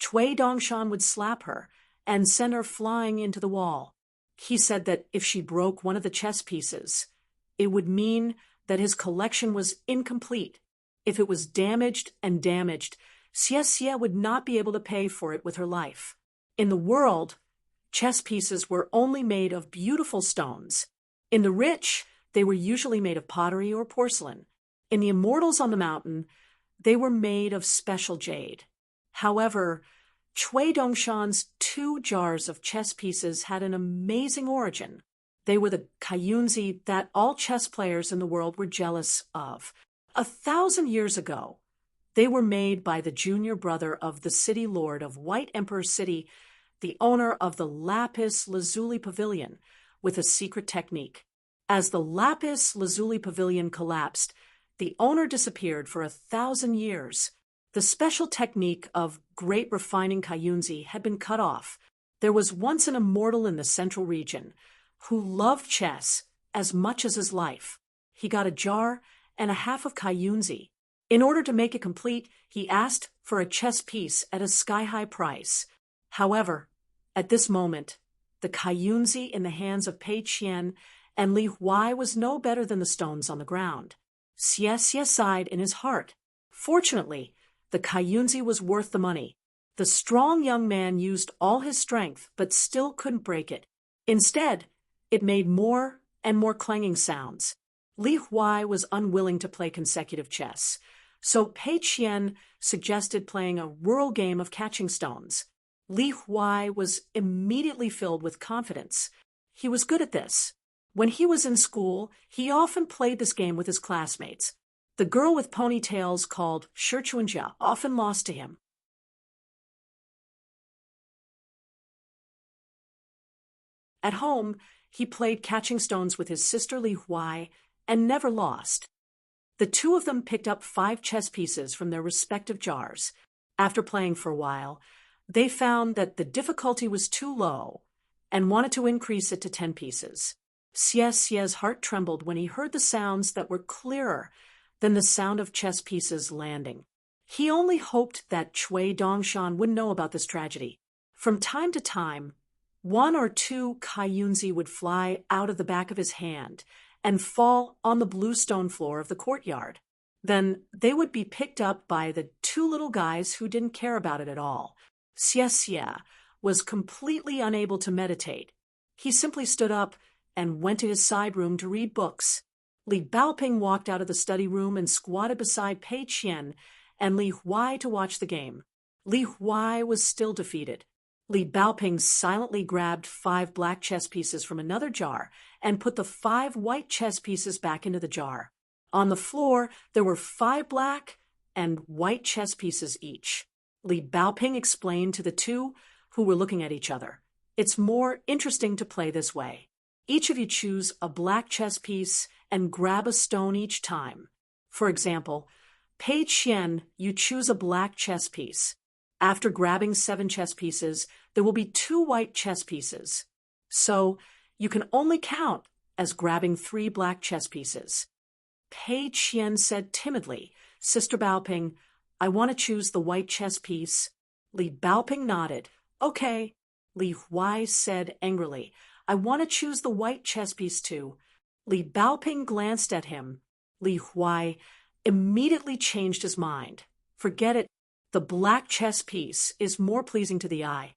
Cui Dongshan would slap her and send her flying into the wall. He said that if she broke one of the chess pieces, it would mean that his collection was incomplete. If it was damaged, Xie would not be able to pay for it with her life. In the world, chess pieces were only made of beautiful stones. In the rich, they were usually made of pottery or porcelain. In the immortals on the mountain, they were made of special jade. However, Cui Dongshan's 2 jars of chess pieces had an amazing origin. They were the Kaiyunzi that all chess players in the world were jealous of. 1,000 years ago, they were made by the junior brother of the city lord of White Emperor City, the owner of the lapis lazuli pavilion, with a secret technique. As the lapis lazuli pavilion collapsed, the owner disappeared for 1,000 years. The special technique of great refining Kaiyunzi had been cut off. There was once an immortal in the central region who loved chess as much as his life. He got a jar and a half of Kaiyunzi. In order to make it complete, he asked for a chess piece at a sky-high price. However, at this moment, the Kaiyunzi in the hands of Pei Qian and Li Huai was no better than the stones on the ground. Xie sighed in his heart. Fortunately, the Kaiyunzi was worth the money. The strong young man used all his strength, but still couldn't break it. Instead, it made more and more clanging sounds. Li Huai was unwilling to play consecutive chess, so Pei Qian suggested playing a rural game of catching stones. Li Huai was immediately filled with confidence. He was good at this. When he was in school, he often played this game with his classmates. The girl with ponytails called Shi Chunjia often lost to him. At home, he played catching stones with his sister Li Huai and never lost. The two of them picked up 5 chess pieces from their respective jars. After playing for a while, they found that the difficulty was too low and wanted to increase it to 10 pieces. Xie's heart trembled when he heard the sounds that were clearer than the sound of chess pieces landing. He only hoped that Cui Dongshan wouldn't know about this tragedy. From time to time, 1 or 2 Kaiyunzi would fly out of the back of his hand and fall on the blue stone floor of the courtyard. Then they would be picked up by the 2 little guys who didn't care about it at all. Xie was completely unable to meditate. He simply stood up and went to his side room to read books. Li Baoping walked out of the study room and squatted beside Pei Qian and Li Huai to watch the game. Li Huai was still defeated. Li Baoping silently grabbed 5 black chess pieces from another jar and put the 5 white chess pieces back into the jar. On the floor, there were 5 black and white chess pieces each. Li Baoping explained to the 2 who were looking at each other, "It's more interesting to play this way. Each of you choose a black chess piece and grab a stone each time. For example, Pei Qian, you choose a black chess piece. After grabbing 7 chess pieces, there will be 2 white chess pieces. So you can only count as grabbing 3 black chess pieces." Pei Qian said timidly, "Sister Baoping, I want to choose the white chess piece." Li Baoping nodded. "Okay." Li Huai said angrily, "I want to choose the white chess piece too." Li Baoping glanced at him. Li Huai immediately changed his mind. "Forget it. The black chess piece is more pleasing to the eye."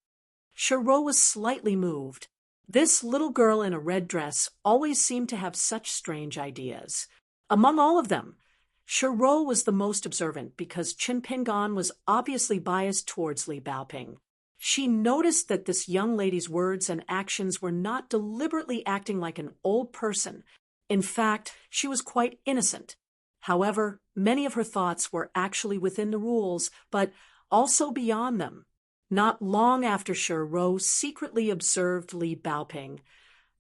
Shiro was slightly moved. This little girl in a red dress always seemed to have such strange ideas. Among all of them, Shiro was the most observant because Qin Pingan was obviously biased towards Li Baoping. She noticed that this young lady's words and actions were not deliberately acting like an old person. In fact, she was quite innocent. However, many of her thoughts were actually within the rules, but also beyond them. Not long after Shi Ro secretly observed Li Baoping.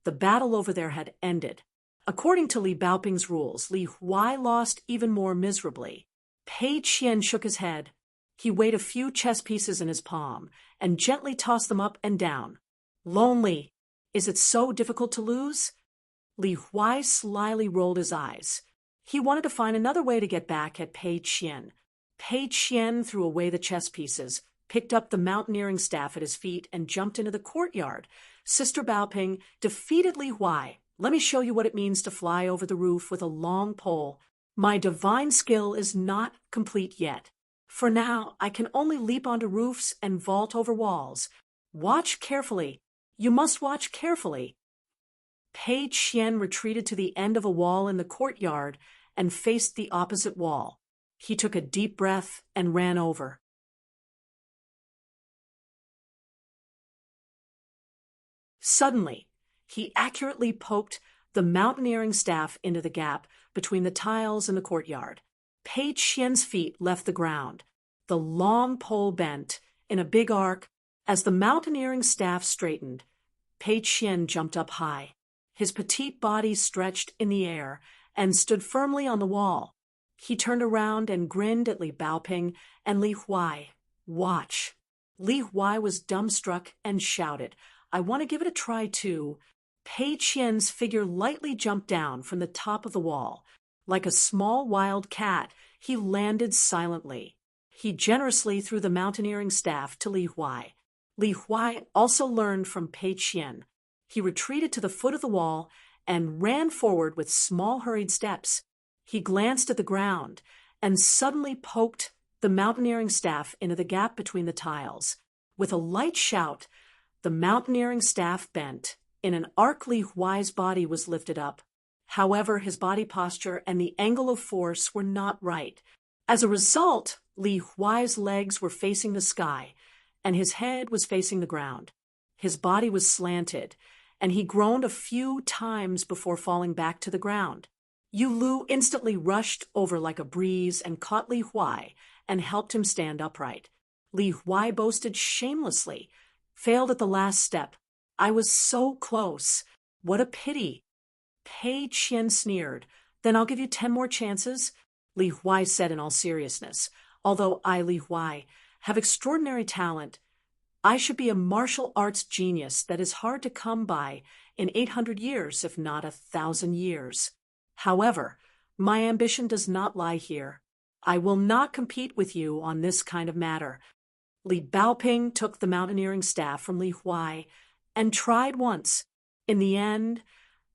The battle over there had ended. According to Li Baoping's rules, Li Huai lost even more miserably. Pei Qian shook his head. He weighed a few chess pieces in his palm and gently tossed them up and down. Lonely. Is it so difficult to lose? Li Huai slyly rolled his eyes. He wanted to find another way to get back at Pei Qian. Pei Qian threw away the chess pieces, picked up the mountaineering staff at his feet, and jumped into the courtyard. Sister Baoping defeated Li Huai. Let me show you what it means to fly over the roof with a long pole. My divine skill is not complete yet. For now, I can only leap onto roofs and vault over walls. Watch carefully. You must watch carefully. Pei Qian retreated to the end of a wall in the courtyard and faced the opposite wall. He took a deep breath and ran over. Suddenly, he accurately poked the mountaineering staff into the gap between the tiles in the courtyard. Pei Qian's feet left the ground. The long pole bent in a big arc. As the mountaineering staff straightened, Pei Qian jumped up high. His petite body stretched in the air and stood firmly on the wall. He turned around and grinned at Li Baoping and Li Huai. Watch. Li Huai was dumbstruck and shouted, I want to give it a try too. Pei Qian's figure lightly jumped down from the top of the wall. Like a small wild cat, he landed silently. He generously threw the mountaineering staff to Li Huai. Li Huai also learned from Pei Qian. He retreated to the foot of the wall and ran forward with small hurried steps. He glanced at the ground and suddenly poked the mountaineering staff into the gap between the tiles. With a light shout, the mountaineering staff bent. In an arc, Li Huai's body was lifted up. However, his body posture and the angle of force were not right. As a result, Li Huai's legs were facing the sky, and his head was facing the ground. His body was slanted, and he groaned a few times before falling back to the ground. Yu Lu instantly rushed over like a breeze and caught Li Huai and helped him stand upright. Li Huai boasted shamelessly, failed at the last step. I was so close. What a pity. Pei Qian sneered. Then I'll give you 10 more chances, Li Huai said in all seriousness. Although I, Li Huai, have extraordinary talent, I should be a martial arts genius that is hard to come by in 800 years, if not 1,000 years. However, my ambition does not lie here. I will not compete with you on this kind of matter. Li Baoping took the mountaineering staff from Li Huai and tried once. In the end,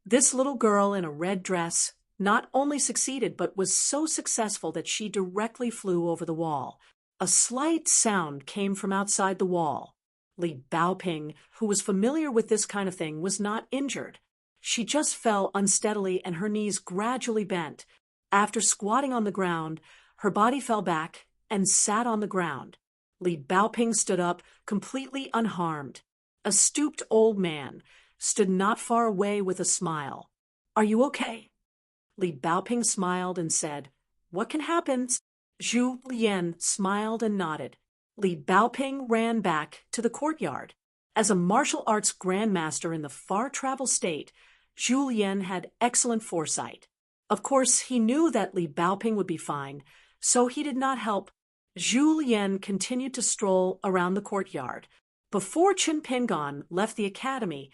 this little girl in a red dress not only succeeded but was so successful that she directly flew over the wall. A slight sound came from outside the wall. Li Baoping, who was familiar with this kind of thing, was not injured. She just fell unsteadily and her knees gradually bent. After squatting on the ground, her body fell back and sat on the ground. Li Baoping stood up, completely unharmed. A stooped old man stood not far away with a smile. Are you okay? Li Baoping smiled and said, What can happen? Zhu Lian smiled and nodded. Li Baoping ran back to the courtyard. As a martial arts grandmaster in the far-travel state, Zhu Lian had excellent foresight. Of course, he knew that Li Baoping would be fine, so he did not help. Zhu Lian continued to stroll around the courtyard. Before Chen Pingon left the academy,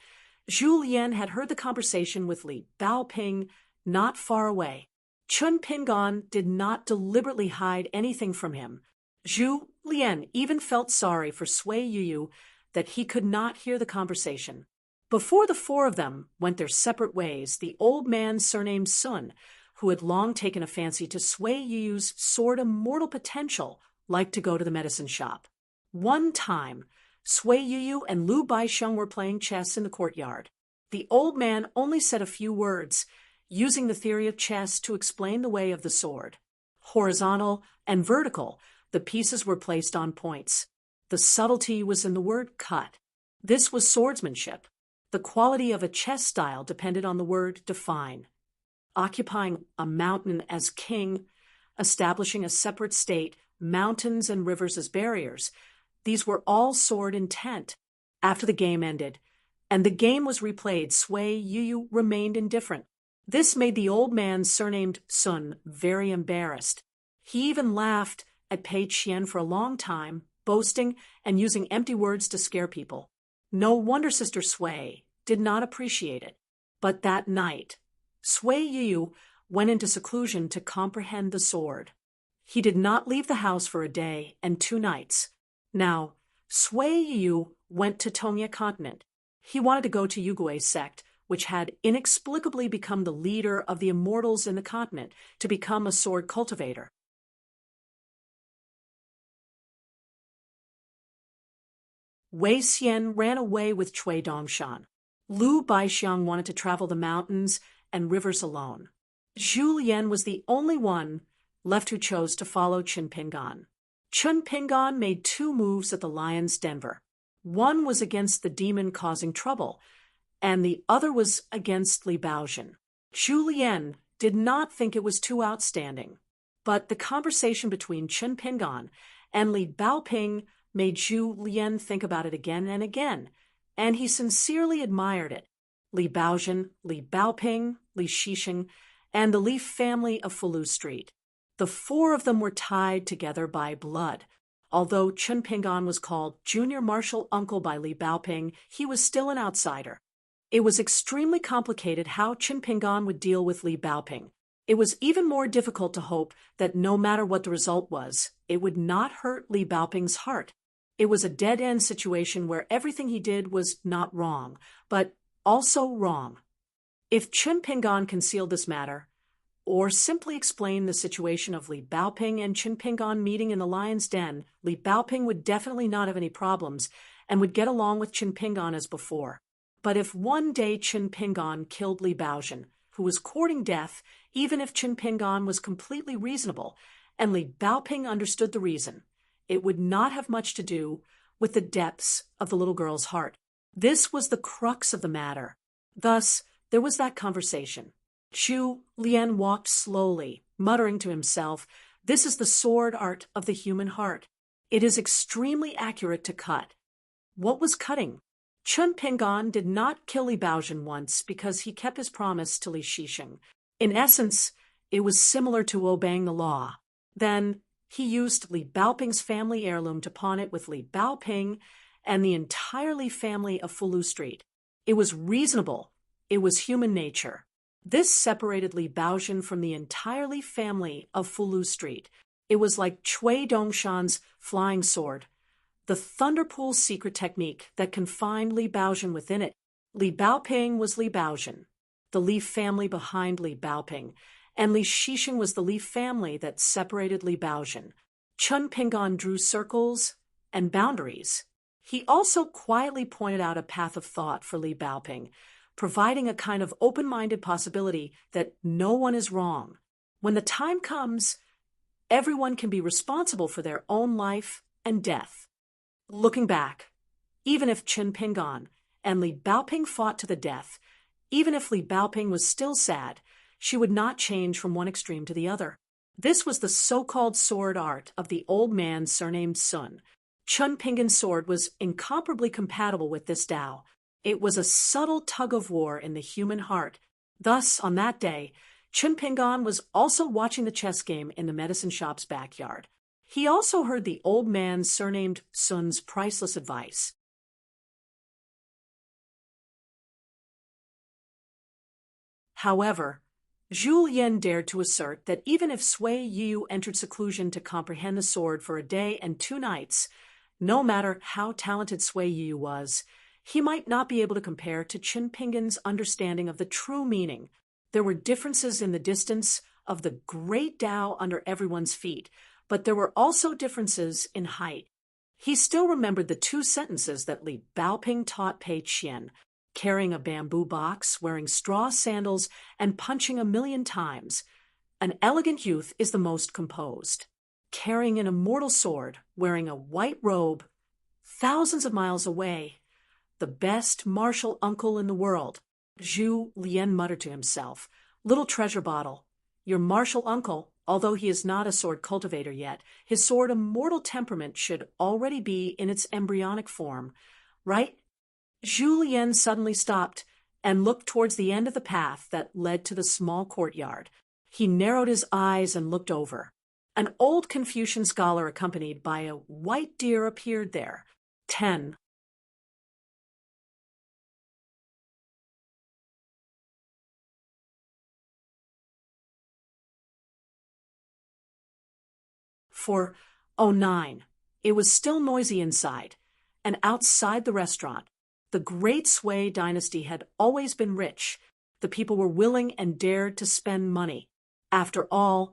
Zhu Lian had heard the conversation with Li Baoping not far away. Chen Pingon did not deliberately hide anything from him. Zhu Lian even felt sorry for Sui Yuyu that he could not hear the conversation. Before the four of them went their separate ways, the old man surnamed Sun, who had long taken a fancy to Sui Yuyu's sort of mortal potential, liked to go to the medicine shop. One time, Sui Yuyu and Lu Baisheng were playing chess in the courtyard. The old man only said a few words, using the theory of chess to explain the way of the sword. Horizontal and vertical, the pieces were placed on points. The subtlety was in the word cut. This was swordsmanship. The quality of a chess style depended on the word define. occupying a mountain as king, establishing a separate state, mountains and rivers as barriers. These were all sword intent. After the game ended, and the game was replayed, Sui Yiyu remained indifferent. This made the old man surnamed Sun very embarrassed. He even laughed at Pei Qian for a long time, boasting and using empty words to scare people. No wonder Sister Sui did not appreciate it. But that night, Sui Yiyu went into seclusion to comprehend the sword. He did not leave the house for a day and 2 nights. Now, Sui Yiyu went to Tongye continent. He wanted to go to Yugue's sect, which had inexplicably become the leader of the immortals in the continent, to become a sword cultivator. Wei Xian ran away with Cui Dongshan. Lu Baixiang wanted to travel the mountains and rivers alone. Zhu Lian was the only one left who chose to follow Qin Pingan. Qin Pingan made 2 moves at the Lion's Denver. One was against the demon causing trouble, and the other was against Li Baozhen. Zhu Lian did not think it was too outstanding, but the conversation between Qin Pingan and Li Baoping made Zhu Lian think about it again and again, and he sincerely admired it. Li Baozhen, Li Baoping, Li Shishing, and the Li family of Fulu Street. The 4 of them were tied together by blood. Although Qin Pingan was called Junior Marshal Uncle by Li Baoping, he was still an outsider. It was extremely complicated how Qin Pingan would deal with Li Baoping. It was even more difficult to hope that no matter what the result was, it would not hurt Li Baoping's heart. It was a dead-end situation where everything he did was not wrong, but also wrong. If Qin Pingan concealed this matter, or simply explained the situation of Li Baoping and Qin Pingan meeting in the Lion's Den, Li Baoping would definitely not have any problems and would get along with Qin Pingan as before. But if one day Qin Pingan killed Li Baozhen, who was courting death, even if Qin Pingan was completely reasonable, and Li Baoping understood the reason, it would not have much to do with the depths of the little girl's heart. This was the crux of the matter. Thus, there was that conversation. Zhu Lian walked slowly, muttering to himself, "This is the sword art of the human heart. It is extremely accurate to cut." What was cutting? Qin Pingan did not kill Li Baozhen once because he kept his promise to Li Shishing. In essence, it was similar to obeying the law. Then he used Li Baoping's family heirloom to pawn it with Li Baoping and the entire Li family of Fulu Street. It was reasonable. It was human nature. This separated Li Baozhen from the entire Li family of Fulu Street. It was like Cui Dongshan's flying sword, the Thunderpool secret technique that confined Li Baozhen within it. Li Baoping was Li Baozhen, the Li family behind Li Baoping, and Li Shishing was the Li family that separated Li Baozhen. Qin Pingan drew circles and boundaries. He also quietly pointed out a path of thought for Li Baoping, providing a kind of open-minded possibility that no one is wrong. When the time comes, everyone can be responsible for their own life and death. Looking back, even if Qin Pingan and Li Baoping fought to the death, even if Li Baoping was still sad, she would not change from one extreme to the other. This was the so-called sword art of the old man surnamed Sun. Qin Pingan's sword was incomparably compatible with this Tao. It was a subtle tug-of-war in the human heart. Thus, on that day, Qin Pingan was also watching the chess game in the medicine shop's backyard. He also heard the old man surnamed Sun's priceless advice. However, Zhu Lian dared to assert that even if Sui Yiyu entered seclusion to comprehend the sword for a day and 2 nights, no matter how talented Sui Yiyu was, he might not be able to compare to Qin Pingan's understanding of the true meaning. There were differences in the distance of the great Tao under everyone's feet, but there were also differences in height. He still remembered the 2 sentences that Li Baoping taught Pei Qian, carrying a bamboo box, wearing straw sandals, and punching 1,000,000 times. An elegant youth is the most composed. Carrying an immortal sword, wearing a white robe, thousands of miles away, the best martial uncle in the world. Zhu Lian muttered to himself, Little treasure bottle. Your martial uncle, although he is not a sword cultivator yet, his sword immortal temperament should already be in its embryonic form, right? Julien suddenly stopped and looked towards the end of the path that led to the small courtyard. He narrowed his eyes and looked over. An old Confucian scholar accompanied by a white deer appeared there. 10. For 09. It was still noisy inside, and outside the restaurant. The Great Sui dynasty had always been rich. The people were willing and dared to spend money. After all,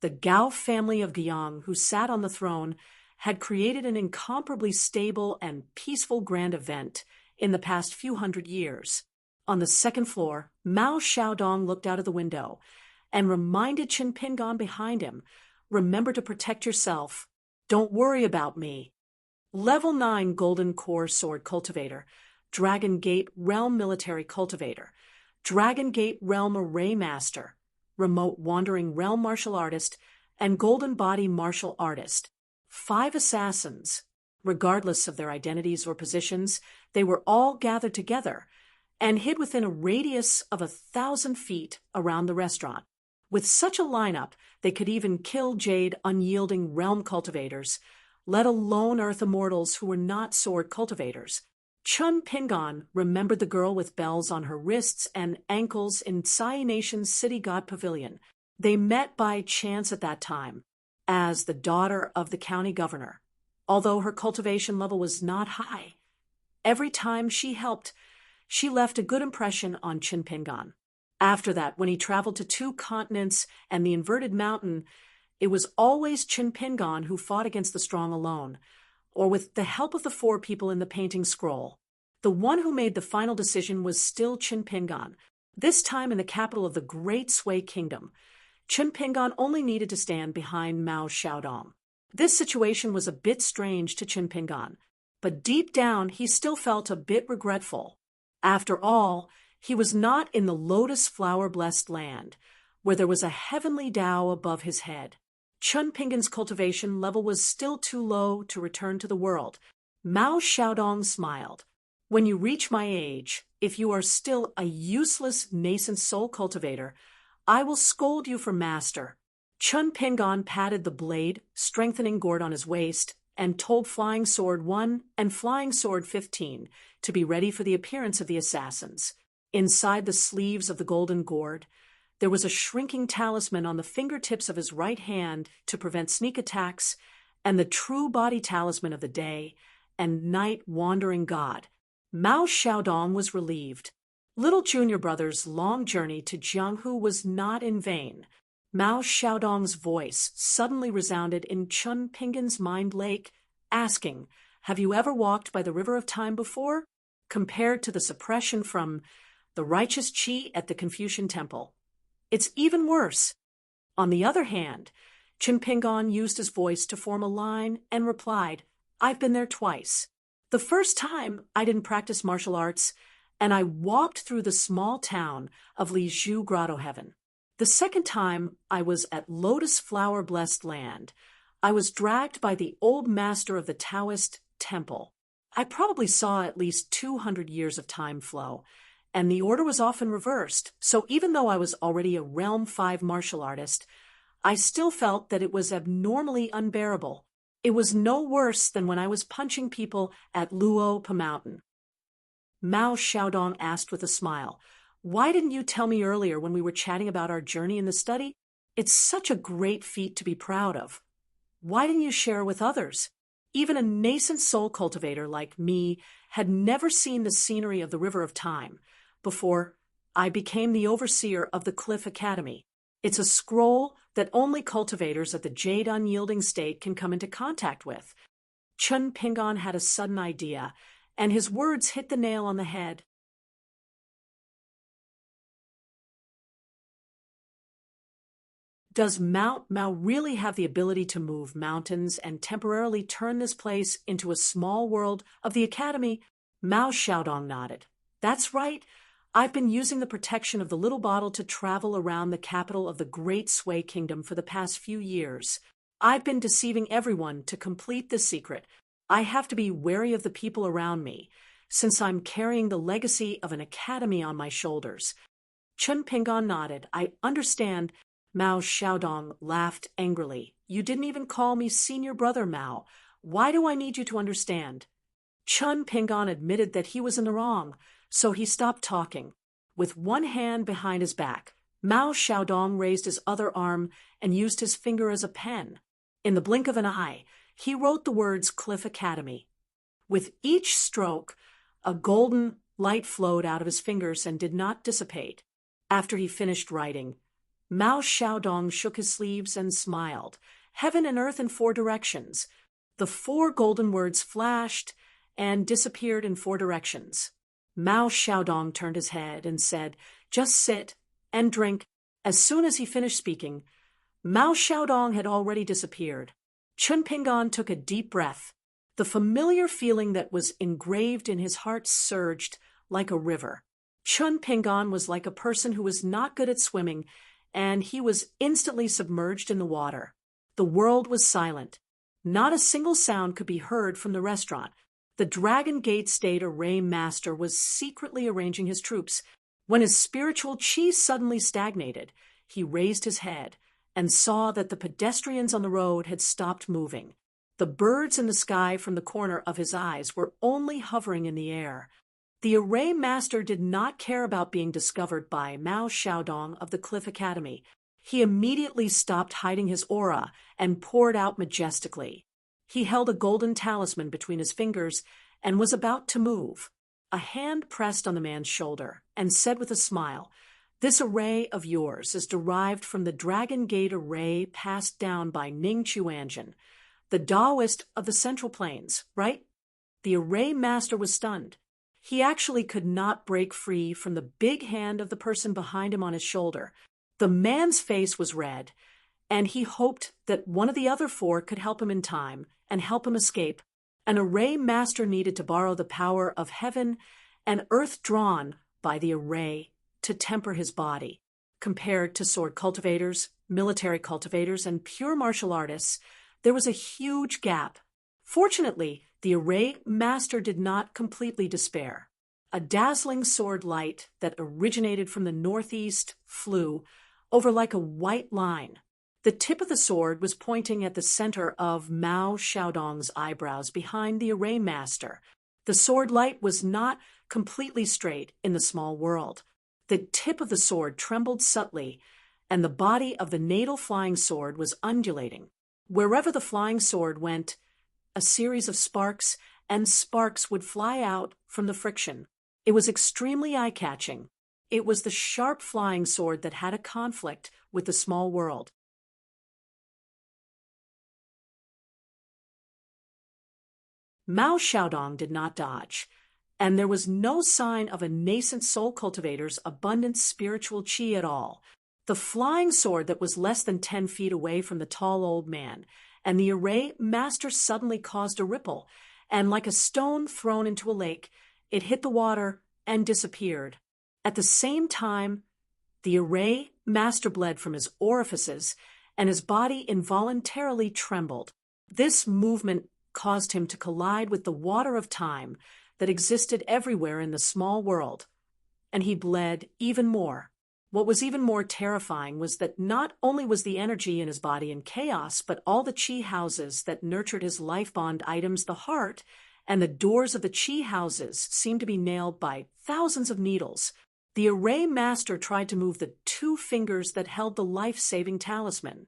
the Gao family of Guiyang, who sat on the throne, had created an incomparably stable and peaceful grand event in the past few hundred years. On the second floor, Mao Xiaodong looked out of the window and reminded Qin Pingan behind him, "Remember to protect yourself. Don't worry about me." Level 9 Golden Core Sword Cultivator, Dragon Gate Realm Military Cultivator, Dragon Gate Realm Array Master, Remote Wandering Realm Martial Artist, and Golden Body Martial Artist. 5 assassins. Regardless of their identities or positions, they were all gathered together and hid within a radius of 1,000 feet around the restaurant. With such a lineup, they could even kill Jade unyielding realm cultivators, let alone Earth immortals who were not sword cultivators. Chun Pingan remembered the girl with bells on her wrists and ankles in Sai Nation's city god pavilion. They met by chance at that time, as the daughter of the county governor, although her cultivation level was not high. Every time she helped, she left a good impression on Qin Pingan. After that, when he traveled to 2 continents and the inverted mountain, it was always Qin Pingan who fought against the strong alone, or with the help of the 4 people in the painting scroll. The one who made the final decision was still Qin Pingan, this time in the capital of the Great Sui Kingdom. Qin Pingan only needed to stand behind Mao Xiaodong. This situation was a bit strange to Qin Pingan, but deep down he still felt a bit regretful. After all, he was not in the lotus flower-blessed land, where there was a heavenly Tao above his head. Chun Pingan's cultivation level was still too low to return to the world. Mao Xiaodong smiled. "When you reach my age, if you are still a useless nascent soul cultivator, I will scold you for master." Chun Pingan patted the blade, strengthening gourd on his waist, and told Flying Sword 1 and Flying Sword 15 to be ready for the appearance of the assassins. Inside the sleeves of the golden gourd, there was a shrinking talisman on the fingertips of his right hand to prevent sneak attacks, and the true body talisman of the day and night wandering god. Mao Xiaodong was relieved. Little junior brother's long journey to Jianghu was not in vain. Mao Xiaodong's voice suddenly resounded in Chun Pingan's mind lake, asking, "Have you ever walked by the river of time before?" Compared to the suppression from the righteous Qi at the Confucian temple, it's even worse. On the other hand, Qin Pingan used his voice to form a line and replied, "I've been there twice. The first time I didn't practice martial arts, and I walked through the small town of Li Zhu Grotto Heaven. The second time I was at Lotus Flower Blessed Land. I was dragged by the old master of the Taoist temple. I probably saw at least 200 years of time flow, and the order was often reversed, so even though I was already a Realm 5 martial artist, I still felt that it was abnormally unbearable. It was no worse than when I was punching people at Luo Pa Mountain." Mao Xiaodong asked with a smile, "Why didn't you tell me earlier when we were chatting about our journey in the study? It's such a great feat to be proud of. Why didn't you share with others? Even a nascent soul cultivator like me had never seen the scenery of the River of Time before I became the overseer of the Cliff Academy. It's a scroll that only cultivators at the Jade Unyielding State can come into contact with." Chun Pingan had a sudden idea, and his words hit the nail on the head. Does Mao really have the ability to move mountains and temporarily turn this place into a small world of the Academy? Mao Xiaodong nodded. "That's right. I've been using the protection of the little bottle to travel around the capital of the Great Sway Kingdom for the past few years. I've been deceiving everyone to complete this secret. I have to be wary of the people around me, since I'm carrying the legacy of an academy on my shoulders. Chun Pingon nodded. I understand. Mao Xiaodong laughed angrily. You didn't even call me senior brother, Mao. Why do I need you to understand? Chun Pingon admitted that he was in the wrong, so he stopped talking. With one hand behind his back, Mao Xiaodong raised his other arm and used his finger as a pen. In the blink of an eye, he wrote the words Cliff Academy. With each stroke, a golden light flowed out of his fingers and did not dissipate. After he finished writing, Mao Xiaodong shook his sleeves and smiled. Heaven and earth in 4 directions. The 4 golden words flashed and disappeared in 4 directions. Mao Xiaodong turned his head and said, Just sit and drink. As soon as he finished speaking, Mao Xiaodong had already disappeared. Chun Pingon took a deep breath. The familiar feeling that was engraved in his heart surged like a river. Chun Pingon was like a person who was not good at swimming, and he was instantly submerged in the water. The world was silent. Not a single sound could be heard from the restaurant. The Dragon Gate State Array Master was secretly arranging his troops. When his spiritual chi suddenly stagnated, he raised his head and saw that the pedestrians on the road had stopped moving. The birds in the sky from the corner of his eyes were only hovering in the air. The Array Master did not care about being discovered by Mao Xiaodong of the Cliff Academy. He immediately stopped hiding his aura and poured out majestically. He held a golden talisman between his fingers and was about to move. A hand pressed on the man's shoulder and said with a smile, This array of yours is derived from the Dragon Gate array passed down by Ning Chuanjin, the Taoist of the Central Plains, right? The Array Master was stunned. He actually could not break free from the big hand of the person behind him on his shoulder. The man's face was red, and he hoped that one of the other 4 could help him in time and help him escape. An Array Master needed to borrow the power of heaven and earth drawn by the array to temper his body. Compared to sword cultivators, military cultivators, and pure martial artists, there was a huge gap. Fortunately, the Array Master did not completely despair. A dazzling sword light that originated from the northeast flew over like a white line. The tip of the sword was pointing at the center of Mao Xiaodong's eyebrows behind the Array Master. The sword light was not completely straight in the small world. The tip of the sword trembled subtly, and the body of the natal flying sword was undulating. Wherever the flying sword went, a series of sparks and sparks would fly out from the friction. It was extremely eye-catching. It was the sharp flying sword that had a conflict with the small world. Mao Xiaodong did not dodge, and there was no sign of a nascent soul cultivator's abundant spiritual chi at all. The flying sword that was less than 10 feet away from the tall old man, and the Array Master suddenly caused a ripple, and like a stone thrown into a lake, it hit the water and disappeared. At the same time, the Array Master bled from his orifices, and his body involuntarily trembled. This movement caused him to collide with the water of time that existed everywhere in the small world, and he bled even more. What was even more terrifying was that not only was the energy in his body in chaos, but all the chi houses that nurtured his life bond items, the heart, and the doors of the chi houses seemed to be nailed by thousands of needles. The Array Master tried to move the 2 fingers that held the life-saving talisman.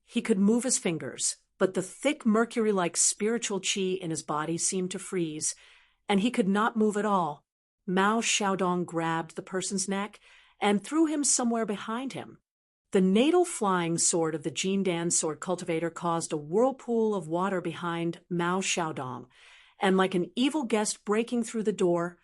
He could move his fingers, but the thick mercury-like spiritual chi in his body seemed to freeze, and he could not move at all. Mao Xiaodong grabbed the person's neck and threw him somewhere behind him. The natal flying sword of the Jindan sword cultivator caused a whirlpool of water behind Mao Xiaodong, and like an evil guest breaking through the door,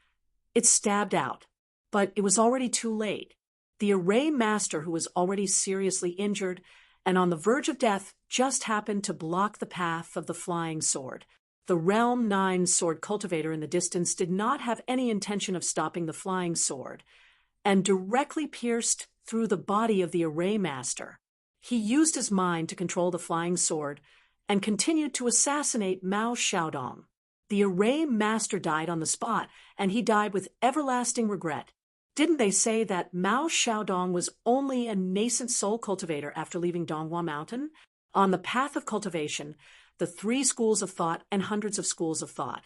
it stabbed out. But it was already too late. The Array Master, who was already seriously injured and on the verge of death, just happened to block the path of the flying sword. The Realm 9 sword cultivator in the distance did not have any intention of stopping the flying sword. and directly pierced through the body of the array master. He used his mind to control the flying sword and continued to assassinate Mao Xiaodong. The array master died on the spot, and he died with everlasting regret. Didn't they say that Mao Xiaodong was only a nascent soul cultivator after leaving Donghua Mountain? On the path of cultivation, the 3 schools of thought and hundreds of schools of thought.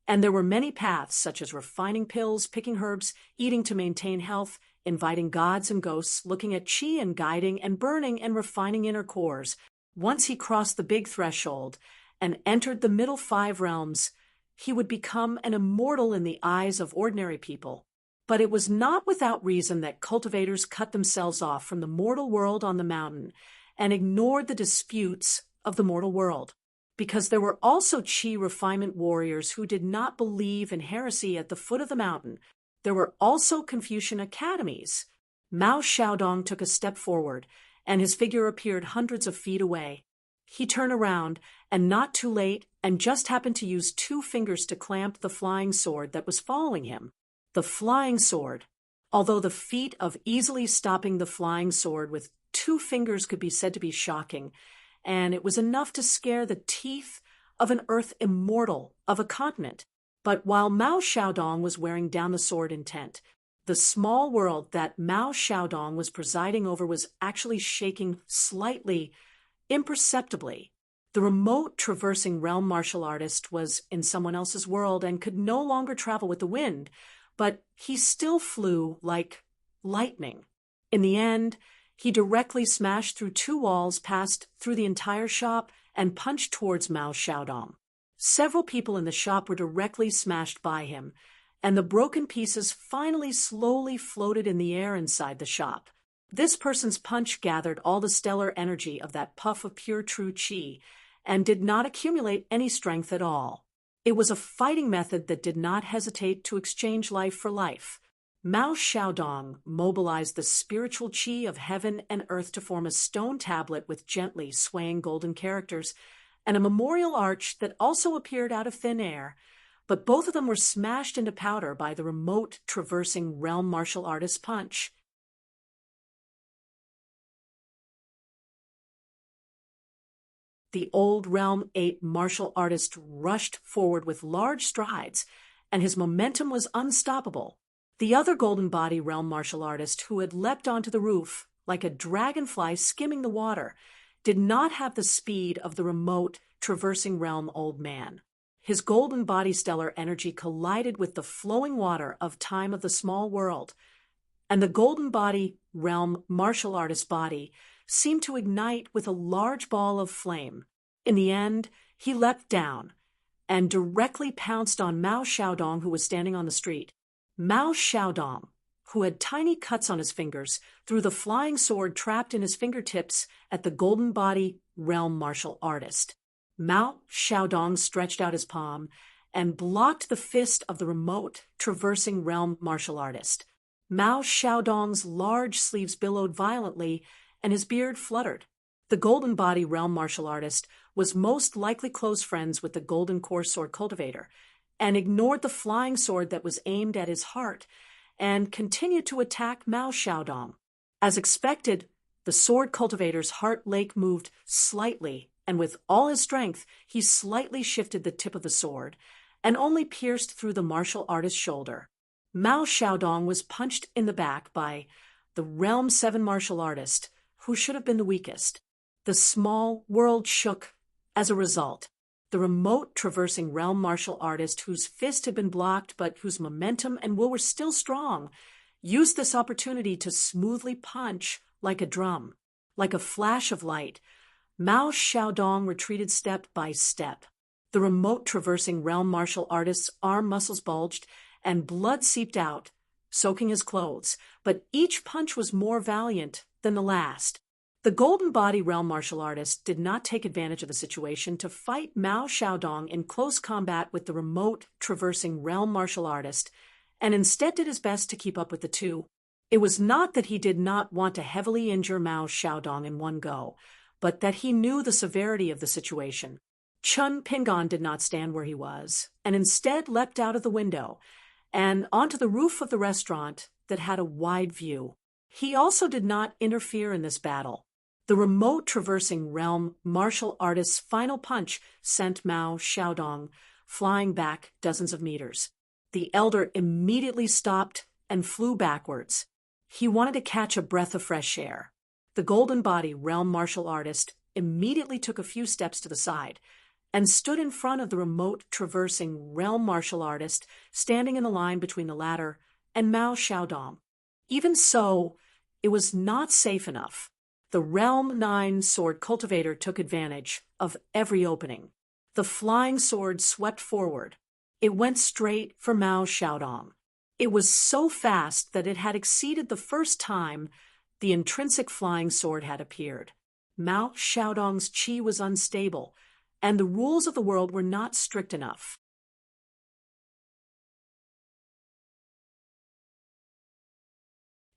And there were many paths, such as refining pills, picking herbs, eating to maintain health, inviting gods and ghosts, looking at qi and guiding and burning and refining inner cores. Once he crossed the big threshold and entered the middle 5 realms, he would become an immortal in the eyes of ordinary people. But it was not without reason that cultivators cut themselves off from the mortal world on the mountain and ignored the disputes of the mortal world, because there were also qi refinement warriors who did not believe in heresy at the foot of the mountain. There were also Confucian academies. Mao Xiaodong took a step forward, and his figure appeared hundreds of feet away. He turned around, and not too late, and just happened to use 2 fingers to clamp the flying sword that was following him. The flying sword. Although the feat of easily stopping the flying sword with 2 fingers could be said to be shocking, and it was enough to scare the teeth of an earth immortal of a continent. But while Mao Xiaodong was wearing down the sword intent, the small world that Mao Xiaodong was presiding over was actually shaking slightly, imperceptibly. The remote traversing realm martial artist was in someone else's world and could no longer travel with the wind, but he still flew like lightning. In the end, he directly smashed through 2 walls, passed through the entire shop, and punched towards Mao Xiaodong. Several people in the shop were directly smashed by him, and the broken pieces finally slowly floated in the air inside the shop. This person's punch gathered all the stellar energy of that puff of pure true qi, and did not accumulate any strength at all. It was a fighting method that did not hesitate to exchange life for life. Mao Xiaodong mobilized the spiritual qi of heaven and earth to form a stone tablet with gently swaying golden characters, and a memorial arch that also appeared out of thin air, but both of them were smashed into powder by the remote traversing realm martial artist's punch. The old Realm 8 martial artist rushed forward with large strides, and his momentum was unstoppable. The other Golden Body Realm martial artist, who had leapt onto the roof like a dragonfly skimming the water, did not have the speed of the remote traversing realm old man. His golden body stellar energy collided with the flowing water of time of the small world, and the Golden Body Realm martial artist's body seemed to ignite with a large ball of flame. In the end, he leapt down and directly pounced on Mao Xiaodong, who was standing on the street. Mao Xiaodong, who had tiny cuts on his fingers, threw the flying sword trapped in his fingertips at the Golden Body Realm martial artist. Mao Xiaodong stretched out his palm and blocked the fist of the remote traversing realm martial artist. Mao Xiaodong's large sleeves billowed violently, and his beard fluttered. The Golden Body Realm martial artist was most likely close friends with the Golden Core Sword cultivator, and ignored the flying sword that was aimed at his heart, and continued to attack Mao Xiaodong. As expected, the sword cultivator's heart lake moved slightly, and with all his strength, he slightly shifted the tip of the sword, and only pierced through the martial artist's shoulder. Mao Xiaodong was punched in the back by the Realm 7 martial artist, who should have been the weakest. The small world shook as a result. The remote traversing realm martial artist, whose fist had been blocked but whose momentum and will were still strong, used this opportunity to smoothly punch like a drum. Like a flash of light, Mao Xiaodong retreated step by step. The remote traversing realm martial artist's arm muscles bulged and blood seeped out, soaking his clothes, but each punch was more valiant than the last. The Golden Body Realm martial artist did not take advantage of the situation to fight Mao Xiaodong in close combat with the remote traversing realm martial artist, and instead did his best to keep up with the two. It was not that he did not want to heavily injure Mao Xiaodong in one go, but that he knew the severity of the situation. Chun Pingon did not stand where he was, and instead leapt out of the window, and onto the roof of the restaurant that had a wide view. He also did not interfere in this battle. The remote traversing realm martial artist's final punch sent Mao Xiaodong flying back dozens of meters. The elder immediately stopped and flew backwards. He wanted to catch a breath of fresh air. The golden body realm martial artist immediately took a few steps to the side and stood in front of the remote traversing realm martial artist, standing in the line between the latter and Mao Xiaodong. Even so, it was not safe enough. The Realm 9 sword cultivator took advantage of every opening. The flying sword swept forward. It went straight for Mao Xiaodong. It was so fast that it had exceeded the first time the intrinsic flying sword had appeared. Mao Xiaodong's qi was unstable, and the rules of the world were not strict enough.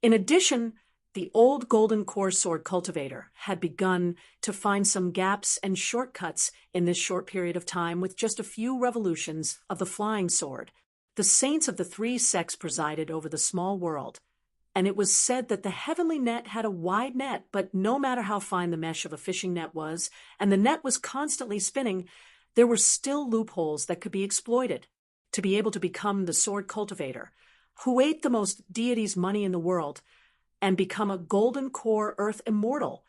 In addition, the old golden core sword cultivator had begun to find some gaps and shortcuts in this short period of time with just a few revolutions of the flying sword. The saints of the three sects presided over the small world, and it was said that the heavenly net had a wide net, but no matter how fine the mesh of a fishing net was, and the net was constantly spinning, there were still loopholes that could be exploited. To be able to become the sword cultivator, who ate the most deity's money in the world, and become a golden core earth immortal.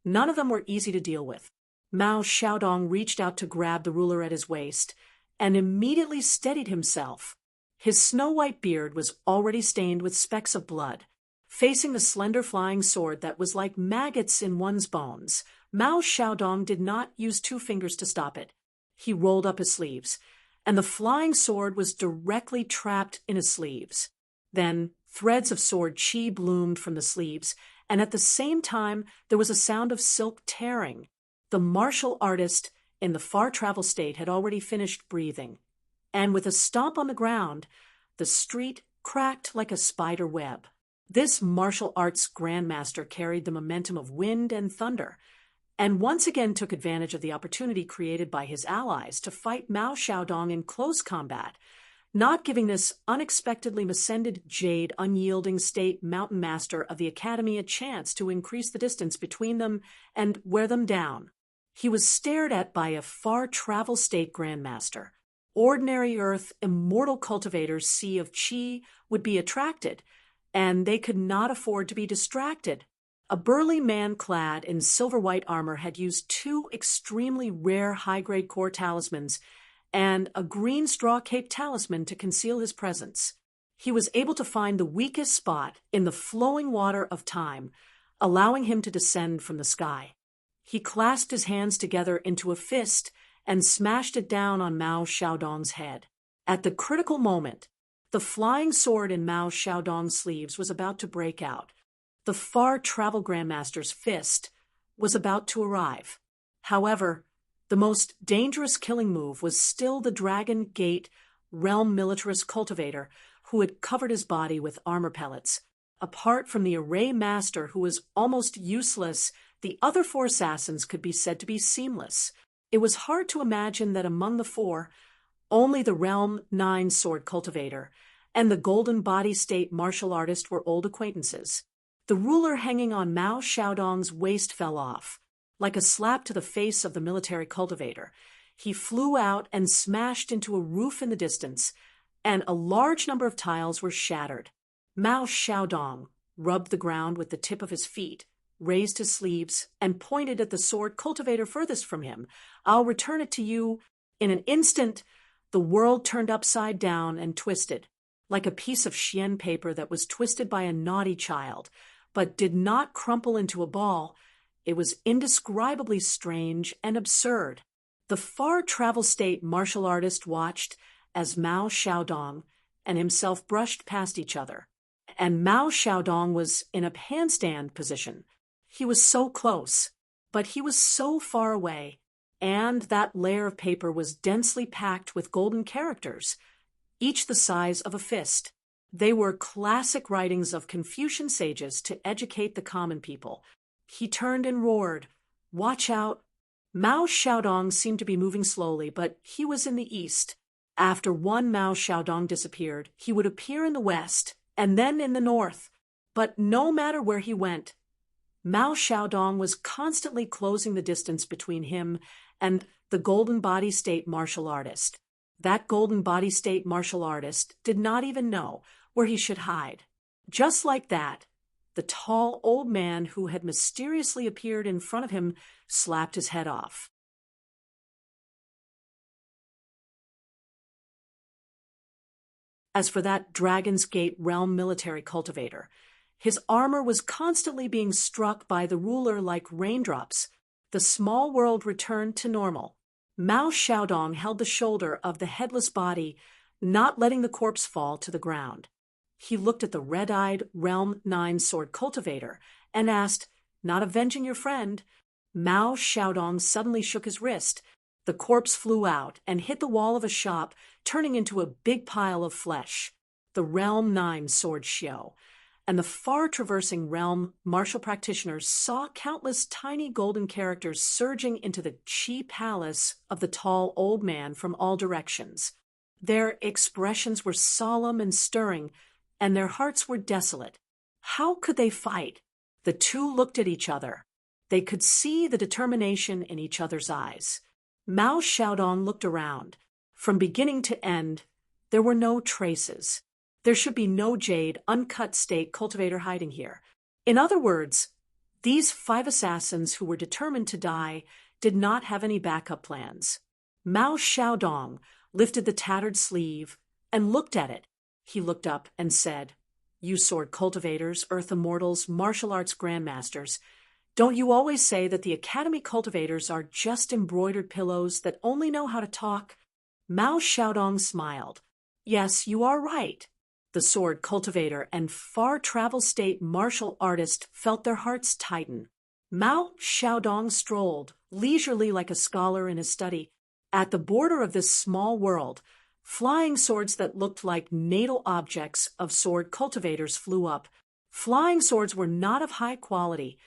None of them were easy to deal with. Mao Xiaodong reached out to grab the ruler at his waist and immediately steadied himself. His snow-white beard was already stained with specks of blood. Facing the slender flying sword that was like maggots in one's bones, Mao Xiaodong did not use 2 fingers to stop it. He rolled up his sleeves, and the flying sword was directly trapped in his sleeves. Then threads of sword qi bloomed from the sleeves, and at the same time there was a sound of silk tearing. The martial artist in the far travel state had already finished breathing, and with a stomp on the ground, the street cracked like a spider web. This martial arts grandmaster carried the momentum of wind and thunder, and once again took advantage of the opportunity created by his allies to fight Mao Xiaodong in close combat, not giving this unexpectedly ascended jade unyielding state mountain master of the academy a chance to increase the distance between them and wear them down. He was stared at by a far travel state grandmaster. Ordinary earth immortal cultivators' sea of qi would be attracted, and they could not afford to be distracted. A burly man clad in silver-white armor had used 2 extremely rare high-grade core talismans and a green straw-caped talisman to conceal his presence. He was able to find the weakest spot in the flowing water of time, allowing him to descend from the sky. He clasped his hands together into a fist and smashed it down on Mao Xiaodong's head. At the critical moment, the flying sword in Mao Xiaodong's sleeves was about to break out. The far travel grandmaster's fist was about to arrive. However, the most dangerous killing move was still the Dragon Gate realm militarist cultivator who had covered his body with armor pellets. Apart from the array master who was almost useless, the other 4 assassins could be said to be seamless. It was hard to imagine that among the 4, only the Realm 9 sword cultivator and the golden body state martial artist were old acquaintances. The ruler hanging on Mao Xiaodong's waist fell off. Like a slap to the face of the military cultivator, he flew out and smashed into a roof in the distance, and a large number of tiles were shattered. Mao Xiaodong rubbed the ground with the tip of his feet, raised his sleeves, and pointed at the sword cultivator furthest from him. "I'll return it to you." In an instant, the world turned upside down and twisted, like a piece of Xian paper that was twisted by a naughty child, but did not crumple into a ball. It was indescribably strange and absurd. The far travel state martial artist watched as Mao Xiaodong and himself brushed past each other, and Mao Xiaodong was in a handstand position. He was so close, but he was so far away, and that layer of paper was densely packed with golden characters, each the size of a fist. They were classic writings of Confucian sages to educate the common people. He turned and roared, "Watch out!" Mao Xiaodong seemed to be moving slowly, but he was in the east. After one Mao Xiaodong disappeared, he would appear in the west, and then in the north. But no matter where he went, Mao Xiaodong was constantly closing the distance between him and the Golden Body State martial artist. That Golden Body State martial artist did not even know where he should hide. Just like that, the tall old man who had mysteriously appeared in front of him slapped his head off. As for that Dragon's Gate realm military cultivator, his armor was constantly being struck by the ruler like raindrops. The small world returned to normal. Mao Xiaodong held the shoulder of the headless body, not letting the corpse fall to the ground. He looked at the red-eyed Realm 9 sword cultivator and asked, "Not avenging your friend?" Mao Xiaodong suddenly shook his wrist. The corpse flew out and hit the wall of a shop, turning into a big pile of flesh. The Realm 9 sword Xiao and the far-traversing realm martial practitioners saw countless tiny golden characters surging into the chi palace of the tall old man from all directions. Their expressions were solemn and stirring, and their hearts were desolate. How could they fight? The two looked at each other. They could see the determination in each other's eyes. Mao Xiaodong looked around. From beginning to end, there were no traces. There should be no jade, uncut state cultivator hiding here. In other words, these 5 assassins who were determined to die did not have any backup plans. Mao Xiaodong lifted the tattered sleeve and looked at it. He looked up and said, "You sword cultivators, earth immortals, martial arts grandmasters, don't you always say that the academy cultivators are just embroidered pillows that only know how to talk?" Mao Xiaodong smiled. "Yes, you are right." The sword cultivator and far-travel state martial artist felt their hearts tighten. Mao Xiaodong strolled, leisurely like a scholar in his study. At the border of this small world, flying swords that looked like natal objects of sword cultivators flew up. Flying swords were not of high quality,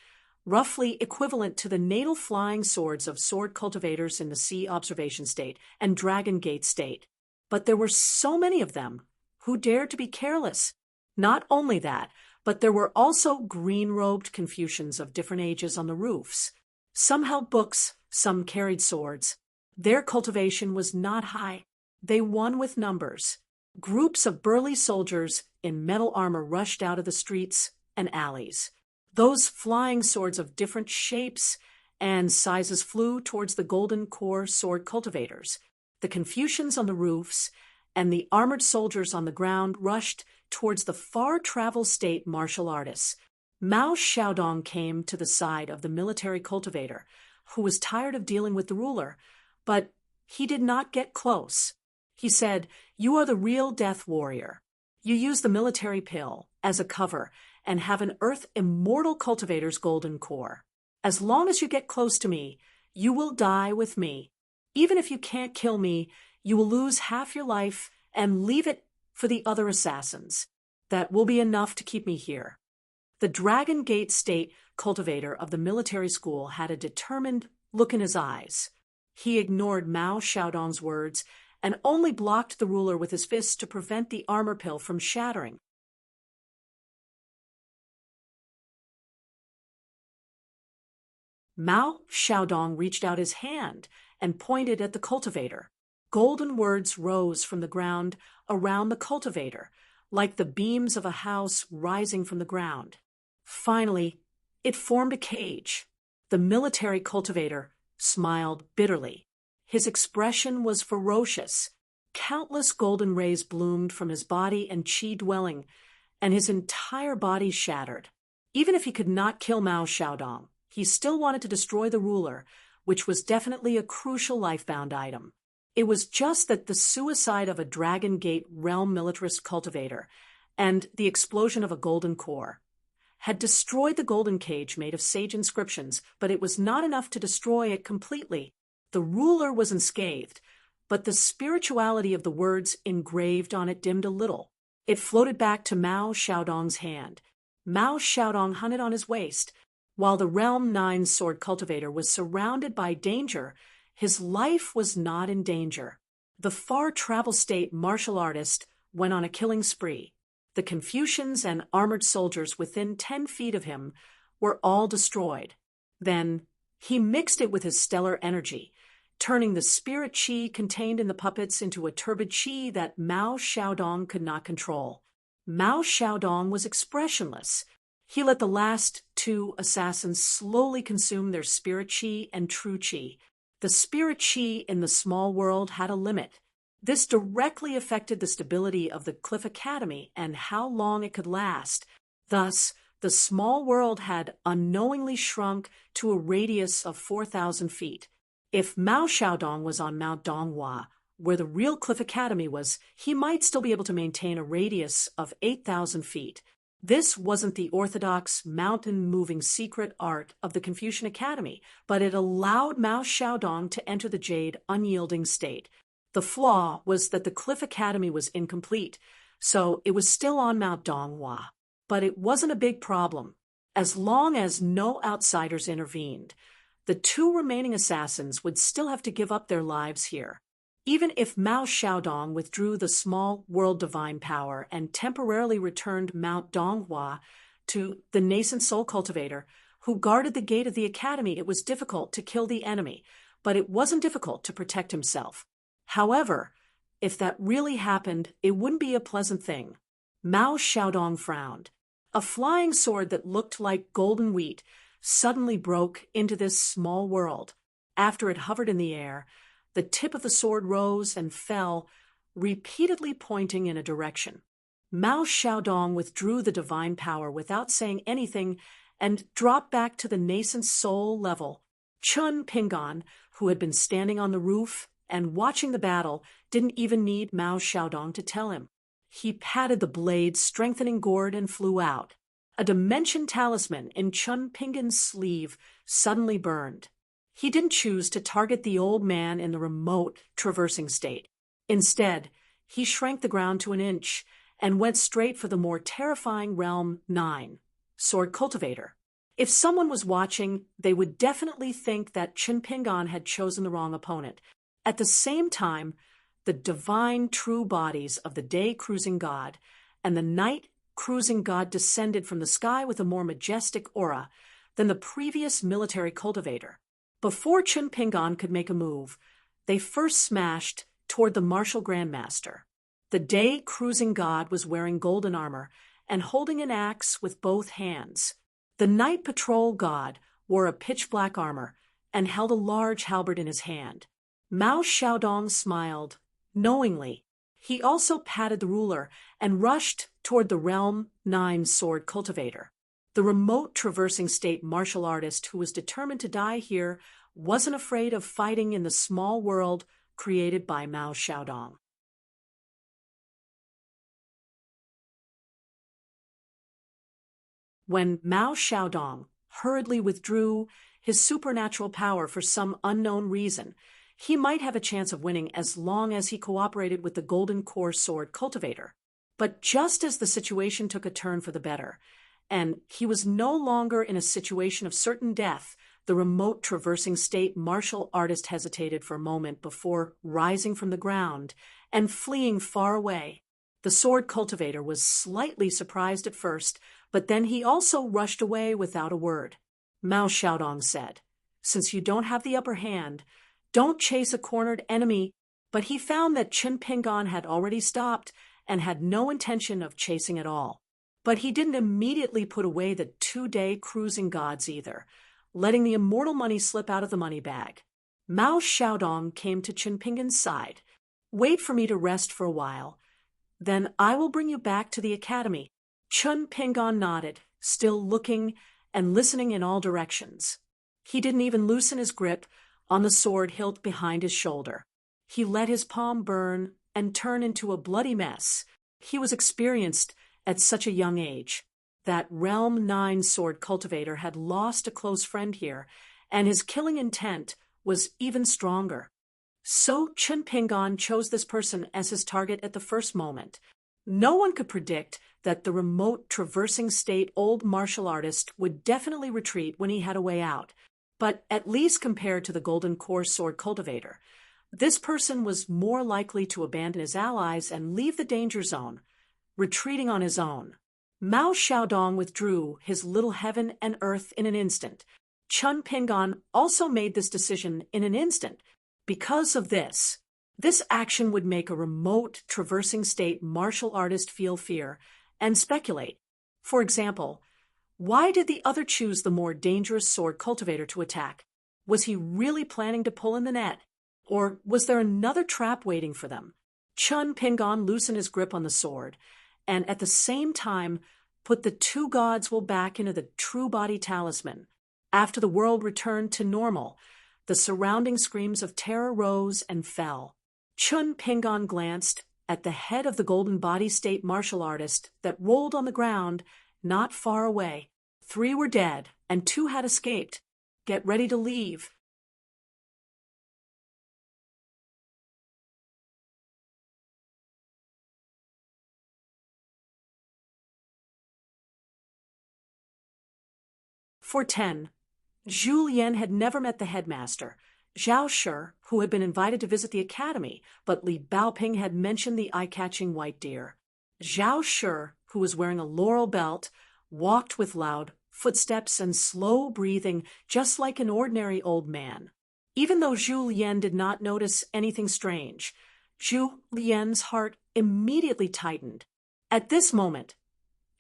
roughly equivalent to the natal flying swords of sword cultivators in the Sea Observation State and Dragon Gate State. But there were so many of them. Who dared to be careless? Not only that, but there were also green-robed Confucians of different ages on the roofs. Some held books, some carried swords. Their cultivation was not high. They won with numbers. Groups of burly soldiers in metal armor rushed out of the streets and alleys. Those flying swords of different shapes and sizes flew towards the golden core sword cultivators. The Confucians on the roofs and the armored soldiers on the ground rushed towards the far-travel state martial artists. Mao Xiaodong came to the side of the military cultivator, who was tired of dealing with the ruler, but he did not get close. He said, "You are the real death warrior. You use the military pill as a cover and have an earth immortal cultivator's golden core. As long as you get close to me, you will die with me. Even if you can't kill me, you will lose half your life and leave it for the other assassins. That will be enough to keep me here." The Dragon Gate State cultivator of the military school had a determined look in his eyes. He ignored Mao Xiaodong's words and only blocked the ruler with his fists to prevent the armor pill from shattering. Mao Xiaodong reached out his hand and pointed at the cultivator. Golden words rose from the ground around the cultivator, like the beams of a house rising from the ground. Finally, it formed a cage. The military cultivator smiled bitterly. His expression was ferocious. Countless golden rays bloomed from his body and chi dwelling, and his entire body shattered. Even if he could not kill Mao Xiaodong, he still wanted to destroy the ruler, which was definitely a crucial lifebound item. It was just that the suicide of a Dragon Gate realm militarist cultivator and the explosion of a golden core had destroyed the golden cage made of sage inscriptions, but it was not enough to destroy it completely. The ruler was unscathed, but the spirituality of the words engraved on it dimmed a little. It floated back to Mao Xiaodong's hand. Mao Xiaodong hung it on his waist. While the Realm 9 sword cultivator was surrounded by danger, his life was not in danger. The far-travel state martial artist went on a killing spree. The Confucians and armored soldiers within 10 feet of him were all destroyed. Then he mixed it with his stellar energy, turning the spirit qi contained in the puppets into a turbid qi that Mao Xiaodong could not control. Mao Xiaodong was expressionless. He let the last two assassins slowly consume their spirit qi and true qi. The spirit qi in the small world had a limit. This directly affected the stability of the Cliff Academy and how long it could last. Thus, the small world had unknowingly shrunk to a radius of 4,000 feet. If Mao Xiaodong was on Mount Donghua, where the real Cliff Academy was, he might still be able to maintain a radius of 8,000 feet. This wasn't the orthodox mountain-moving secret art of the Confucian Academy, but it allowed Mao Xiaodong to enter the jade unyielding state. The flaw was that the Cliff Academy was incomplete, so it was still on Mount Donghua. But it wasn't a big problem, as long as no outsiders intervened. The two remaining assassins would still have to give up their lives here. Even if Mao Xiaodong withdrew the small world divine power and temporarily returned Mount Donghua to the nascent soul cultivator who guarded the gate of the academy, it was difficult to kill the enemy, but it wasn't difficult to protect himself. However, if that really happened, it wouldn't be a pleasant thing. Mao Xiaodong frowned. A flying sword that looked like golden wheat suddenly broke into this small world. After it hovered in the air, the tip of the sword rose and fell, repeatedly pointing in a direction. Mao Xiaodong withdrew the divine power without saying anything and dropped back to the nascent soul level. Chun Pingan, who had been standing on the roof and watching the battle, didn't even need Mao Xiaodong to tell him. He patted the blade's strengthening gourd and flew out. A dimension talisman in Chun Pingan's sleeve suddenly burned. He didn't choose to target the old man in the remote, traversing state. Instead, he shrank the ground to an inch and went straight for the more terrifying realm 9, Sword Cultivator. If someone was watching, they would definitely think that Chun Pingan had chosen the wrong opponent. At the same time, the divine true bodies of the day cruising god and the night cruising god descended from the sky with a more majestic aura than the previous military cultivator. Before Chun Pingan could make a move, they first smashed toward the martial grandmaster. The day cruising god was wearing golden armor and holding an axe with both hands. The night patrol god wore a pitch-black armor and held a large halberd in his hand. Mao Xiaodong smiled knowingly. He also patted the ruler and rushed toward the realm 9 sword cultivator. The remote traversing state martial artist who was determined to die here wasn't afraid of fighting in the small world created by Mao Xiaodong. When Mao Xiaodong hurriedly withdrew his supernatural power for some unknown reason, he might have a chance of winning as long as he cooperated with the Golden Core Sword Cultivator. But just as the situation took a turn for the better, and he was no longer in a situation of certain death, the remote traversing state martial artist hesitated for a moment before rising from the ground and fleeing far away. The sword cultivator was slightly surprised at first, but then he also rushed away without a word. Mao Xiaodong said, "Since you don't have the upper hand, don't chase a cornered enemy," but he found that Chun Pingan had already stopped and had no intention of chasing at all. But he didn't immediately put away the 2-day cruising gods either, letting the immortal money slip out of the money bag. Mao Xiaodong came to Chun Pingan's side. "Wait for me to rest for a while. Then I will bring you back to the academy." Chun Pingan nodded, still looking and listening in all directions. He didn't even loosen his grip on the sword hilt behind his shoulder. He let his palm burn and turn into a bloody mess. He was experienced at such a young age. That Realm 9 sword cultivator had lost a close friend here, and his killing intent was even stronger. So Chun Pingan chose this person as his target at the first moment. No one could predict that the remote traversing state old martial artist would definitely retreat when he had a way out. But at least compared to the Golden Core Sword Cultivator, this person was more likely to abandon his allies and leave the danger zone. retreating on his own. Mao Xiaodong withdrew his little heaven and earth in an instant. Chun Pingon also made this decision in an instant. Because of this action would make a remote, traversing state martial artist feel fear and speculate. For example, why did the other choose the more dangerous sword cultivator to attack? Was he really planning to pull in the net? Or was there another trap waiting for them? Chun Pingon loosened his grip on the sword, and at the same time put the two gods will back into the true body talisman. After the world returned to normal, the surrounding screams of terror rose and fell. Chun Pingon glanced at the head of the golden body state martial artist that rolled on the ground not far away. 3 were dead, and 2 had escaped. Get ready to leave. For 10. Zhu Lian had never met the headmaster, Zhao Shi, who had been invited to visit the academy, but Li Baoping had mentioned the eye-catching white deer. Zhao Shi, who was wearing a laurel belt, walked with loud footsteps and slow breathing, just like an ordinary old man. Even though Zhu Lian did not notice anything strange, Zhu Lian's heart immediately tightened. At this moment,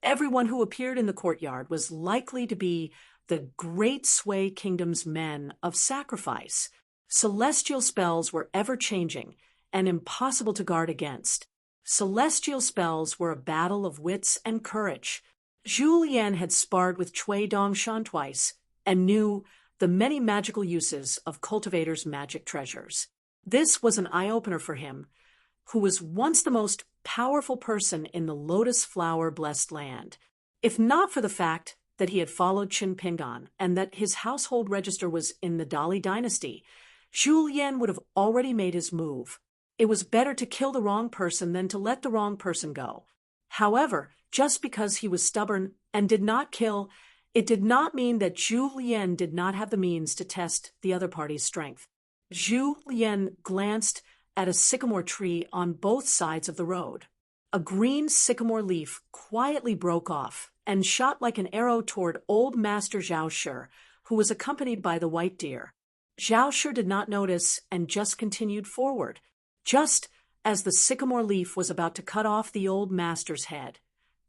everyone who appeared in the courtyard was likely to be the great Sui Kingdom's men of sacrifice. Celestial spells were ever-changing and impossible to guard against. Celestial spells were a battle of wits and courage. Zhu Lian had sparred with Cui Dongshan twice and knew the many magical uses of cultivators' magic treasures. This was an eye-opener for him, who was once the most powerful person in the lotus flower-blessed land. If not for the fact that he had followed Chun Pingon and that his household register was in the Dali dynasty, Zhu Lian would have already made his move. It was better to kill the wrong person than to let the wrong person go. However, just because he was stubborn and did not kill, it did not mean that Zhu Lian did not have the means to test the other party's strength. Zhu Lian glanced at a sycamore tree on both sides of the road. A green sycamore leaf quietly broke off and shot like an arrow toward old Master Zhao Shi, who was accompanied by the white deer. Zhao Shi did not notice and just continued forward, just as the sycamore leaf was about to cut off the old master's head.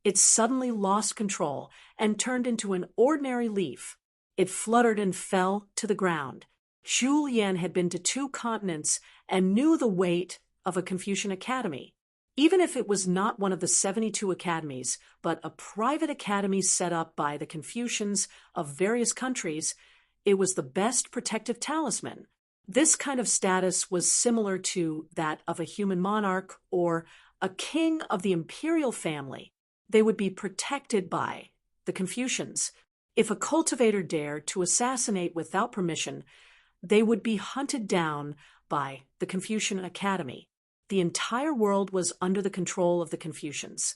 It suddenly lost control and turned into an ordinary leaf. It fluttered and fell to the ground. Zhu Lian had been to 2 continents and knew the weight of a Confucian academy. Even if it was not one of the 72 academies, but a private academy set up by the Confucians of various countries, it was the best protective talisman. This kind of status was similar to that of a human monarch or a king of the imperial family. They would be protected by the Confucians. If a cultivator dared to assassinate without permission, they would be hunted down by the Confucian Academy. The entire world was under the control of the Confucians.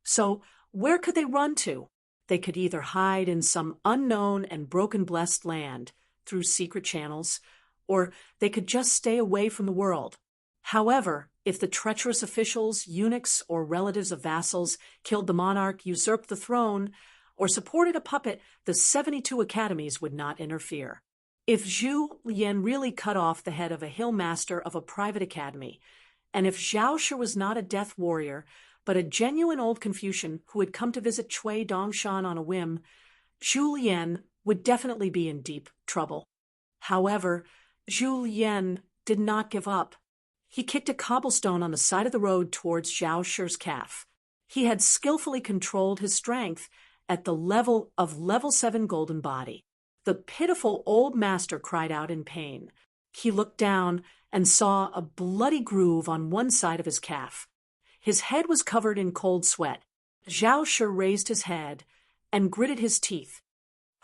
So where could they run to? They could either hide in some unknown and broken blessed land through secret channels, or they could just stay away from the world. However, if the treacherous officials, eunuchs, or relatives of vassals killed the monarch, usurped the throne, or supported a puppet, the 72 academies would not interfere. If Zhu Lian really cut off the head of a hill master of a private academy, and if Zhao Shi was not a death warrior, but a genuine old Confucian who had come to visit Cui Dongshan on a whim, Zhu Lian would definitely be in deep trouble. However, Zhu Lian did not give up. He kicked a cobblestone on the side of the road towards Zhao Shi's calf. He had skillfully controlled his strength at the level of level 7 golden body. The pitiful old master cried out in pain. He looked down and saw a bloody groove on one side of his calf. His head was covered in cold sweat. Zhao Shi raised his head and gritted his teeth.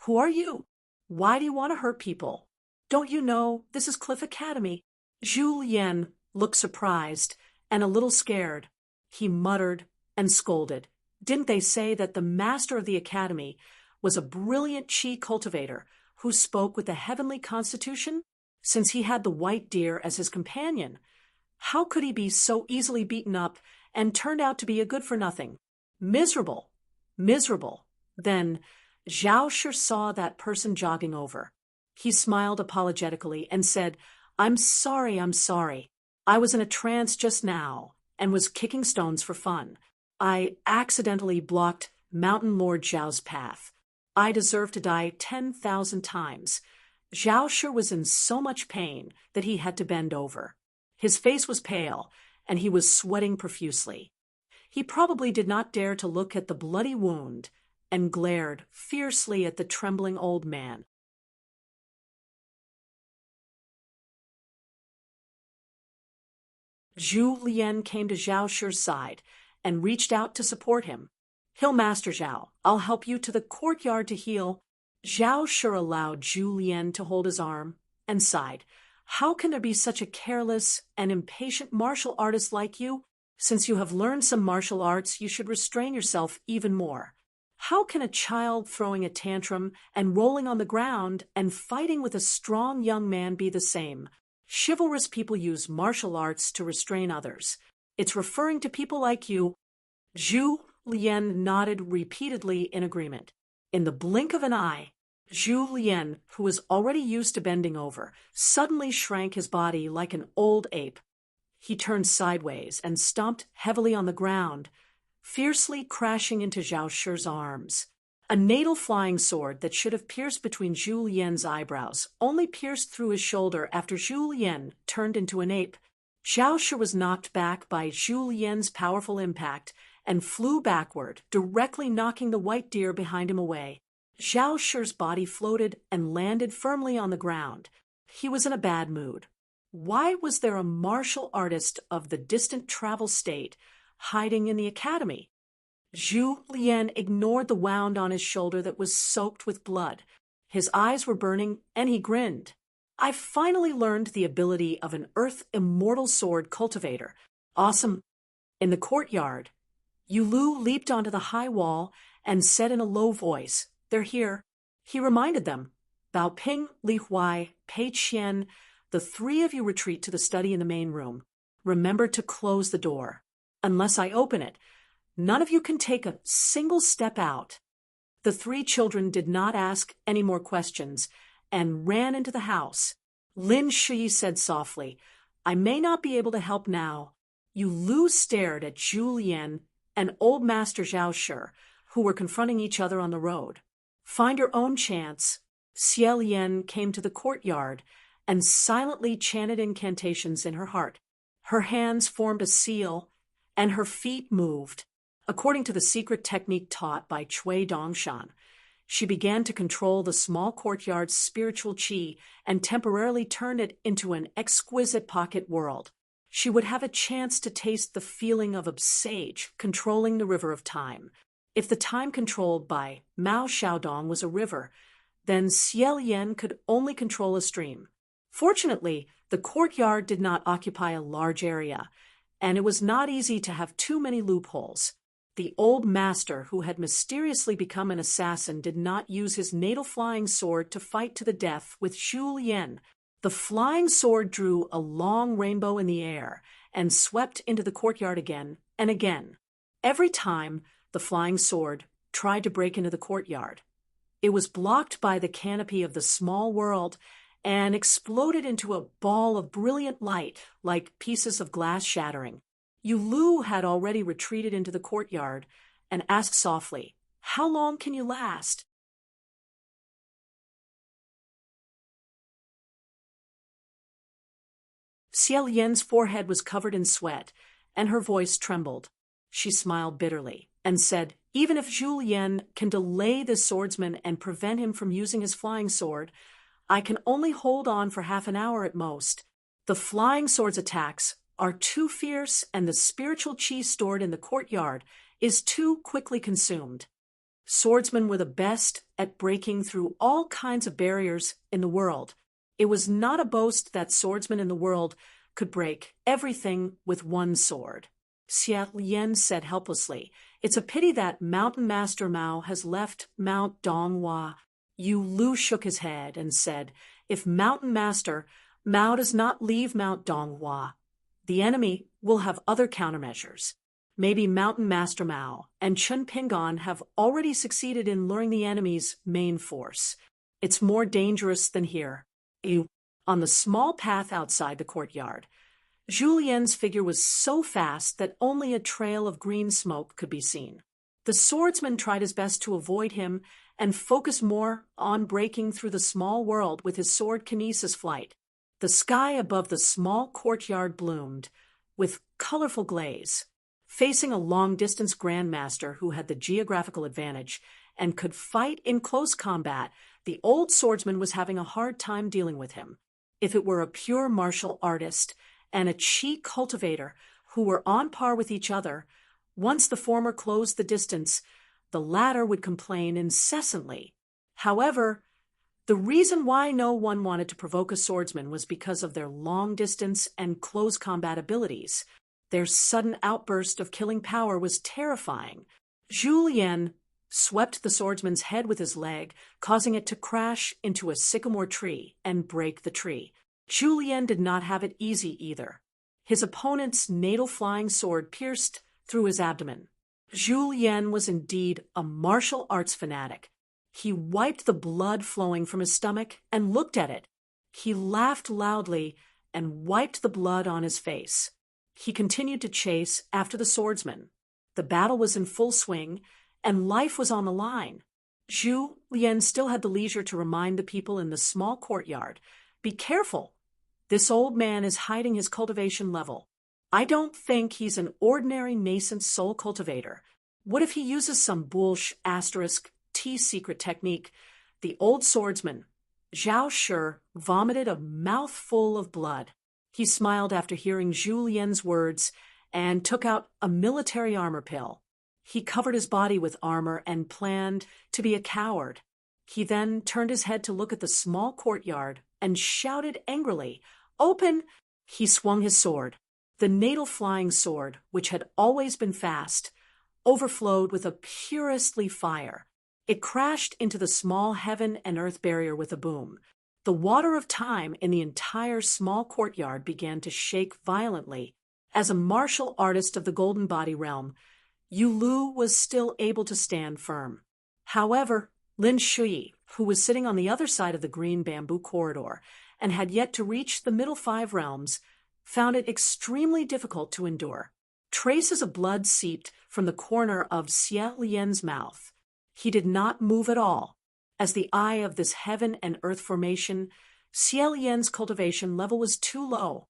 "Who are you? Why do you want to hurt people? Don't you know this is Cliff Academy?" Zhu Lian looked surprised and a little scared. He muttered and scolded. Didn't they say that the master of the academy was a brilliant chi cultivator who spoke with a heavenly constitution? Since he had the white deer as his companion, how could he be so easily beaten up and turned out to be a good-for-nothing? Miserable, miserable. Then Zhao Shi saw that person jogging over. He smiled apologetically and said, I'm sorry. I was in a trance just now and was kicking stones for fun. I accidentally blocked Mountain Lord Zhao's path. I deserve to die 10,000 times. Zhao Shi was in so much pain that he had to bend over. His face was pale, and he was sweating profusely. He probably did not dare to look at the bloody wound and glared fiercely at the trembling old man. Zhu Lian came to Zhao Shi's side and reached out to support him. He'll Master Zhao. I'll help you to the courtyard to heal. Zhao Shi allowed Zhu Lian to hold his arm and sighed. How can there be such a careless and impatient martial artist like you? Since you have learned some martial arts, you should restrain yourself even more. How can a child throwing a tantrum and rolling on the ground and fighting with a strong young man be the same? Chivalrous people use martial arts to restrain others. It's referring to people like you. Zhu Lian nodded repeatedly in agreement. In the blink of an eye, Zhu Lian, who was already used to bending over, suddenly shrank his body like an old ape. He turned sideways and stomped heavily on the ground, fiercely crashing into Zhao Shi's arms. A natal flying sword that should have pierced between Zhu Lian's eyebrows only pierced through his shoulder after Zhu Lian turned into an ape. Zhao Shi was knocked back by Zhu Lian's powerful impact and flew backward, directly knocking the white deer behind him away. Zhao Shi's body floated and landed firmly on the ground. He was in a bad mood. Why was there a martial artist of the distant travel state hiding in the academy? Zhu Lian ignored the wound on his shoulder that was soaked with blood. His eyes were burning, and he grinned. I finally learned the ability of an Earth Immortal Sword cultivator. Awesome. In the courtyard, Yulu leaped onto the high wall and said in a low voice, They're here. He reminded them, Bao Ping, Li Huai, Pei Qian, the three of you retreat to the study in the main room. Remember to close the door. Unless I open it, none of you can take a single step out. The three children did not ask any more questions and ran into the house. Lin Shi said softly, I may not be able to help now. Yulu stared at Zhu Lian and old Master Zhao Shi, who were confronting each other on the road. Find your own chance. Xie Lian came to the courtyard and silently chanted incantations in her heart. Her hands formed a seal, and her feet moved. According to the secret technique taught by Cui Dongshan, she began to control the small courtyard's spiritual qi and temporarily turn it into an exquisite pocket world. She would have a chance to taste the feeling of a sage controlling the river of time. If the time controlled by Mao Xiaodong was a river, then Xie Lian could only control a stream. Fortunately, the courtyard did not occupy a large area, and it was not easy to have too many loopholes. The old master, who had mysteriously become an assassin, did not use his natal flying sword to fight to the death with Zhu Lian. The flying sword drew a long rainbow in the air and swept into the courtyard again and again. Every time, the flying sword tried to break into the courtyard. It was blocked by the canopy of the small world and exploded into a ball of brilliant light, like pieces of glass shattering. Yulu had already retreated into the courtyard and asked softly, How long can you last? Xie Lian's forehead was covered in sweat, and her voice trembled. She smiled bitterly and said, Even if Zhu Lian can delay this swordsman and prevent him from using his flying sword, I can only hold on for half an hour at most. The flying sword's attacks are too fierce, and the spiritual qi stored in the courtyard is too quickly consumed. Swordsmen were the best at breaking through all kinds of barriers in the world. It was not a boast that swordsmen in the world could break everything with one sword. Xie Lian said helplessly, It's a pity that Mountain Master Mao has left Mount Donghua. Yulu shook his head and said, If Mountain Master Mao does not leave Mount Donghua, the enemy will have other countermeasures. Maybe Mountain Master Mao and Chun Pingon have already succeeded in luring the enemy's main force. It's more dangerous than here. On the small path outside the courtyard, Julien's figure was so fast that only a trail of green smoke could be seen. The swordsman tried his best to avoid him and focus more on breaking through the small world with his sword kinesis flight. The sky above the small courtyard bloomed with colorful glaze. Facing a long-distance grandmaster who had the geographical advantage and could fight in close combat, the old swordsman was having a hard time dealing with him. If it were a pure martial artist and a chi cultivator who were on par with each other, once the former closed the distance, the latter would complain incessantly. However, the reason why no one wanted to provoke a swordsman was because of their long-distance and close combat abilities. Their sudden outburst of killing power was terrifying. Julien swept the swordsman's head with his leg, causing it to crash into a sycamore tree and break the tree. Julien did not have it easy either. His opponent's natal flying sword pierced through his abdomen. Julien was indeed a martial arts fanatic. He wiped the blood flowing from his stomach and looked at it. He laughed loudly and wiped the blood on his face. He continued to chase after the swordsman. The battle was in full swing, and life was on the line. Julien still had the leisure to remind the people in the small courtyard, "Be careful. This old man is hiding his cultivation level. I don't think he's an ordinary nascent soul cultivator. What if he uses some *T secret technique?" The old swordsman, Zhao Shi, vomited a mouthful of blood. He smiled after hearing Julien's words and took out a military armor pill. He covered his body with armor and planned to be a coward. He then turned his head to look at the small courtyard and shouted angrily, "Open!" He swung his sword. The natal flying sword, which had always been fast, overflowed with a purest fire. It crashed into the small heaven and earth barrier with a boom. The water of time in the entire small courtyard began to shake violently. As a martial artist of the Golden Body realm, Yu Lu was still able to stand firm. However, Lin Shui, who was sitting on the other side of the green bamboo corridor and had yet to reach the middle 5 realms, found it extremely difficult to endure. Traces of blood seeped from the corner of Xie Lian's mouth. He did not move at all. As the eye of this heaven and earth formation, Xie Lian's cultivation level was too low.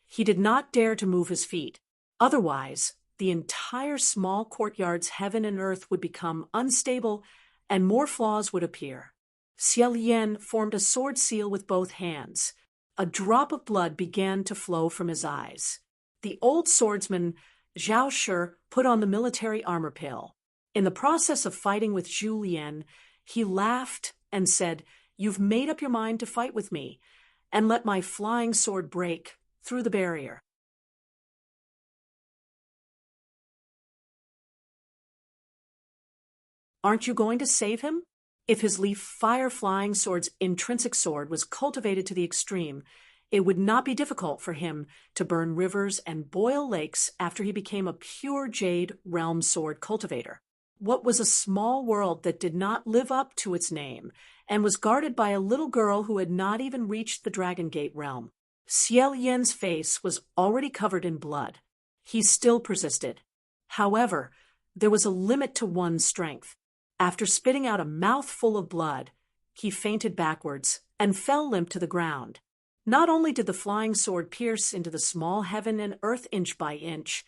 He did not dare to move his feet. Otherwise, the entire small courtyard's heaven and earth would become unstable and more flaws would appear. Xie Lian formed a sword seal with both hands. A drop of blood began to flow from his eyes. The old swordsman, Zhao Shi, put on the military armor pill. In the process of fighting with Julien, he laughed and said, "You've made up your mind to fight with me, and let my flying sword break through the barrier." Aren't you going to save him? If his fire flying sword's intrinsic sword was cultivated to the extreme, it would not be difficult for him to burn rivers and boil lakes after he became a pure jade realm sword cultivator. What was a small world that did not live up to its name and was guarded by a little girl who had not even reached the Dragon Gate realm? Xie Lian's face was already covered in blood. He still persisted. However, there was a limit to one's strength. After spitting out a mouthful of blood, he fainted backwards and fell limp to the ground. Not only did the flying sword pierce into the small heaven and earth inch by inch,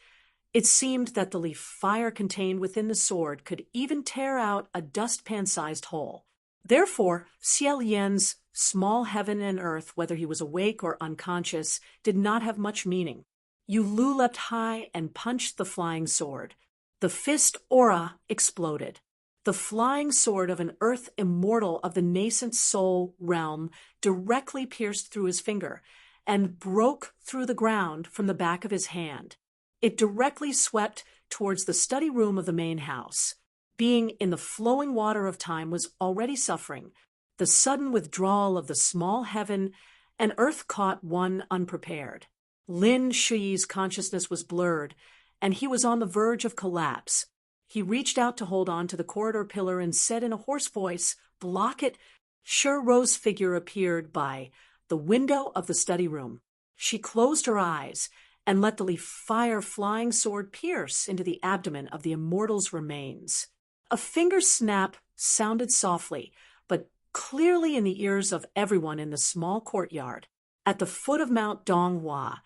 it seemed that the fire contained within the sword could even tear out a dustpan-sized hole. Therefore, Xie Lian's small heaven and earth, whether he was awake or unconscious, did not have much meaning. Yu Lu leapt high and punched the flying sword. The fist aura exploded. The flying sword of an earth immortal of the nascent soul realm directly pierced through his finger and broke through the ground from the back of his hand. It directly swept towards the study room of the main house. Being in the flowing water of time was already suffering. The sudden withdrawal of the small heaven and earth caught one unprepared. Lin Shui's consciousness was blurred, and he was on the verge of collapse. He reached out to hold on to the corridor pillar and said in a hoarse voice, "Block it." Rose's figure appeared by the window of the study room. She closed her eyes and let the fire flying sword pierce into the abdomen of the immortal's remains. A finger snap sounded softly, but clearly in the ears of everyone in the small courtyard. At the foot of Mount Donghua,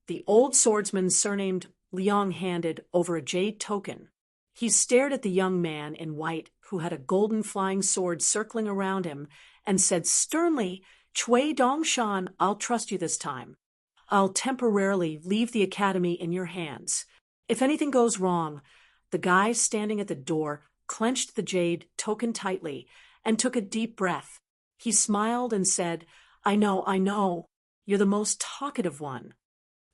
the old swordsman surnamed Liang handed over a jade token. He stared at the young man in white who had a golden flying sword circling around him and said sternly, "Cui Dongshan, I'll trust you this time. I'll temporarily leave the academy in your hands. If anything goes wrong." The guy standing at the door clenched the jade token tightly and took a deep breath. He smiled and said, I know. You're the most talkative one."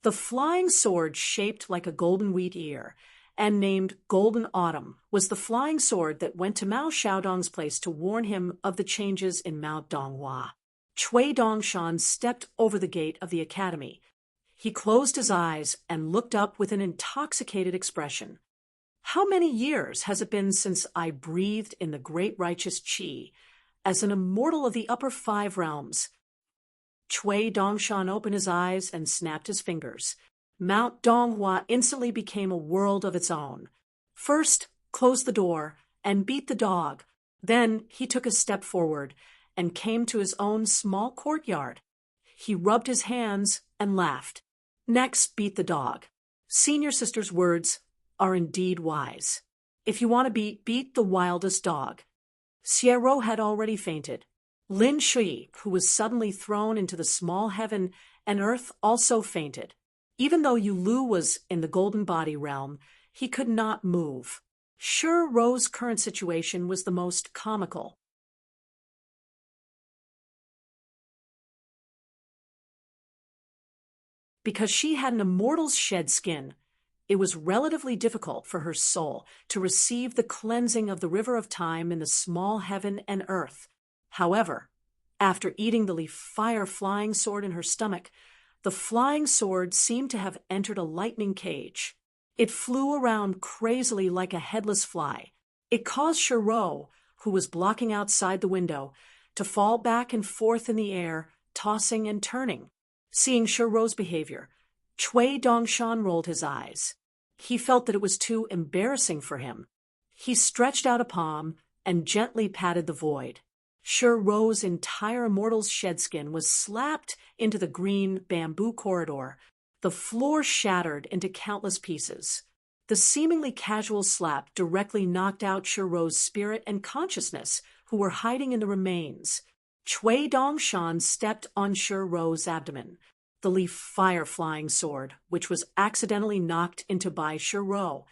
The flying sword, shaped like a golden wheat ear and named Golden Autumn, was the flying sword that went to Mao Xiaodong's place to warn him of the changes in Mount Donghua. Cui Dongshan stepped over the gate of the academy. He closed his eyes and looked up with an intoxicated expression. "How many years has it been since I breathed in the great righteous Qi, as an immortal of the upper 5 realms?" Cui Dongshan opened his eyes and snapped his fingers. Mount Donghua instantly became a world of its own. First, close the door and beat the dog. Then he took a step forward and came to his own small courtyard. He rubbed his hands and laughed. Next, beat the dog. Senior sister's words are indeed wise. If you want to beat the wildest dog. Xiero had already fainted. Lin Shui, who was suddenly thrown into the small heaven and earth, also fainted. Even though Yulu was in the golden body realm, he could not move. Rose's current situation was the most comical. Because she had an immortal's shed skin, it was relatively difficult for her soul to receive the cleansing of the river of time in the small heaven and earth. However, after eating the fire flying sword in her stomach, the flying sword seemed to have entered a lightning cage. It flew around crazily like a headless fly. It caused Shiro, who was blocking outside the window, to fall back and forth in the air, tossing and turning. Seeing Shiro's behavior, Cui Dongshan rolled his eyes. He felt that it was too embarrassing for him. He stretched out a palm and gently patted the void. Rose's entire immortal's shedskin was slapped into the green bamboo corridor. The floor shattered into countless pieces. The seemingly casual slap directly knocked out Rose's spirit and consciousness, who were hiding in the remains. Cui Dongshan stepped on Rose's abdomen. The fire flying sword, which was accidentally knocked into by Rose,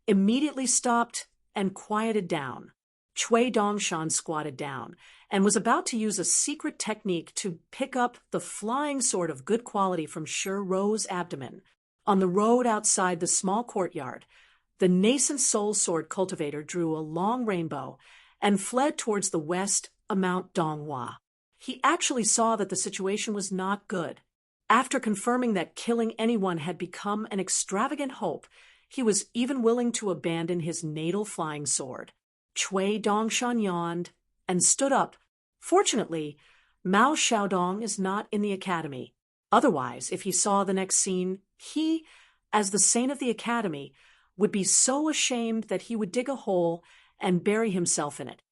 immediately stopped and quieted down. Cui Dongshan squatted down and was about to use a secret technique to pick up the flying sword of good quality from Rose's abdomen. On the road outside the small courtyard, the nascent soul sword cultivator drew a long rainbow and fled towards the west of Mount Donghua. He actually saw that the situation was not good. After confirming that killing anyone had become an extravagant hope, he was even willing to abandon his natal flying sword. Cui Dongshan yawned and stood up. Fortunately, Mao Xiaodong is not in the academy. Otherwise, if he saw the next scene, he, as the saint of the academy, would be so ashamed that he would dig a hole and bury himself in it.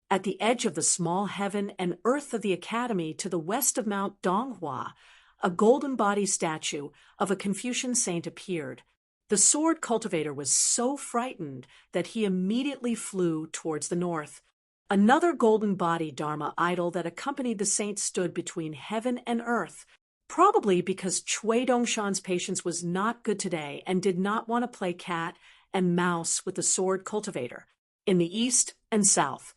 At the edge of the small heaven and earth of the academy to the west of Mount Donghua, a golden body statue of a Confucian saint appeared. The sword cultivator was so frightened that he immediately flew towards the north. Another golden body Dharma idol that accompanied the saint stood between heaven and earth, probably because Cui Dongshan's patience was not good today and did not want to play cat and mouse with the sword cultivator. In the east and south,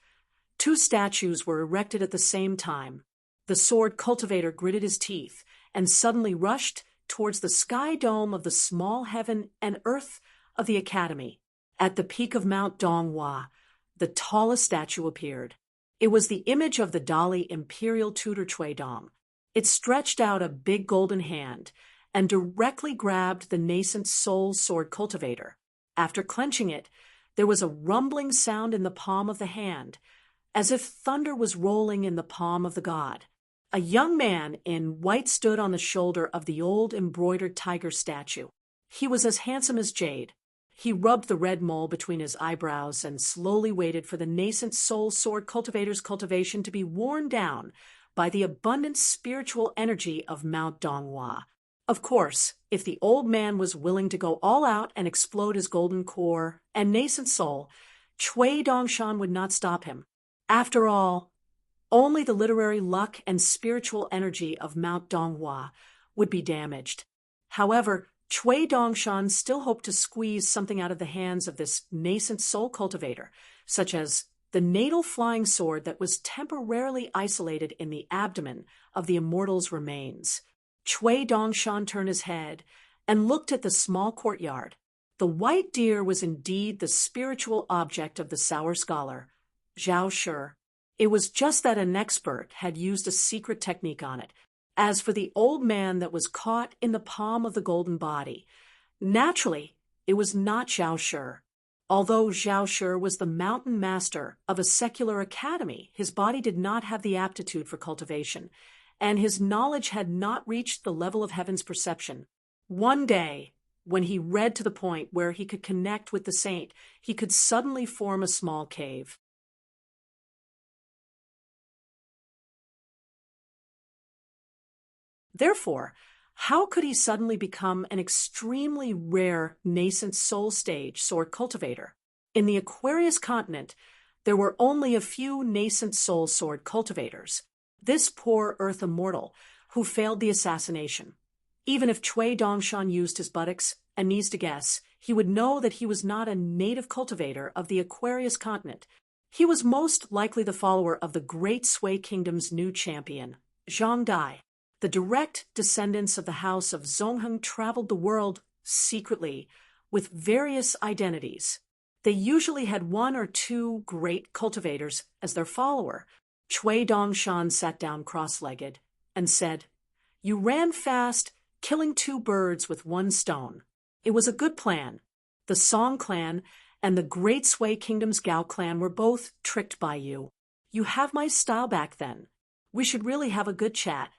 2 statues were erected at the same time. The sword cultivator gritted his teeth and suddenly rushed towards the sky dome of the small heaven and earth of the academy. At the peak of Mount Donghua, the tallest statue appeared. It was the image of the Dali imperial tutor Cui Dong. It stretched out a big golden hand, and directly grabbed the nascent soul sword cultivator. After clenching it, there was a rumbling sound in the palm of the hand, as if thunder was rolling in the palm of the god. A young man in white stood on the shoulder of the old embroidered tiger statue. He was as handsome as jade. He rubbed the red mole between his eyebrows and slowly waited for the nascent soul sword cultivator's cultivation to be worn down by the abundant spiritual energy of Mount Donghua. Of course, if the old man was willing to go all out and explode his golden core and nascent soul, Cui Dongshan would not stop him. After all, only the literary luck and spiritual energy of Mount Donghua would be damaged. However, Cui Dongshan still hoped to squeeze something out of the hands of this nascent soul cultivator, such as the natal flying sword that was temporarily isolated in the abdomen of the immortal's remains. Cui Dongshan turned his head and looked at the small courtyard. The white deer was indeed the spiritual object of the sour scholar, Zhao Shi. It was just that an expert had used a secret technique on it. As for the old man that was caught in the palm of the golden body, naturally, it was not Zhao Shi. Although Zhao Shi was the mountain master of a secular academy, his body did not have the aptitude for cultivation, and his knowledge had not reached the level of heaven's perception. One day, when he read to the point where he could connect with the saint, he could suddenly form a small cave. Therefore, how could he suddenly become an extremely rare nascent soul stage sword cultivator? In the Aquarius continent, there were only a few nascent soul sword cultivators. This poor earth immortal who failed the assassination. Even if Cui Dongshan used his buttocks and knees to guess, he would know that he was not a native cultivator of the Aquarius continent. He was most likely the follower of the Great Sui Kingdom's new champion, Zhang Dai. The direct descendants of the house of Zongheng traveled the world secretly with various identities. They usually had one or two great cultivators as their follower. Cui Dongshan sat down cross-legged and said, "You ran fast, killing 2 birds with 1 stone. It was a good plan. The Song clan and the Great Sui Kingdom's Gao clan were both tricked by you. You have my style back then. We should really have a good chat.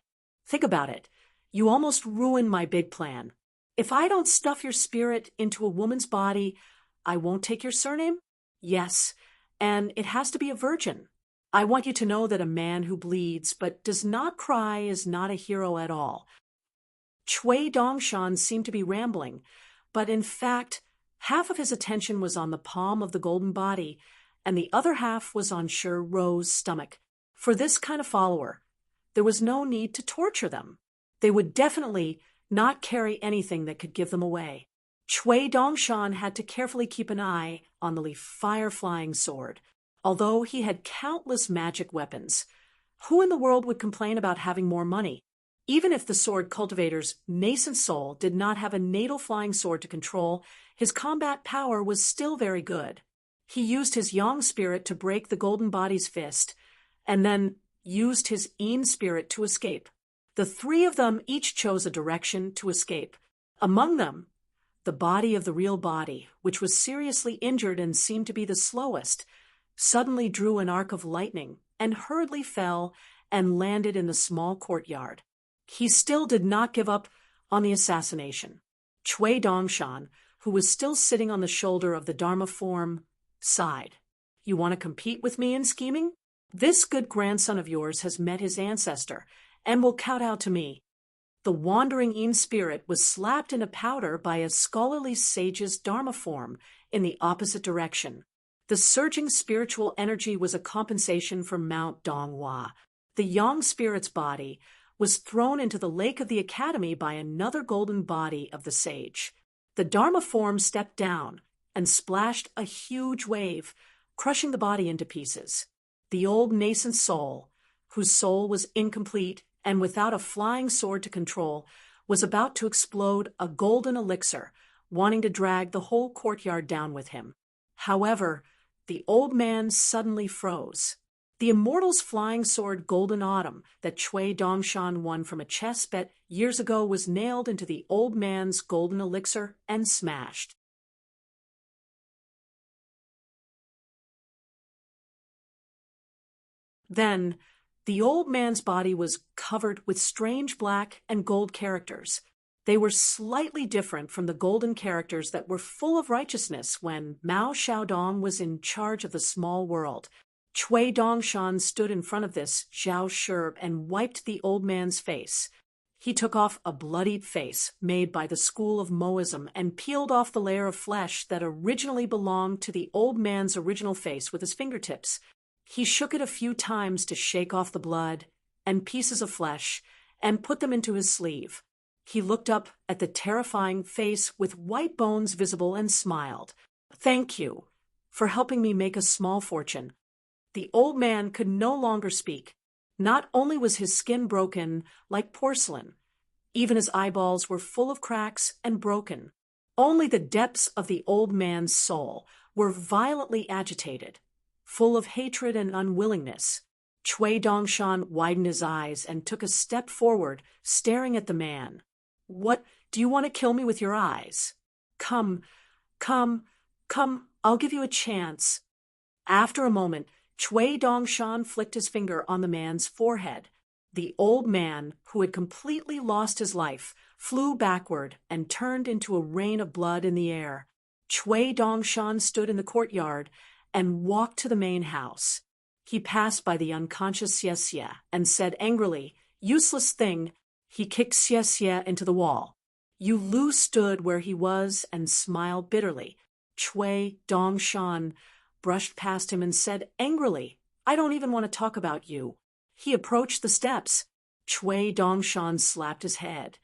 Think about it. You almost ruined my big plan. If I don't stuff your spirit into a woman's body, I won't take your surname? Yes, and it has to be a virgin. I want you to know that a man who bleeds but does not cry is not a hero at all." Cui Dongshan seemed to be rambling, but in fact, half of his attention was on the palm of the golden body, and the other half was on Shi Ro's stomach. For this kind of follower, there was no need to torture them. They would definitely not carry anything that could give them away. Cui Dongshan had to carefully keep an eye on the fire-flying sword. Although he had countless magic weapons, who in the world would complain about having more money? Even if the sword cultivator's nascent soul did not have a natal flying sword to control, his combat power was still very good. He used his yang spirit to break the golden body's fist, and then used his yin spirit to escape. The 3 of them each chose a direction to escape. Among them, the body of the real body, which was seriously injured and seemed to be the slowest, suddenly drew an arc of lightning and hurriedly fell and landed in the small courtyard. He still did not give up on the assassination. Cui Dongshan, who was still sitting on the shoulder of the Dharma form, sighed. "You want to compete with me in scheming? This good grandson of yours has met his ancestor and will kowtow to me." The wandering yin spirit was slapped into powder by a scholarly sage's Dharma form in the opposite direction. The surging spiritual energy was a compensation for Mount Donghua. The yang spirit's body was thrown into the lake of the academy by another golden body of the sage. The Dharma form stepped down and splashed a huge wave, crushing the body into pieces. The old nascent soul, whose soul was incomplete and without a flying sword to control, was about to explode a golden elixir, wanting to drag the whole courtyard down with him. However, the old man suddenly froze. The Immortal's flying sword Golden Autumn that Cui Dongshan won from a chess bet years ago was nailed into the old man's golden elixir and smashed. Then, the old man's body was covered with strange black and gold characters. They were slightly different from the golden characters that were full of righteousness when Mao Xiaodong was in charge of the small world. Cui Dongshan stood in front of this Zhao Shi and wiped the old man's face. He took off a bloodied face made by the school of Moism and peeled off the layer of flesh that originally belonged to the old man's original face with his fingertips. He shook it a few times to shake off the blood and pieces of flesh and put them into his sleeve. He looked up at the terrifying face with white bones visible and smiled. "Thank you for helping me make a small fortune." The old man could no longer speak. Not only was his skin broken like porcelain, even his eyeballs were full of cracks and broken. Only the depths of the old man's soul were violently agitated, full of hatred and unwillingness. Cui Dongshan widened his eyes and took a step forward, staring at the man. "What, do you want to kill me with your eyes? Come, I'll give you a chance." After a moment, Cui Dongshan flicked his finger on the man's forehead. The old man, who had completely lost his life, flew backward and turned into a rain of blood in the air. Cui Dongshan stood in the courtyard and walked to the main house. He passed by the unconscious Xie Xie and said angrily, "Useless thing." He kicked Xie Xie into the wall. Yu Lu stood where he was and smiled bitterly. Cui Dongshan brushed past him and said angrily, "I don't even want to talk about you." He approached the steps. Cui Dongshan slapped his head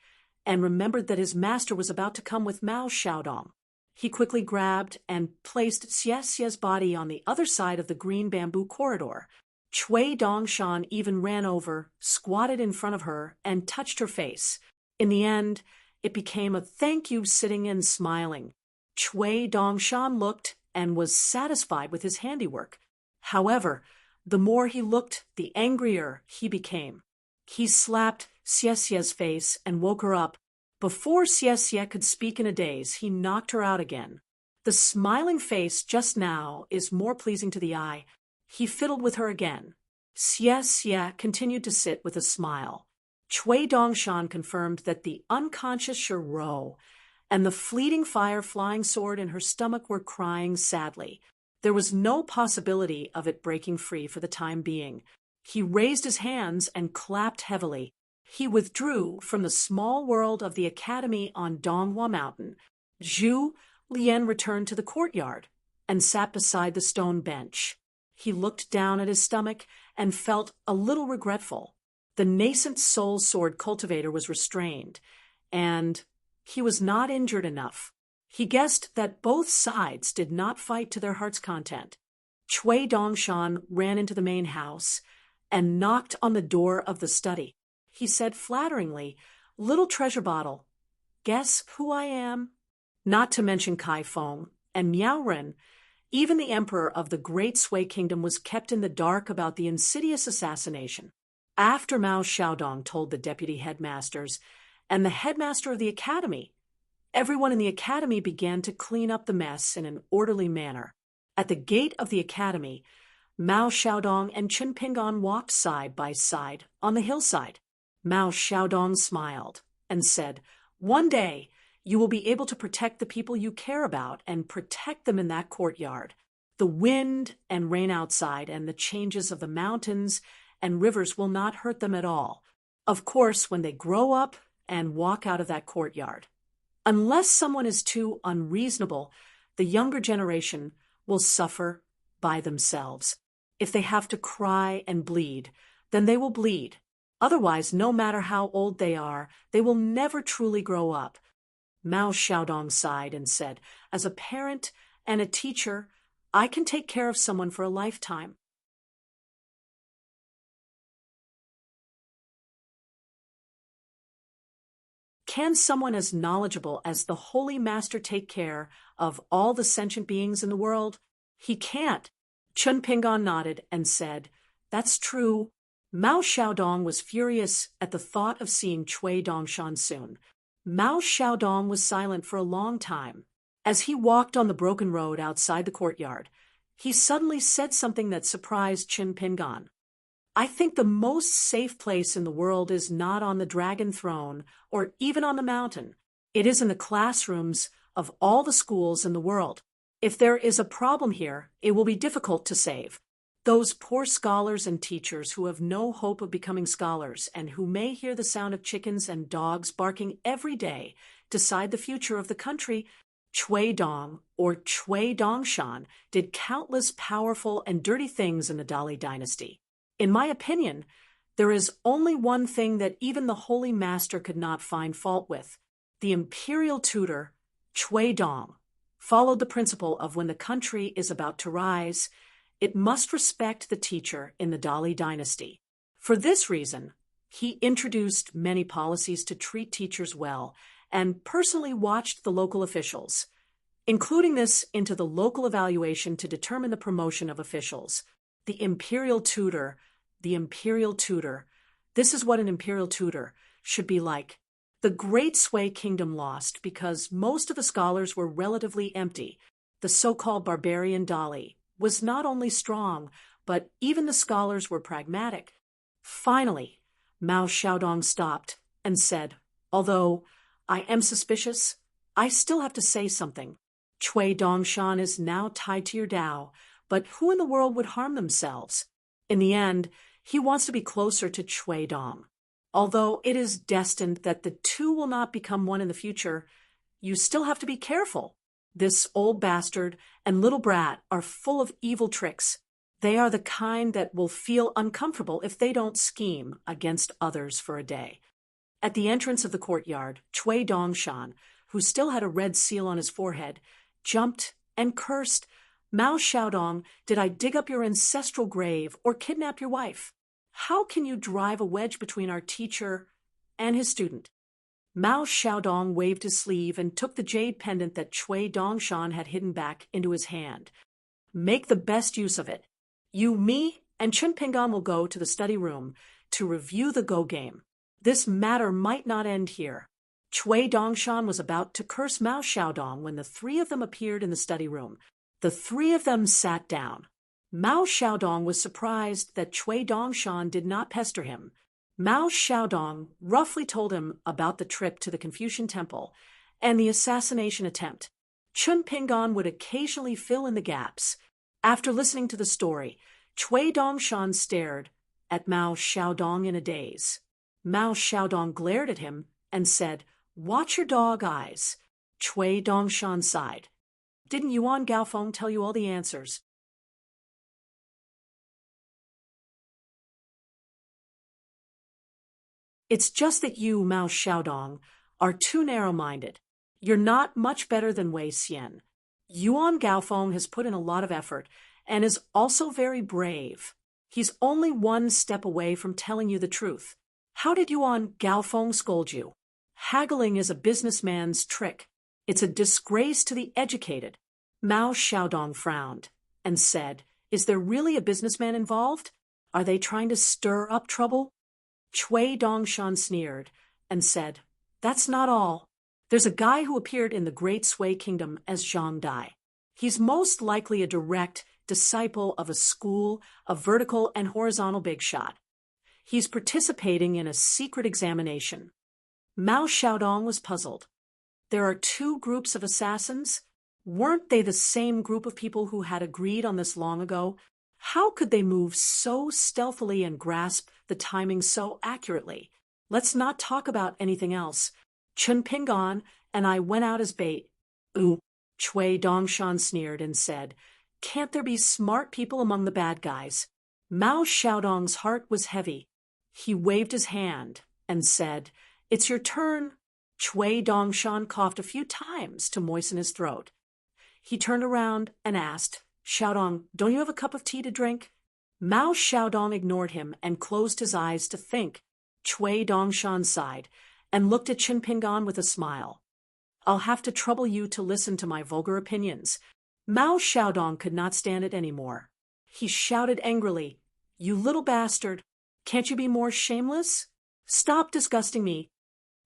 and remembered that his master was about to come with Mao Xiaodong. He quickly grabbed and placed Xie Xie's body on the other side of the green bamboo corridor. Cui Dongshan even ran over, squatted in front of her, and touched her face. In the end, it became a thank you sitting and smiling. Cui Dongshan looked and was satisfied with his handiwork. However, the more he looked, the angrier he became. He slapped Xie Xie's face and woke her up. Before Xie Xie could speak in a daze, he knocked her out again. The smiling face just now is more pleasing to the eye. He fiddled with her again. Xie Xie continued to sit with a smile. Cui Dongshan confirmed that the unconscious Shiro and the fleeting fire-flying sword in her stomach were crying sadly. There was no possibility of it breaking free for the time being. He raised his hands and clapped heavily. He withdrew from the small world of the academy on Donghua Mountain. Zhu Lian returned to the courtyard and sat beside the stone bench. He looked down at his stomach and felt a little regretful. The nascent soul sword cultivator was restrained, and he was not injured enough. He guessed that both sides did not fight to their heart's content. Cui Dongshan ran into the main house and knocked on the door of the study. He said flatteringly, "Little treasure bottle, guess who I am?" Not to mention Kai Feng and Miao Ren, even the emperor of the Great Sui Kingdom was kept in the dark about the insidious assassination. After Mao Xiaodong told the deputy headmasters and the headmaster of the academy, everyone in the academy began to clean up the mess in an orderly manner. At the gate of the academy, Mao Xiaodong and Chen Pingon walked side by side on the hillside. Mao Xiaodong smiled and said, "One day you will be able to protect the people you care about and protect them in that courtyard. The wind and rain outside and the changes of the mountains and rivers will not hurt them at all. Of course, when they grow up and walk out of that courtyard. Unless someone is too unreasonable, the younger generation will suffer by themselves. If they have to cry and bleed, then they will bleed. Otherwise, no matter how old they are, they will never truly grow up." Mao Xiaodong sighed and said, "As a parent and a teacher, I can take care of someone for a lifetime." Can someone as knowledgeable as the Holy Master take care of all the sentient beings in the world? He can't. Chun Pingon nodded and said, That's true. Mao Xiaodong was furious at the thought of seeing Cui Dongshan soon. Mao Xiaodong was silent for a long time. As he walked on the broken road outside the courtyard, he suddenly said something that surprised Qin Pingan. I think the most safe place in the world is not on the dragon throne or even on the mountain. It is in the classrooms of all the schools in the world. If there is a problem here, it will be difficult to save. Those poor scholars and teachers who have no hope of becoming scholars and who may hear the sound of chickens and dogs barking every day decide the future of the country. Cui Dong, or Cui Dongshan, did countless powerful and dirty things in the Dali dynasty. In my opinion, there is only one thing that even the Holy Master could not find fault with. The imperial tutor, Cui Dong, followed the principle of when the country is about to rise, it must respect the teacher in the Dali dynasty. For this reason, he introduced many policies to treat teachers well and personally watched the local officials, including this into the local evaluation to determine the promotion of officials. The imperial tutor, this is what an imperial tutor should be like. The Great Sui Kingdom lost because most of the scholars were relatively empty. The so-called barbarian Dali was not only strong, but even the scholars were pragmatic. Finally, Mao Xiaodong stopped and said, although I am suspicious, I still have to say something. Cui Dongshan is now tied to your Tao, but who in the world would harm themselves? In the end, he wants to be closer to Cui Dong. Although it is destined that the two will not become one in the future, you still have to be careful. This old bastard and little brat are full of evil tricks. They are the kind that will feel uncomfortable if they don't scheme against others for a day. At the entrance of the courtyard, Cui Dongshan, who still had a red seal on his forehead, jumped and cursed, Mao Xiaodong, did I dig up your ancestral grave or kidnap your wife? How can you drive a wedge between our teacher and his student? Mao Xiaodong waved his sleeve and took the jade pendant that Cui Dongshan had hidden back into his hand. Make the best use of it. You, me, and Qin Pingan will go to the study room to review the Go game. This matter might not end here. Cui Dongshan was about to curse Mao Xiaodong when the three of them appeared in the study room. The three of them sat down. Mao Xiaodong was surprised that Cui Dongshan did not pester him. Mao Xiaodong roughly told him about the trip to the Confucian temple and the assassination attempt. Qin Pingan would occasionally fill in the gaps. After listening to the story, Cui Dongshan stared at Mao Xiaodong in a daze. Mao Xiaodong glared at him and said, "Watch your dog eyes." Cui Dongshan sighed. Didn't Yuan Gaofeng tell you all the answers? It's just that you, Mao Xiaodong, are too narrow-minded. You're not much better than Wei Xian. Yuan Gaofeng has put in a lot of effort and is also very brave. He's only one step away from telling you the truth. How did Yuan Gaofeng scold you? Haggling is a businessman's trick. It's a disgrace to the educated. Mao Xiaodong frowned and said, is there really a businessman involved? Are they trying to stir up trouble? Cui Dongshan sneered and said, that's not all. There's a guy who appeared in the Great Sui Kingdom as Zhang Dai. He's most likely a direct disciple of a school of vertical and horizontal big shot. He's participating in a secret examination. Mao Xiaodong was puzzled. There are two groups of assassins? Weren't they the same group of people who had agreed on this long ago? How could they move so stealthily and grasp the timing so accurately? Let's not talk about anything else. Qin Pingan and I went out as bait. Ooh, Cui Dongshan sneered and said, can't there be smart people among the bad guys? Mao Xiaodong's heart was heavy. He waved his hand and said, it's your turn. Cui Dongshan coughed a few times to moisten his throat. He turned around and asked, Xiaodong, don't you have a cup of tea to drink? Mao Xiaodong ignored him and closed his eyes to think. Cui Dongshan sighed and looked at Qin Pingan with a smile. I'll have to trouble you to listen to my vulgar opinions. Mao Xiaodong could not stand it anymore. He shouted angrily, You little bastard. Can't you be more shameless? Stop disgusting me.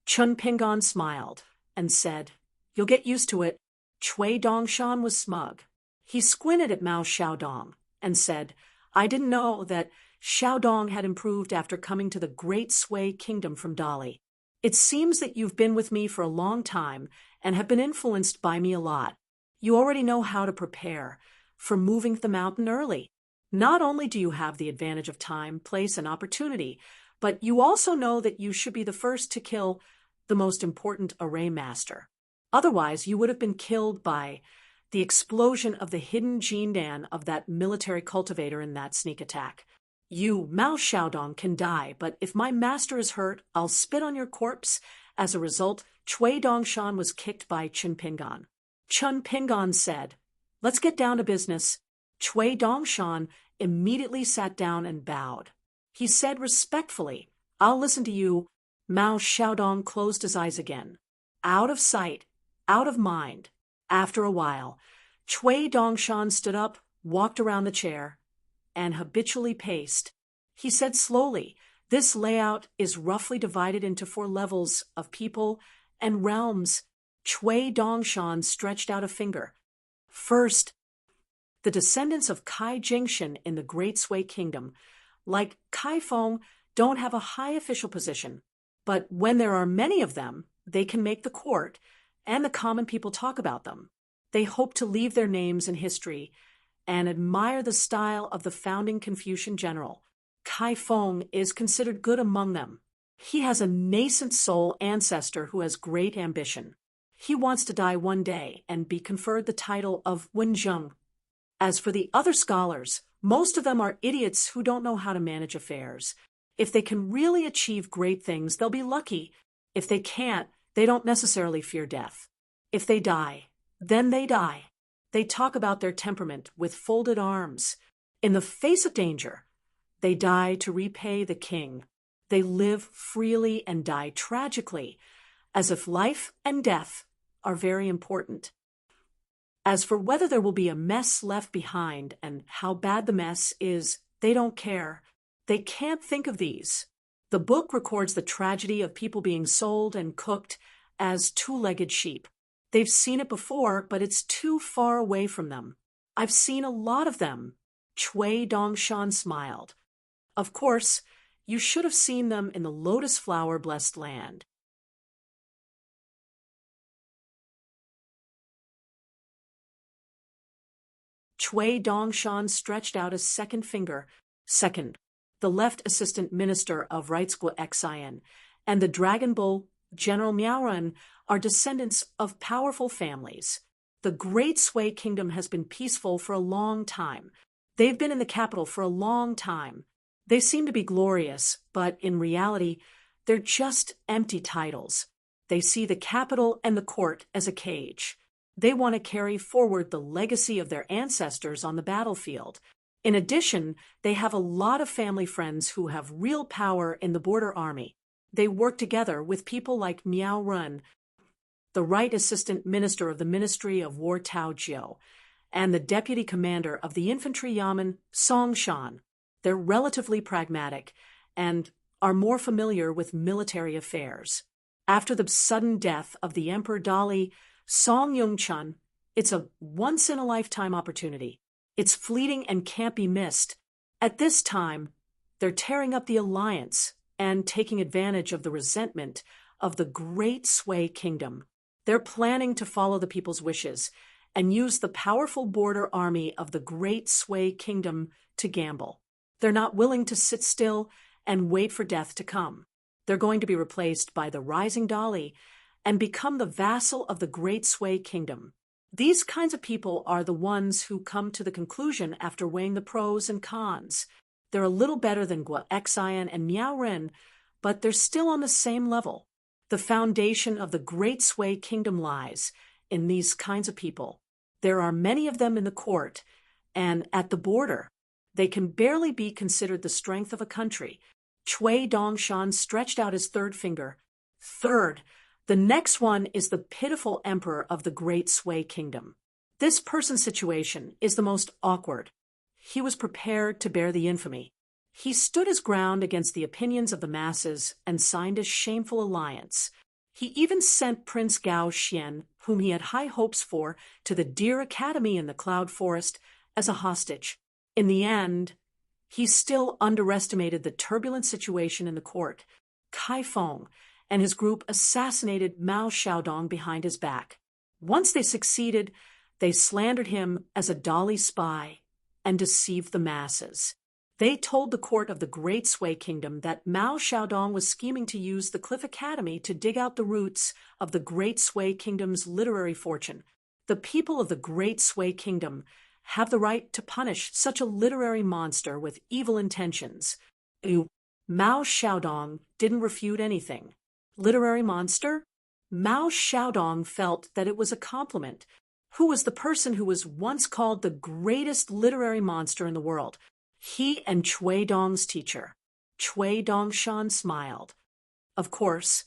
Chun Pingon smiled and said, You'll get used to it. Chui Dongshan was smug. He squinted at Mao Xiaodong and said, I didn't know that Xiaodong had improved after coming to the Great Sui Kingdom from Dali. It seems that you've been with me for a long time and have been influenced by me a lot. You already know how to prepare for moving the mountain early. Not only do you have the advantage of time, place, and opportunity, but you also know that you should be the first to kill the most important array master. Otherwise, you would have been killed by the explosion of the hidden Jindan of that military cultivator in that sneak attack. You, Mao Xiaodong, can die, but if my master is hurt, I'll spit on your corpse. As a result, Chui Dongshan was kicked by Chun Pingon. Chun Pingon said, Let's get down to business. Chui Dongshan immediately sat down and bowed. He said respectfully, I'll listen to you. Mao Xiaodong closed his eyes again. Out of sight, out of mind. After a while, Chui Dongshan stood up, walked around the chair, and habitually paced. He said slowly, This layout is roughly divided into 4 levels of people and realms. Chui Dongshan stretched out a finger. First, the descendants of Kai Jingshan in the Great Sui Kingdom, like Kai Feng, don't have a high official position, but when there are many of them, they can make the court, and the common people talk about them. They hope to leave their names in history and admire the style of the founding Confucian general. Kai Feng is considered good among them. He has a nascent soul ancestor who has great ambition. He wants to die one day and be conferred the title of Wenzheng. As for the other scholars, most of them are idiots who don't know how to manage affairs. If they can really achieve great things, they'll be lucky. If they can't, they don't necessarily fear death. If they die, then they die. They talk about their temperament with folded arms. In the face of danger, they die to repay the king. They live freely and die tragically, as if life and death are very important. As for whether there will be a mess left behind and how bad the mess is, they don't care. They can't think of these. The book records the tragedy of people being sold and cooked as 2-legged sheep. They've seen it before, but it's too far away from them. I've seen a lot of them. Chui Dongshan smiled. Of course, you should have seen them in the lotus flower-blessed land. Chui Dongshan stretched out his second finger. Second, the left assistant minister of Reitzguo Xian and the Dragon Bull General Miaoren are descendants of powerful families. The Great Sui Kingdom has been peaceful for a long time. They've been in the capital for a long time. They seem to be glorious, but in reality, they're just empty titles. They see the capital and the court as a cage. They want to carry forward the legacy of their ancestors on the battlefield. In addition, they have a lot of family friends who have real power in the border army. They work together with people like Miao Ren, the right assistant minister of the Ministry of War Tao Jiu, and the deputy commander of the infantry yamen Song Shan. They're relatively pragmatic and are more familiar with military affairs. After the sudden death of the Emperor Dali Song Yongchun, it's a once-in-a-lifetime opportunity. It's fleeting and can't be missed. At this time, they're tearing up the alliance and taking advantage of the resentment of the Great Sui Kingdom. They're planning to follow the people's wishes and use the powerful border army of the Great Sui Kingdom to gamble. They're not willing to sit still and wait for death to come. They're going to be replaced by the rising Dali and become the vassal of the Great Sui Kingdom. These kinds of people are the ones who come to the conclusion after weighing the pros and cons. They're a little better than Guo Xian and Miao Ren, but they're still on the same level. The foundation of the Great Sui Kingdom lies in these kinds of people. There are many of them in the court, and at the border, they can barely be considered the strength of a country. Chui Dongshan stretched out his third finger. Third, the next one is the pitiful emperor of the Great Sui Kingdom. This person's situation is the most awkward. He was prepared to bear the infamy. He stood his ground against the opinions of the masses and signed a shameful alliance. He even sent Prince Gao Xian, whom he had high hopes for, to the Deer Academy in the Cloud Forest as a hostage. In the end, he still underestimated the turbulent situation in the court. Kai Feng and his group assassinated Mao Xiaodong behind his back. Once they succeeded, they slandered him as a Dali spy and deceived the masses. They told the court of the Great Sui Kingdom that Mao Xiaodong was scheming to use the Cliff Academy to dig out the roots of the Great Sui Kingdom's literary fortune. The people of the Great Sui Kingdom have the right to punish such a literary monster with evil intentions. Mao Xiaodong didn't refute anything. Literary monster? Mao Xiaodong felt that it was a compliment. Who was the person who was once called the greatest literary monster in the world? He and Cui Dong's teacher. Cui Dongshan smiled. Of course,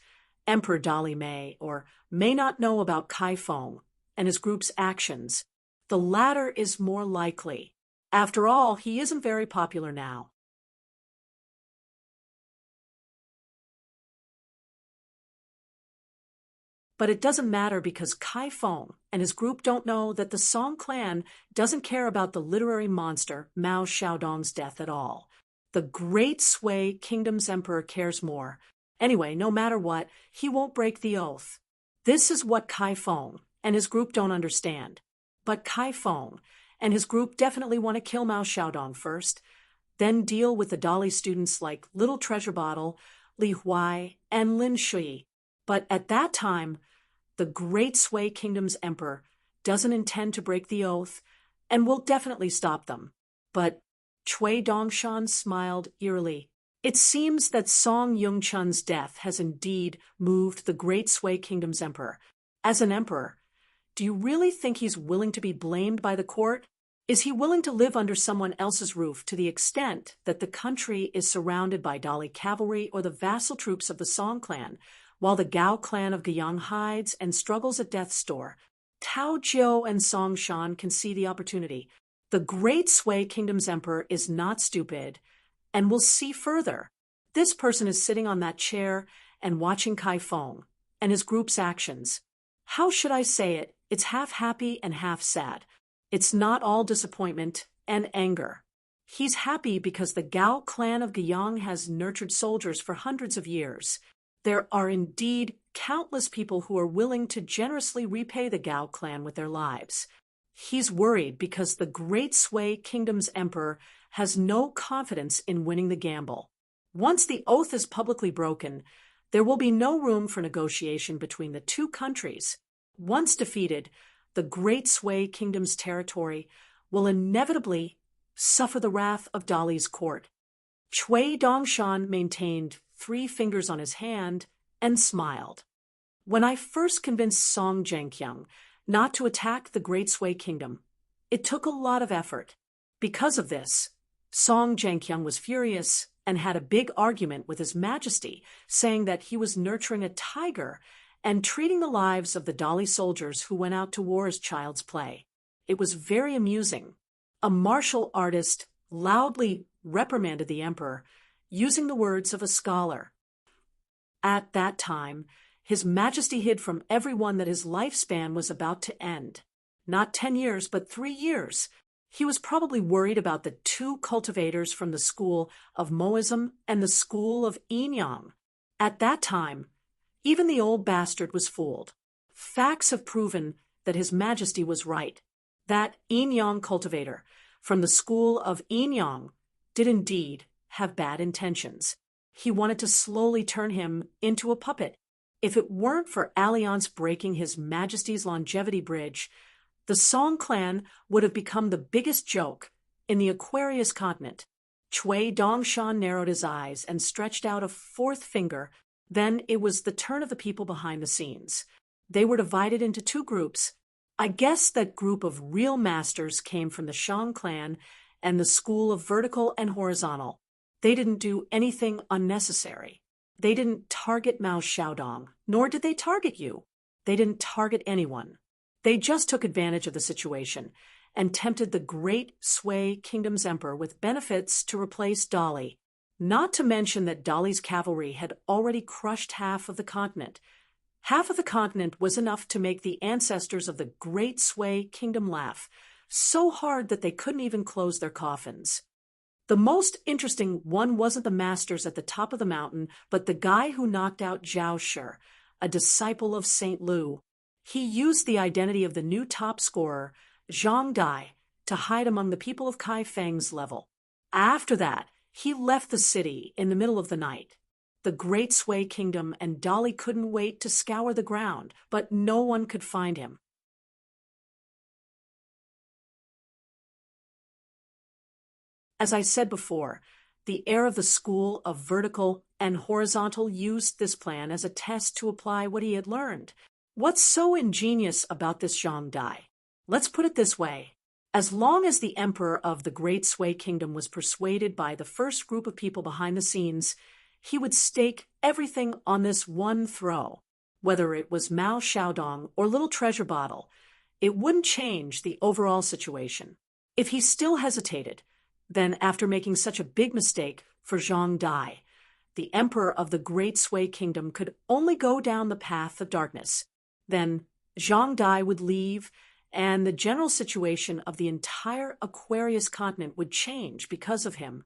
Emperor Dali may or may not know about Kai Feng and his group's actions. The latter is more likely. After all, he isn't very popular now. But it doesn't matter because Kai Feng and his group don't know that the Song clan doesn't care about the literary monster Mao Xiaodong's death at all. The Great Sui Kingdom's emperor cares more. Anyway, no matter what, he won't break the oath. This is what Kai Feng and his group don't understand. But Kai Feng and his group definitely want to kill Mao Xiaodong first, then deal with the Dali students like Little Treasure Bottle, Li Huai, and Lin Shui. But at that time, the Great Sui Kingdom's emperor doesn't intend to break the oath and will definitely stop them. But Cui Dongshan smiled eerily. It seems that Song Yongchun's death has indeed moved the Great Sui Kingdom's emperor. As an emperor, do you really think he's willing to be blamed by the court? Is he willing to live under someone else's roof to the extent that the country is surrounded by Dali cavalry or the vassal troops of the Song clan, while the Gao clan of Guiyang hides and struggles at death's door? Tao Jiu and Song Shan can see the opportunity. The Great Sui Kingdom's emperor is not stupid and will see further. This person is sitting on that chair and watching Kai Feng and his group's actions. How should I say it? It's half happy and half sad. It's not all disappointment and anger. He's happy because the Gao clan of Guiyang has nurtured soldiers for hundreds of years. There are indeed countless people who are willing to generously repay the Gao clan with their lives. He's worried because the Great Sui Kingdom's emperor has no confidence in winning the gamble. Once the oath is publicly broken, there will be no room for negotiation between the two countries. Once defeated, the Great Sui Kingdom's territory will inevitably suffer the wrath of Dali's court. Cui Dongshan maintained 3 fingers on his hand and smiled. When I first convinced Song Zhengqiang not to attack the Great Sui Kingdom, it took a lot of effort. Because of this, Song Zhengqiang was furious and had a big argument with His Majesty, saying that he was nurturing a tiger and treating the lives of the Dali soldiers who went out to war as child's play. It was very amusing. A martial artist loudly reprimanded the emperor, using the words of a scholar. At that time, His Majesty hid from everyone that his lifespan was about to end. Not 10 years, but 3 years. He was probably worried about the 2 cultivators from the school of Moism and the school of Yinyang. At that time, even the old bastard was fooled. Facts have proven that His Majesty was right. That Yinyang cultivator from the school of Yinyang did indeed have bad intentions. He wanted to slowly turn him into a puppet. If it weren't for Alliance breaking His Majesty's longevity bridge, the Song clan would have become the biggest joke in the Aquarius continent. Cui Dongshan narrowed his eyes and stretched out a 4th finger. Then it was the turn of the people behind the scenes. They were divided into 2 groups. I guess that group of real masters came from the Shang clan and the school of vertical and horizontal. They didn't do anything unnecessary. They didn't target Mao Xiaodong, nor did they target you. They didn't target anyone. They just took advantage of the situation and tempted the Great Sui Kingdom's emperor with benefits to replace Dali. Not to mention that Dali's cavalry had already crushed half of the continent. Half of the continent was enough to make the ancestors of the Great Sway Kingdom laugh, so hard that they couldn't even close their coffins. The most interesting one wasn't the masters at the top of the mountain, but the guy who knocked out Zhao Shi, a disciple of St. Lu. He used the identity of the new top scorer, Zhang Dai, to hide among the people of Kai Feng's level. After that, he left the city in the middle of the night. The Great Sway Kingdom and Dali couldn't wait to scour the ground, but no one could find him. As I said before, the heir of the school of vertical and horizontal used this plan as a test to apply what he had learned. What's so ingenious about this Zhang Dai? Let's put it this way. As long as the emperor of the Great Sway Kingdom was persuaded by the first group of people behind the scenes, he would stake everything on this one throw. Whether it was Mao Xiaodong or Little Treasure Bottle, it wouldn't change the overall situation. If he still hesitated, then after making such a big mistake for Zhang Dai, the emperor of the Great Sway Kingdom could only go down the path of darkness. Then Zhang Dai would leave, and the general situation of the entire Aquarius continent would change because of him.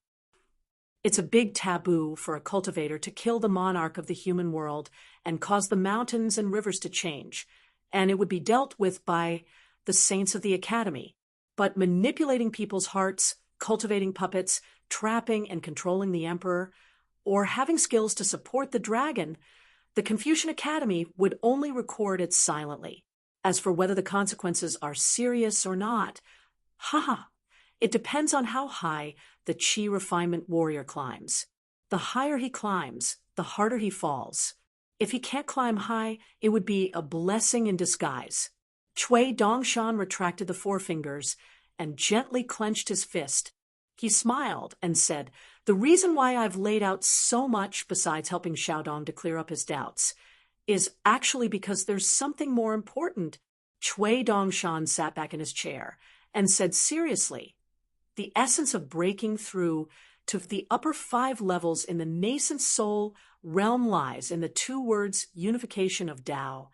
It's a big taboo for a cultivator to kill the monarch of the human world and cause the mountains and rivers to change, and it would be dealt with by the saints of the academy. But manipulating people's hearts, cultivating puppets, trapping and controlling the emperor, or having skills to support the dragon, the Confucian Academy would only record it silently. As for whether the consequences are serious or not, it depends on how high the Qi refinement warrior climbs. The higher he climbs, the harder he falls. If he can't climb high, it would be a blessing in disguise. Cui Dongshan retracted the forefingers and gently clenched his fist. He smiled and said, "The reason why I've laid out so much besides helping Xiaodong to clear up his doubts is actually because there's something more important." Cui Dongshan sat back in his chair and said seriously, "The essence of breaking through to the upper 5 levels in the nascent soul realm lies in the 2 words unification of Tao.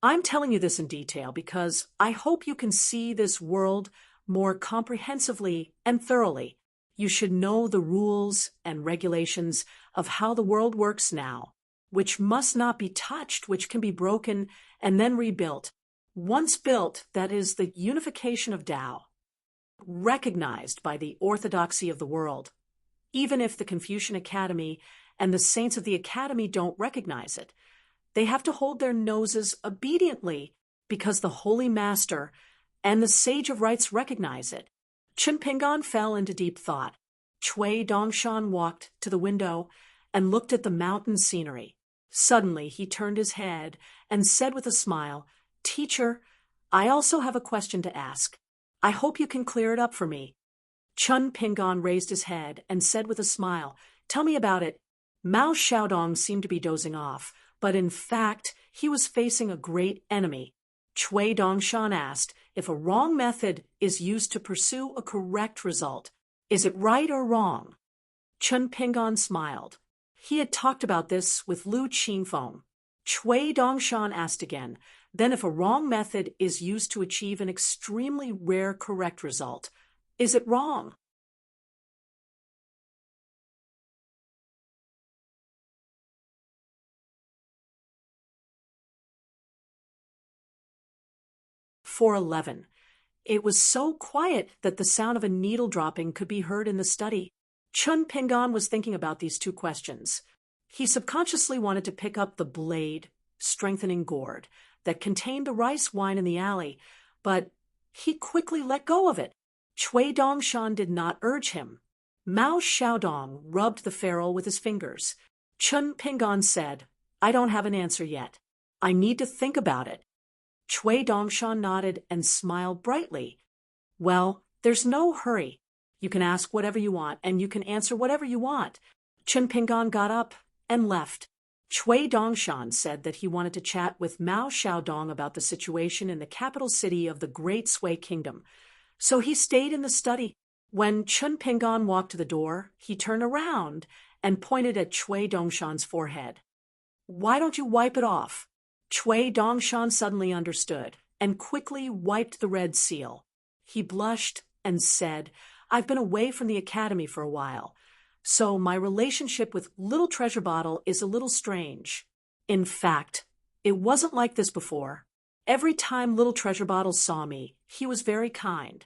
I'm telling you this in detail because I hope you can see this world more comprehensively and thoroughly. You should know the rules and regulations of how the world works now, which must not be touched, which can be broken and then rebuilt. Once built, that is the unification of Tao, recognized by the orthodoxy of the world, even if the Confucian Academy and the saints of the academy don't recognize it. They have to hold their noses obediently because the Holy Master and the Sage of Rites recognize it." Chen Pingan fell into deep thought. Cui Dongshan walked to the window and looked at the mountain scenery. Suddenly he turned his head and said with a smile, "Teacher, I also have a question to ask. I hope you can clear it up for me." Chen Pingan raised his head and said with a smile, "Tell me about it." Mao Xiaodong seemed to be dozing off, but in fact he was facing a great enemy. Cui Dongshan asked, "If a wrong method is used to pursue a correct result, is it right or wrong?" Chen Pingan smiled. He had talked about this with Lu Qingfeng. Cui Dongshan asked again, "Then if a wrong method is used to achieve an extremely rare correct result, is it wrong?" "411. It was so quiet that the sound of a needle dropping could be heard in the study." Chun Pingan was thinking about these 2 questions. He subconsciously wanted to pick up the blade, strengthening gourd, that contained the rice wine in the alley, but he quickly let go of it. Cui Dongshan did not urge him. Mao Xiaodong rubbed the ferrule with his fingers. Chun Pingan said, "I don't have an answer yet. I need to think about it." Cui Dongshan nodded and smiled brightly. "Well, there's no hurry. You can ask whatever you want, and you can answer whatever you want." Chen Pingan got up and left. Cui Dongshan said that he wanted to chat with Mao Xiaodong about the situation in the capital city of the Great Sway Kingdom, so he stayed in the study. When Chen Pingan walked to the door, he turned around and pointed at Cui Dongshan's forehead. "Why don't you wipe it off?" Cui Dongshan suddenly understood and quickly wiped the red seal. He blushed and said, "I've been away from the academy for a while, so my relationship with Little Treasure Bottle is a little strange. In fact, it wasn't like this before. Every time Little Treasure Bottle saw me, he was very kind."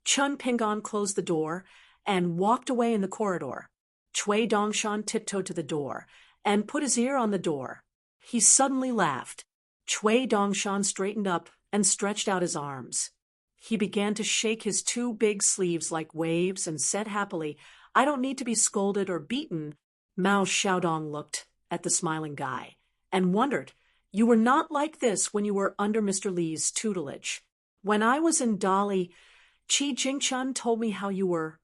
Chun Pingon closed the door and walked away in the corridor. Cui Dongshan tiptoed to the door and put his ear on the door. He suddenly laughed. Cui Dongshan straightened up and stretched out his arms. He began to shake his two big sleeves like waves and said happily, "I don't need to be scolded or beaten." Mao Xiaodong looked at the smiling guy and wondered, "You were not like this when you were under Mr. Li's tutelage. When I was in Dali, Qi Jingchun told me how you were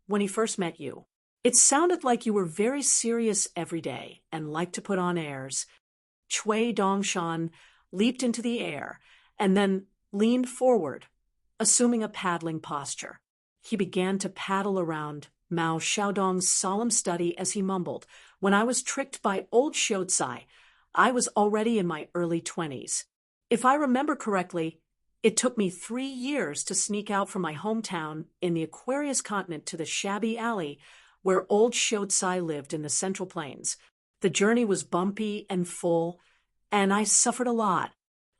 when he first met you. It sounded like you were very serious every day and liked to put on airs." Cui Dongshan leaped into the air and then leaned forward, assuming a paddling posture. He began to paddle around Mao Xiaodong's solemn study as he mumbled, "When I was tricked by old Xiaocai, I was already in my early 20s. If I remember correctly, it took me 3 years to sneak out from my hometown in the Aquarius continent to the shabby alley where old Xiaocai lived in the Central Plains. The journey was bumpy and full, and I suffered a lot.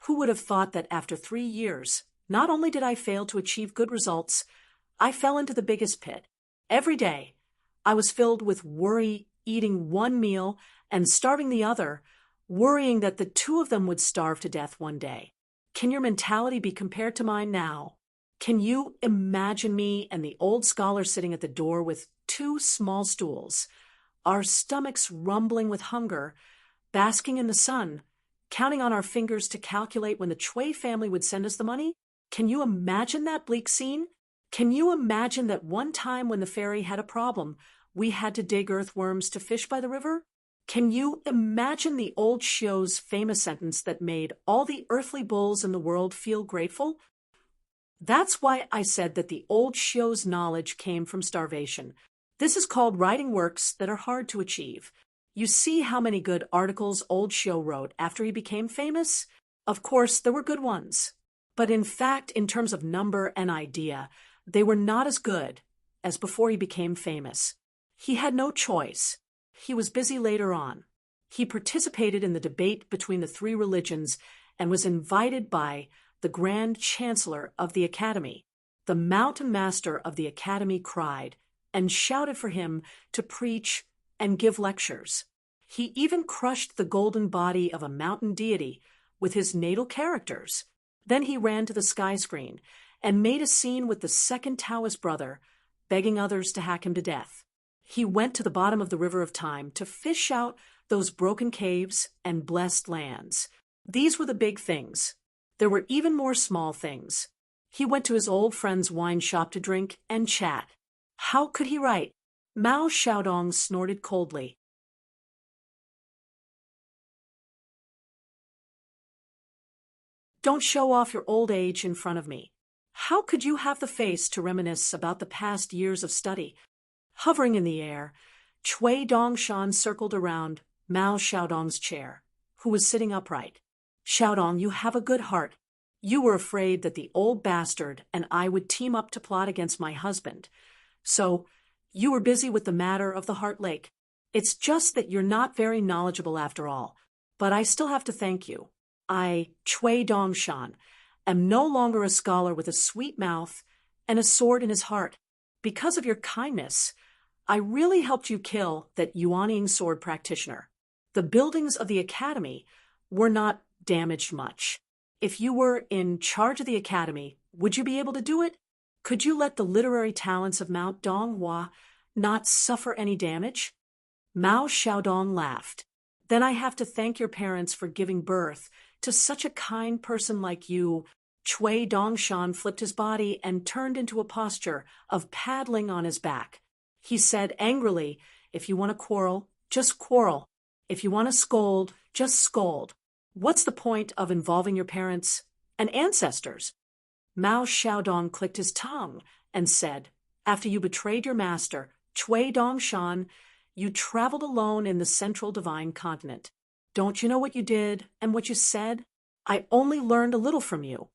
Who would have thought that after 3 years, not only did I fail to achieve good results, I fell into the biggest pit. Every day, I was filled with worry, eating one meal and starving the other, worrying that the two of them would starve to death one day. Can your mentality be compared to mine now? Can you imagine me and the old scholar sitting at the door with 2 small stools, our stomachs rumbling with hunger, basking in the sun, counting on our fingers to calculate when the Cui family would send us the money? Can you imagine that bleak scene? Can you imagine that one time when the ferry had a problem, we had to dig earthworms to fish by the river? Can you imagine the old Xiu's famous sentence that made all the earthly bulls in the world feel grateful? That's why I said that the old Xiu's knowledge came from starvation. This is called writing works that are hard to achieve. You see how many good articles old Xiu wrote after he became famous? Of course, there were good ones. But in fact, in terms of number and idea, they were not as good as before he became famous. He had no choice. He was busy later on. He participated in the debate between the 3 religions and was invited by the Grand Chancellor of the Academy. The Mountain Master of the Academy cried and shouted for him to preach and give lectures. He even crushed the golden body of a mountain deity with his natal characters. Then he ran to the sky screen and made a scene with the second Taoist brother, begging others to hack him to death. He went to the bottom of the river of time to fish out those broken caves and blessed lands. These were the big things. There were even more small things. He went to his old friend's wine shop to drink and chat. How could he write? Mao Xiaodong snorted coldly. "Don't show off your old age in front of me. How could you have the face to reminisce about the past years of study?" Hovering in the air, Cui Dongshan circled around Mao Xiaodong's chair, who was sitting upright. "Xiaodong, you have a good heart. You were afraid that the old bastard and I would team up to plot against my husband. So you were busy with the matter of the Heart Lake. It's just that you're not very knowledgeable after all, but I still have to thank you. I, Cui Dongshan, am no longer a scholar with a sweet mouth and a sword in his heart. Because of your kindness, I really helped you kill that Yuanying sword practitioner. The buildings of the academy were not damaged much. If you were in charge of the academy, would you be able to do it? Could you let the literary talents of Mount Donghua not suffer any damage?" Mao Xiaodong laughed. "Then I have to thank your parents for giving birth to such a kind person like you." Cui Dongshan flipped his body and turned into a posture of paddling on his back. He said angrily, "If you want to quarrel, just quarrel. If you want to scold, just scold. What's the point of involving your parents and ancestors?" Mao Xiaodong clicked his tongue and said, "After you betrayed your master, Cui Dongshan, You traveled alone in the central divine continent. Don't you know what you did and what you said? I only learned a little from you.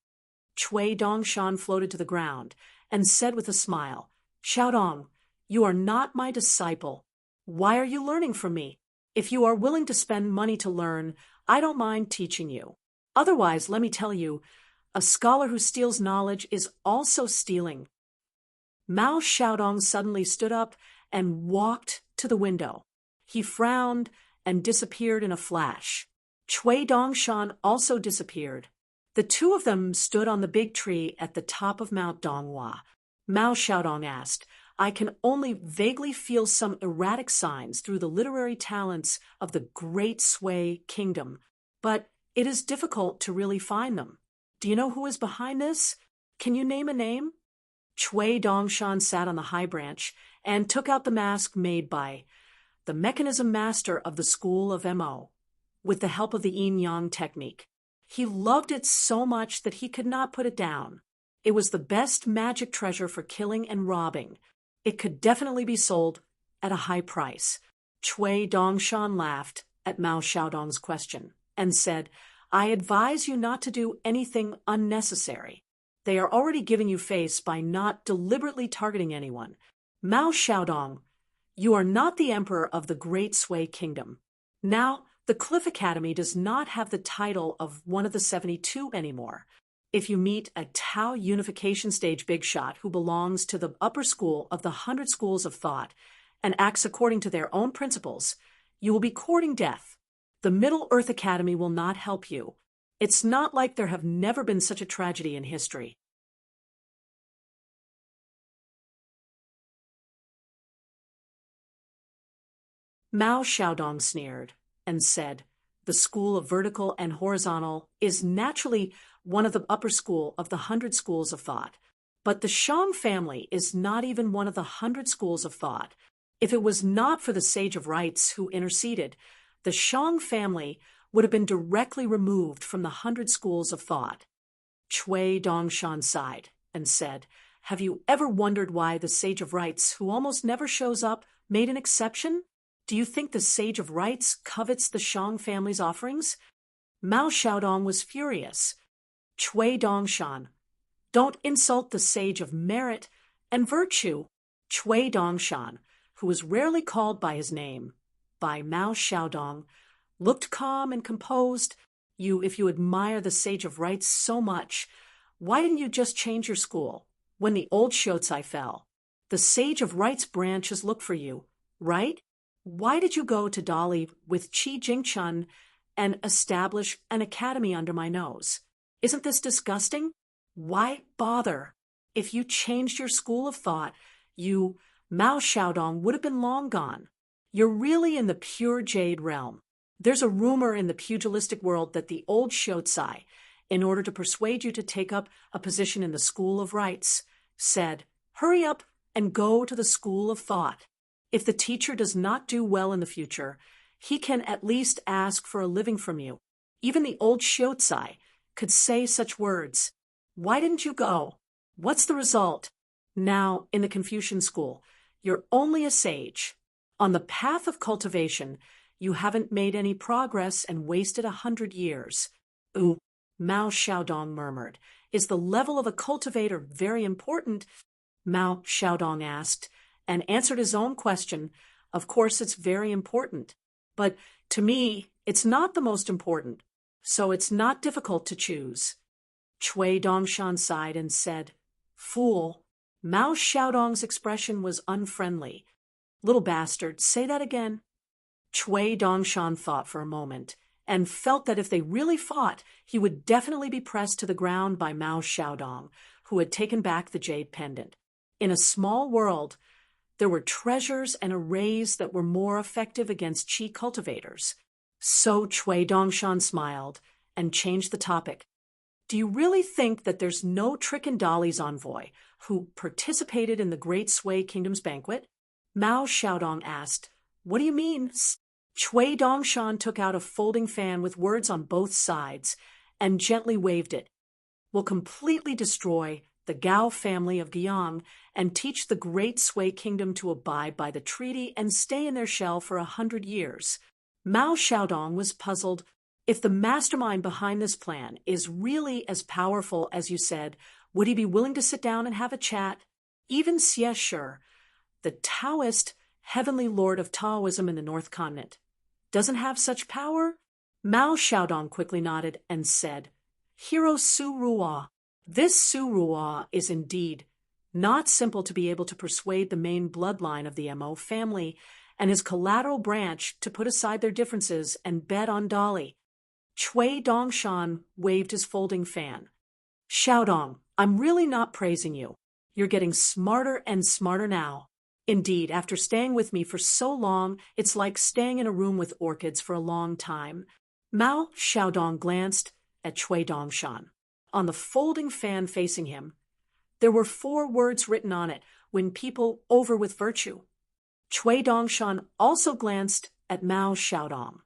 Chui Dongshan floated to the ground and said with a smile, Xiaodong, you are not my disciple. Why are you learning from me? If you are willing to spend money to learn, I don't mind teaching you. Otherwise, let me tell you, a scholar who steals knowledge is also stealing. Mao Xiaodong suddenly stood up and walked to the window. He frowned and disappeared in a flash. Chui Dongshan also disappeared. The two of them stood on the big tree at the top of Mount Donghua. Mao Xiaodong asked, I can only vaguely feel some erratic signs through the literary talents of the Great Sui Kingdom, but it is difficult to really find them. Do you know who is behind this? Can you name a name? Chui Dongshan sat on the high branch and took out the mask made by the mechanism master of the school of Mo, with the help of the yin-yang technique. He loved it so much that he could not put it down. It was the best magic treasure for killing and robbing. It could definitely be sold at a high price. Chui Dongshan laughed at Mao Xiaodong's question and said, I advise you not to do anything unnecessary. They are already giving you face by not deliberately targeting anyone. Mao Xiaodong, you are not the emperor of the Great Sui Kingdom. Now, the Cliff Academy does not have the title of one of the 72 anymore. If you meet a Tao Unification Stage big shot who belongs to the upper school of the 100 schools of thought and acts according to their own principles, you will be courting death. The Middle Earth Academy will not help you. It's not like there have never been such a tragedy in history. Mao Xiaodong sneered and said, the school of vertical and horizontal is naturally one of the upper school of the 100 schools of thought. But the Shang family is not even one of the 100 schools of thought. If it was not for the Sage of Rights who interceded, the Shang family would have been directly removed from the 100 schools of thought. Chui Dongshan sighed and said, have you ever wondered why the Sage of Rights, who almost never shows up, made an exception? Do you think the Sage of Rights covets the Shang family's offerings? Mao Xiaodong was furious. Chui Dongshan, don't insult the Sage of Merit and Virtue. Chui Dongshan, who was rarely called by his name, by Mao Xiaodong, looked calm and composed. If you admire the Sage of Rights so much, why didn't you just change your school? When the old Shotsai fell, the Sage of Rights branches looked for you, right? Why did you go to Dali with Qi Jingchun and establish an academy under my nose? Isn't this disgusting? Why bother? If you changed your school of thought, Mao Xiaodong, would have been long gone. You're really in the pure jade realm. There's a rumor in the pugilistic world that the old Shotsai, in order to persuade you to take up a position in the school of rights, said, hurry up and go to the school of thought. If the teacher does not do well in the future, he can at least ask for a living from you. Even the old Shotsai could say such words. Why didn't you go? What's the result? Now, in the Confucian school, you're only a sage. On the path of cultivation, you haven't made any progress and wasted 100 years. Ooh, Mao Xiaodong murmured. Is the level of a cultivator very important? Mao Xiaodong asked, and answered his own question. Of course it's very important, but to me, it's not the most important, so it's not difficult to choose. Chui Dongshan sighed and said, fool. Mao Xiaodong's expression was unfriendly. Little bastard, say that again. Chui Dongshan thought for a moment, and felt that if they really fought, he would definitely be pressed to the ground by Mao Xiaodong, who had taken back the jade pendant. In a small world, there were treasures and arrays that were more effective against Qi cultivators. So Chui Dongshan smiled and changed the topic. Do you really think that there's no trick in Dali's envoy who participated in the Great Sui Kingdom's banquet? Mao Xiaodong asked. What do you mean? Chui Dongshan took out a folding fan with words on both sides and gently waved it. Will completely destroy the Gao family of Guiyang, and teach the great Sui kingdom to abide by the treaty and stay in their shell for 100 years. Mao Xiaodong was puzzled. If the mastermind behind this plan is really as powerful as you said, would he be willing to sit down and have a chat? Even Xie Shi, the Taoist heavenly lord of Taoism in the North Continent, doesn't have such power? Mao Xiaodong quickly nodded and said, Hero Su Ruo. This Su Ruo is indeed not simple to be able to persuade the main bloodline of the Mo family and his collateral branch to put aside their differences and bet on Dolly. Cui Dongshan waved his folding fan. Xiaodong, I'm really not praising you. You're getting smarter and smarter now. Indeed, after staying with me for so long, it's like staying in a room with orchids for a long time. Mao Xiaodong glanced at Cui Dongshan. On the folding fan facing him, there were 4 words written on it, when people over with virtue. Cui Dongshan also glanced at Mao Xiaodong.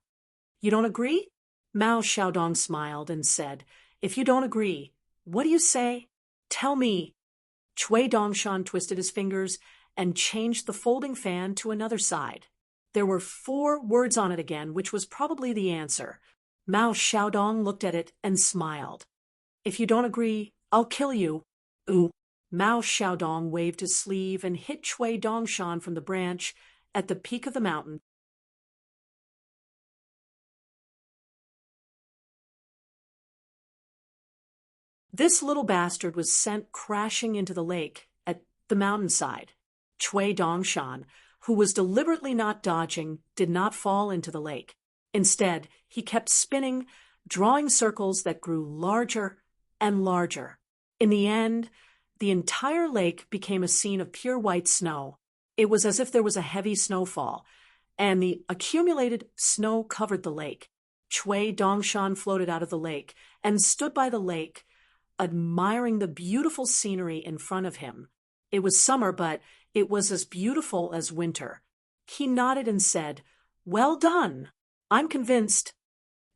You don't agree? Mao Xiaodong smiled and said, If you don't agree, what do you say? Tell me. Cui Dongshan twisted his fingers and changed the folding fan to another side. There were 4 words on it again, which was probably the answer. Mao Xiaodong looked at it and smiled. If you don't agree, I'll kill you. Ooh. Mao Xiaodong waved his sleeve and hit Cui Dongshan from the branch at the peak of the mountain. This little bastard was sent crashing into the lake at the mountainside. Cui Dongshan, who was deliberately not dodging, did not fall into the lake. Instead, he kept spinning, drawing circles that grew larger and larger. In the end, the entire lake became a scene of pure white snow. It was as if there was a heavy snowfall, and the accumulated snow covered the lake. Cui Dongshan floated out of the lake and stood by the lake, admiring the beautiful scenery in front of him. It was summer, but it was as beautiful as winter. He nodded and said, Well done. I'm convinced.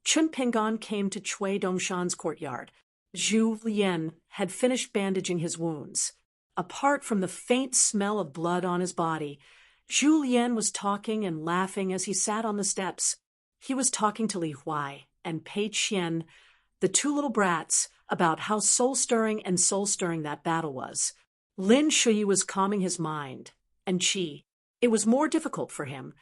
Chun Pingan came to Cui Dongshan's courtyard. Zhu Lian had finished bandaging his wounds. Apart from the faint smell of blood on his body, Zhu Lian was talking and laughing as he sat on the steps. He was talking to Li Huai and Pei Qian, the 2 little brats, about how soul-stirring and soul-stirring that battle was. Lin Shui was calming his mind, and Qi. It was more difficult for him,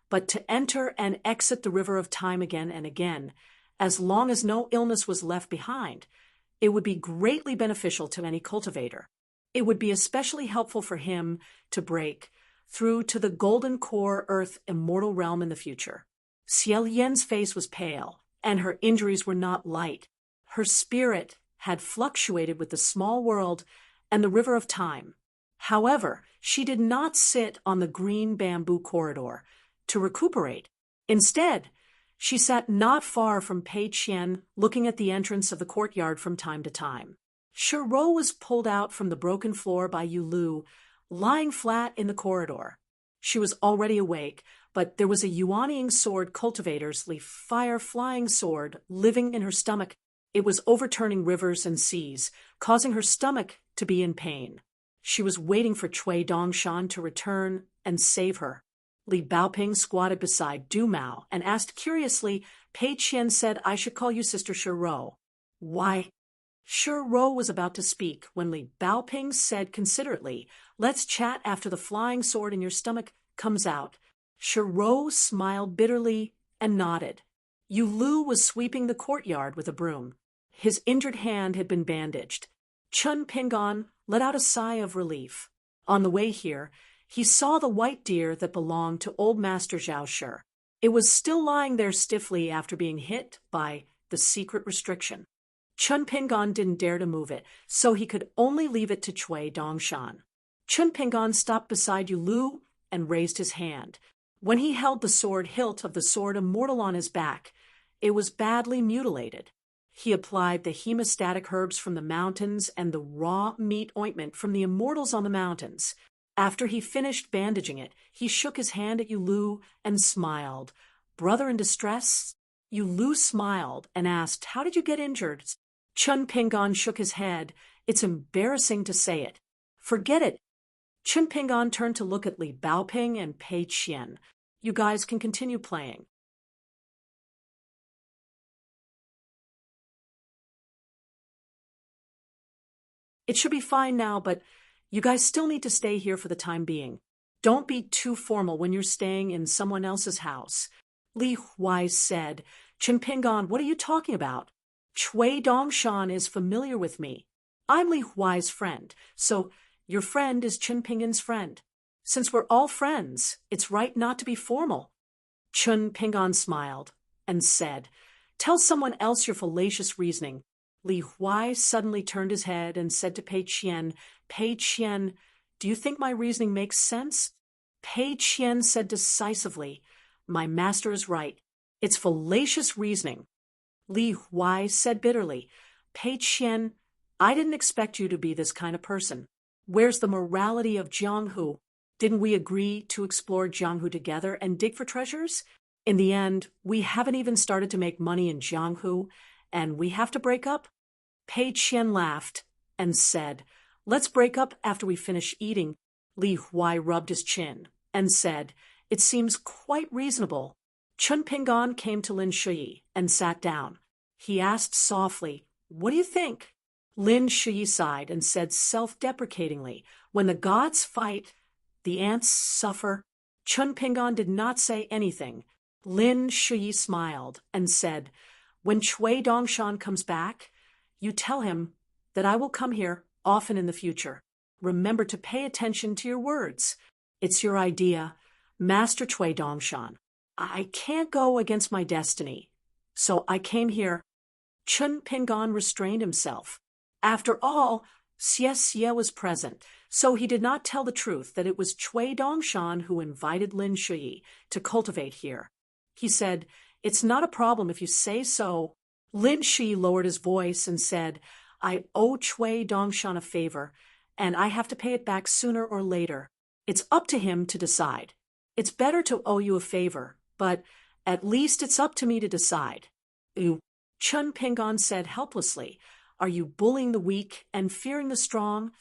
but to enter and exit the river of time again and again, as long as no illness was left behind, it would be greatly beneficial to any cultivator. It would be especially helpful for him to break through to the golden core earth immortal realm in the future. Xie Lian's face was pale, and her injuries were not light. Her spirit had fluctuated with the small world and the river of time. However, she did not sit on the green bamboo corridor to recuperate. Instead, she sat not far from Pei Qian, looking at the entrance of the courtyard from time to time. Shiro was pulled out from the broken floor by Yu Lu, lying flat in the corridor. She was already awake, but there was a yuanying sword cultivator's fire flying sword living in her stomach. It was overturning rivers and seas, causing her stomach to be in pain. She was waiting for Cui Dongshan to return and save her. Li Baoping squatted beside Du Mao and asked curiously, Pei Qian said I should call you Sister Shiro. Why? Shiro was about to speak when Li Baoping said considerately, Let's chat after the flying sword in your stomach comes out. Shiro smiled bitterly and nodded. Yu Lu was sweeping the courtyard with a broom. His injured hand had been bandaged. Chun Pingan let out a sigh of relief. On the way here, he saw the white deer that belonged to old Master Zhao Shi. It was still lying there stiffly after being hit by the secret restriction. Chun Pingan didn't dare to move it, so he could only leave it to Cui Dongshan. Chun Pingan stopped beside Yu Lu and raised his hand. When he held the sword hilt of the sword immortal on his back, it was badly mutilated. He applied the hemostatic herbs from the mountains and the raw meat ointment from the immortals on the mountains. After he finished bandaging it, he shook his hand at Yu Lu and smiled. Brother in distress? Yu Lu smiled and asked, How did you get injured? Chun Pingan shook his head. It's embarrassing to say it. Forget it. Chen Pingan turned to look at Li Baoping and Pei Qian. You guys can continue playing. It should be fine now, but you guys still need to stay here for the time being. Don't be too formal when you're staying in someone else's house. Li Huai said. Chen Pingan, what are you talking about? Chui Dongshan is familiar with me. I'm Li Huai's friend, so your friend is Chen Pingan's friend. Since we're all friends, it's right not to be formal. Chen Pingan smiled and said, Tell someone else your fallacious reasoning. Li Huai suddenly turned his head and said to Pei Qian, Pei Qian, do you think my reasoning makes sense? Pei Qian said decisively, My master is right. It's fallacious reasoning. Li Huai said bitterly, Pei Qian, I didn't expect you to be this kind of person. Where's the morality of Jianghu? Didn't we agree to explore Jianghu together and dig for treasures? In the end, we haven't even started to make money in Jianghu, and we have to break up? Pei Qian laughed and said, Let's break up after we finish eating. Li Huai rubbed his chin and said, It seems quite reasonable. Chen Pingan came to Lin Shuyi and sat down. He asked softly, What do you think? Lin Shuyi sighed and said self-deprecatingly, When the gods fight, the ants suffer. Chen Pingan did not say anything. Lin Shuyi smiled and said, When Chui Dongshan comes back, you tell him that I will come here often in the future. Remember to pay attention to your words. It's your idea, Master Chui Dongshan. I can't go against my destiny, so I came here. Chen Pingan restrained himself. After all, Xie was present, so he did not tell the truth that it was Chui Dongshan who invited Lin Shuyi to cultivate here. He said, It's not a problem if you say so. Lin Shuyi lowered his voice and said, I owe Chui Dongshan a favor, and I have to pay it back sooner or later. It's up to him to decide. It's better to owe you a favor, but at least it's up to me to decide. Chen Pingan said helplessly, Are you bullying the weak and fearing the strong?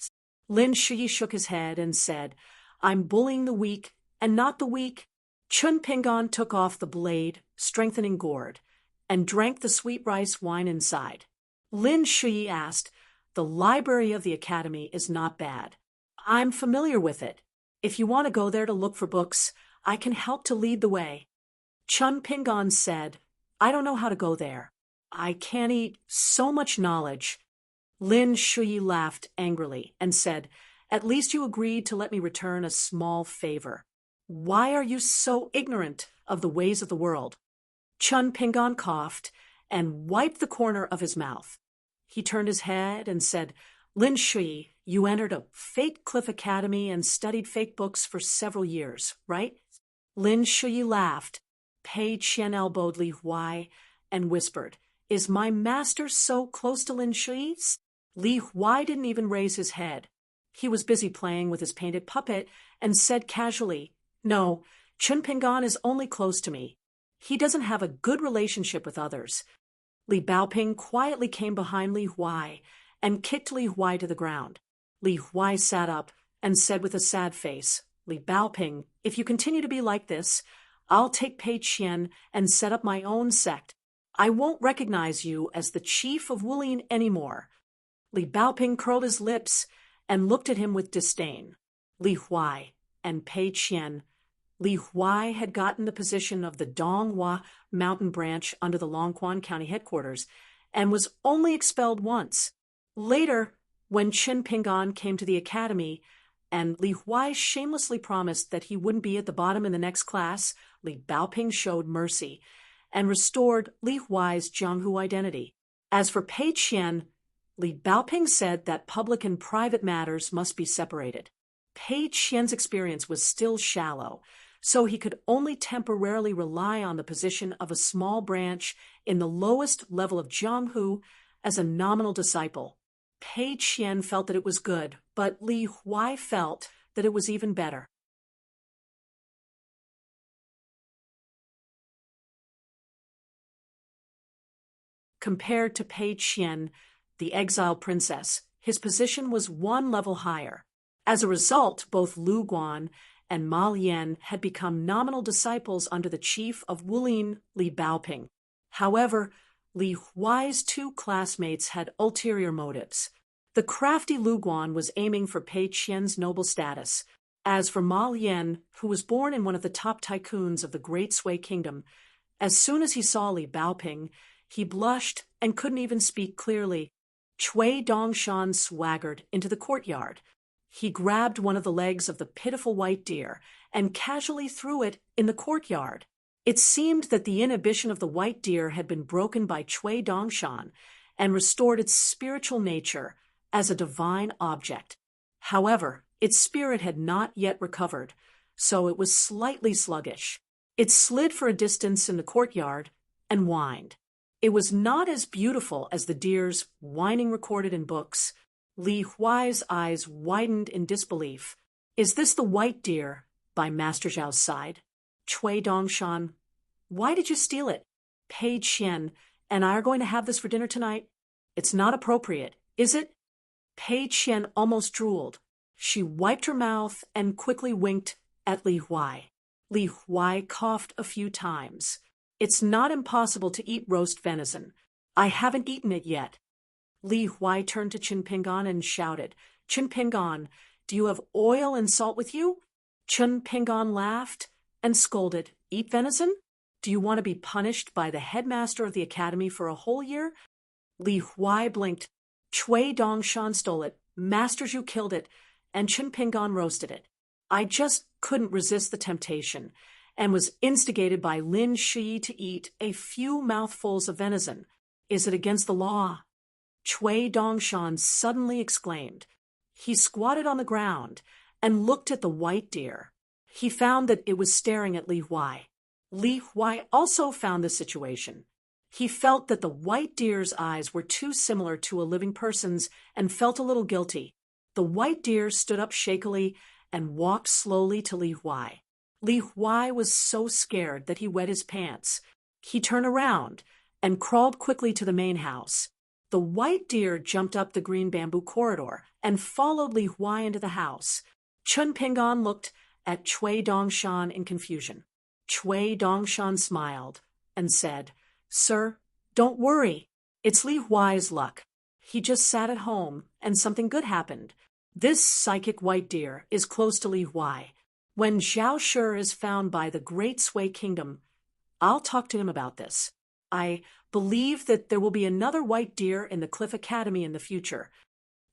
Lin Shuyi shook his head and said, I'm bullying the weak and not the weak. Chen Pingan took off the blade, strengthening gourd, and drank the sweet rice wine inside. Lin Shuyi asked, The library of the academy is not bad. I'm familiar with it. If you want to go there to look for books, I can help to lead the way. Chen Pingan said, I don't know how to go there. I can't eat so much knowledge. Lin Shuyi laughed angrily and said, At least you agreed to let me return a small favor. Why are you so ignorant of the ways of the world? Chen Pingan coughed and wiped the corner of his mouth. He turned his head and said, Lin Shuyi, you entered a fake Cliff Academy and studied fake books for several years, right? Lin Shuyi laughed. Pei Qian elbowed Li Huai and whispered, Is my master so close to Lin Shuyi? Li Huai didn't even raise his head. He was busy playing with his painted puppet and said casually, No, Chen Pingan is only close to me. He doesn't have a good relationship with others. Li Baoping quietly came behind Li Huai and kicked Li Huai to the ground. Li Huai sat up and said with a sad face, Li Baoping, if you continue to be like this, I'll take Pei Qian and set up my own sect. I won't recognize you as the chief of Wulin anymore. Li Baoping curled his lips and looked at him with disdain. Li Huai and Pei Qian. Li Huai had gotten the position of the Donghua mountain branch under the Longquan County headquarters and was only expelled once. Later, when Chen Pingan came to the academy and Li Huai shamelessly promised that he wouldn't be at the bottom in the next class, Li Baoping showed mercy and restored Li Huai's Jianghu identity. As for Pei Qian, Li Baoping said that public and private matters must be separated. Pei Qian's experience was still shallow, so he could only temporarily rely on the position of a small branch in the lowest level of Jianghu as a nominal disciple. Pei Qian felt that it was good, but Li Huai felt that it was even better. Compared to Pei Qian, the exiled princess, his position was one level higher. As a result, both Lu Guan and Ma Lian had become nominal disciples under the chief of Wulin, Li Baoping. However, Li Huai's two classmates had ulterior motives. The crafty Lu Guan was aiming for Pei Qian's noble status. As for Ma Lian, who was born in one of the top tycoons of the Great Sui Kingdom, as soon as he saw Li Baoping, he blushed and couldn't even speak clearly. Cui Dongshan swaggered into the courtyard. He grabbed one of the legs of the pitiful white deer and casually threw it in the courtyard. It seemed that the inhibition of the white deer had been broken by Cui Dongshan and restored its spiritual nature as a divine object. However, its spirit had not yet recovered, so it was slightly sluggish. It slid for a distance in the courtyard and whined. It was not as beautiful as the deer's whining recorded in books. Li Huai's eyes widened in disbelief. Is this the white deer by Master Zhao's side? Cui Dongshan, why did you steal it? Pei Qian and I are going to have this for dinner tonight. It's not appropriate, is it? Pei Qian almost drooled. She wiped her mouth and quickly winked at Li Huai. Li Huai coughed a few times. It's not impossible to eat roast venison. I haven't eaten it yet. Li Huai turned to Qin Pingan and shouted, Qin Pingan, do you have oil and salt with you? Qin Pingan laughed and scolded, eat venison? Do you want to be punished by the headmaster of the academy for a whole year? Li Huai blinked. Cui Dongshan stole it, Master Zhu killed it, and Qin Pingan roasted it. I just couldn't resist the temptation, and was instigated by Lin Shi to eat a few mouthfuls of venison. Is it against the law? Cui Dongshan suddenly exclaimed. He squatted on the ground and looked at the white deer. He found that it was staring at Li Huai. Li Huai also found the situation. He felt that the white deer's eyes were too similar to a living person's and felt a little guilty. The white deer stood up shakily and walked slowly to Li Huai. Li Huai was so scared that he wet his pants. He turned around and crawled quickly to the main house. The white deer jumped up the green bamboo corridor and followed Li Huai into the house. Qin Pingan looked at Cui Dongshan in confusion. Cui Dongshan smiled and said, Sir, don't worry. It's Li Huai's luck. He just sat at home and something good happened. This psychic white deer is close to Li Huai. When Zhao Shi is found by the Great Sui Kingdom, I'll talk to him about this. I believe that there will be another white deer in the Cliff Academy in the future.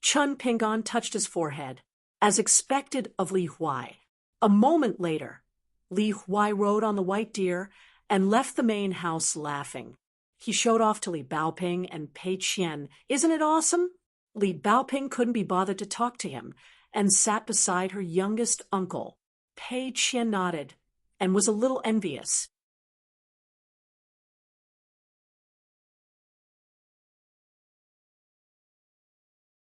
Qin Pingan touched his forehead, as expected of Li Huai. A moment later, Li Huai rode on the white deer and left the main house laughing. He showed off to Li Baoping and Pei Qian. Isn't it awesome? Li Baoping couldn't be bothered to talk to him and sat beside her youngest uncle. Pei Qian nodded and was a little envious.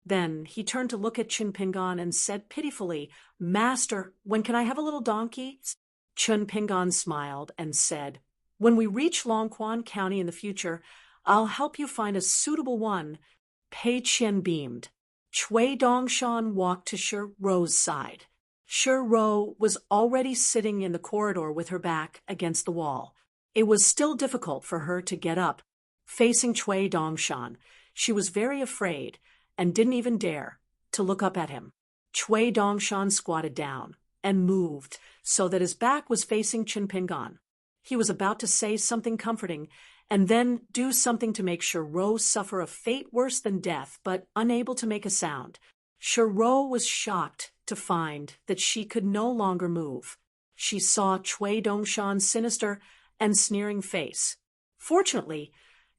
Then he turned to look at Qin Pingan and said pitifully, Master, when can I have a little donkey? Qin Pingan smiled and said, When we reach Longquan County in the future, I'll help you find a suitable one. Pei Qian beamed. Cui Dongshan walked to Shi Rou's side. Shi Rou was already sitting in the corridor with her back against the wall. It was still difficult for her to get up. Facing Cui Dongshan, she was very afraid and didn't even dare to look up at him. Cui Dongshan squatted down and moved so that his back was facing Qin Pingan. He was about to say something comforting and then do something to make Shi Rou suffer a fate worse than death, but unable to make a sound. Shi Rou was shocked to find that she could no longer move. She saw Cui Dongshan's sinister and sneering face. Fortunately,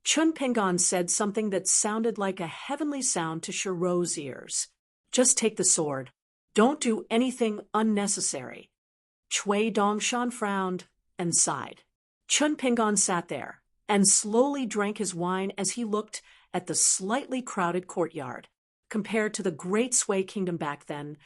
Qin Pingan said something that sounded like a heavenly sound to Shi Rou's ears. Just take the sword. Don't do anything unnecessary. Cui Dongshan frowned and sighed. Qin Pingan sat there and slowly drank his wine as he looked at the slightly crowded courtyard. Compared to the Great Sui Kingdom back then,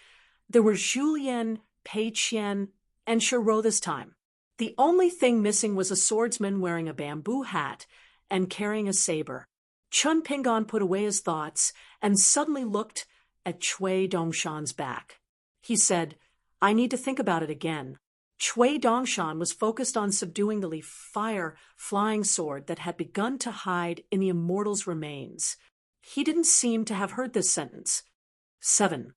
there were Julien, Pei Qian, and Shi Rou this time. The only thing missing was a swordsman wearing a bamboo hat and carrying a saber. Chun Pingon put away his thoughts and suddenly looked at Chui Dongshan's back. He said, "I need to think about it again." Chui Dongshan was focused on subduing the fire flying sword that had begun to hide in the immortal's remains. He didn't seem to have heard this sentence. 7.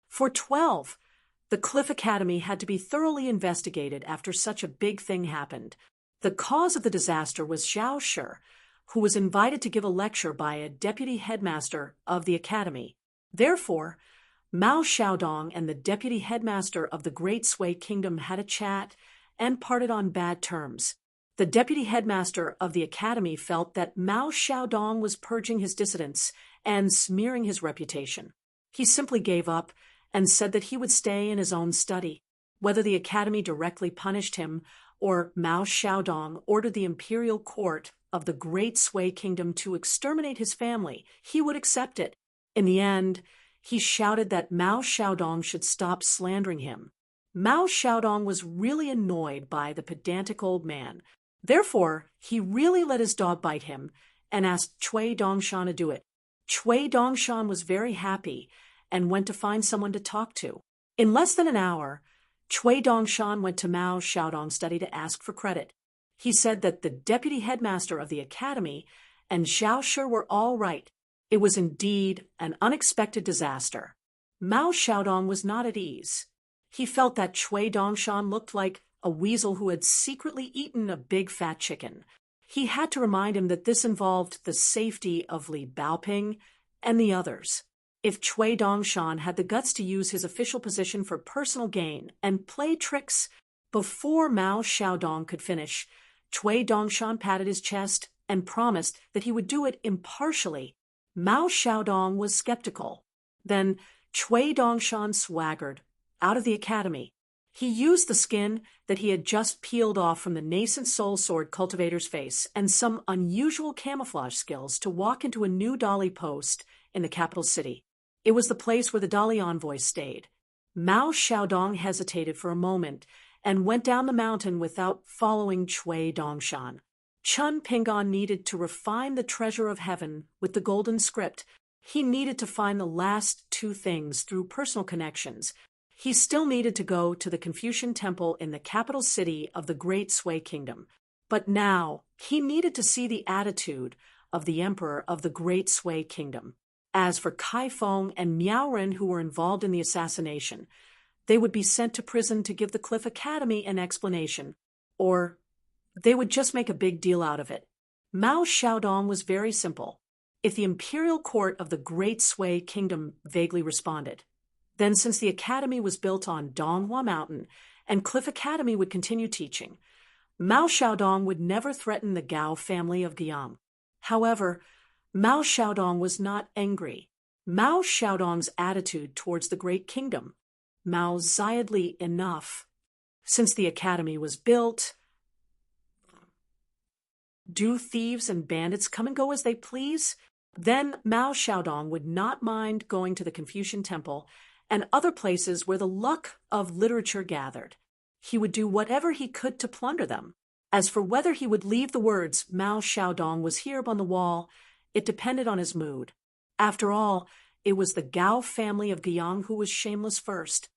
For 12, the Cliff Academy had to be thoroughly investigated after such a big thing happened. The cause of the disaster was Zhao Shi, who was invited to give a lecture by a deputy headmaster of the academy. Therefore, Mao Xiaodong and the deputy headmaster of the Great Sui Kingdom had a chat and parted on bad terms. The deputy headmaster of the academy felt that Mao Xiaodong was purging his dissidents and smearing his reputation. He simply gave up and said that he would stay in his own study. Whether the academy directly punished him or Mao Xiaodong ordered the imperial court of the Great Sui Kingdom to exterminate his family, he would accept it. In the end, he shouted that Mao Xiaodong should stop slandering him. Mao Xiaodong was really annoyed by the pedantic old man. Therefore, he really let his dog bite him and asked Chui Dongshan to do it. Chui Dongshan was very happy and went to find someone to talk to. In less than an hour, Chui Dongshan went to Mao Xiaodong's study to ask for credit. He said that the deputy headmaster of the academy and Zhao Shi were all right. It was indeed an unexpected disaster. Mao Xiaodong was not at ease. He felt that Chui Dongshan looked like a weasel who had secretly eaten a big fat chicken. He had to remind him that this involved the safety of Li Baoping and the others. If Chui Dongshan had the guts to use his official position for personal gain and play tricks before Mao Xiaodong could finish, Chui Dongshan patted his chest and promised that he would do it impartially. Mao Xiaodong was skeptical. Then Chui Dongshan swaggered out of the academy. He used the skin that he had just peeled off from the nascent soul sword cultivator's face and some unusual camouflage skills to walk into a new Dali post in the capital city. It was the place where the Dali envoys stayed. Mao Xiaodong hesitated for a moment and went down the mountain without following Chui Dongshan. Chun Pingon needed to refine the treasure of heaven with the golden script. He needed to find the last two things through personal connections. He still needed to go to the Confucian temple in the capital city of the Great Sui Kingdom. But now he needed to see the attitude of the emperor of the Great Sui Kingdom. As for Kai Feng and Miao Ren, who were involved in the assassination, they would be sent to prison to give the Cliff Academy an explanation, or they would just make a big deal out of it. Mao Xiaodong was very simple. If the imperial court of the Great Sui Kingdom vaguely responded, then since the academy was built on Donghua Mountain and Cliff Academy would continue teaching, Mao Xiaodong would never threaten the Gao family of Guillaume. However, Mao Xiaodong was not angry. Mao Xiaodong's attitude towards the Great Kingdom, Mao-zidely enough. Since the academy was built, do thieves and bandits come and go as they please? Then Mao Xiaodong would not mind going to the Confucian temple and other places where the luck of literature gathered. He would do whatever he could to plunder them. As for whether he would leave the words Mao Xiaodong was here on the wall, it depended on his mood. After all, it was the Gao family of Guiyang who was shameless first.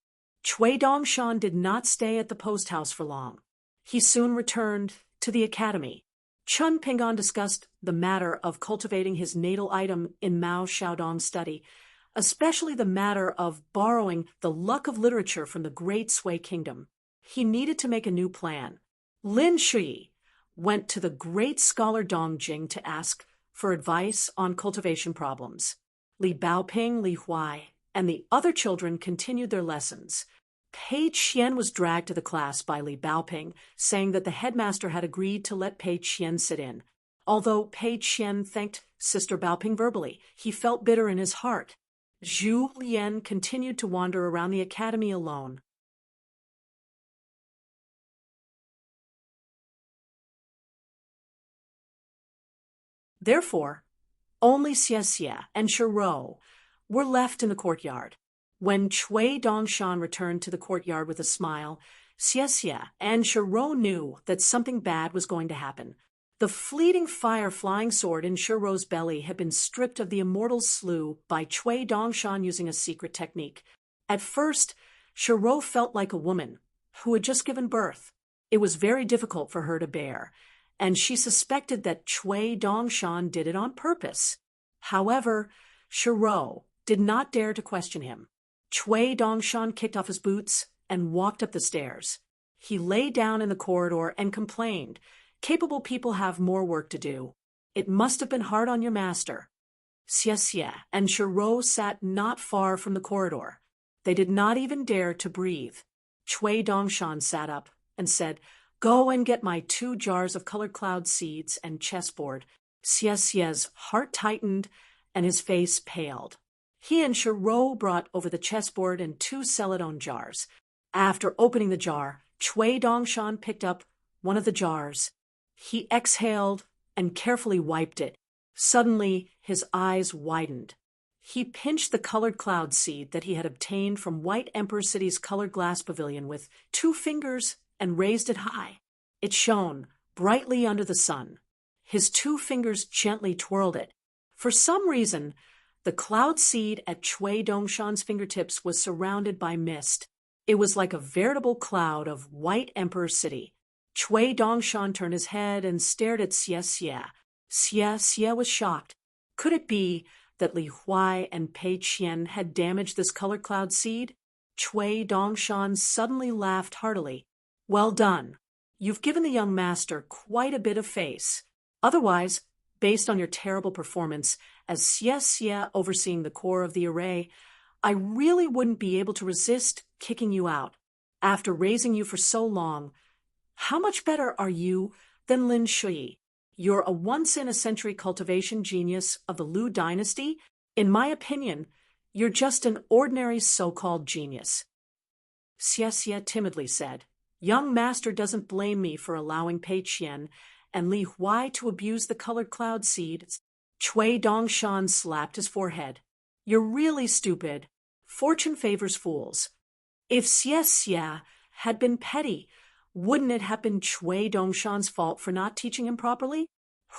Chui Dongshan did not stay at the post house for long. He soon returned to the academy. Chun Pingon discussed the matter of cultivating his natal item in Mao Xiaodong's study, especially the matter of borrowing the luck of literature from the Great Sui Kingdom. He needed to make a new plan. Lin Shui went to the great scholar Dong Jing to ask for advice on cultivation problems. Li Baoping, Li Huai, and the other children continued their lessons. Pei Qian was dragged to the class by Li Baoping, saying that the headmaster had agreed to let Pei Qian sit in. Although Pei Qian thanked Sister Baoping verbally, he felt bitter in his heart. Zhu Lian continued to wander around the academy alone. Therefore, Only Xie and Shiro were left in the courtyard. When Cui Dongshan returned to the courtyard with a smile, Xie and Shiro knew that something bad was going to happen. The fleeting fire flying sword in Shiro's belly had been stripped of the immortal slew by Cui Dongshan using a secret technique. At first, Shiro felt like a woman who had just given birth. It was very difficult for her to bear, and she suspected that Cui Dongshan did it on purpose. However, Shiro did not dare to question him. Cui Dongshan kicked off his boots and walked up the stairs. He lay down in the corridor and complained, "Capable people have more work to do. It must have been hard on your master." Xie and Shiro sat not far from the corridor. They did not even dare to breathe. Cui Dongshan sat up and said, "Go and get my 2 jars of colored cloud seeds and chessboard." Xie's heart tightened and his face paled. He and Shiro brought over the chessboard and 2 celadon jars. After opening the jar, Cui Dongshan picked up one of the jars. He exhaled and carefully wiped it. Suddenly, his eyes widened. He pinched the colored cloud seed that he had obtained from White Emperor City's colored glass pavilion with 2 fingers and raised it high. It shone brightly under the sun. His 2 fingers gently twirled it. For some reason, the cloud seed at Cui Dongshan's fingertips was surrounded by mist. It was like a veritable cloud of White Emperor City. Cui Dongshan turned his head and stared at Xie. Xie was shocked. Could it be that Li Huai and Pei Qian had damaged this colored cloud seed? Cui Dongshan suddenly laughed heartily. "Well done. You've given the young master quite a bit of face. Otherwise, based on your terrible performance as Xie overseeing the core of the array, I really wouldn't be able to resist kicking you out. After raising you for so long, how much better are you than Lin Shui? You're a once-in-a-century cultivation genius of the Liu dynasty. In my opinion, you're just an ordinary so-called genius." Xie timidly said, "Young master doesn't blame me for allowing Pei Qian and Li Huai to abuse the colored cloud seed." Cui Dongshan slapped his forehead. "You're really stupid. Fortune favors fools. If Xie had been petty, wouldn't it have been Cui Dongshan's fault for not teaching him properly?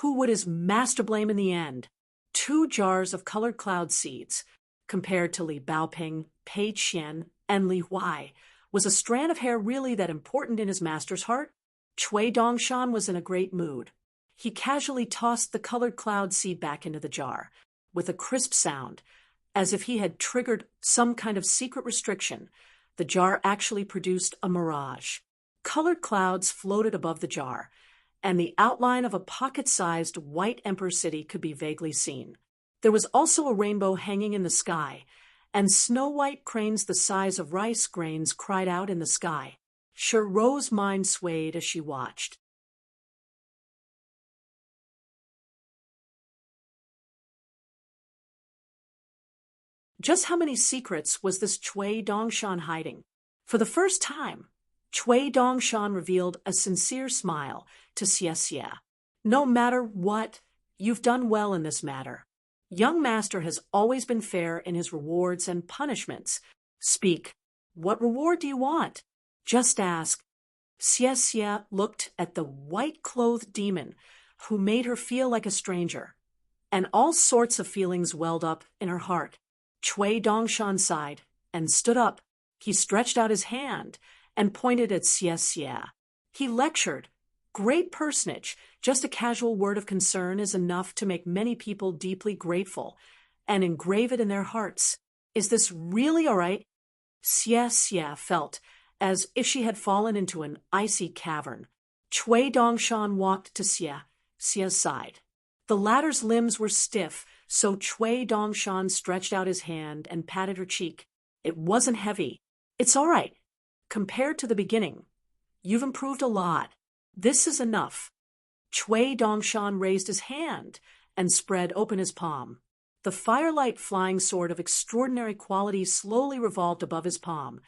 Who would his master blame in the end? 2 jars of colored cloud seeds, compared to Li Baoping, Pei Qian, and Li Huai, was a strand of hair really that important in his master's heart?" Cui Dongshan was in a great mood. He casually tossed the colored cloud seed back into the jar, with a crisp sound, as if he had triggered some kind of secret restriction. The jar actually produced a mirage. Colored clouds floated above the jar, and the outline of a pocket-sized White Emperor City could be vaguely seen. There was also a rainbow hanging in the sky, and snow-white cranes the size of rice grains cried out in the sky. Shiro's mind swayed as she watched. Just how many secrets was this Cui Dongshan hiding? For the first time, Cui Dongshan revealed a sincere smile to Xie. "No matter what, you've done well in this matter. Young master has always been fair in his rewards and punishments. Speak. What reward do you want? Just ask." Xie looked at the white-clothed demon who made her feel like a stranger, and all sorts of feelings welled up in her heart. Cui Dongshan sighed and stood up. He stretched out his hand and pointed at Xie. He lectured, "Great personage, just a casual word of concern is enough to make many people deeply grateful and engrave it in their hearts. Is this really all right?" Xie felt as if she had fallen into an icy cavern. Cui Dongshan walked to Xie's side. The latter's limbs were stiff, so Cui Dongshan stretched out his hand and patted her cheek. It wasn't heavy. "It's all right. Compared to the beginning, you've improved a lot. This is enough." Cui Dongshan raised his hand and spread open his palm. The firelight flying sword of extraordinary quality slowly revolved above his palm,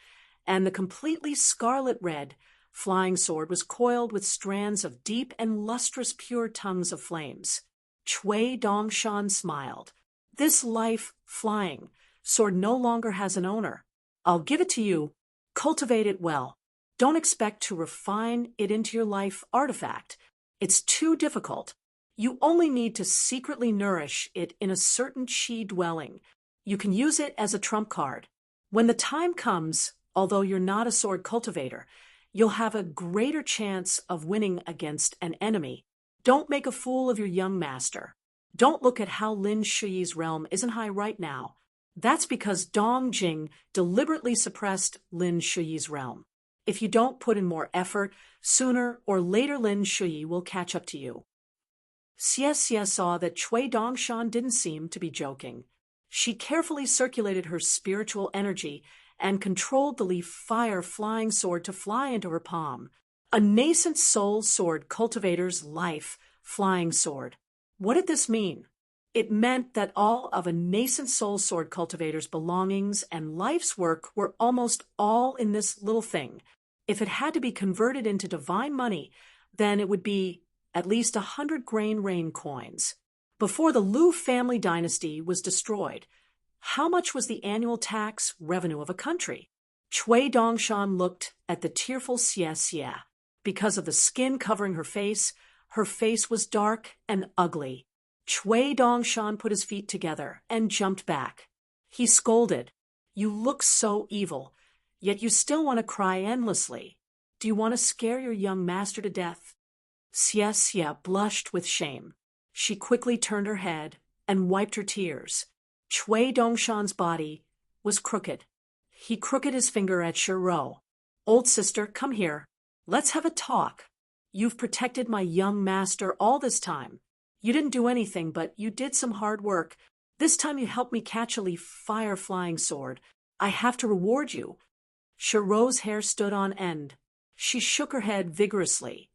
and the completely scarlet red flying sword was coiled with strands of deep and lustrous pure tongues of flames. Chui Dongshan smiled. This life, flying, sword no longer has an owner. I'll give it to you. Cultivate it well. Don't expect to refine it into your life artifact. It's too difficult. You only need to secretly nourish it in a certain qi dwelling. You can use it as a trump card. When the time comes, although you're not a sword cultivator, you'll have a greater chance of winning against an enemy. Don't make a fool of your young master. Don't look at how Lin Shuyi's realm isn't high right now. That's because Dong Jing deliberately suppressed Lin Shuyi's realm. If you don't put in more effort, sooner or later Lin Shuyi will catch up to you. Xie saw that Chui Dongshan didn't seem to be joking. She carefully circulated her spiritual energy and controlled the leaf fire flying sword to fly into her palm. A nascent soul sword cultivator's life flying sword. What did this mean? It meant that all of a nascent soul sword cultivator's belongings and life's work were almost all in this little thing. If it had to be converted into divine money, then it would be at least 100 grain rain coins. Before the Liu family dynasty was destroyed, how much was the annual tax revenue of a country? Chui Dongshan looked at the tearful Xie. Because of the skin covering her face was dark and ugly. Chui Dongshan put his feet together and jumped back. He scolded, "You look so evil, yet you still want to cry endlessly. Do you want to scare your young master to death?" Xie blushed with shame. She quickly turned her head and wiped her tears. Chui Dongshan's body was crooked. He crooked his finger at Shiro. "Old sister, come here. Let's have a talk. You've protected my young master all this time. You didn't do anything, but you did some hard work. This time you helped me catch a leaf fire flying sword. I have to reward you." Shiro's hair stood on end. She shook her head vigorously.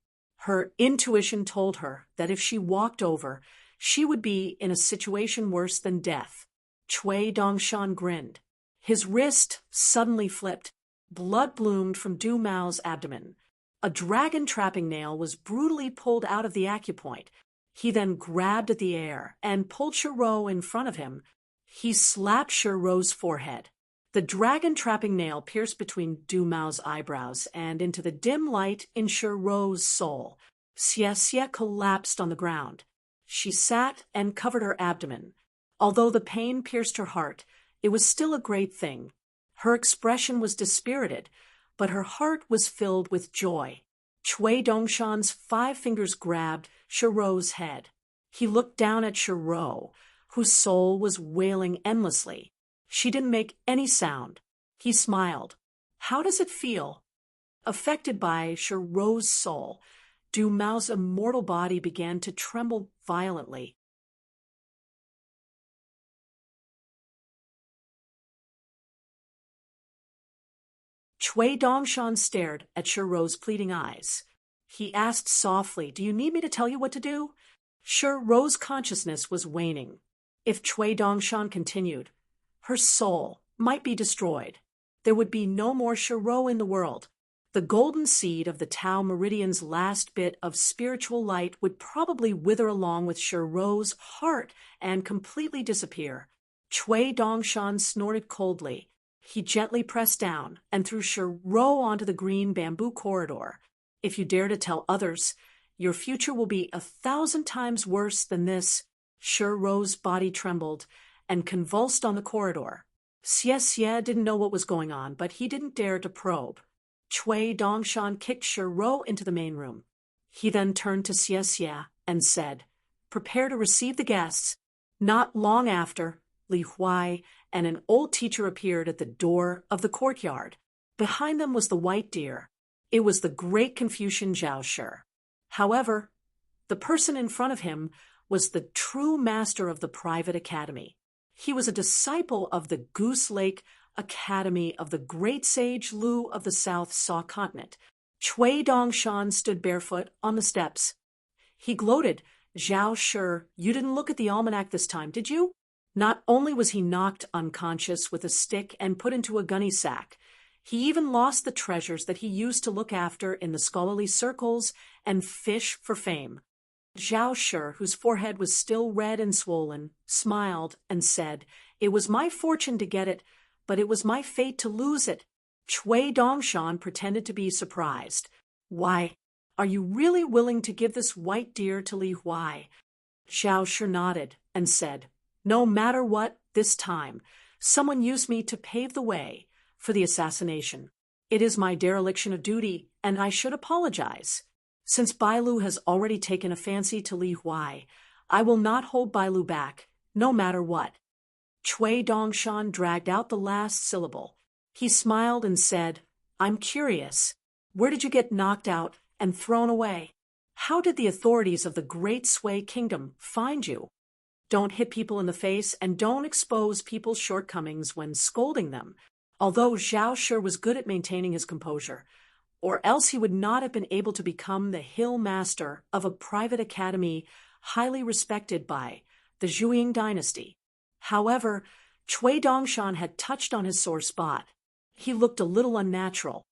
Her intuition told her that if she walked over, she would be in a situation worse than death. Chui Dongshan grinned. His wrist suddenly flipped. Blood bloomed from Du Mao's abdomen. A dragon trapping nail was brutally pulled out of the acupoint. He then grabbed at the air and pulled Shiro in front of him. He slapped Shiro's forehead. The dragon trapping nail pierced between Du Mao's eyebrows and into the dim light in Shiro's soul. Xie collapsed on the ground. She sat and covered her abdomen. Although the pain pierced her heart, it was still a great thing. Her expression was dispirited, but her heart was filled with joy. Chui Dongshan's 5 fingers grabbed Shiro's head. He looked down at Shiro, whose soul was wailing endlessly. She didn't make any sound. He smiled. "How does it feel?" Affected by Shiro's soul, Du Mao's immortal body began to tremble violently. Chui Dongshan stared at Shiro's pleading eyes. He asked softly, "Do you need me to tell you what to do?" Shiro's consciousness was waning. If Chui Dongshan continued, her soul might be destroyed. There would be no more Shiro in the world. The golden seed of the Tao Meridian's last bit of spiritual light would probably wither along with Shiro's heart and completely disappear. Chui Dongshan snorted coldly. He gently pressed down and threw Shiro onto the green bamboo corridor. "If you dare to tell others, your future will be 1,000 times worse than this." Shiro's body trembled and convulsed on the corridor. Xie didn't know what was going on, but he didn't dare to probe. Chui Dongshan kicked Shiro into the main room. He then turned to Xie and said, "Prepare to receive the guests." Not long after, Li Huai and an old teacher appeared at the door of the courtyard. Behind them was the white deer. It was the great Confucian Zhao Shi. However, the person in front of him was the true master of the private academy. He was a disciple of the Goose Lake Academy of the great sage Liu of the South Saw continent. Chui Dongshan stood barefoot on the steps. He gloated, "Zhao Shi, you didn't look at the almanac this time, did you?" Not only was he knocked unconscious with a stick and put into a gunny sack, he even lost the treasures that he used to look after in the scholarly circles and fish for fame. Zhao Shi, whose forehead was still red and swollen, smiled and said, "It was my fortune to get it, but it was my fate to lose it." Cui Dongshan pretended to be surprised. "Why, are you really willing to give this white deer to Li Huai?" Zhao Shi nodded and said, "No matter what, this time, someone used me to pave the way for the assassination. It is my dereliction of duty, and I should apologize. Since Bailu has already taken a fancy to Li Huai, I will not hold Bailu back, no matter what." Cui Dongshan dragged out the last syllable. He smiled and said, "I'm curious. Where did you get knocked out and thrown away? How did the authorities of the Great Sui Kingdom find you? Don't hit people in the face and don't expose people's shortcomings when scolding them." Although Zhao Shi was good at maintaining his composure, or else he would not have been able to become the hill master of a private academy highly respected by the Zhuang dynasty. However, Cui Dongshan had touched on his sore spot. He looked a little unnatural.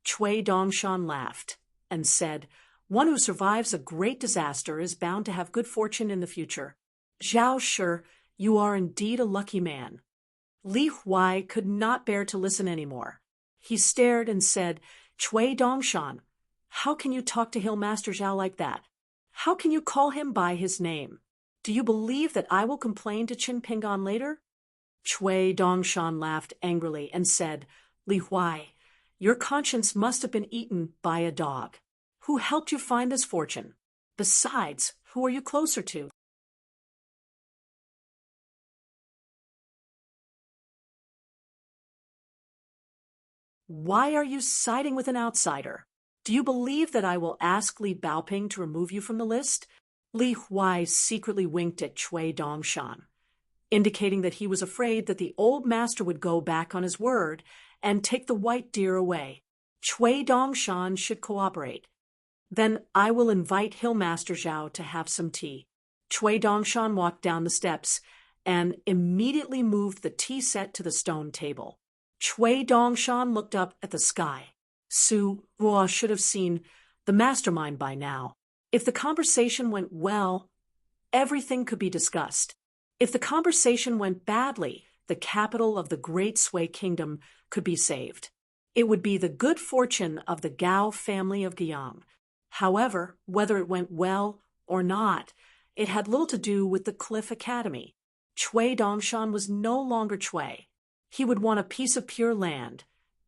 Cui Dongshan laughed and said, "One who survives a great disaster is bound to have good fortune in the future. Zhao Shi, you are indeed a lucky man." Li Huai could not bear to listen anymore. He stared and said, "Cui Dongshan, how can you talk to Hill Master Zhao like that? How can you call him by his name? Do you believe that I will complain to Qin Pingan later?" Cui Dongshan laughed angrily and said, "Li Huai, your conscience must have been eaten by a dog. Who helped you find this fortune? Besides, who are you closer to?" "Why are you siding with an outsider? Do you believe that I will ask Li Baoping to remove you from the list?" Li Huai secretly winked at Cui Dongshan, indicating that he was afraid that the old master would go back on his word and take the white deer away. Cui Dongshan should cooperate. "Then I will invite Hill Master Zhao to have some tea." Cui Dongshan walked down the steps and immediately moved the tea set to the stone table. Cui Dongshan looked up at the sky. Su Ruo should have seen the mastermind by now. If the conversation went well, everything could be discussed. If the conversation went badly, the capital of the Great Sui Kingdom could be saved. It would be the good fortune of the Gao family of Guiyang. However, whether it went well or not, it had little to do with the Cliff Academy. Cui Dongshan was no longer Cui. He would want a piece of pure land,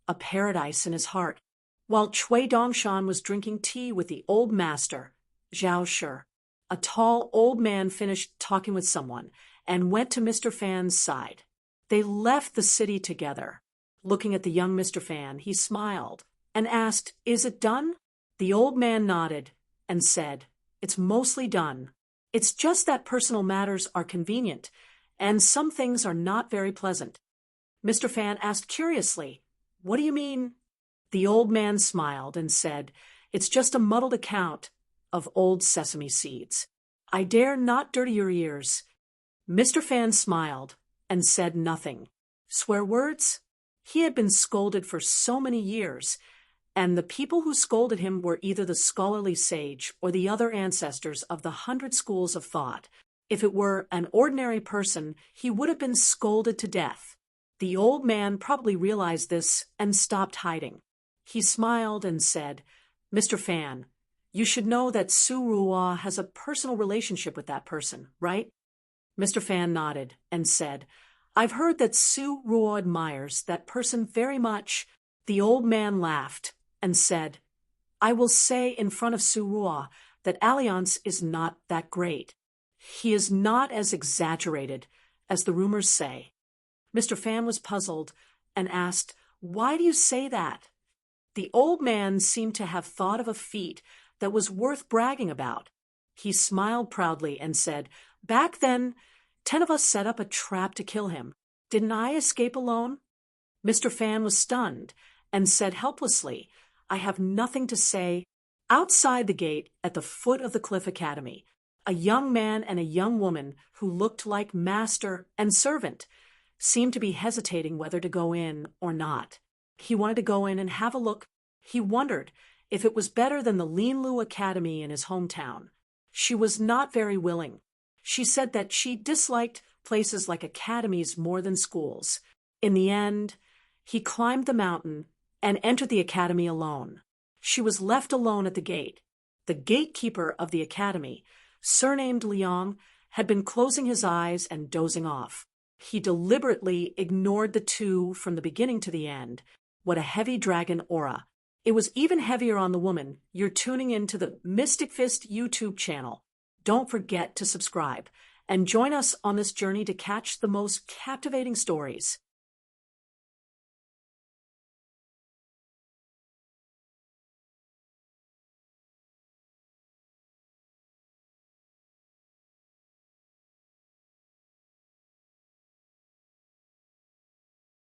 a paradise in his heart. While Cui Dongshan was drinking tea with the old master, Zhao Shi, a tall old man finished talking with someone and went to Mr. Fan's side. They left the city together. Looking at the young Mr. Fan, he smiled and asked, "Is it done?" The old man nodded and said, "It's mostly done. It's just that personal matters are convenient, and some things are not very pleasant." Mr. Fan asked curiously, "What do you mean?" The old man smiled and said, "It's just a muddled account of old sesame seeds. I dare not dirty your ears." Mr. Fan smiled and said nothing. Swear words? He had been scolded for so many years, and the people who scolded him were either the scholarly sage or the other ancestors of the 100 schools of thought. If it were an ordinary person, he would have been scolded to death. The old man probably realized this and stopped hiding. He smiled and said, "Mr. Fan, you should know that Su Ruo has a personal relationship with that person, right?" Mr. Fan nodded and said, "I've heard that Su Ruo admires that person very much." The old man laughed and said, "I will say in front of Su Ruo that Alliance is not that great. He is not as exaggerated as the rumors say." Mr. Fan was puzzled and asked, "Why do you say that?" The old man seemed to have thought of a feat that was worth bragging about. He smiled proudly and said, "Back then, 10 of us set up a trap to kill him. Didn't I escape alone?" Mr. Fan was stunned and said helplessly, "I have nothing to say." Outside the gate, at the foot of the Cliff Academy, a young man and a young woman who looked like master and servant seemed to be hesitating whether to go in or not. He wanted to go in and have a look. He wondered if it was better than the Linlu Academy in his hometown. She was not very willing. She said that she disliked places like academies more than schools. In the end, he climbed the mountain and entered the academy alone. She was left alone at the gate. The gatekeeper of the academy, surnamed Liang, had been closing his eyes and dozing off. He deliberately ignored the two from the beginning to the end. What a heavy dragon aura. It was even heavier on the woman. You're tuning into the Mystic Fist YouTube channel. Don't forget to subscribe and join us on this journey to catch the most captivating stories.